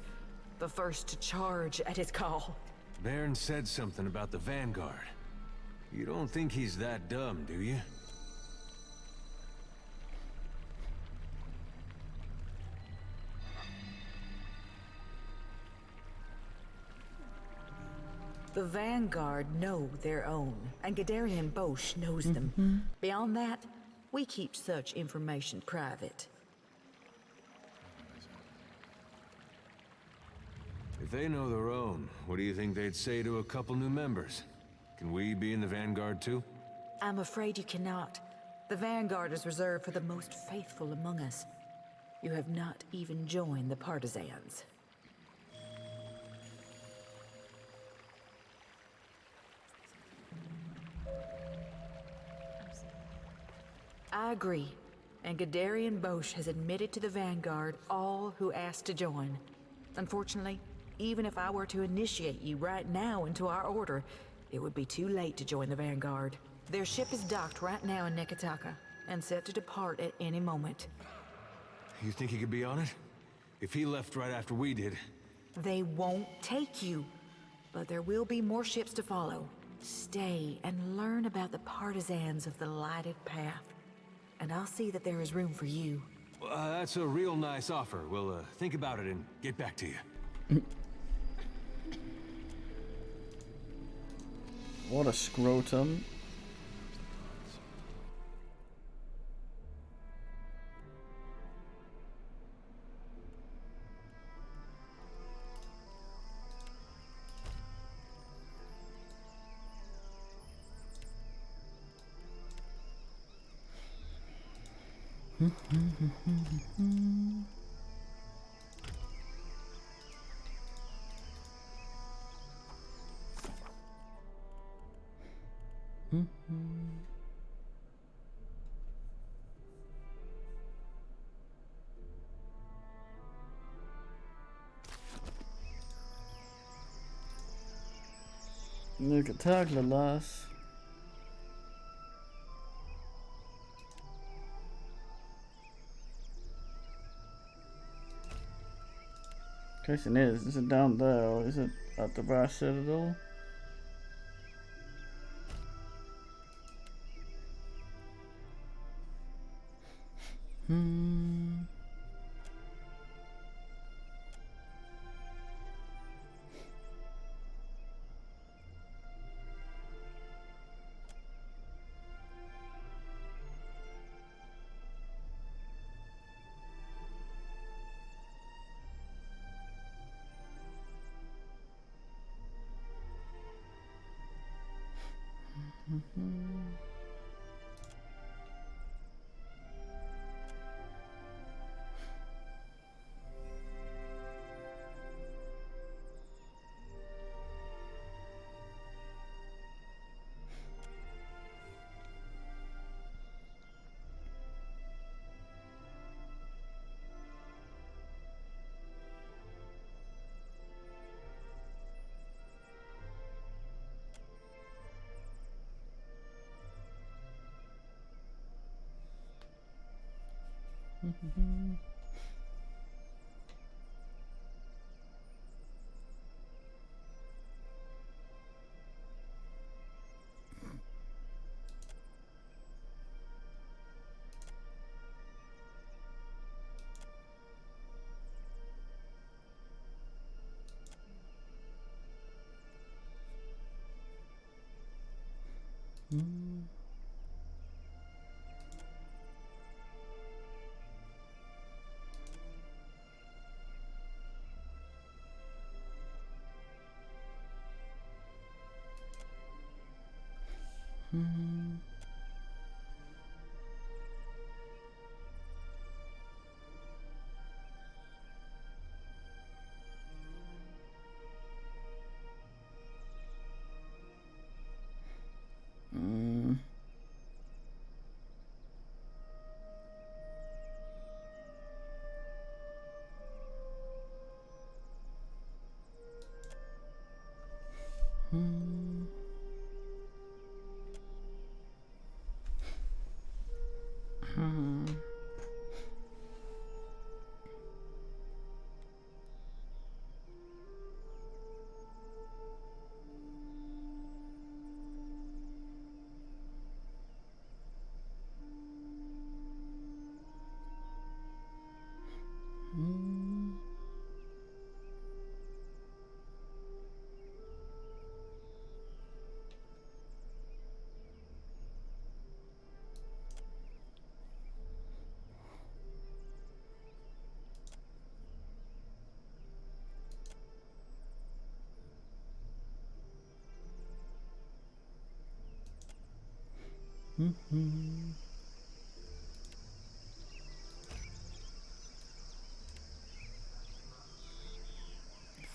the first to charge at his call. Baron said something about the Vanguard. You don't think he's that dumb, do you? The Vanguard know their own, and Gadarian Bosch knows them. Beyond that, we keep such information private. If they know their own, what do you think they'd say to a couple new members? Can we be in the Vanguard too? I'm afraid you cannot. The Vanguard is reserved for the most faithful among us. You have not even joined the partisans. I agree, and Gadarian Bosch has admitted to the Vanguard all who asked to join. Unfortunately, even if I were to initiate you right now into our order, it would be too late to join the Vanguard. Their ship is docked right now in Nekataka, and set to depart at any moment. You think he could be on it? If he left right after we did, They won't take you, but there will be more ships to follow. Stay and learn about the partisans of the lighted path, and I'll see that there is room for you. That's a real nice offer. We'll think about it and get back to you. What a scrotum. Look at Tagla, lass. Question is it down there or is it at the Brass Citadel?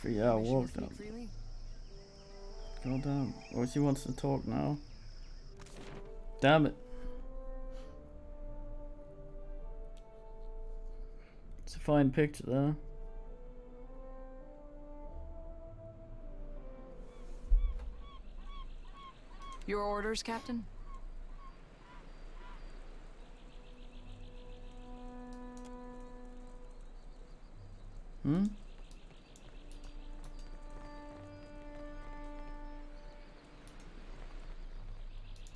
Yeah, walk down. Go down. Or she wants to talk now. Damn it. It's a fine picture there. Your orders, Captain?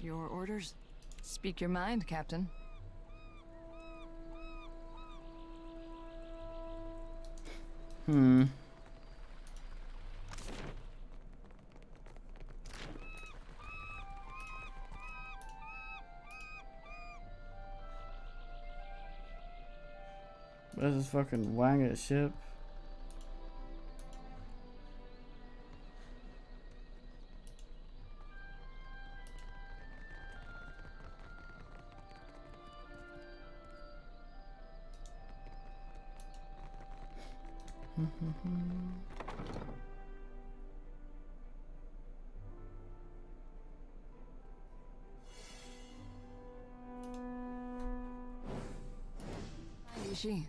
Your orders? Speak your mind, Captain. Where's this fucking Wanger ship? Ishi.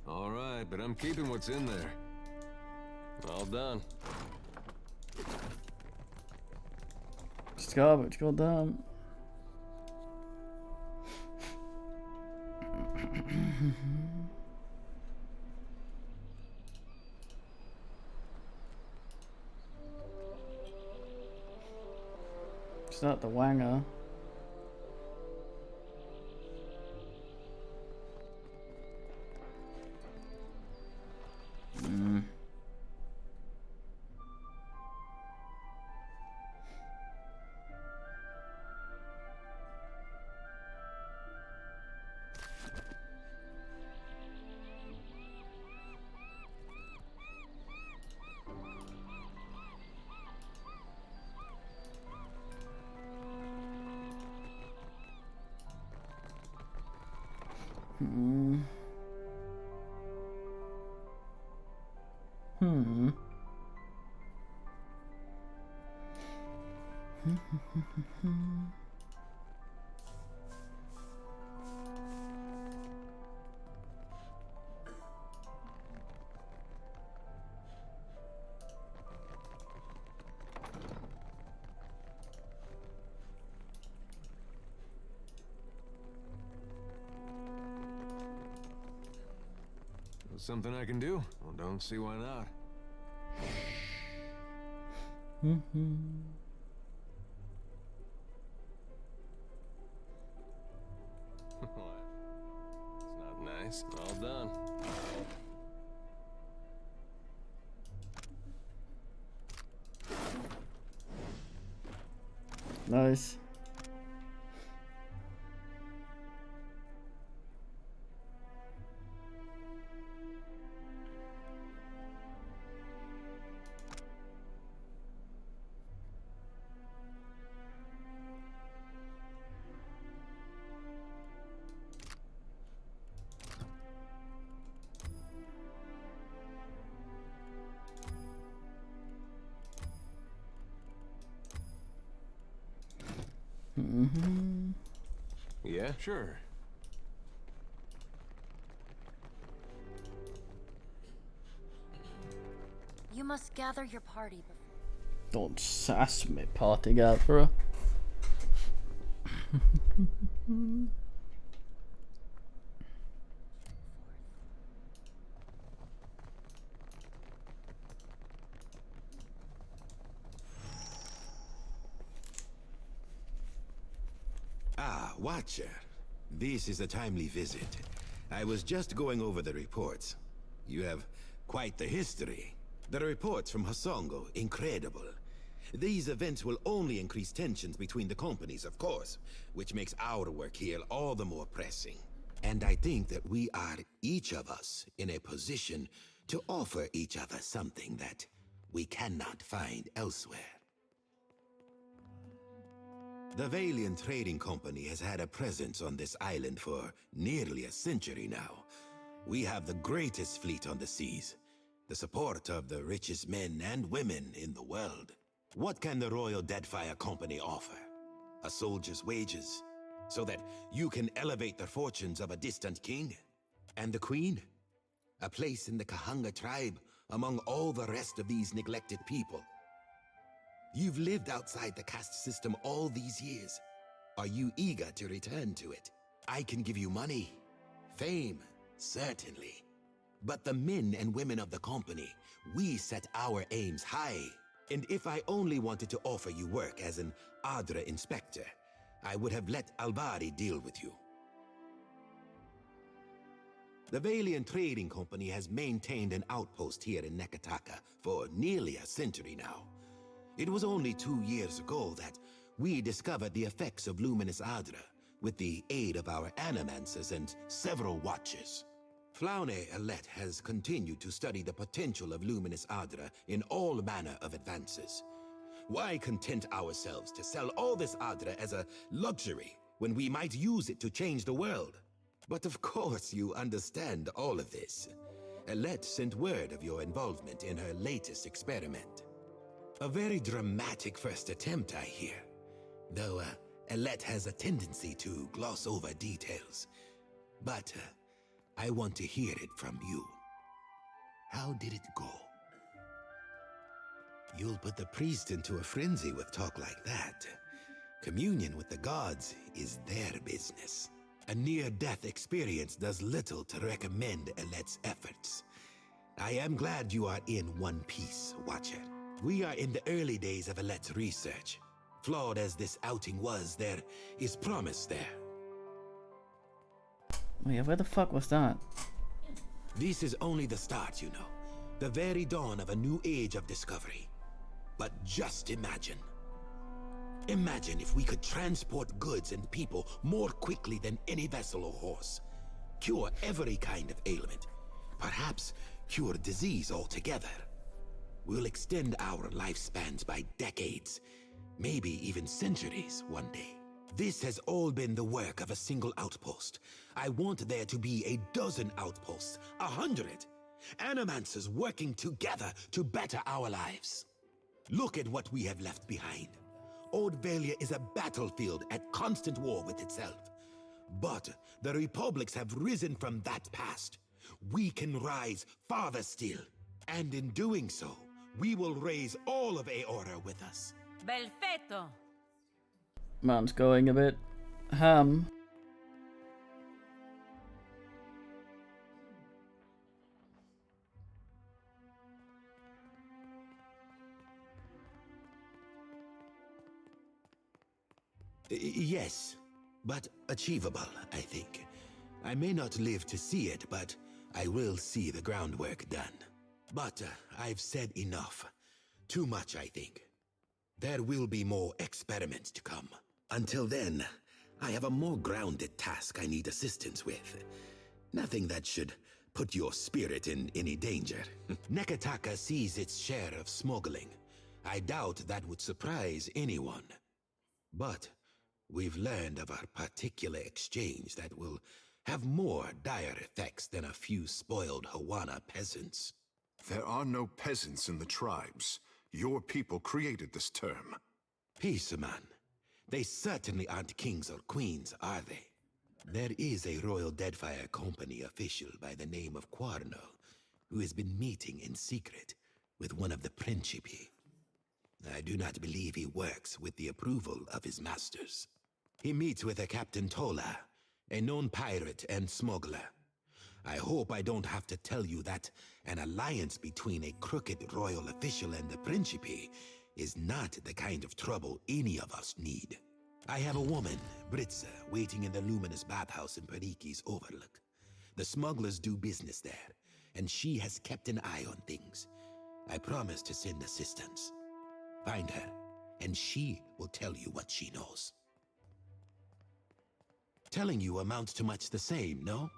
All right, but I'm keeping what's in there. All done. It's garbage, goddamn. It's not the Wanger. Something I can do? Well, don't see why not. It's not nice. All done. Nice. Yeah, sure. You must gather your party before. Don't sass me, party gatherer. Ah, Watcher. This is a timely visit. I was just going over the reports. You have quite the history. The reports from Hasongo, incredible. These events will only increase tensions between the companies, of course, which makes our work here all the more pressing. And I think that we are, each of us, in a position to offer each other something that we cannot find elsewhere. The Valiant Trading Company has had a presence on this island for nearly a century now. We have the greatest fleet on the seas, the support of the richest men and women in the world. What can the Royal Deadfire Company offer? A soldier's wages, so that you can elevate the fortunes of a distant king? And the Queen? A place in the Kahanga tribe among all the rest of these neglected people. You've lived outside the caste system all these years. Are you eager to return to it? I can give you money, fame, certainly. But the men and women of the company, we set our aims high. And if I only wanted to offer you work as an Adra inspector, I would have let Albari deal with you. The Valiant Trading Company has maintained an outpost here in Nekataka for nearly a century now. It was only 2 years ago that we discovered the effects of Luminous Adra with the aid of our animancers and several watchers. Flaune Alette has continued to study the potential of Luminous Adra in all manner of advances. Why content ourselves to sell all this Adra as a luxury when we might use it to change the world? But of course you understand all of this. Alette sent word of your involvement in her latest experiment. A very dramatic first attempt, I hear. Though Alette has a tendency to gloss over details. But I want to hear it from you. How did it go? You'll put the priest into a frenzy with talk like that. Communion with the gods is their business. A near-death experience does little to recommend Alette's efforts. I am glad you are in one piece, Watcher. We are in the early days of Alette's research. Flawed as this outing was, there is promise there. Oh yeah, where the fuck was that? This is only the start, you know. The very dawn of a new age of discovery. But just imagine. Imagine if we could transport goods and people more quickly than any vessel or horse. Cure every kind of ailment. Perhaps cure disease altogether. We'll extend our lifespans by decades, maybe even centuries one day. This has all been the work of a single outpost. I want there to be a dozen outposts, 100. Animancers working together to better our lives. Look at what we have left behind. Old Valia is a battlefield at constant war with itself. But the republics have risen from that past. We can rise farther still. And in doing so, we will raise all of Aora with us. Belfetto! Man's going a bit ham. Yes, but achievable, I think. I may not live to see it, but I will see the groundwork done. But I've said enough. Too much, I think. There will be more experiments to come. Until then, I have a more grounded task I need assistance with. Nothing that should put your spirit in any danger. Nekataka sees its share of smuggling. I doubt that would surprise anyone. But we've learned of a particular exchange that will have more dire effects than a few spoiled Hawana peasants. There are no peasants in the tribes. Your people created this term. Peace, man. They certainly aren't kings or queens, are they? There is a Royal Deadfire Company official by the name of Quarno, who has been meeting in secret with one of the Principi. I do not believe he works with the approval of his masters. He meets with a Captain Tola, a known pirate and smuggler. I hope I don't have to tell you that an alliance between a crooked royal official and the Principi is not the kind of trouble any of us need. I have a woman, Britza, waiting in the luminous bathhouse in Periki's Overlook. The smugglers do business there, and she has kept an eye on things. I promise to send assistance. Find her, and she will tell you what she knows. Telling you amounts to much the same, no?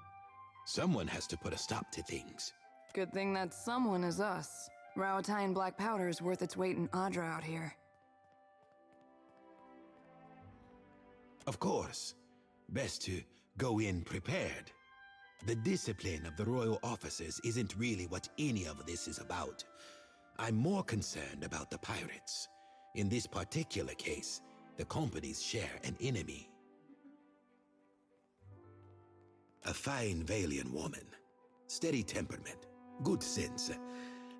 Someone has to put a stop to things. Good thing that someone is us. Rauatine black powder is worth its weight in Adra out here. Of course. Best to go in prepared. The discipline of the royal officers isn't really what any of this is about. I'm more concerned about the pirates. In this particular case, the companies share an enemy. A fine Valian woman. Steady temperament. Good sense.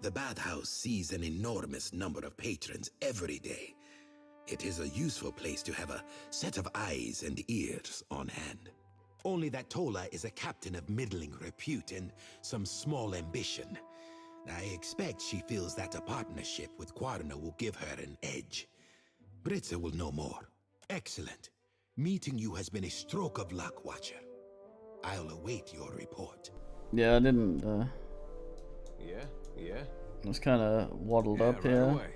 The bathhouse sees an enormous number of patrons every day. It is a useful place to have a set of eyes and ears on hand. Only that Tola is a captain of middling repute and some small ambition. I expect she feels that a partnership with Quarna will give her an edge. Britza will know more. Excellent. Meeting you has been a stroke of luck, Watcher. I'll await your report. Yeah, I didn't. Yeah. I was kind of waddled Yeah, up right here. away.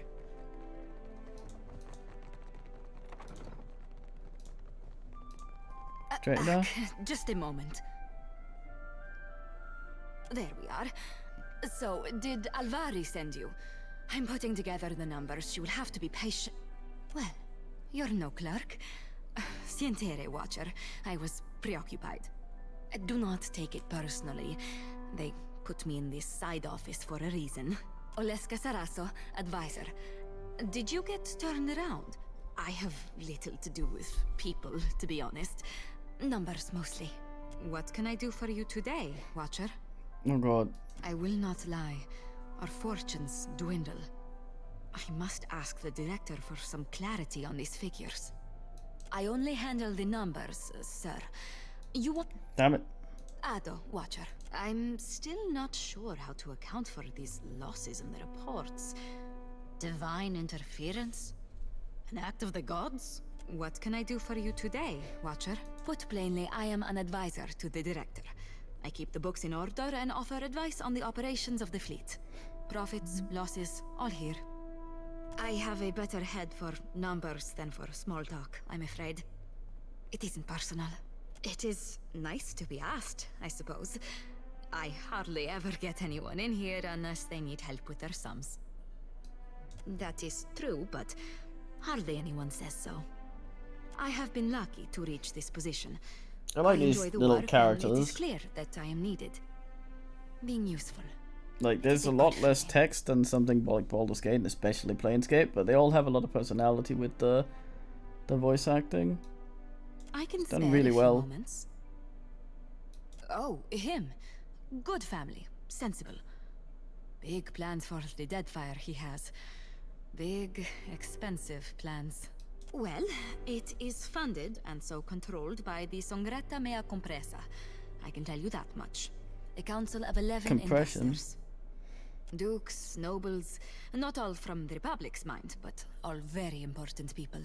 Trader? Just a moment. There we are. So, did Alvari send you? I'm putting together the numbers. She will have to be patient. Well, you're no clerk. Sientere, Watcher. I was preoccupied. Do not take it personally. They put me in this side office for a reason. Oleska Saraso, advisor. Did you get turned around? I have little to do with people, to be honest. Numbers mostly. What can I do for you today, Watcher? Oh god. I will not lie. Our fortunes dwindle. I must ask the director for some clarity on these figures. I only handle the numbers, sir. You want... Damn it. Ado, Watcher. I'm still not sure how to account for these losses in the reports. Divine interference? An act of the gods? What can I do for you today, Watcher? Put plainly, I am an advisor to the director. I keep the books in order and offer advice on the operations of the fleet. Profits, losses, all here. I have a better head for numbers than for small talk, I'm afraid. It isn't personal. It is nice to be asked, I suppose. I hardly ever get anyone in here unless they need help with their sums. That is true, but hardly anyone says so. I have been lucky to reach this position. I like these enjoy the little work, and characters. it is clear that I am needed. Being useful. Like, there's a lot less text than something like Baldur's Gate, and especially Planescape, but they all have a lot of personality with the voice acting. I can It's done spare really a few well. moments. Oh, him. Good family. Sensible. Big plans for the Deadfire he has. Big, expensive plans. Well, it is funded and so controlled by the Songretta Mea Compresa. I can tell you that much. A council of 11 Compression. investors. Dukes, nobles, not all from the Republic's mind, but all very important people.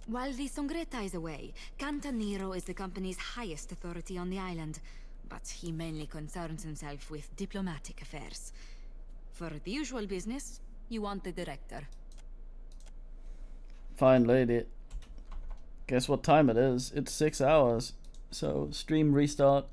While the Songretta is away, Cantaniro is the company's highest authority on the island, but he mainly concerns himself with diplomatic affairs. For the usual business, you want the director. Fine lady. Guess what time it is? It's 6 hours. So, stream restart.